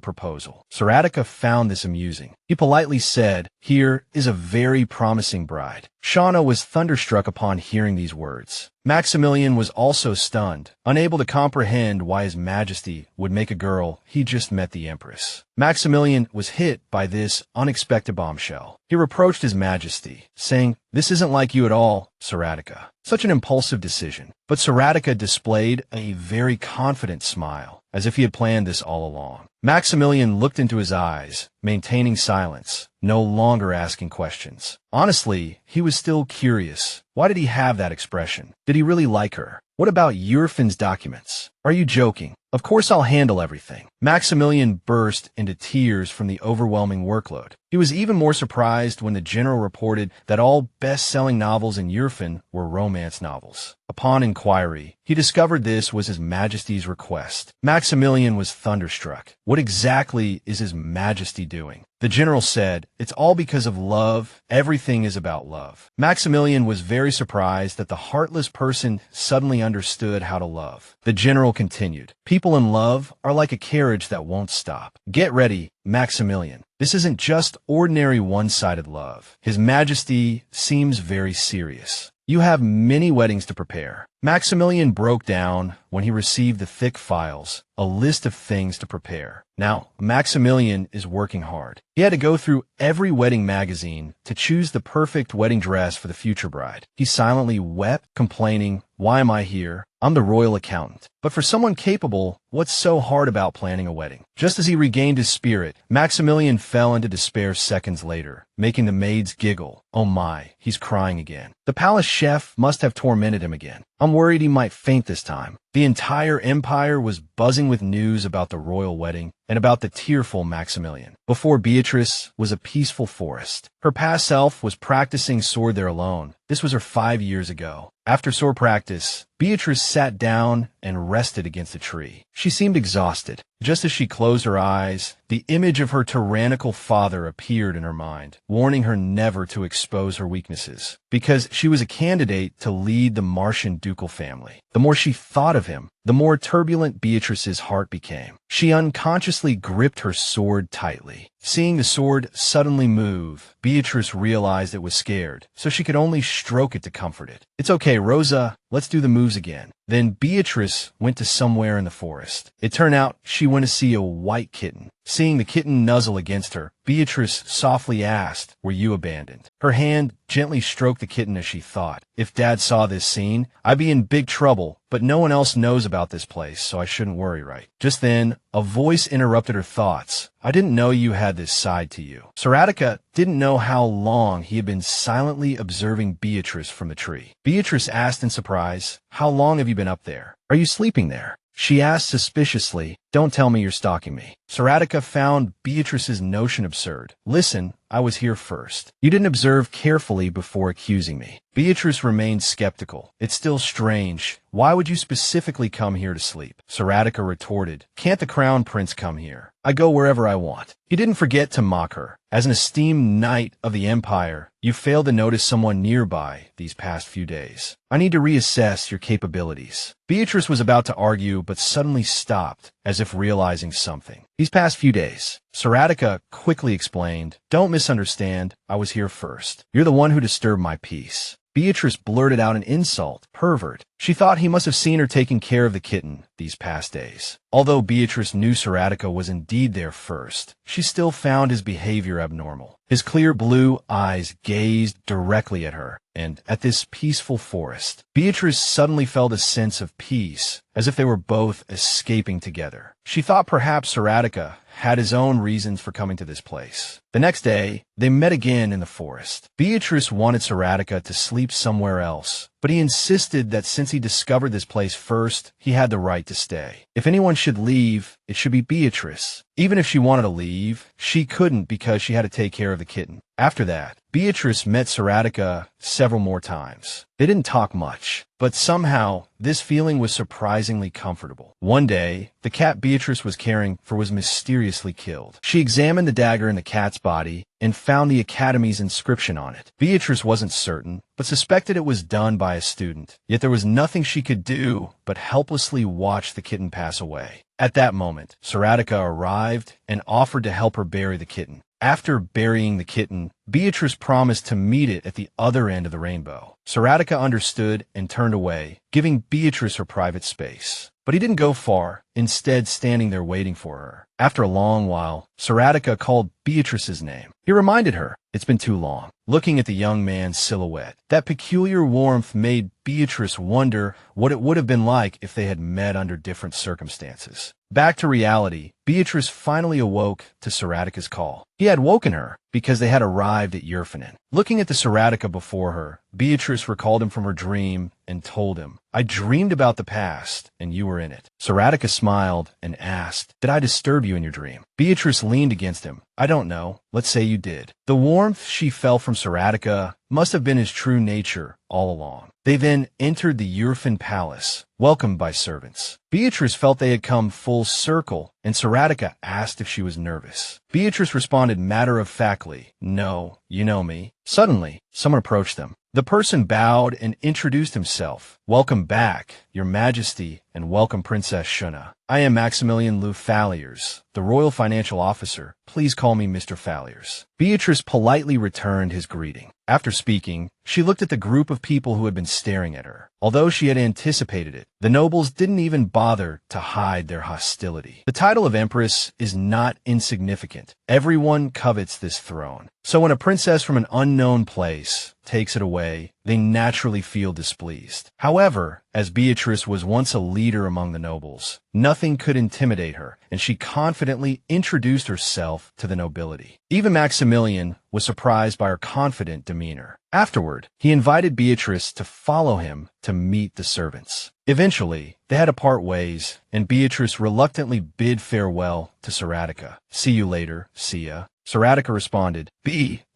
proposal." Saratica found this amusing. He politely said, "Here is a very promising bride." Shona was thunderstruck upon hearing these words. Maxmillion was also stunned, unable to comprehend why His Majesty would make a girl he just met the Empress. Maxmillion was hit by this unexpected bombshell. He reproached His Majesty, saying, "This isn't like you at all, Saratica. Such an impulsive decision." But Saratica displayed a very confident smile, as if he had planned this all along. Maxmillion looked into his eyes, maintaining silence, no longer asking questions. Honestly, he was still curious. Why did he have that expression? Did he really like her? What about Yurfaning's documents? Are you joking? Of course I'll handle everything. Maxmillion burst into tears from the overwhelming workload. He was even more surprised when the general reported that all best-selling novels in Yurfaning were romance novels. Upon inquiry, he discovered this was His Majesty's request. Maxmillion was thunderstruck. What exactly is His Majesty doing? The general said, "It's all because of love. Everything is about love." Maxmillion was very surprised that the heartless person suddenly understood how to love. The general continued, "People in love are like a carriage that won't stop. Get ready, Maxmillion. This isn't just ordinary one-sided love. His Majesty seems very serious. You have many weddings to prepare." Maxmillion broke down when he received the thick files, a list of things to prepare. Now, Maxmillion is working hard. He had to go through every wedding magazine to choose the perfect wedding dress for the future bride. He silently wept, complaining, "Why am I here? I'm the royal accountant." But for someone capable, what's so hard about planning a wedding? Just as he regained his spirit, Maxmillion fell into despair seconds later, making the maids giggle. "Oh my, he's crying again. The palace chef must have tormented him again. I'm worried he might faint this time." The entire empire was buzzing with news about the royal wedding and about the tearful Maxmillion. Before Beatrice was a peaceful forest. Her past self was practicing sword there alone. This was her 5 years ago. After sword practice, Beatrice sat down and rested against a tree. She seemed exhausted. Just as she closed her eyes, the image of her tyrannical father appeared in her mind, warning her never to expose her weaknesses, because she was a candidate to lead the Martian ducal family. The more she thought of him, the more turbulent Beatrice's heart became. She unconsciously gripped her sword tightly. Seeing the sword suddenly move, Beatrice realized it was scared, so she could only stroke it to comfort it. "It's okay, Rosa. Let's do the moves again." Then Beatrice went to somewhere in the forest. It turned out she went to see a white kitten. Seeing the kitten nuzzle against her, Beatrice softly asked, "Were you abandoned?" Her hand gently stroked the kitten as she thought, "If Dad saw this scene, I'd be in big trouble, but no one else knows about this place, so I shouldn't worry, right?" Just then, a voice interrupted her thoughts. "I didn't know you had this side to you." Saratica didn't know how long he had been silently observing Beatrice from the tree. Beatrice asked in surprise, "How long have you been up there? Are you sleeping there?" She asked suspiciously, "Don't tell me you're stalking me." Saratica found Beatrice's notion absurd. "Listen, I was here first. You didn't observe carefully before accusing me." Beatrice remained skeptical. "It's still strange. Why would you specifically come here to sleep?" Saratica retorted, "Can't the crown prince come here? I go wherever I want." He didn't forget to mock her. "As an esteemed knight of the Empire, you failed to notice someone nearby these past few days. I need to reassess your capabilities." Beatrice was about to argue, but suddenly stopped, as if realizing something. "These past few days," Saratica quickly explained, "don't misunderstand, I was here first. You're the one who disturbed my peace." Beatrice blurted out an insult, "Pervert." She thought he must have seen her taking care of the kitten these past days. Although Beatrice knew Saratica was indeed there first, she still found his behavior abnormal. His clear blue eyes gazed directly at her, and at this peaceful forest. Beatrice suddenly felt a sense of peace, as if they were both escaping together. She thought perhaps Saratica had his own reasons for coming to this place. The next day, they met again in the forest. Beatrice wanted Saratica to sleep somewhere else, but he insisted that since he discovered this place first, he had the right to stay. If anyone should leave, it should be Beatrice. Even if she wanted to leave, she couldn't because she had to take care of the kitten. After that, Beatrice met Saratica several more times. They didn't talk much, but somehow this feeling was surprisingly comfortable. One day, the cat Beatrice was caring for was mysteriously killed. She examined the dagger in the cat's body and found the Academy's inscription on it. Beatrice wasn't certain, but suspected it was done by a student. Yet there was nothing she could do but helplessly watch the kitten pass away. At that moment, Saratica arrived and offered to help her bury the kitten. After burying the kitten, Beatrice promised to meet it at the other end of the rainbow. Saratica understood and turned away, giving Beatrice her private space. But he didn't go far, instead standing there waiting for her. After a long while, Saratica called Beatrice's name. He reminded her, "It's been too long." Looking at the young man's silhouette, that peculiar warmth made Beatrice wonder what it would have been like if they had met under different circumstances. Back to reality, Beatrice finally awoke to Saratica's call. He had woken her because they had arrived at Yurfaning. Looking at the Saratica before her, Beatrice recalled him from her dream and told him, "I dreamed about the past, and you were in it." Saratica smiled and asked, "Did I disturb you in your dream?" Beatrice leaned against him. "I don't know. Let's say you did." The warmth she felt from Saratica must have been his true nature all along. They then entered the Yurfaning palace, welcomed by servants. Beatrice felt they had come full circle, and Saratica asked if she was nervous. Beatrice responded matter-of-factly, "No, you know me." Suddenly, someone approached them. The person bowed and introduced himself. "Welcome back, Your Majesty, and welcome Princess Shona. I am Maxmillion Falliers, the Royal Financial Officer. Please call me Mr. Falliers." Beatrice politely returned his greeting. After speaking, she looked at the group of people who had been staring at her. Although she had anticipated it, the nobles didn't even bother to hide their hostility. The title of Empress is not insignificant. Everyone covets this throne. So when a princess from an unknown place takes it away, they naturally feel displeased. However, as Beatrice was once a leader among the nobles, nothing could intimidate her, and she confidently introduced herself to the nobility. Even Maxmillion was surprised by her confident demeanor. Afterward, he invited Beatrice to follow him to meet the servants. Eventually, they had to part ways, and Beatrice reluctantly bid farewell to Saratica. "See you later, see ya." Saratica responded,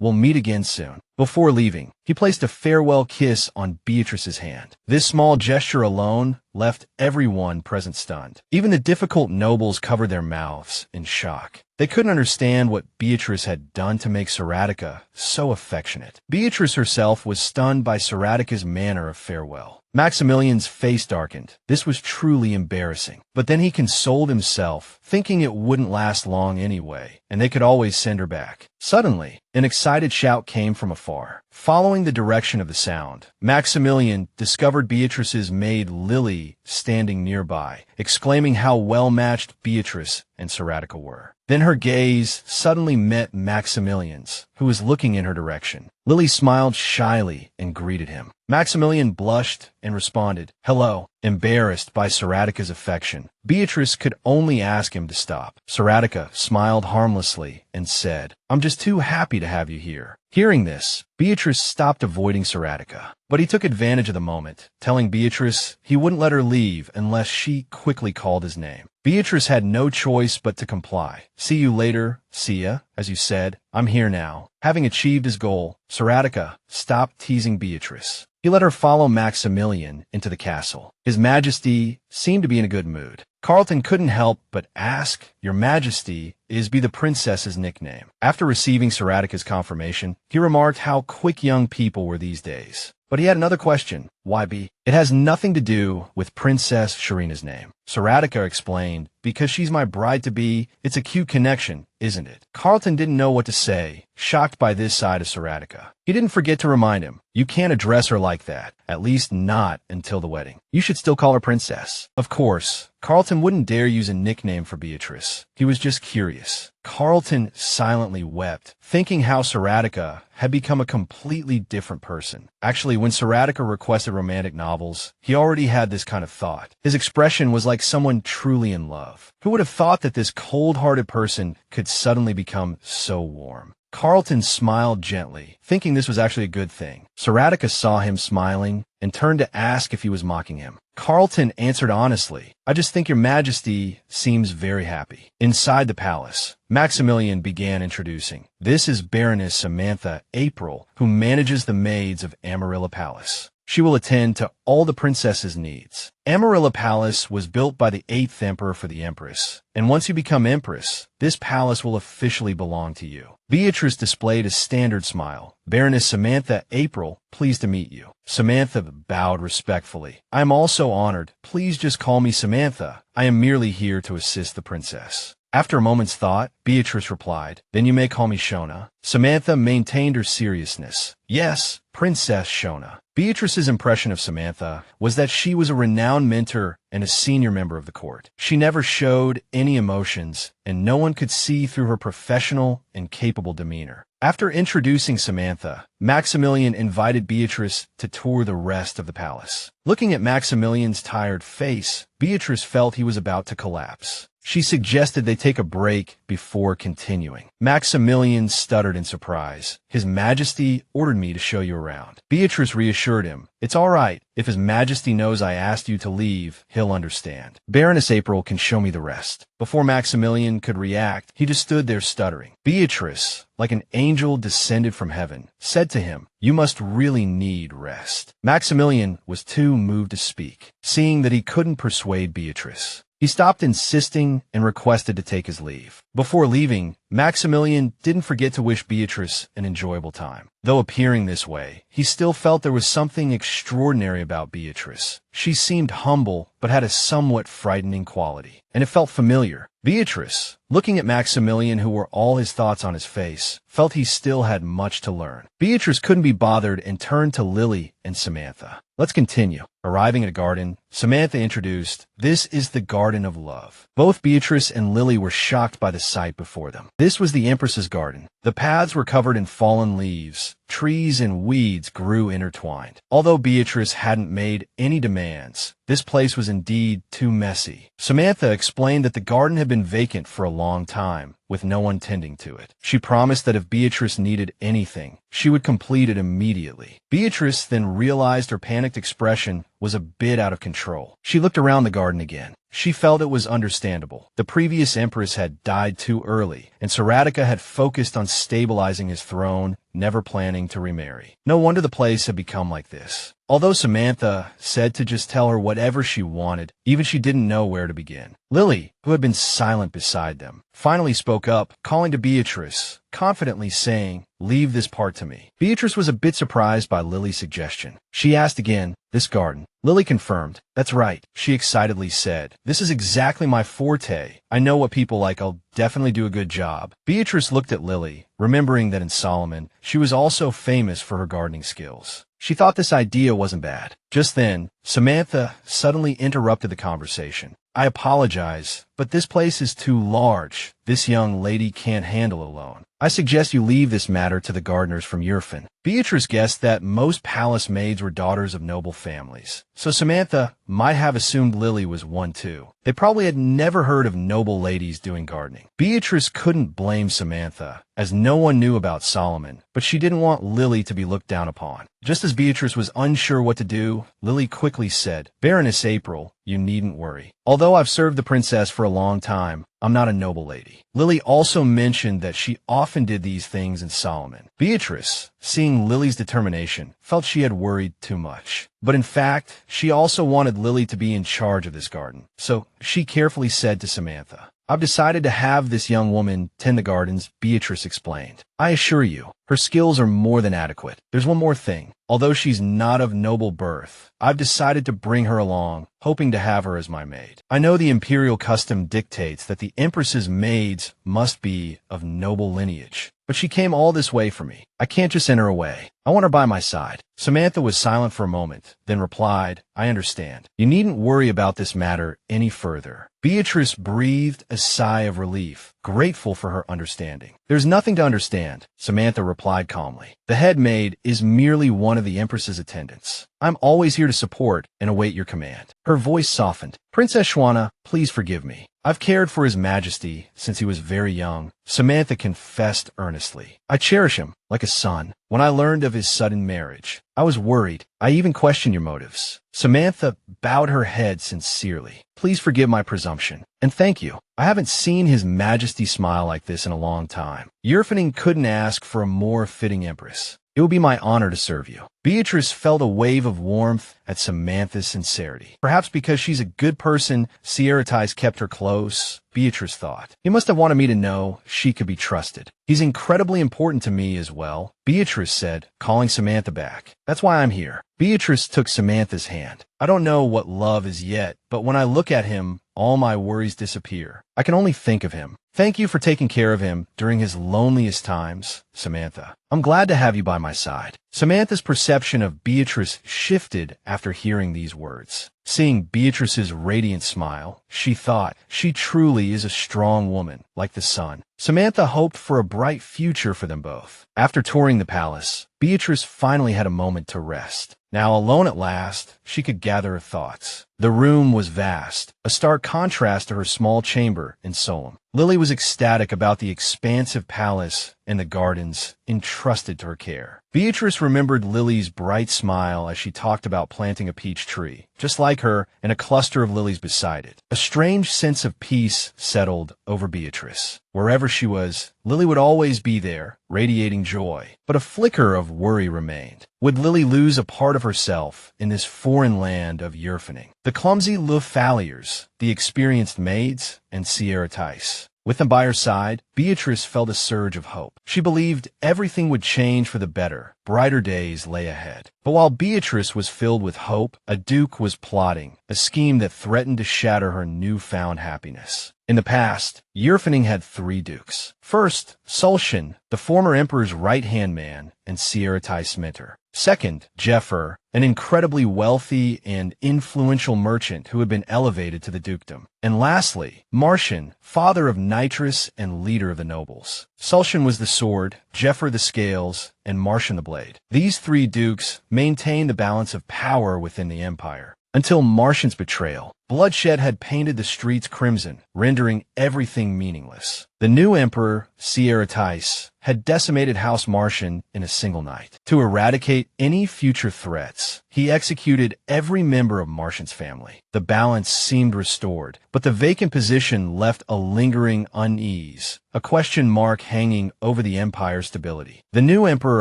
"We'll meet again soon." Before leaving, he placed a farewell kiss on Beatrice's hand. This small gesture alone left everyone present stunned. Even the difficult nobles covered their mouths in shock. They couldn't understand what Beatrice had done to make Saratica so affectionate. Beatrice herself was stunned by Saratica's manner of farewell. Maxmillion's face darkened. This was truly embarrassing. But then he consoled himself, thinking it wouldn't last long anyway, and they could always send her back. Suddenly, an excited shout came from afar. Following the direction of the sound, Maxmillion discovered Beatrice's maid Lily standing nearby, exclaiming how well-matched Beatrice and Saratica were. Then her gaze suddenly met Maxmillion's, who was looking in her direction. Lily smiled shyly and greeted him. Maxmillion blushed and responded, "Hello," embarrassed by Saratica's affection. Beatrice could only ask him to stop. Saratica smiled harmlessly and said, "I'm just too happy to have you here." Hearing this, Beatrice stopped avoiding Saratica, but he took advantage of the moment, telling Beatrice he wouldn't let her leave unless she quickly called his name. Beatrice had no choice but to comply. "See you later, see ya. As you said, I'm here now." Having achieved his goal, Saratica stopped teasing Beatrice. He let her follow Maxmillion into the castle. His Majesty seemed to be in a good mood. Carlton couldn't help but ask, "Your Majesty is be the princess's nickname." After receiving Saratica's confirmation, he remarked how quick young people were these days. But he had another question. Why be? "It has nothing to do with Princess Sharina's name." Saratica explained, "Because she's my bride-to-be, it's a cute connection, isn't it?" Carlton didn't know what to say, shocked by this side of Saratica. He didn't forget to remind him, "You can't address her like that, at least not until the wedding. You should still call her Princess." Of course, Carlton wouldn't dare use a nickname for Beatrice. He was just curious. Carlton silently wept, thinking how Saratica had become a completely different person. Actually, when Saratica requested romantic novels, he already had this kind of thought. His expression was like someone truly in love. Who would have thought that this cold-hearted person could suddenly become so warm? Carlton smiled gently, thinking this was actually a good thing. Saratica saw him smiling and turned to ask if he was mocking him. Carlton answered honestly, "I just think your Majesty seems very happy." Inside the palace, Maxmillion began introducing. "This is Baroness Samantha April, who manages the maids of Amarilla Palace. She will attend to all the princess's needs." Amarilla Palace was built by the 8th Emperor for the Empress, and once you become Empress, this palace will officially belong to you. Beatrice displayed a standard smile. "Baroness Samantha April, pleased to meet you." Samantha bowed respectfully. "I am also honored. Please just call me Samantha. I am merely here to assist the princess." After a moment's thought, Beatrice replied, "Then you may call me Shona." Samantha maintained her seriousness. "Yes, Princess Shona." Beatrice's impression of Samantha was that she was a renowned mentor and a senior member of the court. She never showed any emotions, and no one could see through her professional and capable demeanor. After introducing Samantha, Maxmillion invited Beatrice to tour the rest of the palace. Looking at Maxmillion's tired face, Beatrice felt he was about to collapse. She suggested they take a break before continuing. Maxmillion stuttered in surprise. "His Majesty ordered me to show you around." Beatrice reassured him, "It's all right. If His Majesty knows I asked you to leave, he'll understand. Baroness April can show me the rest." Before Maxmillion could react, he just stood there stuttering. Beatrice, like an angel descended from heaven, said to him, "You must really need rest." Maxmillion was too moved to speak, seeing that he couldn't persuade Beatrice. He stopped insisting and requested to take his leave. Before leaving, Maxmillion didn't forget to wish Beatrice an enjoyable time. Though appearing this way, he still felt there was something extraordinary about Beatrice. She seemed humble, but had a somewhat frightening quality, and it felt familiar. Beatrice, looking at Maxmillion, who were all his thoughts on his face, felt he still had much to learn. Beatrice couldn't be bothered and turned to Lily and Samantha. "Let's continue." Arriving at a garden, Samantha introduced, "This is the Garden of Love." Both Beatrice and Lily were shocked by the sight before them. This was the Empress's garden. The paths were covered in fallen leaves. Trees and weeds grew intertwined. Although Beatrice hadn't made any demands, this place was indeed too messy. Samantha explained that the garden had been vacant for a long time, with no one tending to it. She promised that if Beatrice needed anything, she would complete it immediately. Beatrice then realized her panicked expression was a bit out of control. She looked around the garden again. She felt it was understandable. The previous empress had died too early, and Saratica had focused on stabilizing his throne, never planning to remarry. No wonder the place had become like this. Although Samantha said to just tell her whatever she wanted, even she didn't know where to begin. Lily, who had been silent beside them, finally spoke up, calling to Beatrice, confidently saying, "Leave this part to me." Beatrice was a bit surprised by Lily's suggestion. She asked again, "This garden?" Lily confirmed, "That's right," she excitedly said. "This is exactly my forte. I know what people like. I'll definitely do a good job." Beatrice looked at Lily, remembering that in Solemn, she was also famous for her gardening skills. She thought this idea wasn't bad. Just then, Samantha suddenly interrupted the conversation. I apologize, but this place is too large. This young lady can't handle it alone. I suggest you leave this matter to the gardeners from Yurfaning. Beatrice guessed that most palace maids were daughters of noble families, so Samantha might have assumed Lily was one too. They probably had never heard of noble ladies doing gardening. Beatrice couldn't blame Samantha, as no one knew about Solomon, but she didn't want Lily to be looked down upon. Just as Beatrice was unsure what to do, Lily quickly said, "Baroness April, you needn't worry. Although I've served the princess for a long time, I'm not a noble lady." Lily also mentioned that she often did these things in Solomon. Beatrice, seeing Lily's determination, felt she had worried too much. But in fact, she also wanted Lily to be in charge of this garden. So she carefully said to Samantha, "I've decided to have this young woman tend the gardens," Beatrice explained. "I assure you, her skills are more than adequate. There's one more thing. Although she's not of noble birth, I've decided to bring her along, hoping to have her as my maid. I know the imperial custom dictates that the empress's maids must be of noble lineage, but she came all this way for me. I can't just send her away. I want her by my side." Samantha was silent for a moment, then replied, "I understand. You needn't worry about this matter any further." Beatrice breathed a sigh of relief, grateful for her understanding. "There's nothing to understand," Samantha replied calmly. "The head maid is merely one of the Empress's attendants. I'm always here to support and await your command." Her voice softened. "Princess Shona, please forgive me. I've cared for His Majesty since he was very young," Samantha confessed earnestly. "I cherish him like a son. When I learned of his sudden marriage, I was worried. I even questioned your motives." Samantha bowed her head sincerely. "Please forgive my presumption, and thank you. I haven't seen His Majesty smile like this in a long time. Yurfaning couldn't ask for a more fitting empress. It would be my honor to serve you." Beatrice felt a wave of warmth at Samantha's sincerity. Perhaps because she's a good person, Saratica kept her close, Beatrice thought. He must have wanted me to know she could be trusted. He's incredibly important to me as well, Beatrice said, calling Samantha back. "That's why I'm here." Beatrice took Samantha's hand. "I don't know what love is yet, but when I look at him, all my worries disappear. I can only think of him. Thank you for taking care of him during his loneliest times, Samantha. I'm glad to have you by my side." Samantha's perception of Beatrice shifted after hearing these words. Seeing Beatrice's radiant smile, she thought, she truly is a strong woman, like the sun. Samantha hoped for a bright future for them both. After touring the palace, Beatrice finally had a moment to rest. Now alone at last, she could gather her thoughts. The room was vast, a stark contrast to her small chamber in Solemn. Lily was ecstatic about the expansive palace and the gardens entrusted to her care. Beatrice remembered Lily's bright smile as she talked about planting a peach tree, just like her, and a cluster of lilies beside it. A strange sense of peace settled over Beatrice. Wherever she was, Lily would always be there, radiating joy. But a flicker of worry remained. Would Lily lose a part of herself in this foreign land of Yurfaning? The clumsy Lufaliers, the experienced maids, and Saratica. With them by her side, Beatrice felt a surge of hope. She believed everything would change for the better. Brighter days lay ahead. But while Beatrice was filled with hope, a duke was plotting, a scheme that threatened to shatter her newfound happiness. In the past, Yurfaning had 3 dukes. First, Solemn, the former emperor's right-hand man and Saratica's mentor. Second, Jeffer, an incredibly wealthy and influential merchant who had been elevated to the dukedom. And lastly, Martian, father of Nitrous and leader of the nobles. Solemn was the sword, Jeffer the scales, and Martian the blade. These 3 dukes maintained the balance of power within the empire. Until Martian's betrayal, bloodshed had painted the streets crimson, rendering everything meaningless. The new emperor, Saratica, had decimated House Martian in a single night. To eradicate any future threats, he executed every member of Martian's family. The balance seemed restored, but the vacant position left a lingering unease, a question mark hanging over the empire's stability. The new emperor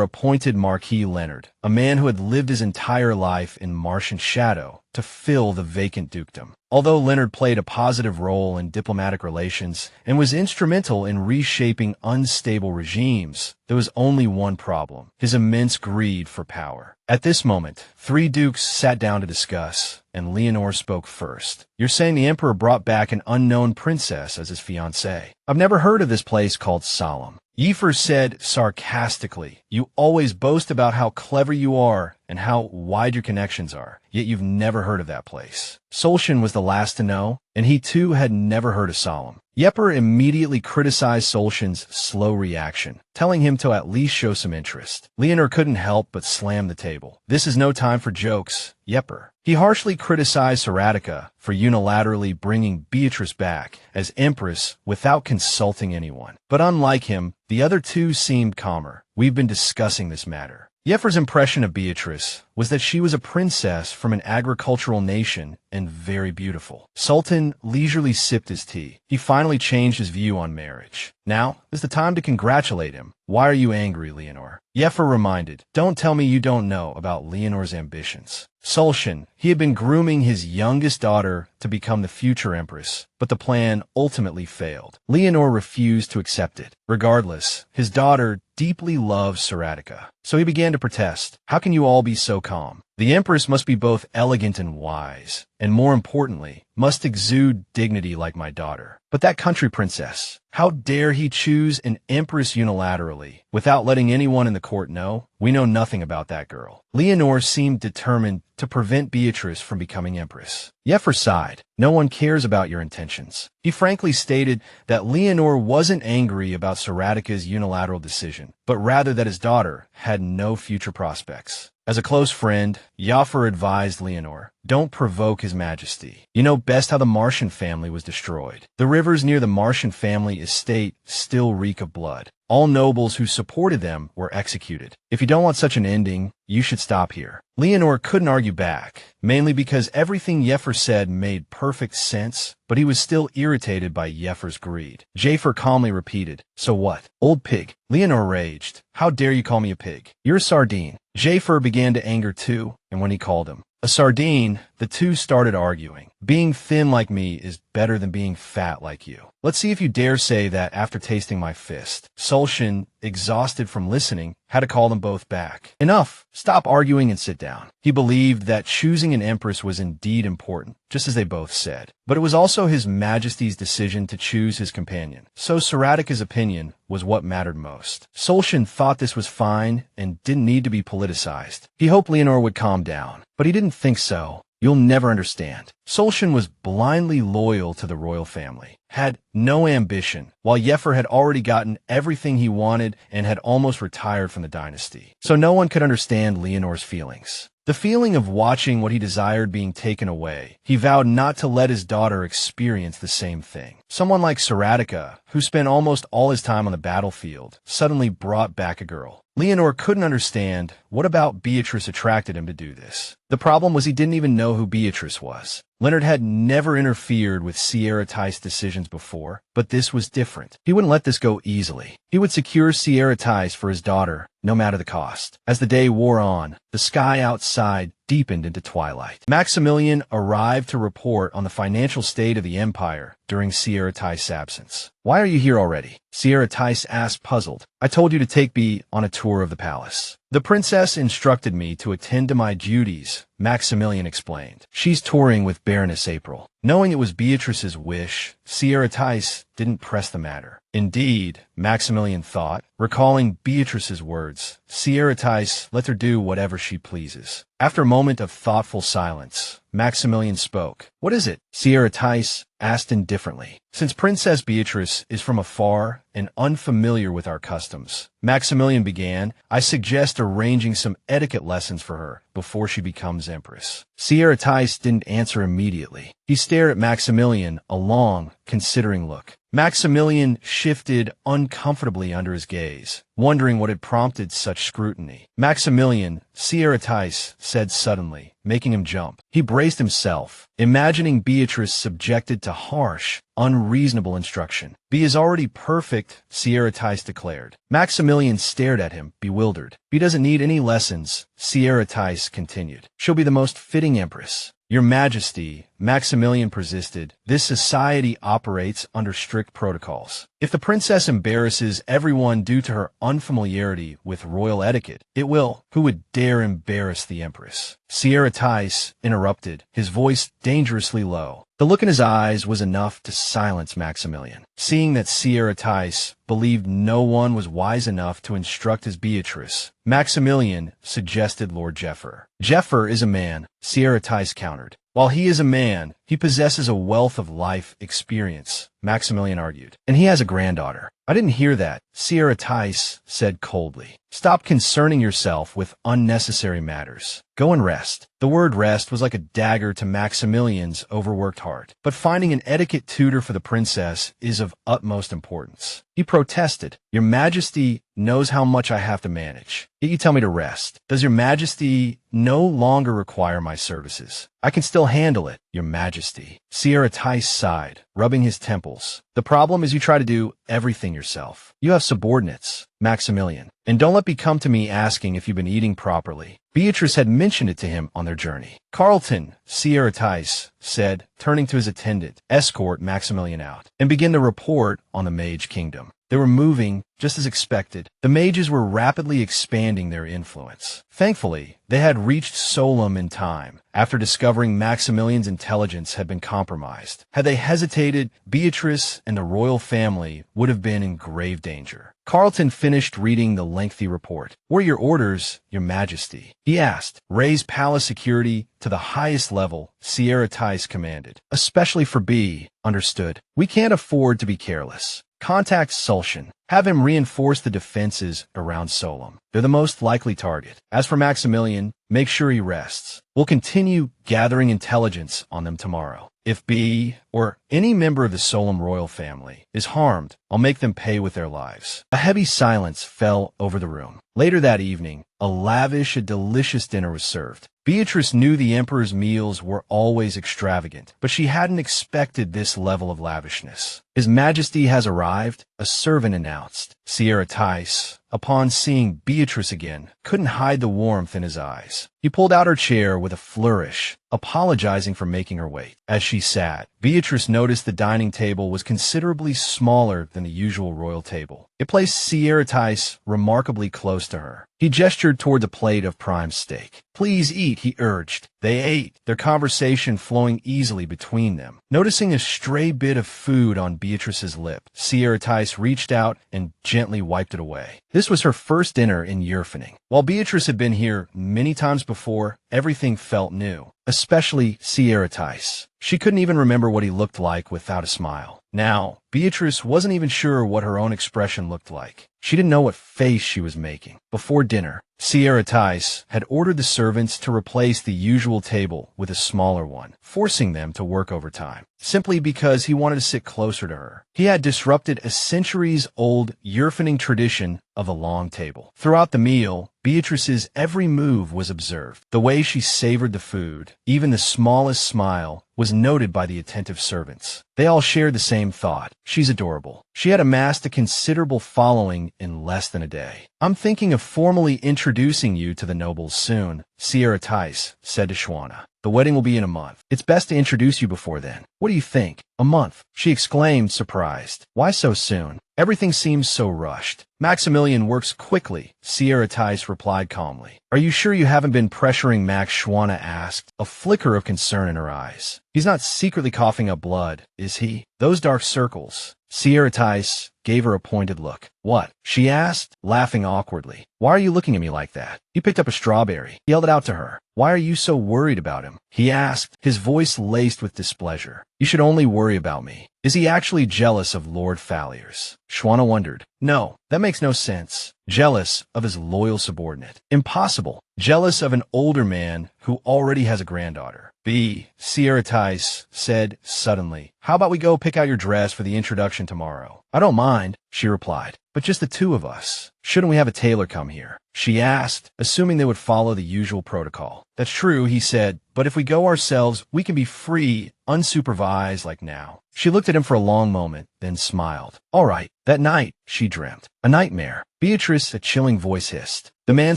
appointed Marquis Leonard, a man who had lived his entire life in Martian shadow, to fill the vacant dukedom. Although Leonard played a positive role in diplomatic relations and was instrumental in reshaping unstable regimes, there was only one problem: his immense greed for power. At this moment, 3 dukes sat down to discuss, and Leonor spoke first. "You're saying the emperor brought back an unknown princess as his fiancée. I've never heard of this place called Solemn." Yurfaning said sarcastically, "You always boast about how clever you are, and how wide your connections are, yet you've never heard of that place. Solemn was the last to know, and he too had never heard of Solemn. Yepper immediately criticized Solemn's slow reaction, telling him to at least show some interest. Leonor couldn't help but slam the table. This is no time for jokes, Yepper. He harshly criticized Saratica for unilaterally bringing Beatrice back as Empress without consulting anyone. But unlike him, the other two seemed calmer. We've been discussing this matter. Yepper's impression of Beatrice was that she was a princess from an agricultural nation and very beautiful. Sultan leisurely sipped his tea. He finally changed his view on marriage. Now is the time to congratulate him. Why are you angry, Leonor? Yepper reminded. Don't tell me you don't know about Leonor's ambitions. Solemn, he had been grooming his youngest daughter to become the future empress, but the plan ultimately failed. Leonor refused to accept it. Regardless, his daughter deeply loved Saratica, so he began to protest. How can you all be so calm? The empress must be both elegant and wise, and more importantly, must exude dignity like my daughter. But that country princess, how dare he choose an empress unilaterally, without letting anyone in the court know? We know nothing about that girl. Leonor seemed determined to prevent Beatrice from becoming empress. Yepper sighed. No one cares about your intentions. He frankly stated that Leonor wasn't angry about Saratica's unilateral decision, but rather that his daughter had no future prospects. As a close friend, Yepper advised Leonor, don't provoke His Majesty. You know best how the Martian family was destroyed. The rivers near the Martian family estate still reek of blood. All nobles who supported them were executed. If you don't want such an ending, you should stop here. Leonor couldn't argue back, mainly because everything Yepper said made perfect sense, but he was still irritated by Yepper's greed. Jafer calmly repeated, so what? Old pig. Leonor raged. How dare you call me a pig? You're a sardine. Jafer began to anger too, and when he called him a sardine, the two started arguing. Being thin like me is better than being fat like you. Let's see if you dare say that after tasting my fist. Solemn, exhausted from listening, had to call them both back. Enough! Stop arguing and sit down. He believed that choosing an empress was indeed important, just as they both said. But it was also His Majesty's decision to choose his companion, so Saratica's opinion was what mattered most. Solemn thought this was fine and didn't need to be politicized. He hoped Leonor would calm down, but he didn't think so. You'll never understand. Solemn was blindly loyal to the royal family, had no ambition, while Yepper had already gotten everything he wanted and had almost retired from the dynasty. So no one could understand Leonor's feelings. The feeling of watching what he desired being taken away, he vowed not to let his daughter experience the same thing. Someone like Saratica, who spent almost all his time on the battlefield, suddenly brought back a girl. Leonor couldn't understand what about Beatrice attracted him to do this. The problem was he didn't even know who Beatrice was. Leonard had never interfered with Sierra Tice's decisions before, but this was different. He wouldn't let this go easily. He would secure Sierra Tice for his daughter, no matter the cost. As the day wore on, the sky outside deepened into twilight. Maxmillion arrived to report on the financial state of the empire during Sierra Tice's absence. Why are you here already? Sierra Tice asked, puzzled. I told you to take me on a tour of the palace. The princess instructed me to attend to my duties, Maxmillion explained. She's touring with Baroness April. Knowing it was Beatrice's wish, Sierra Tice didn't press the matter. Indeed, Maxmillion thought, recalling Beatrice's words, Sierra Tice let her do whatever she pleases. After a moment of thoughtful silence, Maxmillion spoke. What is it? Sierra Tice asked indifferently. Since Princess Beatrice is from afar and unfamiliar with our customs, Maxmillion began, I suggest arranging some etiquette lessons for her before she becomes empress. Sierra Tice didn't answer immediately. He stared at Maxmillion, a long, considering look. Maxmillion shifted uncomfortably under his gaze, wondering what had prompted such scrutiny. Maxmillion, Sierra Tice said suddenly, making him jump. He braced himself, imagining Beatrice subjected to harsh, unreasonable instruction. "Bee is already perfect," Sierra Tice declared. Maxmillion stared at him, bewildered. "Bee doesn't need any lessons," Sierra Tice continued. "She'll be the most fitting empress." "Your Majesty," Maxmillion persisted. This society operates under strict protocols. If the princess embarrasses everyone due to her unfamiliarity with royal etiquette, it will. Who would dare embarrass the empress? Sierra Tice interrupted, his voice dangerously low. The look in his eyes was enough to silence Maxmillion. Seeing that Sierra Tice believed no one was wise enough to instruct his Beatrice, Maxmillion suggested Lord Jeffer. Jeffer is a man, Sierra Tice countered. While he is a man, he possesses a wealth of life experience, Maxmillion argued. And he has a granddaughter. I didn't hear that, Sierra Tice said coldly. Stop concerning yourself with unnecessary matters. Go and rest. The word rest was like a dagger to Maxmillion's overworked heart. But finding an etiquette tutor for the princess is of utmost importance. He protested. Your Majesty knows how much I have to manage. Yet you tell me to rest. Does your Majesty no longer require my services? I can still handle it, your Majesty. Sierra Tice sighed, rubbing his temples. The problem is you try to do everything yourself. You have subordinates, Maxmillion. And don't let me come to me asking if you've been eating properly. Beatrice had mentioned it to him on their journey. Carlton, Sierra Tice said, turning to his attendant, escort Maxmillion out, and begin to report on the Mage Kingdom. They were moving, just as expected. The mages were rapidly expanding their influence. Thankfully, they had reached Solemn in time, after discovering Maxmillion's intelligence had been compromised. Had they hesitated, Beatrice and the royal family would have been in grave danger. Carlton finished reading the lengthy report. What are your orders, your Majesty? He asked. Raise palace security to the highest level, Sierra Tice commanded. Especially for B. Understood. We can't afford to be careless. Contact Sulshan. Have him reinforce the defenses around Solemn. They're the most likely target. As for Maxmillion, make sure he rests. We'll continue gathering intelligence on them tomorrow. If B, or any member of the Solemn royal family, is harmed, I'll make them pay with their lives. A heavy silence fell over the room. Later that evening, a lavish and delicious dinner was served. Beatrice knew the Emperor's meals were always extravagant, but she hadn't expected this level of lavishness. His Majesty has arrived, a servant announced. Sierra Tice, upon seeing Beatrice again, couldn't hide the warmth in his eyes. He pulled out her chair with a flourish, apologizing for making her wait. As she sat, Beatrice noticed the dining table was considerably smaller than the usual royal table. It placed Sierra Tice remarkably close to her. He gestured toward the plate of prime steak. Please eat, he urged. They ate, their conversation flowing easily between them. Noticing a stray bit of food on Beatrice's lip, Sierra Tice reached out and gently wiped it away. This was her first dinner in Yurfaning. While Beatrice had been here many times before, everything felt new, especially Sierra Tice. She couldn't even remember what he looked like without a smile. Now, Beatrice wasn't even sure what her own expression looked like. She didn't know what face she was making. Before dinner, Sierra Tice had ordered the servants to replace the usual table with a smaller one, forcing them to work overtime, simply because he wanted to sit closer to her. He had disrupted a centuries-old Yurfaning tradition of a long table. Throughout the meal, Beatrice's every move was observed. The way she savored the food, even the smallest smile, was noted by the attentive servants. They all shared the same thought. She's adorable. She had amassed a considerable following in less than a day. I'm thinking of formally introducing you to the nobles soon, Sierra Tice said to Shona. The wedding will be in a month. It's best to introduce you before then. What do you think? A month? She exclaimed, surprised. Why so soon? Everything seems so rushed. Maxmillion works quickly, Sierra Tice replied calmly. Are you sure you haven't been pressuring Max? Shona asked, a flicker of concern in her eyes. He's not secretly coughing up blood, is he? Those dark circles. Sierra Tice gave her a pointed look. What? She asked, laughing awkwardly. Why are you looking at me like that? He picked up a strawberry. He held it out to her. Why are you so worried about him? He asked, his voice laced with displeasure. You should only worry about me. Is he actually jealous of Lord Falliers? Shona wondered. No, that makes no sense. Jealous of his loyal subordinate. Impossible. Jealous of an older man who already has a granddaughter. B. Sierra Tice said suddenly. How about we go pick out your dress for the introduction tomorrow? I don't mind, she replied, but just the two of us. Shouldn't we have a tailor come here? She asked, assuming they would follow the usual protocol. That's true, he said, but if we go ourselves, we can be free, unsupervised like now. She looked at him for a long moment, then smiled. All right. That night, she dreamt. A nightmare. Beatrice, a chilling voice hissed. The man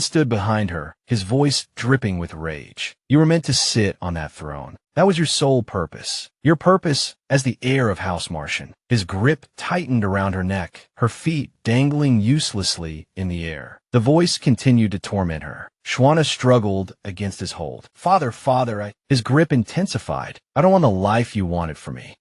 stood behind her, his voice dripping with rage. You were meant to sit on that throne. That was your sole purpose. Your purpose as the heir of House Martian. His grip tightened around her neck, her feet dangling uselessly in the air. The voice continued to torment her. Shona struggled against his hold. Father, His grip intensified. I don't want the life you wanted for me.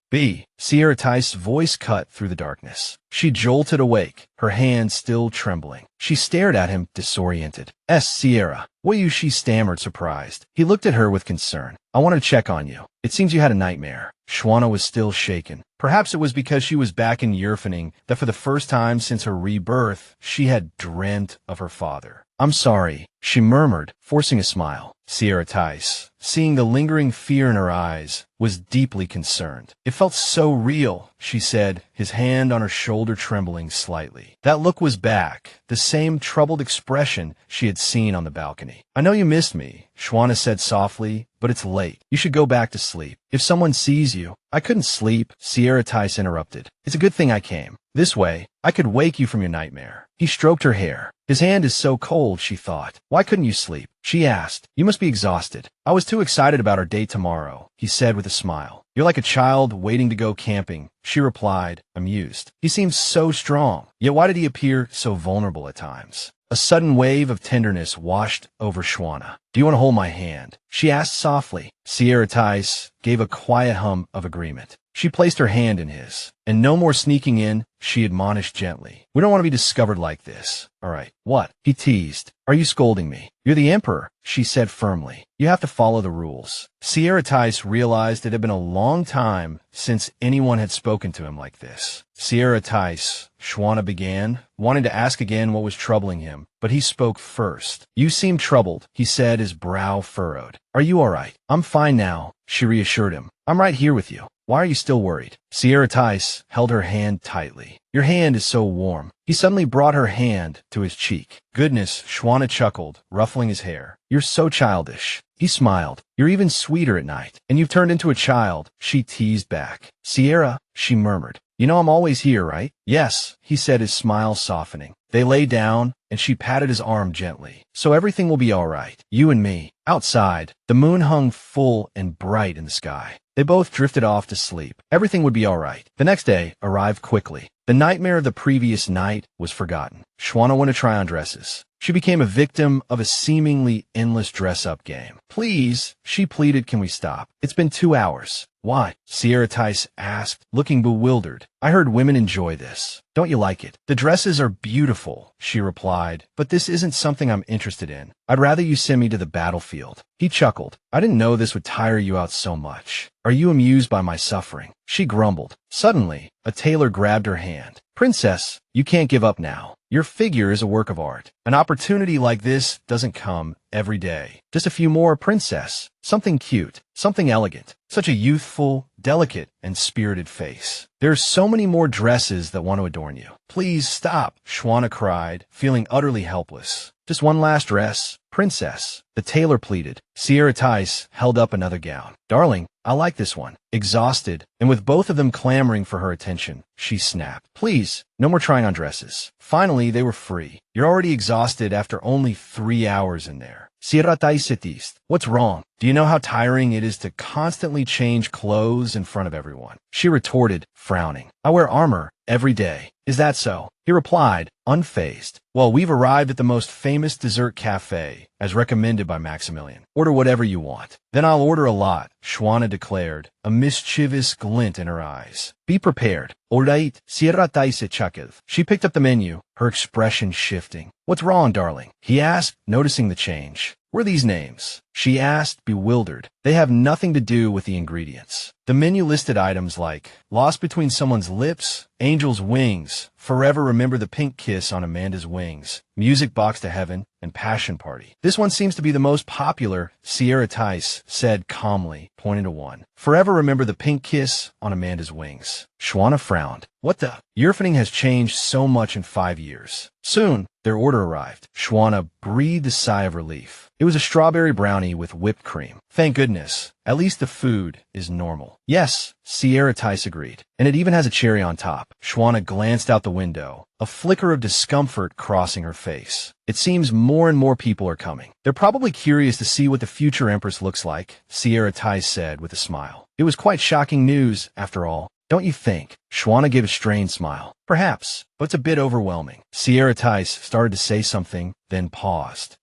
Saratic's voice cut through the darkness. She jolted awake, her hands still trembling. She stared at him, disoriented. Sierra. What you? She stammered, surprised. He looked at her with concern. I want to check on you. It seems you had a nightmare. Shona was still shaken. Perhaps it was because she was back in Yurfaning that for the first time since her rebirth, she had dreamt of her father. I'm sorry, she murmured, forcing a smile. Saratic, seeing the lingering fear in her eyes, was deeply concerned. It felt so real, she said, his hand on her shoulder trembling slightly. That look was back, the same troubled expression she had seen on the balcony. I know you missed me, Shona said softly, but it's late. You should go back to sleep. If someone sees you— I couldn't sleep, Saratic interrupted. It's a good thing I came. This way, I could wake you from your nightmare. He stroked her hair. His hand is so cold, she thought. Why couldn't you sleep? She asked. You must be exhausted. I was too excited about our date tomorrow, he said with a smile. You're like a child waiting to go camping, she replied, amused. He seemed so strong, yet why did he appear so vulnerable at times? A sudden wave of tenderness washed over Shona. Do you want to hold my hand? She asked softly. Saratic gave a quiet hum of agreement. She placed her hand in his. And no more sneaking in, she admonished gently. We don't want to be discovered like this. All right. What? He teased. Are you scolding me? You're the emperor, she said firmly. You have to follow the rules. Saratic realized it had been a long time since anyone had spoken to him like this. Saratic, Shona began, wanting to ask again what was troubling him, but he spoke first. You seem troubled, he said, his brow furrowed. Are you all right? I'm fine now, she reassured him. I'm right here with you. Why are you still worried? Saratic held her hand tightly. Your hand is so warm. He suddenly brought her hand to his cheek. Goodness, Shona chuckled, ruffling his hair. You're so childish. He smiled. You're even sweeter at night. And you've turned into a child, she teased back. Sierra, she murmured. You know I'm always here, right? Yes, he said, his smile softening. They lay down, and she patted his arm gently. So everything will be all right. You and me. Outside, the moon hung full and bright in the sky. They both drifted off to sleep. Everything would be all right. The next day arrived quickly. The nightmare of the previous night was forgotten. Shona went to try on dresses. She became a victim of a seemingly endless dress-up game. Please, she pleaded, can we stop? It's been 2 hours. Why? Saratic asked, looking bewildered. I heard women enjoy this. Don't you like it? The dresses are beautiful, she replied, but this isn't something I'm interested in. I'd rather you send me to the battlefield. He chuckled. I didn't know this would tire you out so much. Are you amused by my suffering? She grumbled. Suddenly, a tailor grabbed her hand. Princess, you can't give up now. Your figure is a work of art. An opportunity like this doesn't come every day. Just a few more, princess. Something cute, something elegant. Such a youthful, delicate, and spirited face. There are so many more dresses that want to adorn you. Please stop, Shona cried, feeling utterly helpless. Just one last dress, princess, the tailor pleaded. Saratic held up another gown. Darling, I like this one. Exhausted, and with both of them clamoring for her attention, she snapped. Please, no more trying on dresses. Finally, they were free. You're already exhausted after only 3 hours in there. Saratic, what's wrong? Do you know how tiring it is to constantly change clothes in front of everyone? She retorted, frowning. I wear armor every day. Is that so? He replied, unfazed. Well, we've arrived at the most famous dessert cafe, as recommended by Maxmillion. Order whatever you want. Then I'll order a lot, Shona declared, a mischievous glint in her eyes. Be prepared. Alright, Saratic. She picked up the menu, her expression shifting. What's wrong, darling? He asked, noticing the change. What are these names? She asked, bewildered. They have nothing to do with the ingredients. The menu listed items like Lost Between Someone's Lips, Angel's Wings, Forever Remember the Pink Kiss on Amanda's Wings, Music Box to Heaven, and Passion Party. This one seems to be the most popular, Saratic said calmly, pointing to one. Forever Remember the Pink Kiss on Amanda's Wings. Shona frowned. What the? Yurfaning has changed so much in 5 years. Soon, their order arrived. Shona breathed a sigh of relief. It was a strawberry brownie brownie with whipped cream. Thank goodness. At least the food is normal. Yes, Sierra Tice agreed. And it even has a cherry on top. Shona glanced out the window, a flicker of discomfort crossing her face. It seems more and more people are coming. They're probably curious to see what the future Empress looks like, Sierra Tice said with a smile. It was quite shocking news, after all. Don't you think? Shona gave a strained smile. Perhaps, but it's a bit overwhelming. Sierra Tice started to say something, then paused.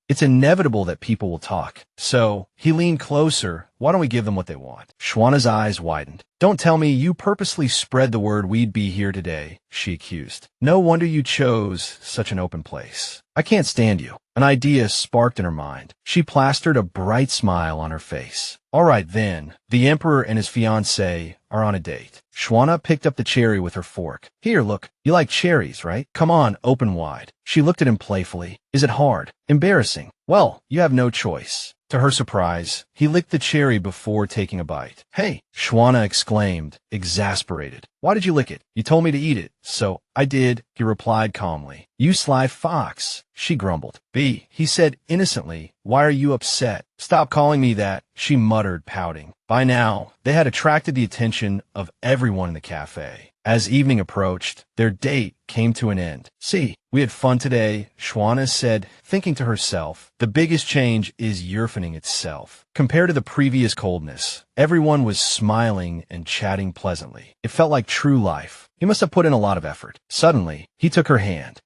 It's inevitable that people will talk. So, he leaned closer. Why don't we give them what they want? Shwana's eyes widened. Don't tell me you purposely spread the word we'd be here today, she accused. No wonder you chose such an open place. I can't stand you. An idea sparked in her mind. She plastered a bright smile on her face. All right then, the Emperor and his fiancée are on a date. Shona picked up the cherry with her fork. Here, look. You like cherries, right? Come on, open wide. She looked at him playfully. Is it hard? Embarrassing? Well, you have no choice. To her surprise, he licked the cherry before taking a bite. Hey, Shona exclaimed, exasperated. Why did you lick it? You told me to eat it. So, I did, he replied calmly. You sly fox, she grumbled. He said innocently. Why are you upset? Stop calling me that, she muttered, pouting. By now, they had attracted the attention of everyone in the cafe. As evening approached, their date came to an end. See, we had fun today, Shona said, thinking to herself. The biggest change is Yurfaning itself. Compared to the previous coldness, everyone was smiling and chatting pleasantly. It felt like true life. He must have put in a lot of effort. Suddenly, he took her hand.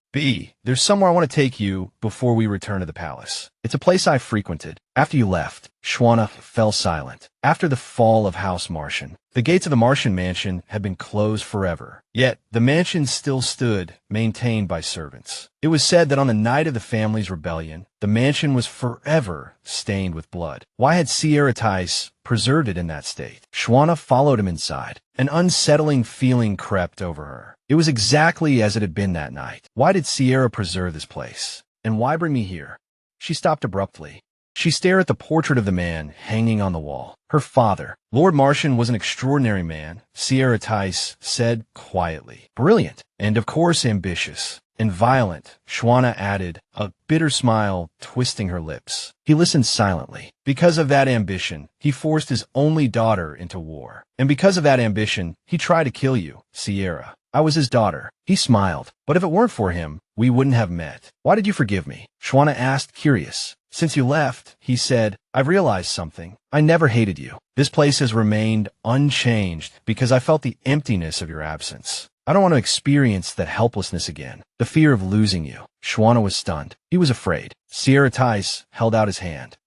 There's somewhere I want to take you before we return to the palace. It's a place I frequented. After you left, Shona fell silent. After the fall of House Martian, the gates of the Martian mansion had been closed forever. Yet, the mansion still stood, maintained by servants. It was said that on the night of the family's rebellion, the mansion was forever stained with blood. Why had Sierra Tice preserved it in that state? Shona followed him inside. An unsettling feeling crept over her. It was exactly as it had been that night. Why did Sierra preserve this place? And why bring me here? She stopped abruptly. She stared at the portrait of the man hanging on the wall. Her father. Lord Martian was an extraordinary man, Sierra Tice said quietly. Brilliant, and of course ambitious. And violent, Shona added, a bitter smile twisting her lips. He listened silently. Because of that ambition, he forced his only daughter into war. And because of that ambition, he tried to kill you, Sierra. I was his daughter. He smiled. But if it weren't for him, we wouldn't have met. Why did you forgive me? Shona asked, curious. Since you left, he said, I've realized something. I never hated you. This place has remained unchanged because I felt the emptiness of your absence. I don't want to experience that helplessness again. The fear of losing you. Shona was stunned. He was afraid. Sierra Tice held out his hand.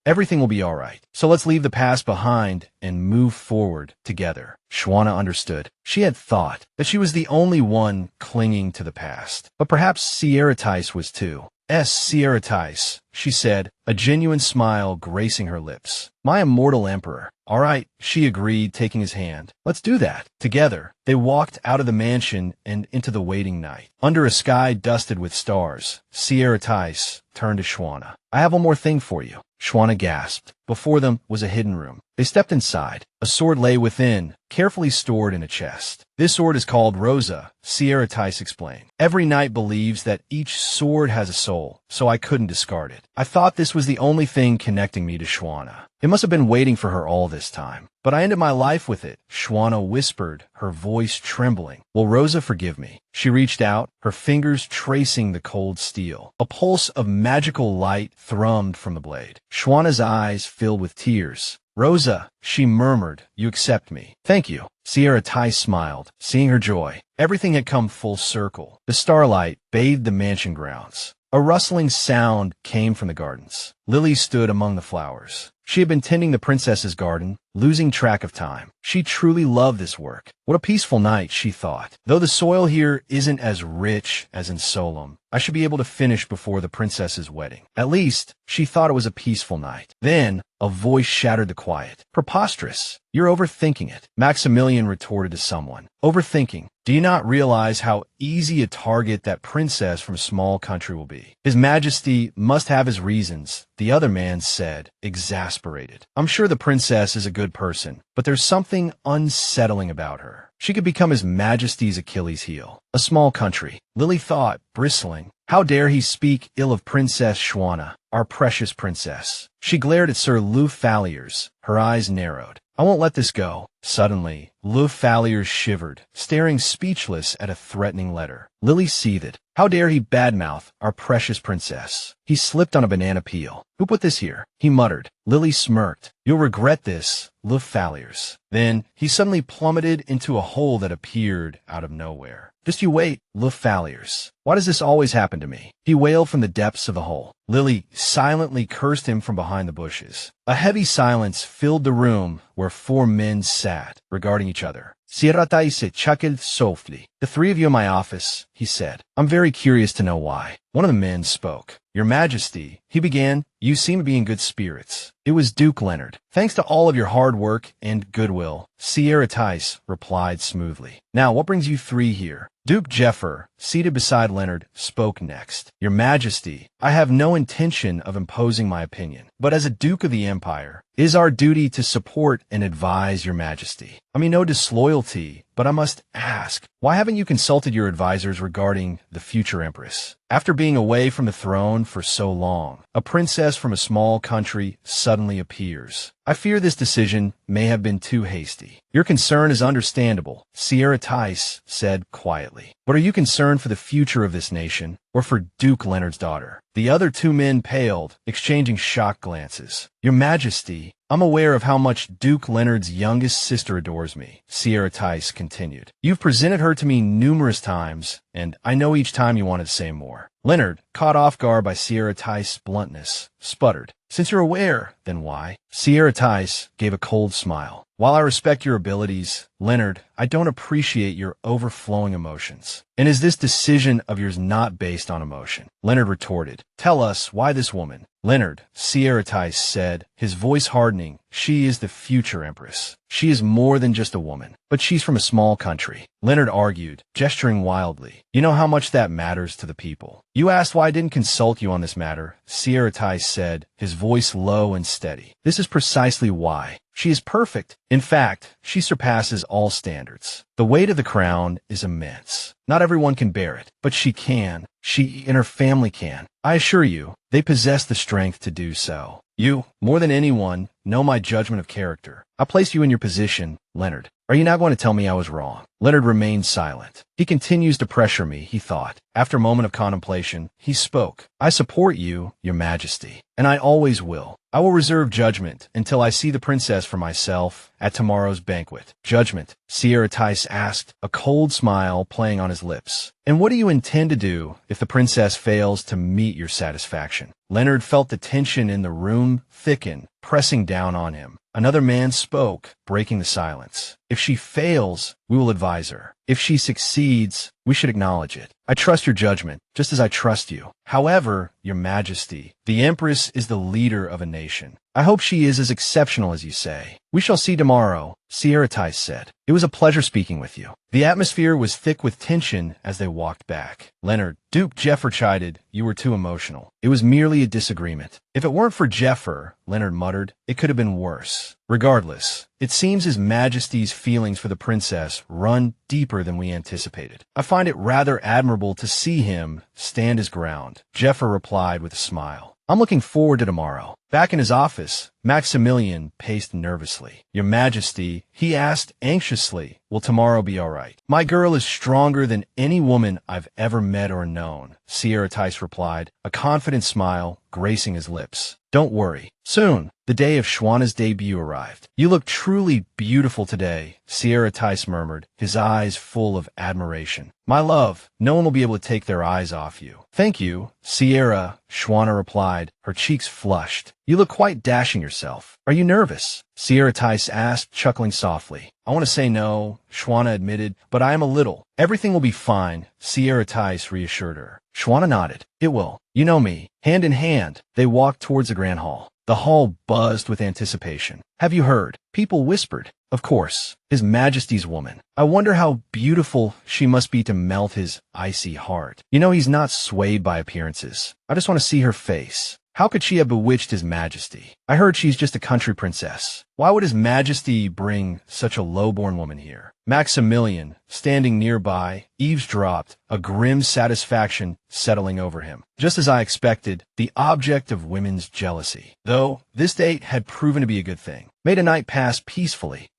Everything will be all right. So let's leave the past behind and move forward together. Shona understood. She had thought that she was the only one clinging to the past. But perhaps Sierra Tice was too. Sierra Tice, she said, a genuine smile gracing her lips. My immortal emperor. All right, she agreed, taking his hand. Let's do that. Together, they walked out of the mansion and into the waiting night. Under a sky dusted with stars, Sierra Tice turned to Shona. I have one more thing for you. Shona gasped. Before them was a hidden room. They stepped inside. A sword lay within, carefully stored in a chest. This sword is called Rosa, Sierra Tice explained. Every knight believes that each sword has a soul, so I couldn't discard it. I thought this was the only thing connecting me to Shona. It must have been waiting for her all this time. But I ended my life with it, Shona whispered, her voice trembling. Will Rosa forgive me? She reached out, her fingers tracing the cold steel. A pulse of magical light thrummed from the blade. Shwana's eyes filled with tears. Rosa, she murmured, you accept me. Thank you. Sierra Tice smiled, seeing her joy. Everything had come full circle. The starlight bathed the mansion grounds. A rustling sound came from the gardens. Lily stood among the flowers. She had been tending the princess's garden, losing track of time. She truly loved this work. What a peaceful night, she thought. Though the soil here isn't as rich as in Solemn, I should be able to finish before the princess's wedding. At least, she thought it was a peaceful night. Then, a voice shattered the quiet. Preposterous. You're overthinking it. Maxmillion retorted to someone. Overthinking. Do you not realize how easy a target that princess from a small country will be? His Majesty must have his reasons, the other man said, exasperated. I'm sure the princess is a good person, but there's something unsettling about her. She could become His Majesty's Achilles heel. A small country. Lily thought, bristling. How dare he speak ill of Princess Shona, our precious princess? She glared at Sir Lou Falliers. Her eyes narrowed. I won't let this go. Suddenly, Lou Falliers shivered, staring speechless at a threatening letter. Lily seethed. How dare he badmouth our precious princess? He slipped on a banana peel. Who put this here? He muttered. Lily smirked. You'll regret this, Lou Falliers. Then, he suddenly plummeted into a hole that appeared out of nowhere. Just you wait, Lou Falliers. Why does this always happen to me? He wailed from the depths of the hole. Lily silently cursed him from behind the bushes. A heavy silence filled the room where 4 men sat, regarding each other. Saratica se chuckled softly. The 3 of you in my office, he said. I'm very curious to know why. One of the men spoke. Your Majesty, he began, you seem to be in good spirits. It was Duke Leonard. Thanks to all of your hard work and goodwill, Saratica replied smoothly. Now, what brings you 3 here? Duke Jeffer, seated beside Leonard, spoke next. Your Majesty, I have no intention of imposing my opinion, but as a Duke of the Empire, it is our duty to support and advise your Majesty. I mean no disloyalty, but I must ask, why haven't you consulted your advisors regarding the future Empress? After being away from the throne for so long, a princess from a small country suddenly appears. I fear this decision may have been too hasty. Your concern is understandable, Saratica said quietly. But are you concerned for the future of this nation, or for Duke Leonard's daughter? The other 2 men paled, exchanging shocked glances. Your Majesty, I'm aware of how much Duke Leonard's youngest sister adores me, Saratica continued. You've presented her to me numerous times, and I know each time you wanted to say more. Leonard, caught off guard by Saratica's bluntness, sputtered. Since you're aware, then why? Saratica gave a cold smile. While I respect your abilities, Leonard, I don't appreciate your overflowing emotions. And is this decision of yours not based on emotion? Leonard retorted. Tell us why this woman. Leonard, Saratica said, his voice hardening, she is the future Empress. She is more than just a woman, but she's from a small country. Leonard argued, gesturing wildly. You know how much that matters to the people. You asked why I didn't consult you on this matter, Saratica said, his voice low and steady. This is precisely why. She is perfect. In fact, she surpasses all standards. The weight of the crown is immense. Not everyone can bear it, but she can. She and her family can. I assure you, they possess the strength to do so. You, more than anyone, know my judgment of character. I place you in your position, Leonard. Are you now going to tell me I was wrong? Leonard remained silent. He continues to pressure me, he thought. After a moment of contemplation, he spoke. I support you, your Majesty, and I always will. I will reserve judgment until I see the princess for myself at tomorrow's banquet. Judgment, Saratica asked, a cold smile playing on his lips. And what do you intend to do if the princess fails to meet your satisfaction? Leonard felt the tension in the room thicken, pressing down on him. Another man spoke, breaking the silence. If she fails, we will advise her. If she succeeds, we should acknowledge it. I trust your judgment, just as I trust you. However, your Majesty, the Empress is the leader of a nation. I hope she is as exceptional as you say. We shall see tomorrow, Saratica said. It was a pleasure speaking with you. The atmosphere was thick with tension as they walked back. Leonard, Duke Jeffer chided, you were too emotional. It was merely a disagreement. If it weren't for Jeffer, Leonard muttered, it could have been worse. Regardless, it seems His Majesty's feelings for the princess run deeper than we anticipated. I find it rather admirable to see him stand his ground. Jeffer replied with a smile. I'm looking forward to tomorrow. Back in his office, Maxmillion paced nervously. Your Majesty, he asked anxiously, will tomorrow be all right? My girl is stronger than any woman I've ever met or known, Saratica replied, a confident smile gracing his lips. Don't worry. Soon, the day of Shona's debut arrived. You look truly beautiful today, Saratica murmured, his eyes full of admiration. My love, no one will be able to take their eyes off you. Thank you, Shona replied, her cheeks flushed. You look quite dashing yourself. Are you nervous? Saratica asked, chuckling softly. I want to say no, Shona admitted, but I am a little. Everything will be fine, Saratica reassured her. Shona nodded. It will. You know me. Hand in hand, they walked towards the grand hall. The hall buzzed with anticipation. Have you heard? People whispered. Of course, His Majesty's woman. I wonder how beautiful she must be to melt his icy heart. You know he's not swayed by appearances. I just want to see her face. How could she have bewitched His Majesty? I heard she's just a country princess. Why would His Majesty bring such a low-born woman here? Maxmillion, standing nearby, eavesdropped, a grim satisfaction settling over him. Just as I expected, the object of women's jealousy. Though, this date had proven to be a good thing. Made a night pass peacefully.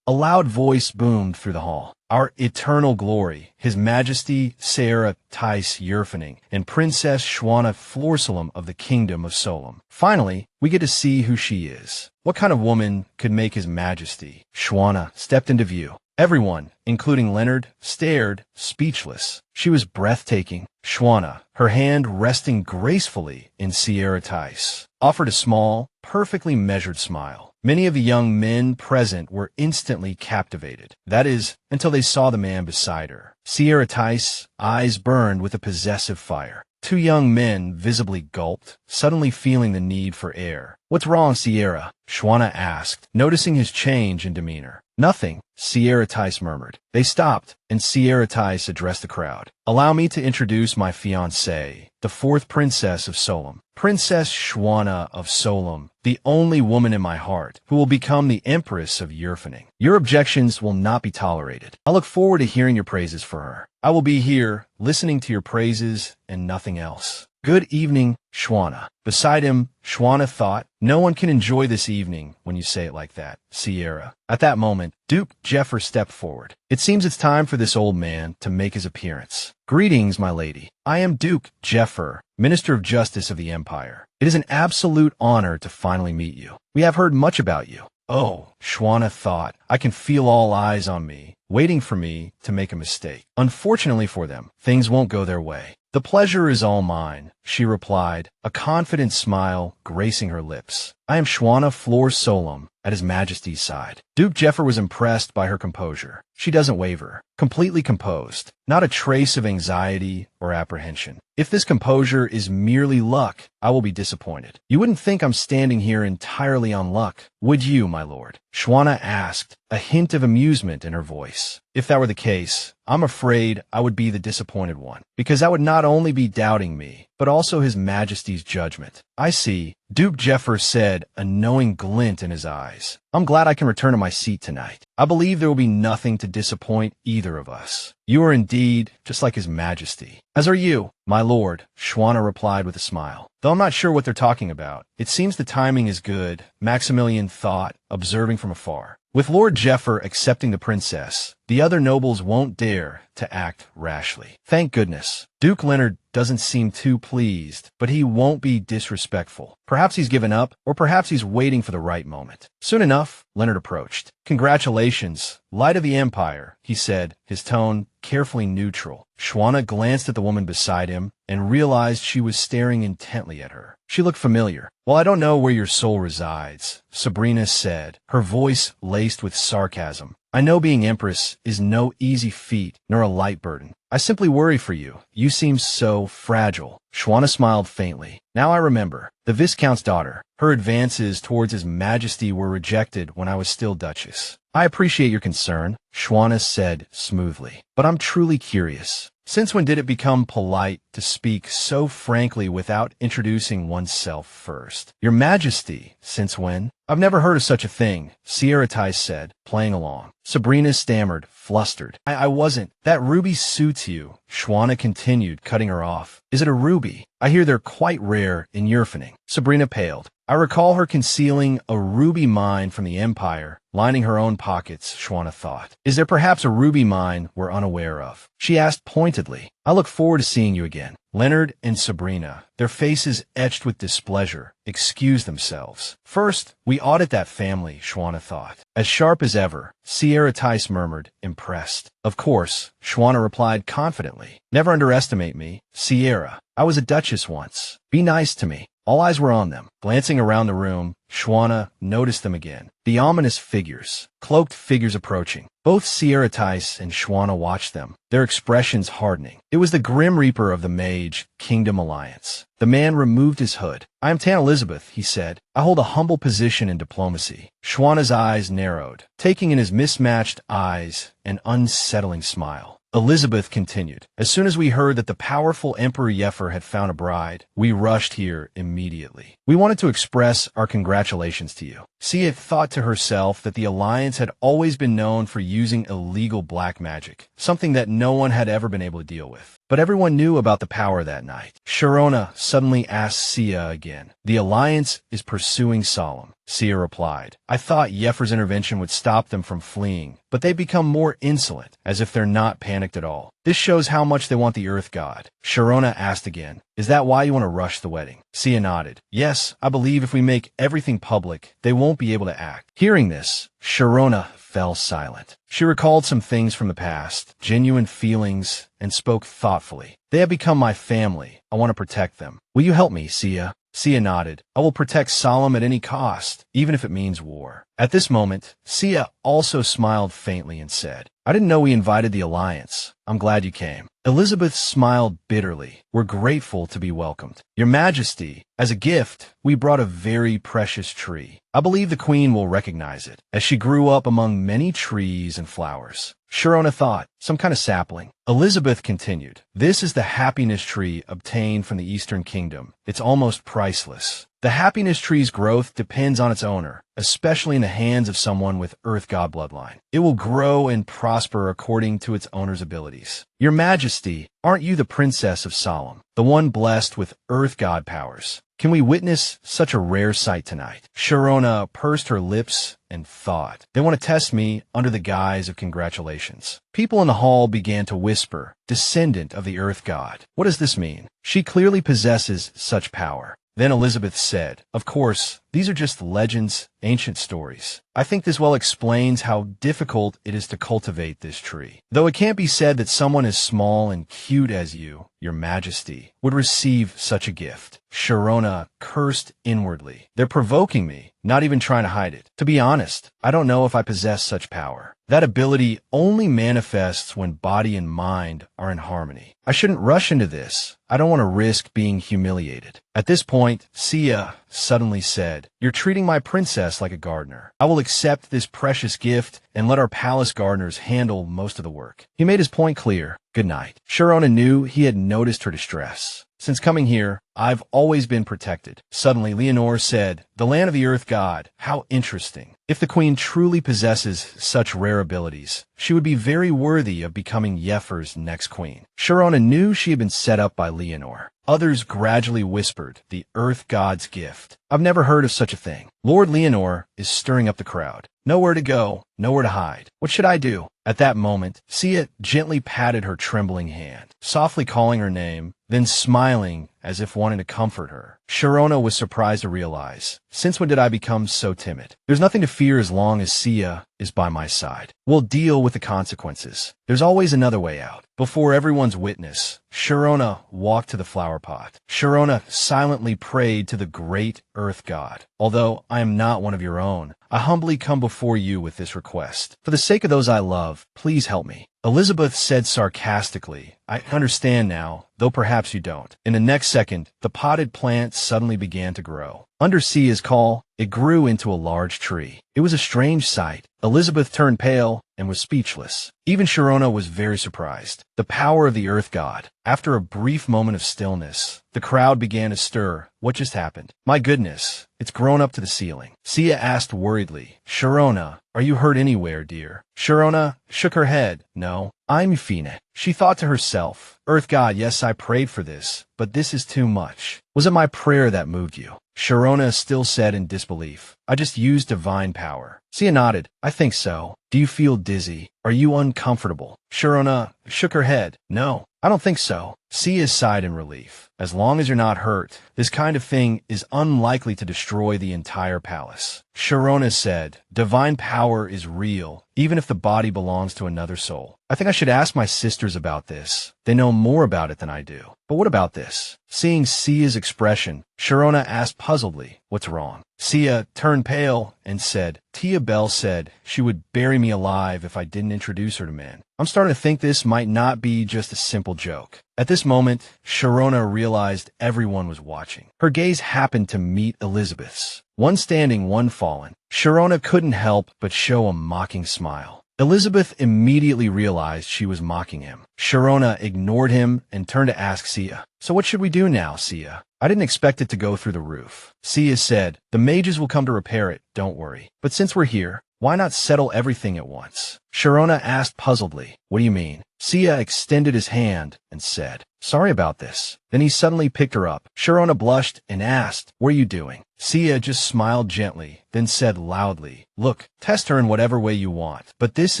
A loud voice boomed through the hall. Our eternal glory, His Majesty Saratica Yurfaning, and Princess Shona Solemn of the Kingdom of Solemn. Finally, we get to see who she is. What kind of woman could make His Majesty? Shona stepped into view. Everyone, including Leonard, stared, speechless. She was breathtaking. Shona, her hand resting gracefully in Saratici's, offered a small, perfectly measured smile. Many of the young men present were instantly captivated. That is, until they saw the man beside her. Saratici's eyes burned with a possessive fire. Two young men visibly gulped, suddenly feeling the need for air. "What's wrong, Sierra?" Shona asked, noticing his change in demeanor. "Nothing," Saratici's murmured. They stopped, and Saratici's addressed the crowd. "Allow me to introduce my fiancée, the fourth princess of Solemn, Princess Shona of Solemn, the only woman in my heart who will become the Empress of Yurfaning. Your objections will not be tolerated. I look forward to hearing your praises for her. I will be here, listening to your praises and nothing else." "Good evening, Shona." Beside him, Shona thought, "No one can enjoy this evening when you say it like that, Sierra." At that moment, Duke Jeffer stepped forward. "It seems it's time for this old man to make his appearance. Greetings, my lady. I am Duke Jeffer, Minister of Justice of the Empire. It is an absolute honor to finally meet you. We have heard much about you." "Oh," Shona thought, "I can feel all eyes on me, waiting for me to make a mistake. Unfortunately for them, things won't go their way." "The pleasure is all mine," she replied, a confident smile gracing her lips. "I am Shona Solemn, at His Majesty's side." Duke Jeffer was impressed by her composure. She doesn't waver. Completely composed. Not a trace of anxiety or apprehension. "If this composure is merely luck, I will be disappointed. You wouldn't think I'm standing here entirely on luck, would you, my lord?" Shona asked, a hint of amusement in her voice. "If that were the case, I'm afraid I would be the disappointed one, because I would not only be doubting me, but also His Majesty's judgment." "I see," Duke Jeffer said, a knowing glint in his eyes. "I'm glad I can return to my seat tonight. I believe there will be nothing to disappoint either of us. You are indeed just like His Majesty." "As are you, my lord," Shona replied with a smile. "Though I'm not sure what they're talking about. It seems the timing is good," Maxmillion thought, observing from afar. "With Lord Jeffer accepting the princess, the other nobles won't dare to act rashly. Thank goodness. Duke Leonard doesn't seem too pleased, but he won't be disrespectful. Perhaps he's given up, or perhaps he's waiting for the right moment." Soon enough, Leonard approached. "Congratulations, Light of the Empire," he said, his tone carefully neutral. Shona glanced at the woman beside him and realized she was staring intently at her. She looked familiar. "Well, I don't know where your soul resides," Sabrina said, her voice laced with sarcasm. "I know being Empress is no easy feat nor a light burden. I simply worry for you. You seem so fragile." Shona smiled faintly. "Now I remember. The Viscount's daughter. Her advances towards His Majesty were rejected when I was still Duchess." "I appreciate your concern," Shona said smoothly, "but I'm truly curious. Since when did it become polite to speak so frankly without introducing oneself first? Your Majesty, since when?" "I've never heard of such a thing," Saratici's said, playing along. Sabrina stammered, flustered. I wasn't. That ruby suits you," Shona continued, cutting her off. "Is it a ruby? I hear they're quite rare in Yurfaning." Sabrina paled. "I recall her concealing a ruby mine from the Empire, lining her own pockets," Shona thought. "Is there perhaps a ruby mine we're unaware of?" She asked pointedly. "I look forward to seeing you again." Leonard and Sabrina, their faces etched with displeasure, excused themselves. "First, we audit that family," Shona thought. "As sharp as ever," Saratici's murmured, impressed. "Of course," Shona replied confidently. "Never underestimate me, Sierra. I was a duchess once. Be nice to me." All eyes were on them. Glancing around the room, Shona noticed them again. The ominous figures, cloaked figures approaching. Both Saratici's and Shona watched them, their expressions hardening. It was the Grim Reaper of the Mage Kingdom Alliance. The man removed his hood. "I am Tan Elizabeth," he said. "I hold a humble position in diplomacy." Shwana's eyes narrowed, taking in his mismatched eyes an unsettling smile. Elizabeth continued. As soon as we heard that the powerful Emperor Yeffer had found a bride, we rushed here immediately. We wanted to express our congratulations to you. Sia thought to herself that the Alliance had always been known for using illegal black magic, something that no one had ever been able to deal with. But everyone knew about the power that night. Shona suddenly asked Sia again. The Alliance is pursuing Solemn. Sia replied. I thought Yeffer's intervention would stop them from fleeing, but they become more insolent, as if they're not panicked at all. This shows how much they want the Earth God. Shona asked again. Is that why you want to rush the wedding? Sia nodded. Yes, I believe if we make everything public, they won't be able to act. Hearing this, Shona fell silent. She recalled some things from the past, genuine feelings, and spoke thoughtfully. They have become my family. I want to protect them. Will you help me, Sia? Sia nodded. I will protect Solemn at any cost, even if it means war. At this moment, Sia also smiled faintly and said, I didn't know we invited the Alliance. I'm glad you came. Elizabeth smiled bitterly. We're grateful to be welcomed. Your Majesty, as a gift, we brought a very precious tree. I believe the Queen will recognize it, as she grew up among many trees and flowers. Shona thought, some kind of sapling. Elizabeth continued, this is the happiness tree obtained from the Eastern Kingdom. It's almost priceless. The happiness tree's growth depends on its owner, especially in the hands of someone with Earth God bloodline. It will grow and prosper according to its owner's abilities. Your Majesty, aren't you the Princess of Solemn, the one blessed with Earth God powers? Can we witness such a rare sight tonight? Shona pursed her lips and thought. They want to test me under the guise of congratulations. People in the hall began to whisper, descendant of the Earth God. What does this mean? She clearly possesses such power. Then Elizabeth said, of course, these are just legends, ancient stories. I think this well explains how difficult it is to cultivate this tree. Though it can't be said that someone as small and cute as you, Your Majesty, would receive such a gift. Shona cursed inwardly. They're provoking me, not even trying to hide it. To be honest, I don't know if I possess such power. That ability only manifests when body and mind are in harmony. I shouldn't rush into this. I don't want to risk being humiliated. At this point, Sia suddenly said, You're treating my princess like a gardener. I will accept this precious gift and let our palace gardeners handle most of the work. He made his point clear. Good night. Shona knew he had noticed her distress. Since coming here, I've always been protected. Suddenly, Leonore said, The land of the Earth God, how interesting. If the Queen truly possesses such rare abilities, she would be very worthy of becoming Yeffer's next queen. Shona knew she had been set up by Leonore. Others gradually whispered, the Earth God's gift. I've never heard of such a thing. Lord Leonore is stirring up the crowd. Nowhere to go, nowhere to hide. What should I do? At that moment, Sia gently patted her trembling hand, softly calling her name, then smiling as if wanting to comfort her. Shona was surprised to realize, since when did I become so timid? There's nothing to fear as long as Sia is by my side. We'll deal with the consequences. There's always another way out. Before everyone's witness, Shona walked to the flower pot. Shona silently prayed to the great Earth God. Although I am not one of your own, I humbly come before you with this request. For the sake of those I love, please help me. Elizabeth said sarcastically, I understand now, though perhaps you don't. In the next second, the potted plant suddenly began to grow. Under Sia's call, it grew into a large tree. It was a strange sight. Elizabeth turned pale and was speechless. Even Shona was very surprised. The power of the Earth God. After a brief moment of stillness, the crowd began to stir. What just happened? My goodness, it's grown up to the ceiling. Sia asked worriedly, Shona, are you hurt anywhere, dear? Shona shook her head. No, I'm Yurfaning. She thought to herself, Earth God, yes, I prayed for this, but this is too much. Was it my prayer that moved you? Shona still said in disbelief, I just used divine power. Sia nodded. I think so. Do you feel dizzy? Are you uncomfortable? Shona shook her head. No, I don't think so. Sia sighed in relief. As long as you're not hurt, this kind of thing is unlikely to destroy the entire palace. Shona said, divine power is real, even if the body belongs to another soul. I think I should ask my sisters about this. They know more about it than I do. But what about this? Seeing Sia's expression, Shona asked puzzledly, what's wrong? Sia turned pale and said, Tia Bell said she would bury me alive if I didn't introduce her to men. I'm starting to think this might not be just a simple joke. At this moment, Shona realized everyone was watching. Her gaze happened to meet Elizabeth's. One standing, one fallen. Shona couldn't help but show a mocking smile. Elizabeth immediately realized she was mocking him. Shona ignored him and turned to ask Sia, "So what should we do now, Sia? I didn't expect it to go through the roof." Sia said, "The mages will come to repair it, don't worry. But since we're here, why not settle everything at once?" Shona asked puzzledly, "What do you mean?" Sia extended his hand and said, "Sorry about this." Then he suddenly picked her up. Shona blushed and asked, "What are you doing?" Sia just smiled gently, then said loudly, "Look, test her in whatever way you want, but this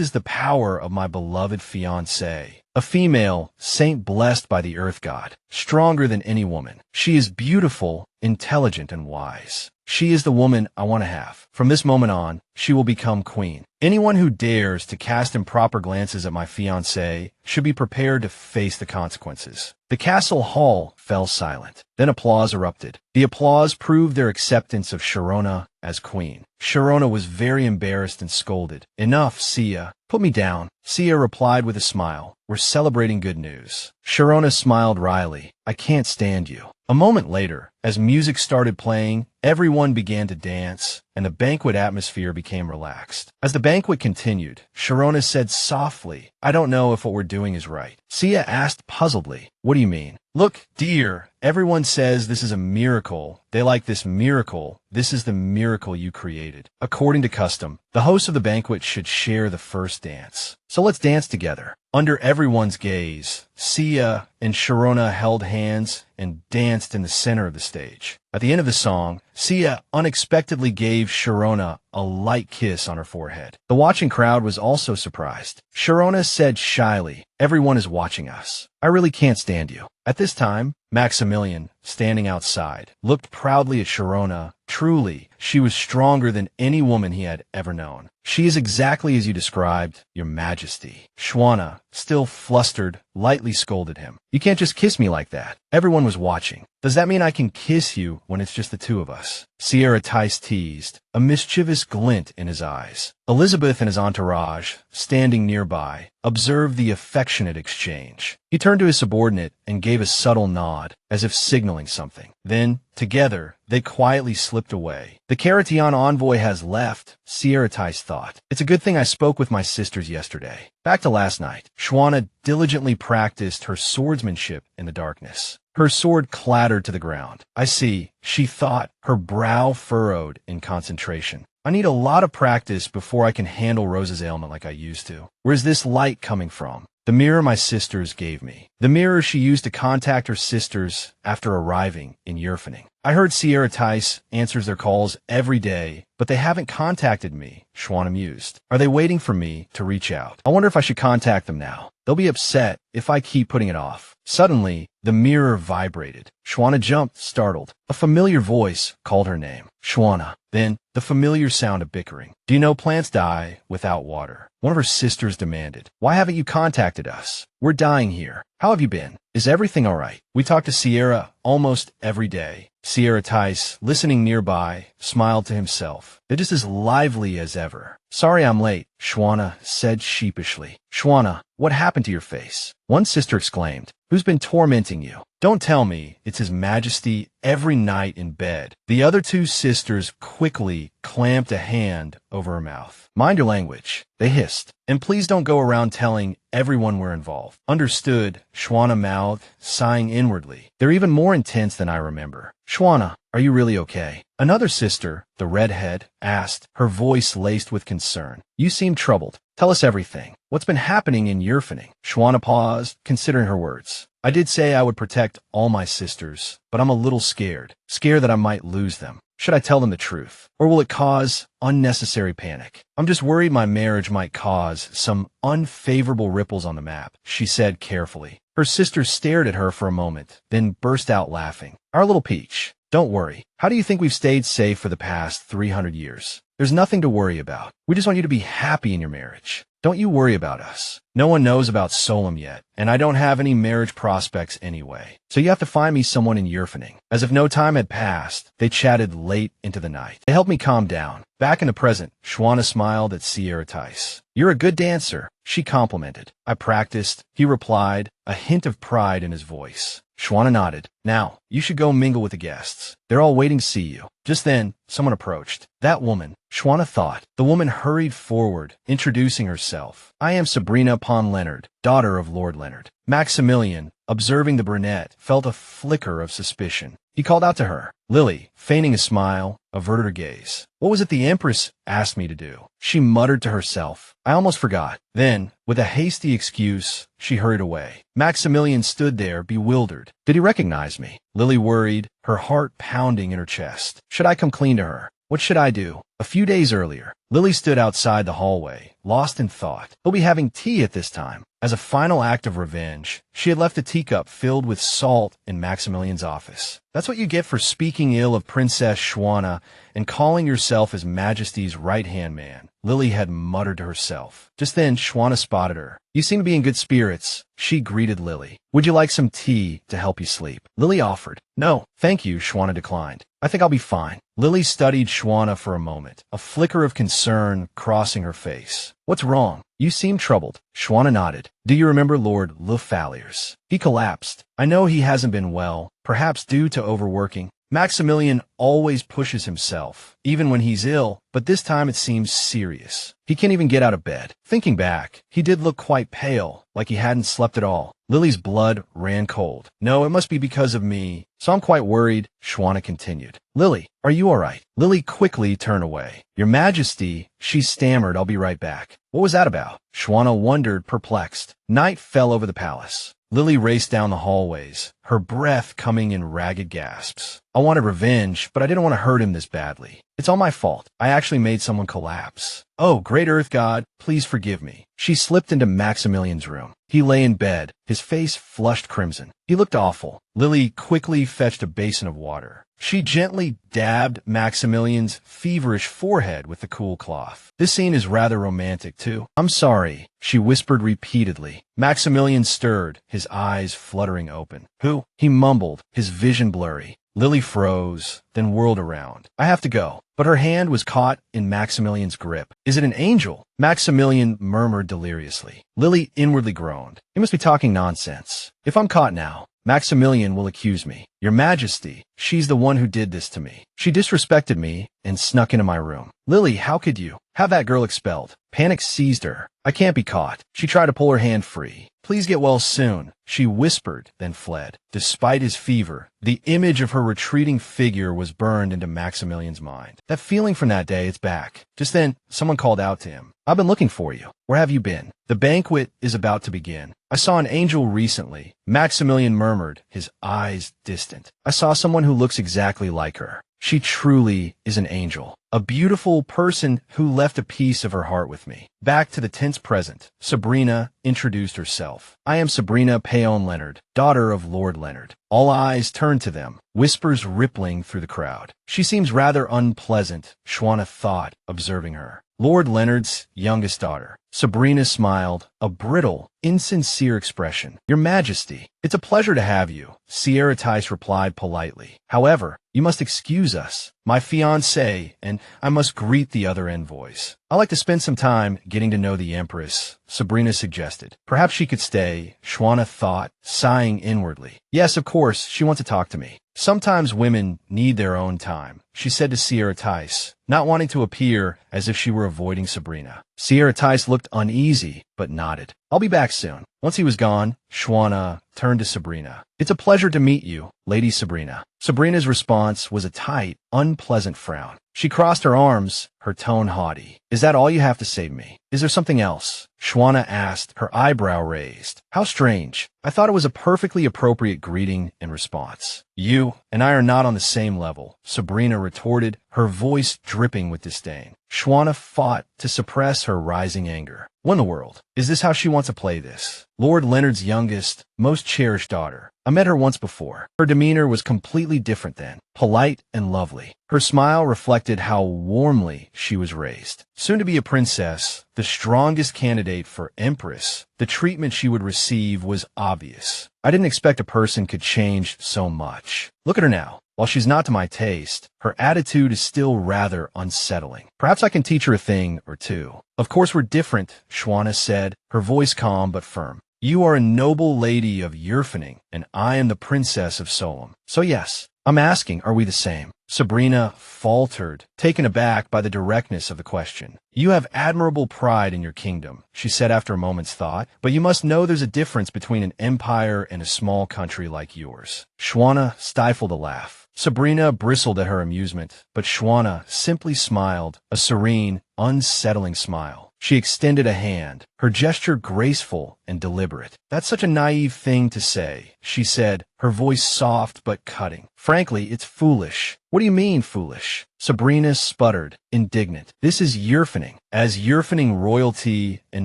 is the power of my beloved fiancée. A female, saint blessed by the earth god, stronger than any woman. She is beautiful, intelligent, and wise. She is the woman I want to have. From this moment on, she will become queen. Anyone who dares to cast improper glances at my fiancée should be prepared to face the consequences." The castle hall fell silent. Then applause erupted. The applause proved their acceptance of Shona as queen. Shona was very embarrassed and scolded. "Enough, Sia. Put me down." Sia replied with a smile, "We're celebrating good news." Shona smiled wryly. "I can't stand you." A moment later, as music started playing, everyone began to dance, and the banquet atmosphere became relaxed. As the banquet continued, Shona said softly, "I don't know if what we're doing is right." Sia asked puzzledly, "What do you mean?" "Look, dear, everyone says this is a miracle. They like this miracle. This is the miracle you created. According to custom, the host of the banquet should share the first dance. So let's dance together." Under everyone's gaze, Sia and Shona held hands and danced in the center of the stage. At the end of the song, Sia unexpectedly gave Shona a light kiss on her forehead. The watching crowd was also surprised. Shona said shyly, "Everyone is watching us. I really can't stand you." At this time, Maxmillion, standing outside, looked proudly at Shona. Truly, she was stronger than any woman he had ever known. "She is exactly as you described, Your Majesty." Shona, still flustered, lightly scolded him. "You can't just kiss me like that. Everyone was watching. Does that mean I can kiss you when it's just the two of us?" Saratica teased, a mischievous glint in his eyes. Elizabeth and his entourage, standing nearby, observed the affectionate exchange. He turned to his subordinate and gave a subtle nod, as if signaling something. Then, together, they quietly slipped away. "The Caratian envoy has left," Saratica thought. "It's a good thing I spoke with my sisters yesterday." Back to last night. Shona diligently practiced her swordsmanship in the darkness. Her sword clattered to the ground. "I see," she thought, her brow furrowed in concentration. "I need a lot of practice before I can handle Rose's ailment like I used to. Where's this light coming from?" "The mirror my sisters gave me." The mirror she used to contact her sisters after arriving in Yurfaning. "I heard Saratica answers their calls every day, but they haven't contacted me," Shona mused. "Are they waiting for me to reach out? I wonder if I should contact them now. They'll be upset if I keep putting it off." Suddenly, the mirror vibrated. Shona jumped, startled. A familiar voice called her name. "Shona." Then, the familiar sound of bickering. "Do you know plants die without water?" One of her sisters demanded. "Why haven't you contacted us? We're dying here. How have you been? Is everything all right?" "We talk to Sierra almost every day." Saratica, listening nearby, smiled to himself. "They're just as lively as ever." "Sorry I'm late," Shona said sheepishly. "Shona, what happened to your face?" One sister exclaimed. "Who's been tormenting you?" "Don't tell me it's His Majesty every night in bed." The other two sisters quickly clamped a hand over her mouth. "Mind your language," they hissed. "And please don't go around telling everyone we're involved." "Understood," Shona mouthed, sighing inwardly. "They're even more intense than I remember." "Shona, are you really okay?" Another sister, the redhead, asked, her voice laced with concern. "You seem troubled. Tell us everything. What's been happening in Yurfaning?" Shona paused, considering her words. "I did say I would protect all my sisters, but I'm a little scared. Scared that I might lose them. Should I tell them the truth? Or will it cause unnecessary panic? I'm just worried my marriage might cause some unfavorable ripples on the map," she said carefully. Her sister stared at her for a moment, then burst out laughing. "Our little peach. Don't worry. How do you think we've stayed safe for the past 300 years? There's nothing to worry about. We just want you to be happy in your marriage. Don't you worry about us. No one knows about Solemn yet, and I don't have any marriage prospects anyway. So you have to find me someone in Yurfaning." As if no time had passed, they chatted late into the night. They helped me calm down. Back in the present, Shona smiled at Saratica. "You're a good dancer. she complimented. I practiced, he replied, a hint of pride in his voice. Shona nodded. Now, you should go mingle with the guests. They're all waiting to see you. Just then, someone approached. That woman, Shona thought. The woman hurried forward, introducing herself. I am Sabrina Pon Leonard, daughter of Lord Leonard. Maxmillion, observing the brunette, felt a flicker of suspicion. He called out to her. Lily, feigning a smile, averted her gaze. What was it the Empress asked me to do? She muttered to herself. I almost forgot. Then, with a hasty excuse, she hurried away. Maxmillion stood there, bewildered. Did he recognize me? Lily worried, her heart pounding in her chest. Should I come clean to her? What should I do? A few days earlier, Lily stood outside the hallway, lost in thought. He'll be having tea at this time. As a final act of revenge, she had left a teacup filled with salt in Maxmillion's office. That's what you get for speaking ill of Princess Shona and calling yourself His Majesty's right-hand man, Lily had muttered to herself. Just then, Shona spotted her. You seem to be in good spirits, she greeted Lily. Would you like some tea to help you sleep? Lily offered. No, thank you, Shona declined. I think I'll be fine. Lily studied Shona for a moment, a flicker of concern crossing her face. What's wrong? You seem troubled. Shona nodded. Do you remember Lord Le Falliers? He collapsed. I know he hasn't been well, perhaps due to overworking. Maxmillion always pushes himself, even when he's ill, but this time it seems serious. He can't even get out of bed. Thinking back, he did look quite pale, like he hadn't slept at all. Lily's blood ran cold. No, it must be because of me, so I'm quite worried, Shona continued. Lily, are you all right? Lily quickly turned away. Your Majesty, she stammered, I'll be right back. What was that about? Shona wondered, perplexed. Night fell over the palace. Lily raced down the hallways, her breath coming in ragged gasps. I wanted revenge, but I didn't want to hurt him this badly. It's all my fault. I actually made someone collapse. Oh, great Earth God, please forgive me. She slipped into Maxmillion's room. He lay in bed, his face flushed crimson. He looked awful. Lily quickly fetched a basin of water. She gently dabbed Maxmillion's feverish forehead with the cool cloth. This scene is rather romantic, too. I'm sorry, she whispered repeatedly. Maxmillion stirred, his eyes fluttering open. Who? He mumbled, his vision blurry. Lily froze, then whirled around. I have to go. But her hand was caught in Maxmillion's grip. Is it an angel? Maxmillion murmured deliriously. Lily inwardly groaned. You must be talking nonsense. If I'm caught now, Maxmillion will accuse me. Your Majesty, she's the one who did this to me. She disrespected me and snuck into my room. Lily, how could you? Have that girl expelled. Panic seized her. I can't be caught. She tried to pull her hand free. Please get well soon, she whispered, then fled. Despite his fever, the image of her retreating figure was burned into Maxmillion's mind. That feeling from that day, it's back. Just then, someone called out to him. I've been looking for you. Where have you been? The banquet is about to begin. I saw an angel recently. Maxmillion murmured, his eyes distant. I saw someone who looks exactly like her. She truly is an angel. A beautiful person who left a piece of her heart with me. Back to the tense present, Sabrina introduced herself. I am Sabrina Pon Leonard, daughter of Lord Leonard. All eyes turned to them, whispers rippling through the crowd. She seems rather unpleasant, Shona thought, observing her. Lord Leonard's youngest daughter. Sabrina smiled, a brittle, insincere expression. Your Majesty, it's a pleasure to have you, Saratica replied politely. However, you must excuse us, my fiancé, and I must greet the other envoys. I'd like to spend some time getting to know the Empress, Sabrina suggested. Perhaps she could stay, Shona thought, sighing inwardly. Yes, of course, she wants to talk to me. Sometimes women need their own time, she said to Saratica, not wanting to appear as if she were avoiding Sabrina. Saratica looked uneasy, but nodded. I'll be back soon. Once he was gone, Shona turned to Sabrina. It's a pleasure to meet you, Lady Sabrina. Sabrina's response was a tight, unpleasant frown. She crossed her arms, her tone haughty. Is that all you have to say to me? Is there something else? Shona asked, her eyebrow raised. How strange. I thought it was a perfectly appropriate greeting and response. You and I are not on the same level, Sabrina retorted, her voice dripping with disdain. Shona fought to suppress her rising anger. What in the world? Is this how she wants to play this? Lord Leonard's youngest, most cherished daughter. I met her once before. Her demeanor was completely different then, polite and lovely. Her smile reflected how warmly she was raised. Soon to be a princess, the strongest candidate for empress, the treatment she would receive was obvious. I didn't expect a person could change so much. Look at her now. While she's not to my taste, her attitude is still rather unsettling. Perhaps I can teach her a thing or two. Of course we're different, Shona said, her voice calm but firm. You are a noble lady of Yurfaning, and I am the princess of Solemn. So yes, I'm asking, are we the same? Sabrina faltered, taken aback by the directness of the question. You have admirable pride in your kingdom, she said after a moment's thought, but you must know there's a difference between an empire and a small country like yours. Shona stifled a laugh. Sabrina bristled at her amusement, but Shona simply smiled, a serene, unsettling smile. She extended a hand, her gesture graceful and deliberate. That's such a naive thing to say, she said, her voice soft but cutting. Frankly, it's foolish. What do you mean, foolish? Sabrina sputtered, indignant. This is Yurfaning. As Yurfaning royalty and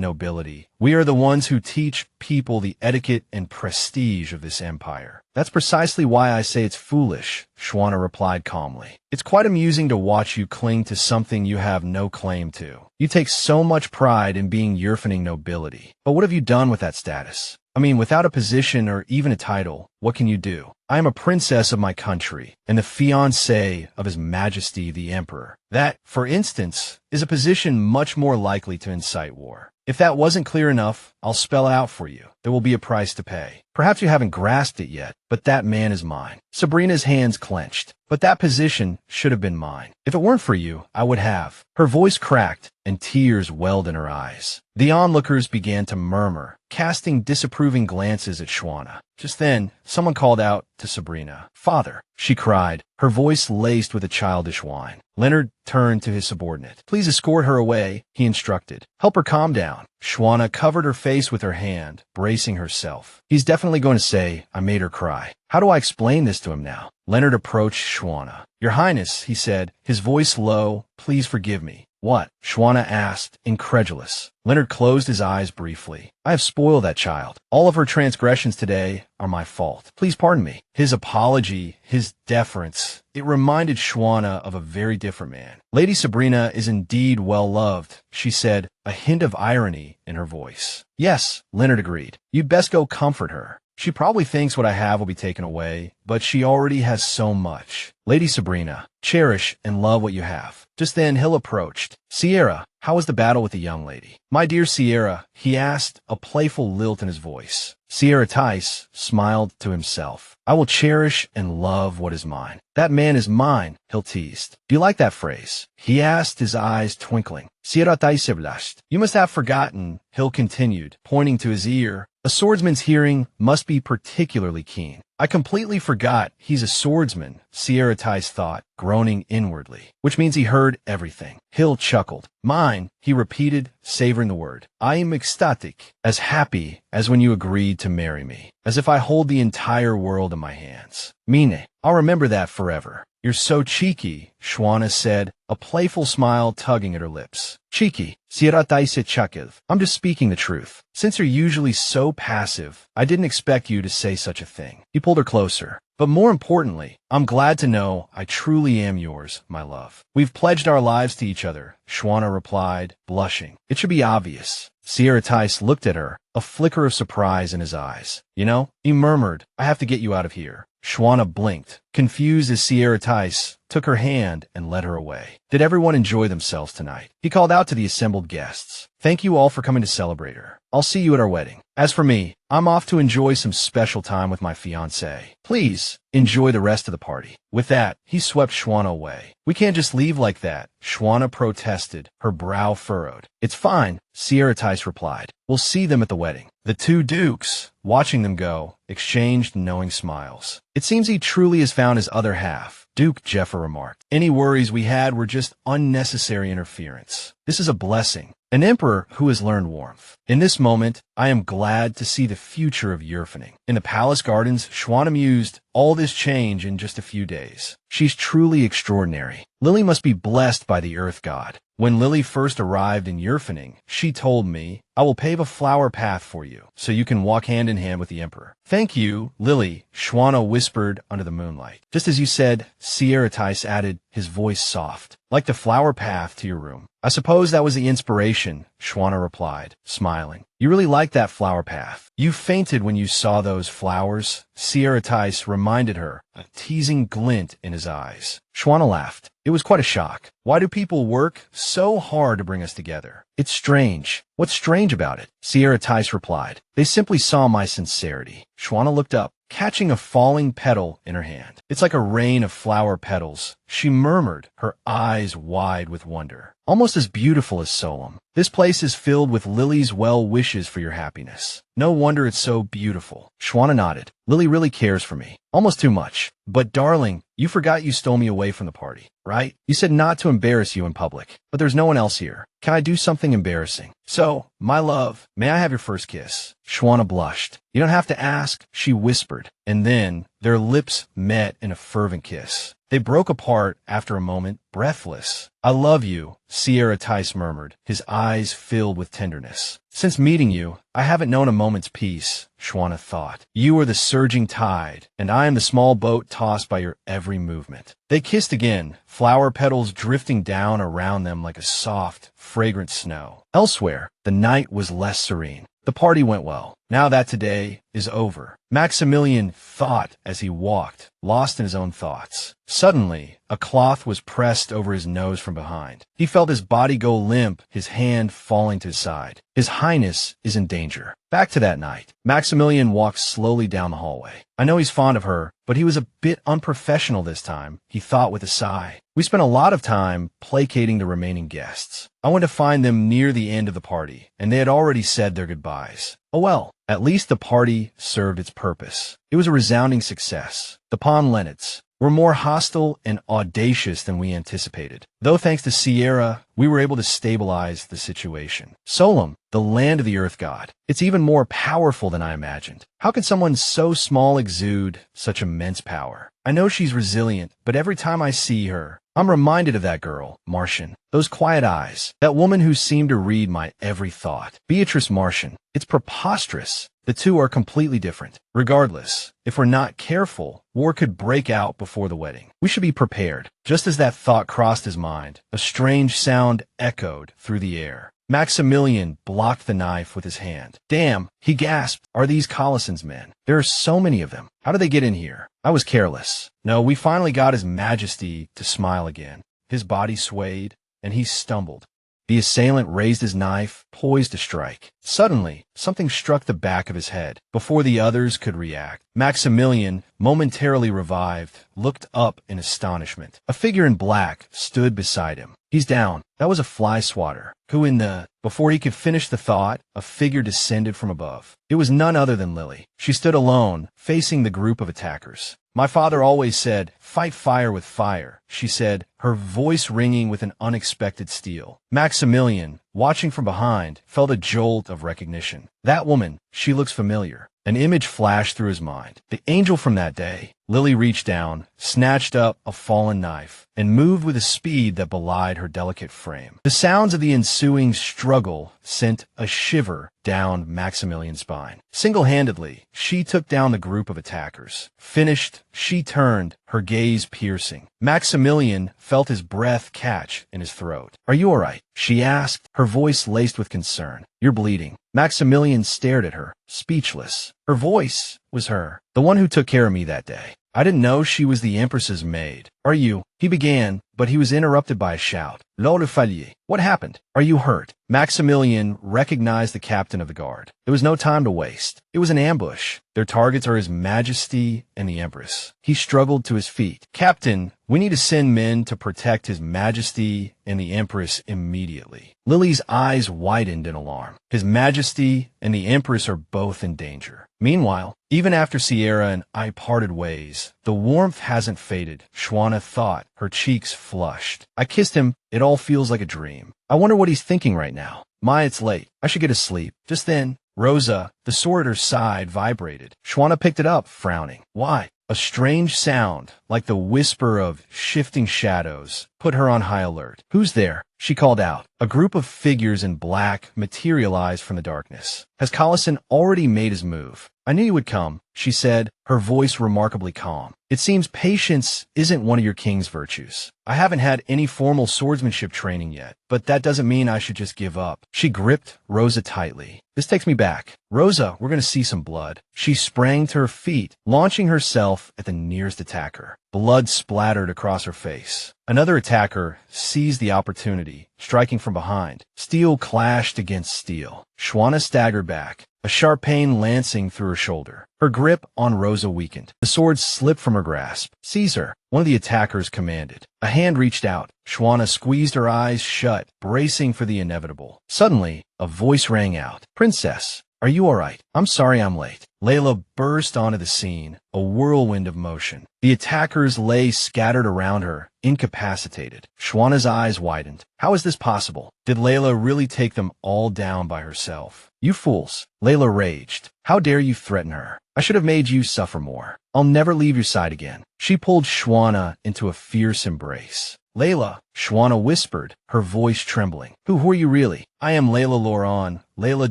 nobility, we are the ones who teach people the etiquette and prestige of this empire. That's precisely why I say it's foolish, Shona replied calmly. It's quite amusing to watch you cling to something you have no claim to. You take so much pride in being Yurfaning nobility. But what have you done with that status? I mean, without a position or even a title, what can you do? I am a princess of my country, and the fiancée of His Majesty the Emperor. That, for instance, is a position much more likely to incite war. If that wasn't clear enough, I'll spell it out for you. There will be a price to pay. Perhaps you haven't grasped it yet, but that man is mine. Sabrina's hands clenched. But that position should have been mine. If it weren't for you, I would have. Her voice cracked, and tears welled in her eyes. The onlookers began to murmur, casting disapproving glances at Shona. Just then, someone called out to Sabrina. Father, she cried, her voice laced with a childish whine. Leonard turned to his subordinate. Please escort her away, he instructed. Help her calm down. Shona covered her face with her hand, bracing herself. He's definitely going to say, I made her cry. How do I explain this to him now? Leonard approached Shona. Your Highness, he said, his voice low, please forgive me. What? Shona asked, incredulous. Leonard closed his eyes briefly. I have spoiled that child. All of her transgressions today are my fault. Please pardon me. His apology, his deference, it reminded Shona of a very different man. Lady Sabrina is indeed well loved, she said, a hint of irony in her voice. Yes, Leonard agreed. You'd best go comfort her. She probably thinks what I have will be taken away, but she already has so much. Lady Sabrina, cherish and love what you have. Just then, Hill approached. Sierra, how was the battle with the young lady? My dear Sierra, he asked, a playful lilt in his voice. Sierra Tice smiled to himself. I will cherish and love what is mine. That man is mine, Hill teased. Do you like that phrase? He asked, his eyes twinkling. Sierra Tice blast. You must have forgotten, Hill continued, pointing to his ear. A swordsman's hearing must be particularly keen. I completely forgot he's a swordsman, Sierra Tice thought, groaning inwardly, which means he heard everything. Hill chuckled. Mine, he repeated, savoring the word. I am ecstatic, as happy as when you agreed to marry me, as if I hold the entire world in my hands. Mine, I'll remember that forever. You're so cheeky, Shona said, a playful smile tugging at her lips. Cheeky, Sierra Tice Chakiv. I'm just speaking the truth. Since you're usually so passive, I didn't expect you to say such a thing. He pulled her closer. But more importantly, I'm glad to know I truly am yours, my love. We've pledged our lives to each other, Shona replied, blushing. It should be obvious. Sierra Tice looked at her, a flicker of surprise in his eyes. You know, he murmured, I have to get you out of here. Shona blinked, confused as Sierra Tice took her hand and led her away. Did everyone enjoy themselves tonight? He called out to the assembled guests. Thank you all for coming to celebrate her. I'll see you at our wedding. As for me, I'm off to enjoy some special time with my fiancée. Please, enjoy the rest of the party. With that, he swept Shona away. We can't just leave like that, Shona protested, her brow furrowed. It's fine, Sierra Tice replied. We'll see them at the wedding. The two dukes, watching them go, exchanged knowing smiles. It seems he truly has found his other half, Duke Jeffer remarked. Any worries we had were just unnecessary interference. This is a blessing. An emperor who has learned warmth. In this moment, I am glad to see the future of Yurfaning. In the palace gardens, Shwana mused, all this change in just a few days. She's truly extraordinary. Lily must be blessed by the earth god. When Lily first arrived in Yurfaning, she told me, I will pave a flower path for you, so you can walk hand in hand with the Emperor. Thank you, Lily, Shona whispered under the moonlight. Just as you said, Saratica added, his voice soft. Like the flower path to your room. I suppose that was the inspiration, Shona replied, smiling. You really like that flower path. You fainted when you saw those flowers, Saratica reminded her, a teasing glint in his eyes. Shona laughed. It was quite a shock. Why do people work so hard to bring us together? It's strange. What's strange about it? Saratica replied. They simply saw my sincerity. Shona looked up, catching a falling petal in her hand. It's like a rain of flower petals, she murmured, her eyes wide with wonder. Almost as beautiful as Solemn. This place is filled with Lily's well wishes for your happiness. No wonder it's so beautiful. Shona nodded. Lily really cares for me. Almost too much. But darling, you forgot you stole me away from the party, right? You said not to embarrass you in public, but there's no one else here. Can I do something embarrassing? So, my love, may I have your first kiss? Shona blushed. You don't have to ask, she whispered. And then, their lips met in a fervent kiss. They broke apart after a moment, breathless. I love you, Saratica murmured, his eyes filled with tenderness. Since meeting you, I haven't known a moment's peace, Shona thought. You are the surging tide, and I am the small boat tossed by your every movement. They kissed again, flower petals drifting down around them like a soft, fragrant snow. Elsewhere, the night was less serene. The party went well. Now that today is over, Maxmillion thought as he walked, lost in his own thoughts. Suddenly, a cloth was pressed over his nose from behind. He felt his body go limp, his hand falling to his side. His Highness is in danger. Back to that night, Maxmillion walked slowly down the hallway. I know he's fond of her, but he was a bit unprofessional this time, he thought with a sigh. We spent a lot of time placating the remaining guests. I went to find them near the end of the party, and they had already said their goodbyes. Oh well, at least the party served its purpose. It was a resounding success. The Pawn Leonards were more hostile and audacious than we anticipated. Though thanks to Sierra, we were able to stabilize the situation. Solemn, the land of the Earth God. It's even more powerful than I imagined. How can someone so small exude such immense power? I know she's resilient, but every time I see her, I'm reminded of that girl, Martian. Those quiet eyes. That woman who seemed to read my every thought. Beatrice Martian. It's preposterous. The two are completely different. Regardless, if we're not careful, war could break out before the wedding. We should be prepared. Just as that thought crossed his mind, a strange sound echoed through the air. Maxmillion blocked the knife with his hand. Damn, he gasped. Are these Collison's men? There are so many of them. How did they get in here? I was careless. No, we finally got His Majesty to smile again. His body swayed, and he stumbled. The assailant raised his knife, poised to strike. Suddenly, something struck the back of his head. Before the others could react, Maxmillion, momentarily revived, looked up in astonishment. A figure in black stood beside him. He's down. That was a fly swatter. Who in the... Before he could finish the thought, a figure descended from above. It was none other than Lily. She stood alone, facing the group of attackers. My father always said, fight fire with fire, she said, her voice ringing with an unexpected steel. Maxmillion, watching from behind, felt a jolt of recognition. That woman, she looks familiar. An image flashed through his mind. The angel from that day. Lily reached down, snatched up a fallen knife, and moved with a speed that belied her delicate frame. The sounds of the ensuing struggle sent a shiver down Maxmillion's spine. Single-handedly, she took down the group of attackers. Finished, she turned, her gaze piercing. Maxmillion felt his breath catch in his throat. Are you all right? She asked, her voice laced with concern. You're bleeding. Maxmillion stared at her, speechless. Her voice was her, the one who took care of me that day. I didn't know she was the Empress's maid. Are you? He began, but he was interrupted by a shout. Lord Falier, what happened? Are you hurt? Maxmillion recognized the captain of the guard. There was no time to waste. It was an ambush. Their targets are His Majesty and the Empress. He struggled to his feet. Captain, we need to send men to protect His Majesty and the Empress immediately. Lily's eyes widened in alarm. His Majesty and the Empress are both in danger. Meanwhile, even after Sierra and I parted ways, the warmth hasn't faded, Shona thought, her cheeks flushed. I kissed him. It all feels like a dream. I wonder what he's thinking right now. My, it's late. I should get to sleep. Just then, Rosa, the sword at her side, vibrated. Shona picked it up, frowning. Why? A strange sound, like the whisper of shifting shadows, put her on high alert. Who's there? she called out. A group of figures in black materialized from the darkness. Has Collison already made his move? I knew you would come, she said, her voice remarkably calm. It seems patience isn't one of your king's virtues. I haven't had any formal swordsmanship training yet, but that doesn't mean I should just give up. She gripped Rosa tightly. This takes me back. Rosa, we're going to see some blood. She sprang to her feet, launching herself at the nearest attacker. Blood splattered across her face. Another attacker seized the opportunity, striking from behind. Steel clashed against steel. Shona staggered back, a sharp pain lancing through her shoulder. Her grip on Rosa weakened. The sword slipped from her grasp. "Seize her," one of the attackers commanded. A hand reached out. Shona squeezed her eyes shut, bracing for the inevitable. Suddenly, a voice rang out. "Princess, are you all right? I'm sorry I'm late." Layla burst onto the scene, a whirlwind of motion. The attackers lay scattered around her, incapacitated. Shwana's eyes widened. How is this possible? Did Layla really take them all down by herself? "You fools," Layla raged. "How dare you threaten her? I should have made you suffer more. I'll never leave your side again." She pulled Shwana into a fierce embrace. "Layla," Shwana whispered, her voice trembling. Who are you really?" "I am Layla Loran," Layla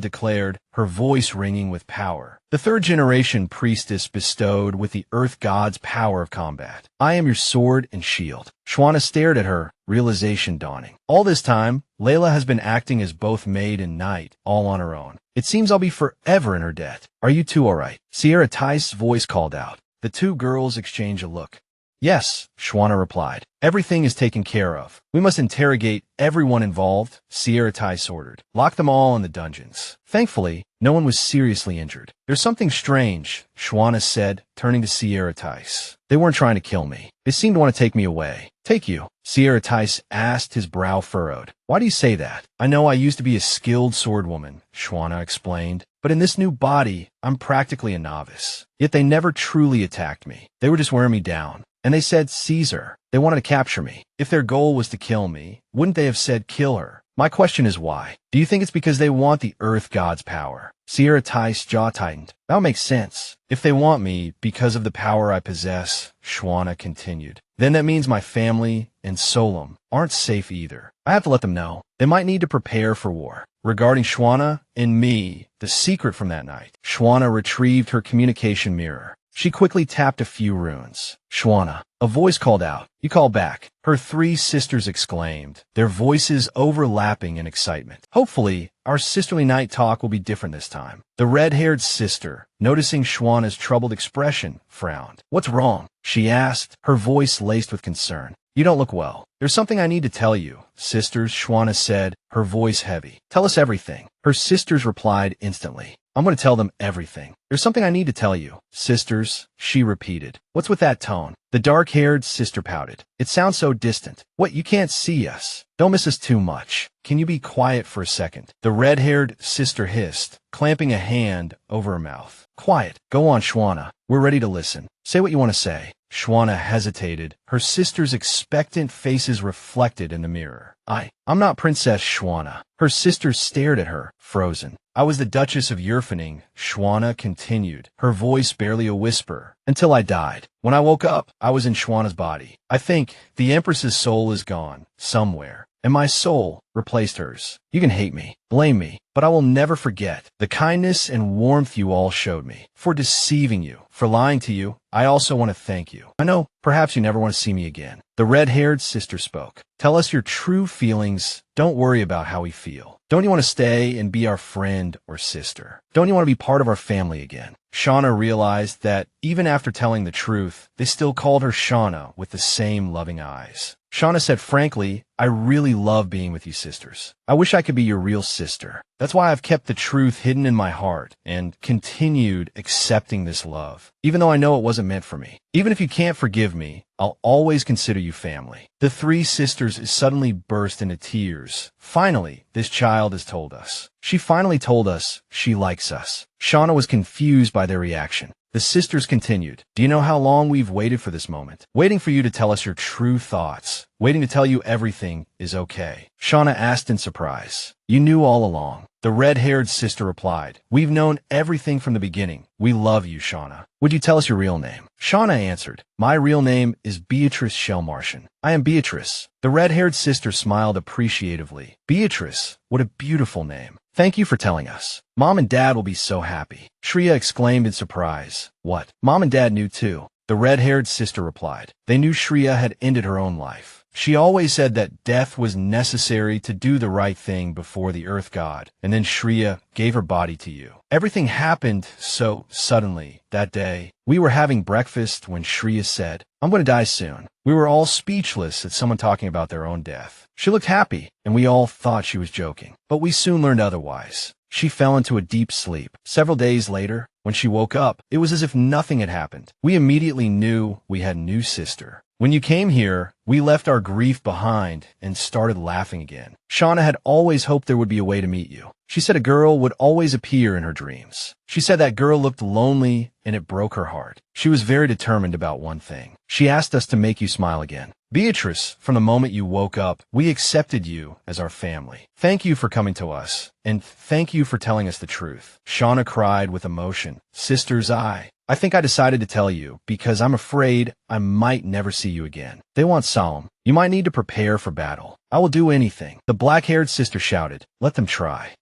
declared, her voice ringing with power. The third-generation priestess bestowed with the earth god's power of combat. "I am your sword and shield." Shwana stared at her, realization dawning. All this time, Layla has been acting as both maid and knight, all on her own. It seems I'll be forever in her debt. "Are you two all right?" Sierra Tice's voice called out. The two girls exchanged a look. "Yes," Shwana replied. "Everything is taken care of. We must interrogate everyone involved," Sierra Tice ordered. "Lock them all in the dungeons." Thankfully, no one was seriously injured. "There's something strange," Shwana said, turning to Sierra Tice. "They weren't trying to kill me. They seemed to want to take me away." "Take you?" Sierra Tice asked, his brow furrowed. "Why do you say that?" "I know I used to be a skilled swordwoman," Shwana explained. "But in this new body, I'm practically a novice. Yet they never truly attacked me. They were just wearing me down. And they said, 'Seize her.' They wanted to capture me. If their goal was to kill me, wouldn't they have said, 'Kill her'? My question is why? Do you think it's because they want the earth god's power?" Sierra Tice's jaw tightened. "That makes sense. If they want me because of the power I possess," Shwana continued, "then that means my family and Solemn aren't safe either. I have to let them know. They might need to prepare for war." Regarding Shwana and me, the secret from that night, Shwana retrieved her communication mirror. She quickly tapped a few runes. "Shwana," a voice called out. "You call back." Her three sisters exclaimed, their voices overlapping in excitement. "Hopefully, our sisterly night talk will be different this time." The red-haired sister, noticing Shwana's troubled expression, frowned. "What's wrong?" she asked, her voice laced with concern. "You don't look well." "There's something I need to tell you, sisters," Shwana said, her voice heavy. "Tell us everything." Her sisters replied instantly. "I'm going to tell them everything." "There's something I need to tell you, sisters," she repeated. "What's with that tone?" The dark-haired sister pouted. "It sounds so distant. What, you can't see us? Don't miss us too much. Can you be quiet for a second?" The red-haired sister hissed, clamping a hand over her mouth. "Quiet. Go on, Shwana. We're ready to listen. Say what you want to say." Shwana hesitated, her sister's expectant faces reflected in the mirror. I'm not Princess Shwana." Her sisters stared at her, frozen. "I was the Duchess of Yurfaning," Shwana continued, her voice barely a whisper, "until I died. When I woke up, I was in Shwana's body. I think the Empress's soul is gone, somewhere, and my soul replaced hers. You can hate me, blame me, but I will never forget the kindness and warmth you all showed me. For deceiving you, for lying to you, I also want to thank you. I know, perhaps you never want to see me again." The red-haired sister spoke. "Tell us your true feelings. Don't worry about how we feel. Don't you want to stay and be our friend or sister? Don't you want to be part of our family again?" Shona realized that even after telling the truth, they still called her Shona with the same loving eyes. Shona said frankly, "I really love being with you sisters. I wish I could be your real sister. That's why I've kept the truth hidden in my heart and continued accepting this love, even though I know it wasn't meant for me. Even if you can't forgive me, I'll always consider you family." The three sisters suddenly burst into tears. "Finally, this child has told us. She finally told us she likes us." Shona was confused by their reaction. The sisters continued, "Do you know how long we've waited for this moment? Waiting for you to tell us your true thoughts. Waiting to tell you everything is okay." Shona asked in surprise. "You knew all along." The red-haired sister replied. We've known everything from the beginning. We love you, Shona. Would you tell us your real name? Shona answered. My real name is Beatrice Shell Martian. I am Beatrice. The red-haired sister smiled appreciatively. Beatrice, what a beautiful name. Thank you for telling us. Mom and Dad will be so happy. Shreya exclaimed in surprise. What? Mom and Dad knew too. The red-haired sister replied. They knew Shreya had ended her own life. She always said that death was necessary to do the right thing before the Earth God, and then Shreya gave her body to you. Everything happened so suddenly that day. We were having breakfast when Shreya said, I'm going to die soon. We were all speechless at someone talking about their own death. She looked happy, and we all thought she was joking. But we soon learned otherwise. She fell into a deep sleep. Several days later, when she woke up, it was as if nothing had happened. We immediately knew we had a new sister. When you came here, we left our grief behind and started laughing again. Shona had always hoped there would be a way to meet you. She said a girl would always appear in her dreams. She said that girl looked lonely and it broke her heart. She was very determined about one thing. She asked us to make you smile again. Beatrice, from the moment you woke up, we accepted you as our family. Thank you for coming to us, and thank you for telling us the truth. Shona cried with emotion. Sister's eye. I think I decided to tell you because I'm afraid I might never see you again. They want Solemn. You might need to prepare for battle. I will do anything. The black-haired sister shouted. Let them try.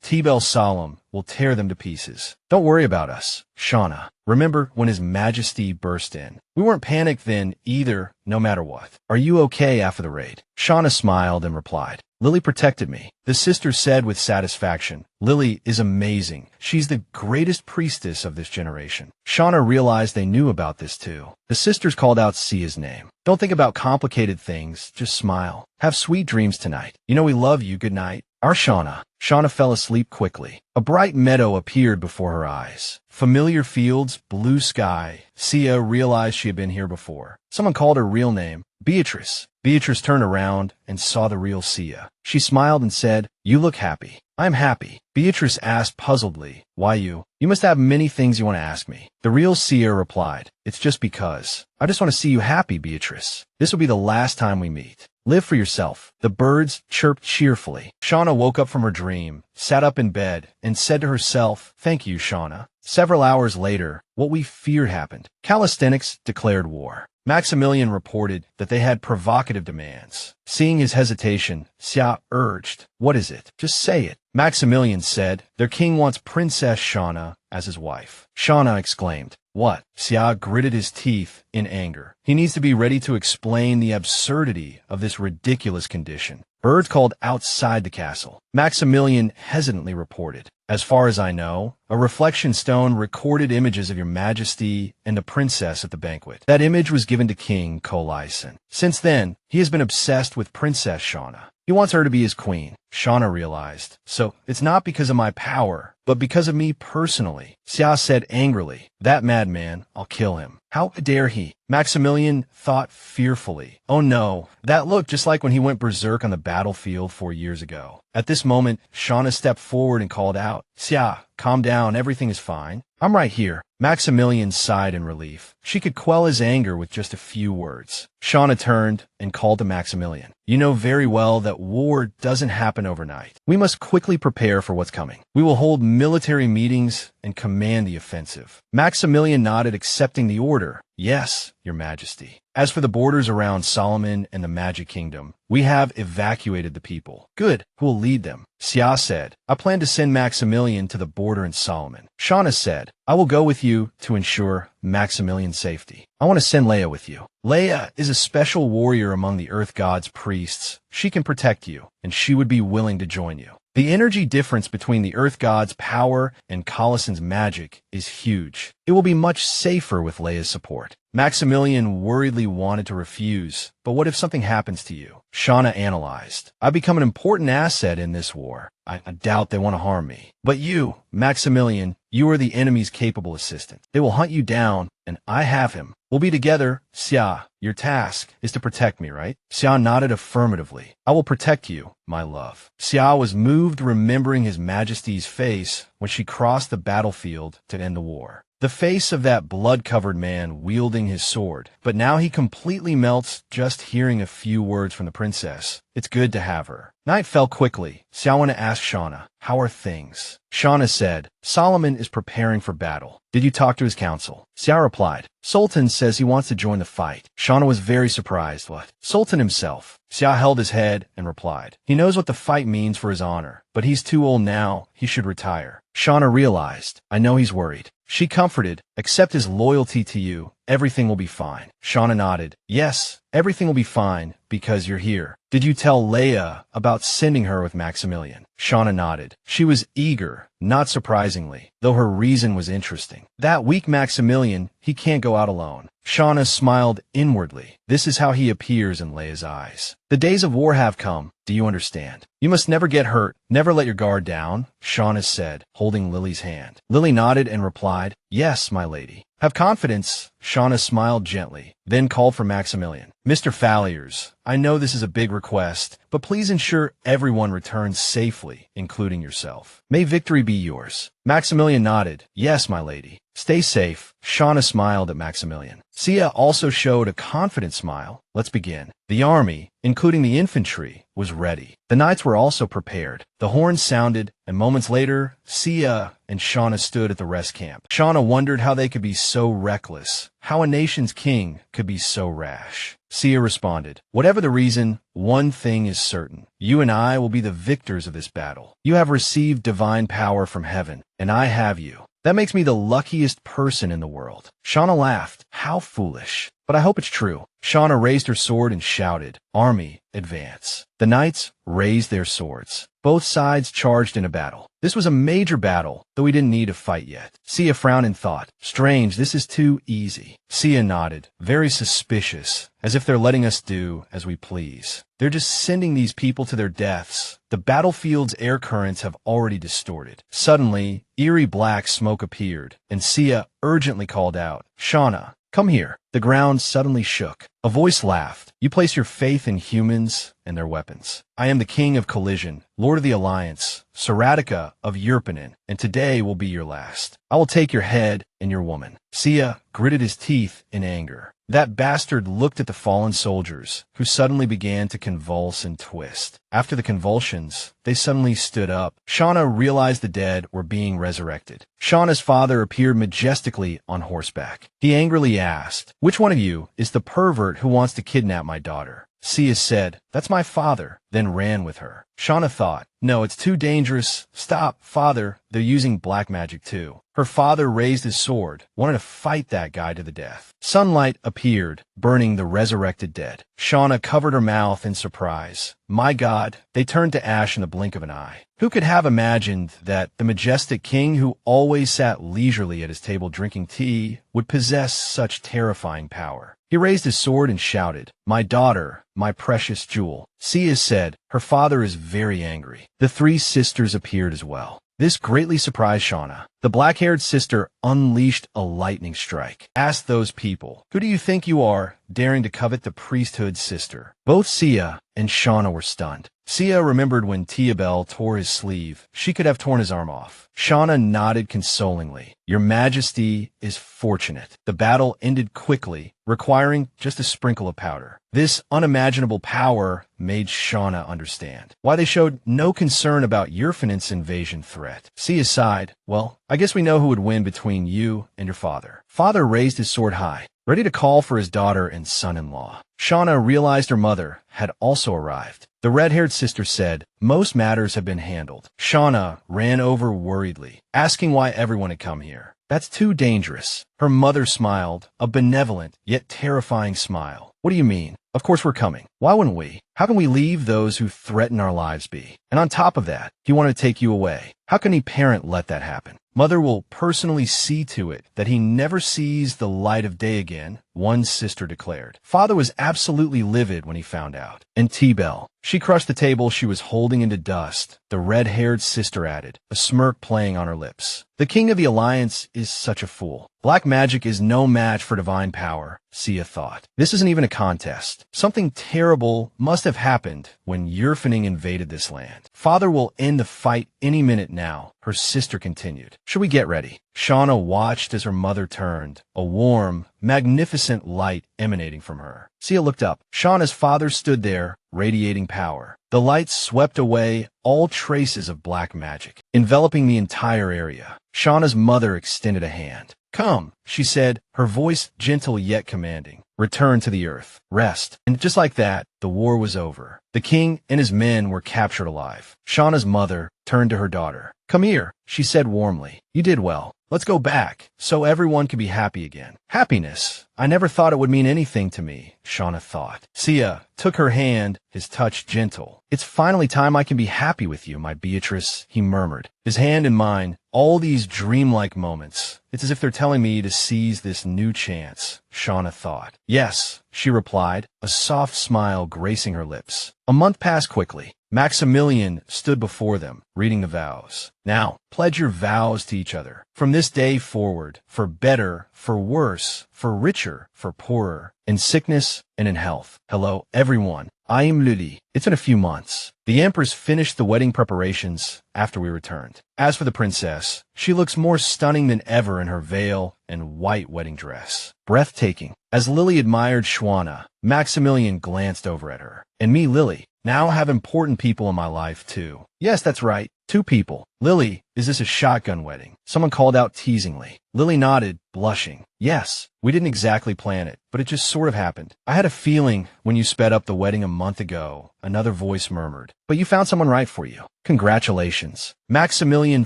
T-Bell Solemn will tear them to pieces. Don't worry about us, Shona. Remember when His Majesty burst in? We weren't panicked then either, no matter what. Are you okay after the raid? Shona smiled and replied. Lily protected me. The sister said with satisfaction. Lily is amazing. She's the greatest priestess of this generation. Shona realized they knew about this too. The sisters called out Sia's name. Don't think about complicated things. Just smile. Have sweet dreams tonight. You know we love you. Good night. Our Shona. Shona fell asleep quickly. A bright meadow appeared before her eyes. Familiar fields, blue sky. Sia realized she had been here before. Someone called her real name. Beatrice. Beatrice turned around and saw the real Sia. She smiled and said, You look happy. I'm happy. Beatrice asked puzzledly, Why you? You must have many things you want to ask me. The real Sia replied, It's just because. I just want to see you happy, Beatrice. This will be the last time we meet. Live for yourself. The birds chirped cheerfully. Shona woke up from her dream, sat up in bed, and said to herself, Thank you, Shona. Several hours later, what we feared happened. Calisthenics declared war. Maxmillion reported that they had provocative demands. Seeing his hesitation, Xia urged, What is it? Just say it. Maxmillion said, Their king wants Princess Shona as his wife. Shona exclaimed, What? Xia gritted his teeth in anger. He needs to be ready to explain the absurdity of this ridiculous condition. Birds called outside the castle. Maxmillion hesitantly reported, As far as I know, a reflection stone recorded images of your majesty and the princess at the banquet. That image was given to King Kolison. Since then, he has been obsessed with Princess Shona. He wants her to be his queen. Shona realized. So, it's not because of my power, but because of me personally. Xia said angrily, That madman, I'll kill him. How dare he? Maxmillion thought fearfully. Oh no, that looked just like when he went berserk on the battlefield 4 years ago. At this moment, Shona stepped forward and called out, Xia, calm down, everything is fine. I'm right here. Maxmillion sighed in relief. She could quell his anger with just a few words. Shona turned and called to Maxmillion. You know very well that war doesn't happen overnight. We must quickly prepare for what's coming. We will hold military meetings and command the offensive. Maxmillion nodded, accepting the order. Yes, Your Majesty. As for the borders around Solemn and the Magic Kingdom, we have evacuated the people. Good. Who will lead them? Xia said, I plan to send Maxmillion to the border in Solemn. Shona said, I will go with you to ensure Maxmillion's safety. I want to send Leia with you. Leia is a special warrior among the Earth God's priests. She can protect you, and she would be willing to join you. The energy difference between the Earth God's power and Colison's magic is huge. It will be much safer with Leia's support. Maxmillion worriedly wanted to refuse, but what if something happens to you? Shona analyzed. I become an important asset in this war. I doubt they want to harm me. But you, Maxmillion, you are the enemy's capable assistant. They will hunt you down, and I have him. We'll be together. Xia, your task is to protect me, right? Xia nodded affirmatively. I will protect you, my love. Xia was moved remembering His Majesty's face when she crossed the battlefield to end the war. The face of that blood-covered man wielding his sword, but now he completely melts just hearing a few words from the princess. It's good to have her. Night fell quickly. Xiaowen asked Shona, "How are things?" Shona said, "Solomon is preparing for battle. Did you talk to his council?" Xiao replied, "Sultan says he wants to join the fight." Shona was very surprised. What? Sultan himself? Xiao held his head and replied, "He knows what the fight means for his honor, but he's too old now. He should retire." Shona realized, "I know he's worried." She comforted, "Accept his loyalty to you. Everything will be fine." Shona nodded, "Yes, everything will be fine because you're here." "Did you tell Leia about sending her with Maxmillion?" Shona nodded. She was eager, not surprisingly, though her reason was interesting. "That weak Maxmillion, he can't go out alone." Shona smiled inwardly. This is how he appears in Leia's eyes. "The days of war have come. Do you understand? You must never get hurt, never let your guard down," Shona said, holding Lily's hand. Lily nodded and replied, "Yes, my lady." "Have confidence," Shona smiled gently, then called for Maxmillion. "Mr. Falliers, I know this is a big request, but please ensure everyone returns safely, including yourself. May victory be yours." Maxmillion nodded, "Yes, my lady." "Stay safe." Shona smiled at Maxmillion. Sia also showed a confident smile. "Let's begin." The army, including the infantry, was ready. The knights were also prepared. The horns sounded, and moments later, Sia and Shona stood at the rest camp. Shona wondered how they could be so reckless, how a nation's king could be so rash. Sia responded, "Whatever the reason, one thing is certain. You and I will be the victors of this battle. You have received divine power from heaven, and I have you. That makes me the luckiest person in the world." Shona laughed. "How foolish. But I hope it's true." Shona raised her sword and shouted, "Army, advance." The knights raised their swords. Both sides charged in a battle. This was a major battle, though we didn't need to fight yet. Sia frowned and thought, "Strange, this is too easy." Sia nodded, very suspicious, as if they're letting us do as we please. They're just sending these people to their deaths. The battlefield's air currents have already distorted. Suddenly, eerie black smoke appeared, and Sia urgently called out, "Shona, come here." The ground suddenly shook. A voice laughed. "You place your faith in humans and their weapons. I am the King of Collision, Lord of the Alliance, Saratica of Yurfaning, and today will be your last. I will take your head and your woman." Sia gritted his teeth in anger. That bastard looked at the fallen soldiers, who suddenly began to convulse and twist. After the convulsions, they suddenly stood up. Shona realized the dead were being resurrected. Shona's father appeared majestically on horseback. He angrily asked, "Which one of you is the pervert who wants to kidnap my daughter?" Sia said, "That's my father," then ran with her. Shona thought, "No, it's too dangerous. Stop, father. They're using black magic too." Her father raised his sword, wanted to fight that guy to the death. Sunlight appeared, burning the resurrected dead. Shona covered her mouth in surprise. My God, they turned to ash in the blink of an eye. Who could have imagined that the majestic king who always sat leisurely at his table drinking tea would possess such terrifying power? He raised his sword and shouted, "My daughter, my precious jewel." Sia said, "Her father is very angry." The three sisters appeared as well. This greatly surprised Shona. The black-haired sister unleashed a lightning strike. "Ask those people, who do you think you are, daring to covet the priesthood, sister?" Both Sia and Shona were stunned. Sia remembered when Tiabel tore his sleeve. She could have torn his arm off. Shona nodded consolingly. "Your Majesty is fortunate." The battle ended quickly, requiring just a sprinkle of powder. This unimaginable power made Shona understand why they showed no concern about Yurfaning's invasion threat. Sia sighed, "Well, I guess we know who would win between you and your father." Father raised his sword high, ready to call for his daughter and son-in-law. Shona realized her mother had also arrived. The red-haired sister said, "Most matters have been handled." Shona ran over worriedly, asking why everyone had come here. "That's too dangerous." Her mother smiled, a benevolent yet terrifying smile. "What do you mean? Of course we're coming. Why wouldn't we? How can we leave those who threaten our lives be? And on top of that, he wanted to take you away. How can any parent let that happen? Mother will personally see to it that he never sees the light of day again," one sister declared. Father was absolutely livid when he found out. And T-Bell. She crushed the table she was holding into dust, the red-haired sister added, a smirk playing on her lips. "The king of the alliance is such a fool. Black magic is no match for divine power," Sia thought. "This isn't even a contest. past. Something terrible must have happened when Yurfaning invaded this land. Father will end the fight any minute now, her sister continued. Should we get ready? Shona watched as her mother turned, a warm, magnificent light emanating from her. Sia looked up. Shona's father stood there, radiating power. The light swept away all traces of black magic, enveloping the entire area. Shona's mother extended a hand. Come, she said, her voice gentle yet commanding. Return to the earth. Rest. And just like that, the war was over. The king and his men were captured alive. Shona's mother turned to her daughter. Come here, she said warmly. You did well. Let's go back, so everyone can be happy again. Happiness. I never thought it would mean anything to me, Shona thought. Sia took her hand, his touch gentle. It's finally time I can be happy with you, my Beatrice, he murmured. His hand in mine, all these dreamlike moments. It's as if they're telling me to seize this new chance, Shona thought. Yes, she replied, a soft smile gracing her lips. A month passed quickly. Maxmillion stood before them, reading the vows. Now, pledge your vows to each other. From this day forward, for better, for worse, for richer, for poorer, in sickness and in health. Hello, everyone. I am Lily. It's been a few months. The Empress finished the wedding preparations after we returned. As for the princess, she looks more stunning than ever in her veil and white wedding dress. Breathtaking. As Lily admired Shona, Maxmillion glanced over at her. And me, Lily, now have important people in my life, too. Yes, that's right. 2 people. Lily, is this a shotgun wedding? Someone called out teasingly. Lily nodded, blushing. Yes, we didn't exactly plan it, but it just sort of happened. I had a feeling when you sped up the wedding a month ago, another voice murmured. But you found someone right for you. Congratulations. Maxmillion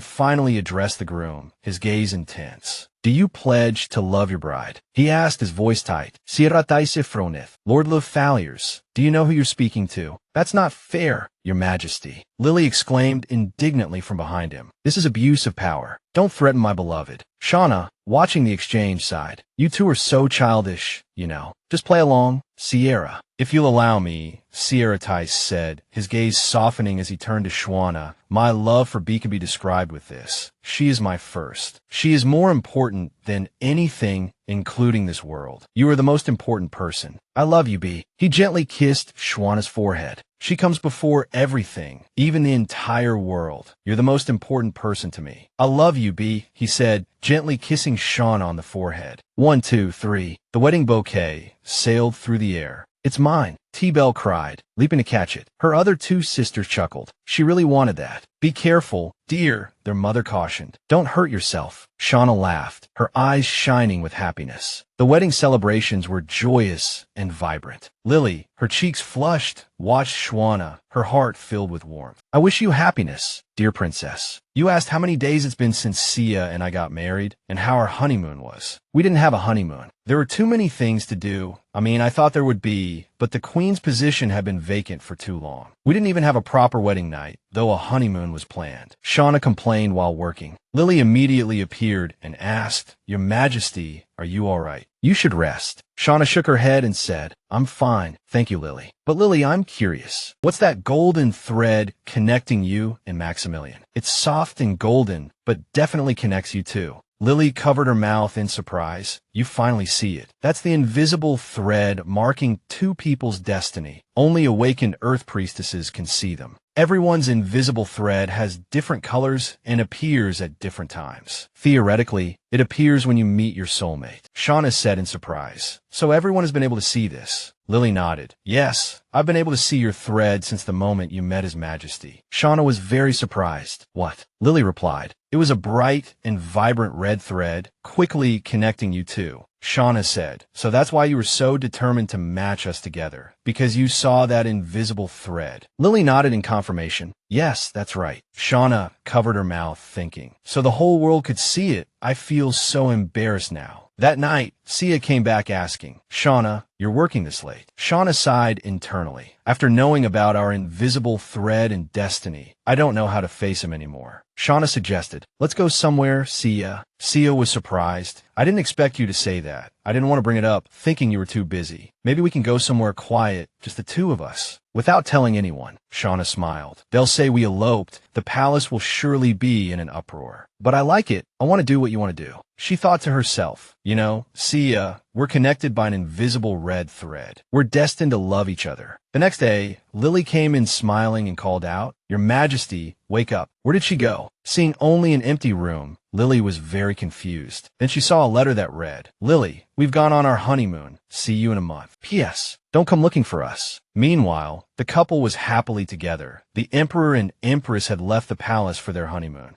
finally addressed the groom, his gaze intense. Do you pledge to love your bride? He asked, his voice tight. Saratica froneth. Lord Lefaliers, do you know who you're speaking to? That's not fair, your majesty. Lily exclaimed indignantly from behind him. This is abuse of power. Don't threaten my beloved. Shona, watching the exchange, sighed. You two are so childish, you know. Just play along. Sierra. If you'll allow me, Saratica said, his gaze softening as he turned to Shona. My love for B can be described with this. She is my first. She is more important than anything, including this world. You are the most important person. I love you, B. He gently kissed Shwana's forehead. She comes before everything, even the entire world. You're the most important person to me. I love you, B, he said, gently kissing Shona on the forehead. 1, 2, 3. The wedding bouquet sailed through the air. It's mine, T-Belle cried, leaping to catch it. Her other 2 sisters chuckled. She really wanted that. Be careful, dear, their mother cautioned. Don't hurt yourself. Shona laughed, her eyes shining with happiness. The wedding celebrations were joyous and vibrant. Lily, her cheeks flushed, watched Shona, her heart filled with warmth. I wish you happiness, dear princess. You asked how many days it's been since Sia and I got married, and how our honeymoon was. We didn't have a honeymoon. There were too many things to do. I thought there would be, but the queen's position had been vacant for too long. We didn't even have a proper wedding night, though a honeymoon was planned. Shona complained while working. Lily immediately appeared and asked, Your Majesty, are you all right? You should rest. Shona shook her head and said, I'm fine, thank you, Lily. But Lily, I'm curious. What's that golden thread connecting you and Maxmillion? It's soft and golden, but definitely connects you too. Lily covered her mouth in surprise. You finally see it. That's the invisible thread marking 2 people's destiny. Only awakened Earth priestesses can see them. Everyone's invisible thread has different colors and appears at different times. Theoretically, it appears when you meet your soulmate, Shona said in surprise. So everyone has been able to see this. Lily nodded. Yes, I've been able to see your thread since the moment you met His Majesty. Shona was very surprised. What? Lily replied. It was a bright and vibrant red thread, quickly connecting you two. Shona said, so that's why you were so determined to match us together, because you saw that invisible thread. Lily nodded in confirmation. Yes, that's right. Shona covered her mouth, thinking, so the whole world could see it. I feel so embarrassed now. That night, Sia came back asking, Shona, you're working this late. Shona sighed internally. After knowing about our invisible thread and destiny, I don't know how to face him anymore. Shona suggested, let's go somewhere, Sia. Sia was surprised. I didn't expect you to say that. I didn't want to bring it up, thinking you were too busy. Maybe we can go somewhere quiet, just the 2 of us. Without telling anyone, Shona smiled. They'll say we eloped. The palace will surely be in an uproar. But I like it. I want to do what you want to do. She thought to herself, you know, Sia See ya. We're connected by an invisible red thread. We're destined to love each other. The next day, Lily came in smiling and called out, Your Majesty, wake up. Where did she go? Seeing only an empty room, Lily was very confused. Then she saw a letter that read, Lily, we've gone on our honeymoon. See you in a month. P.S. Don't come looking for us. Meanwhile, the couple was happily together. The emperor and empress had left the palace for their honeymoon.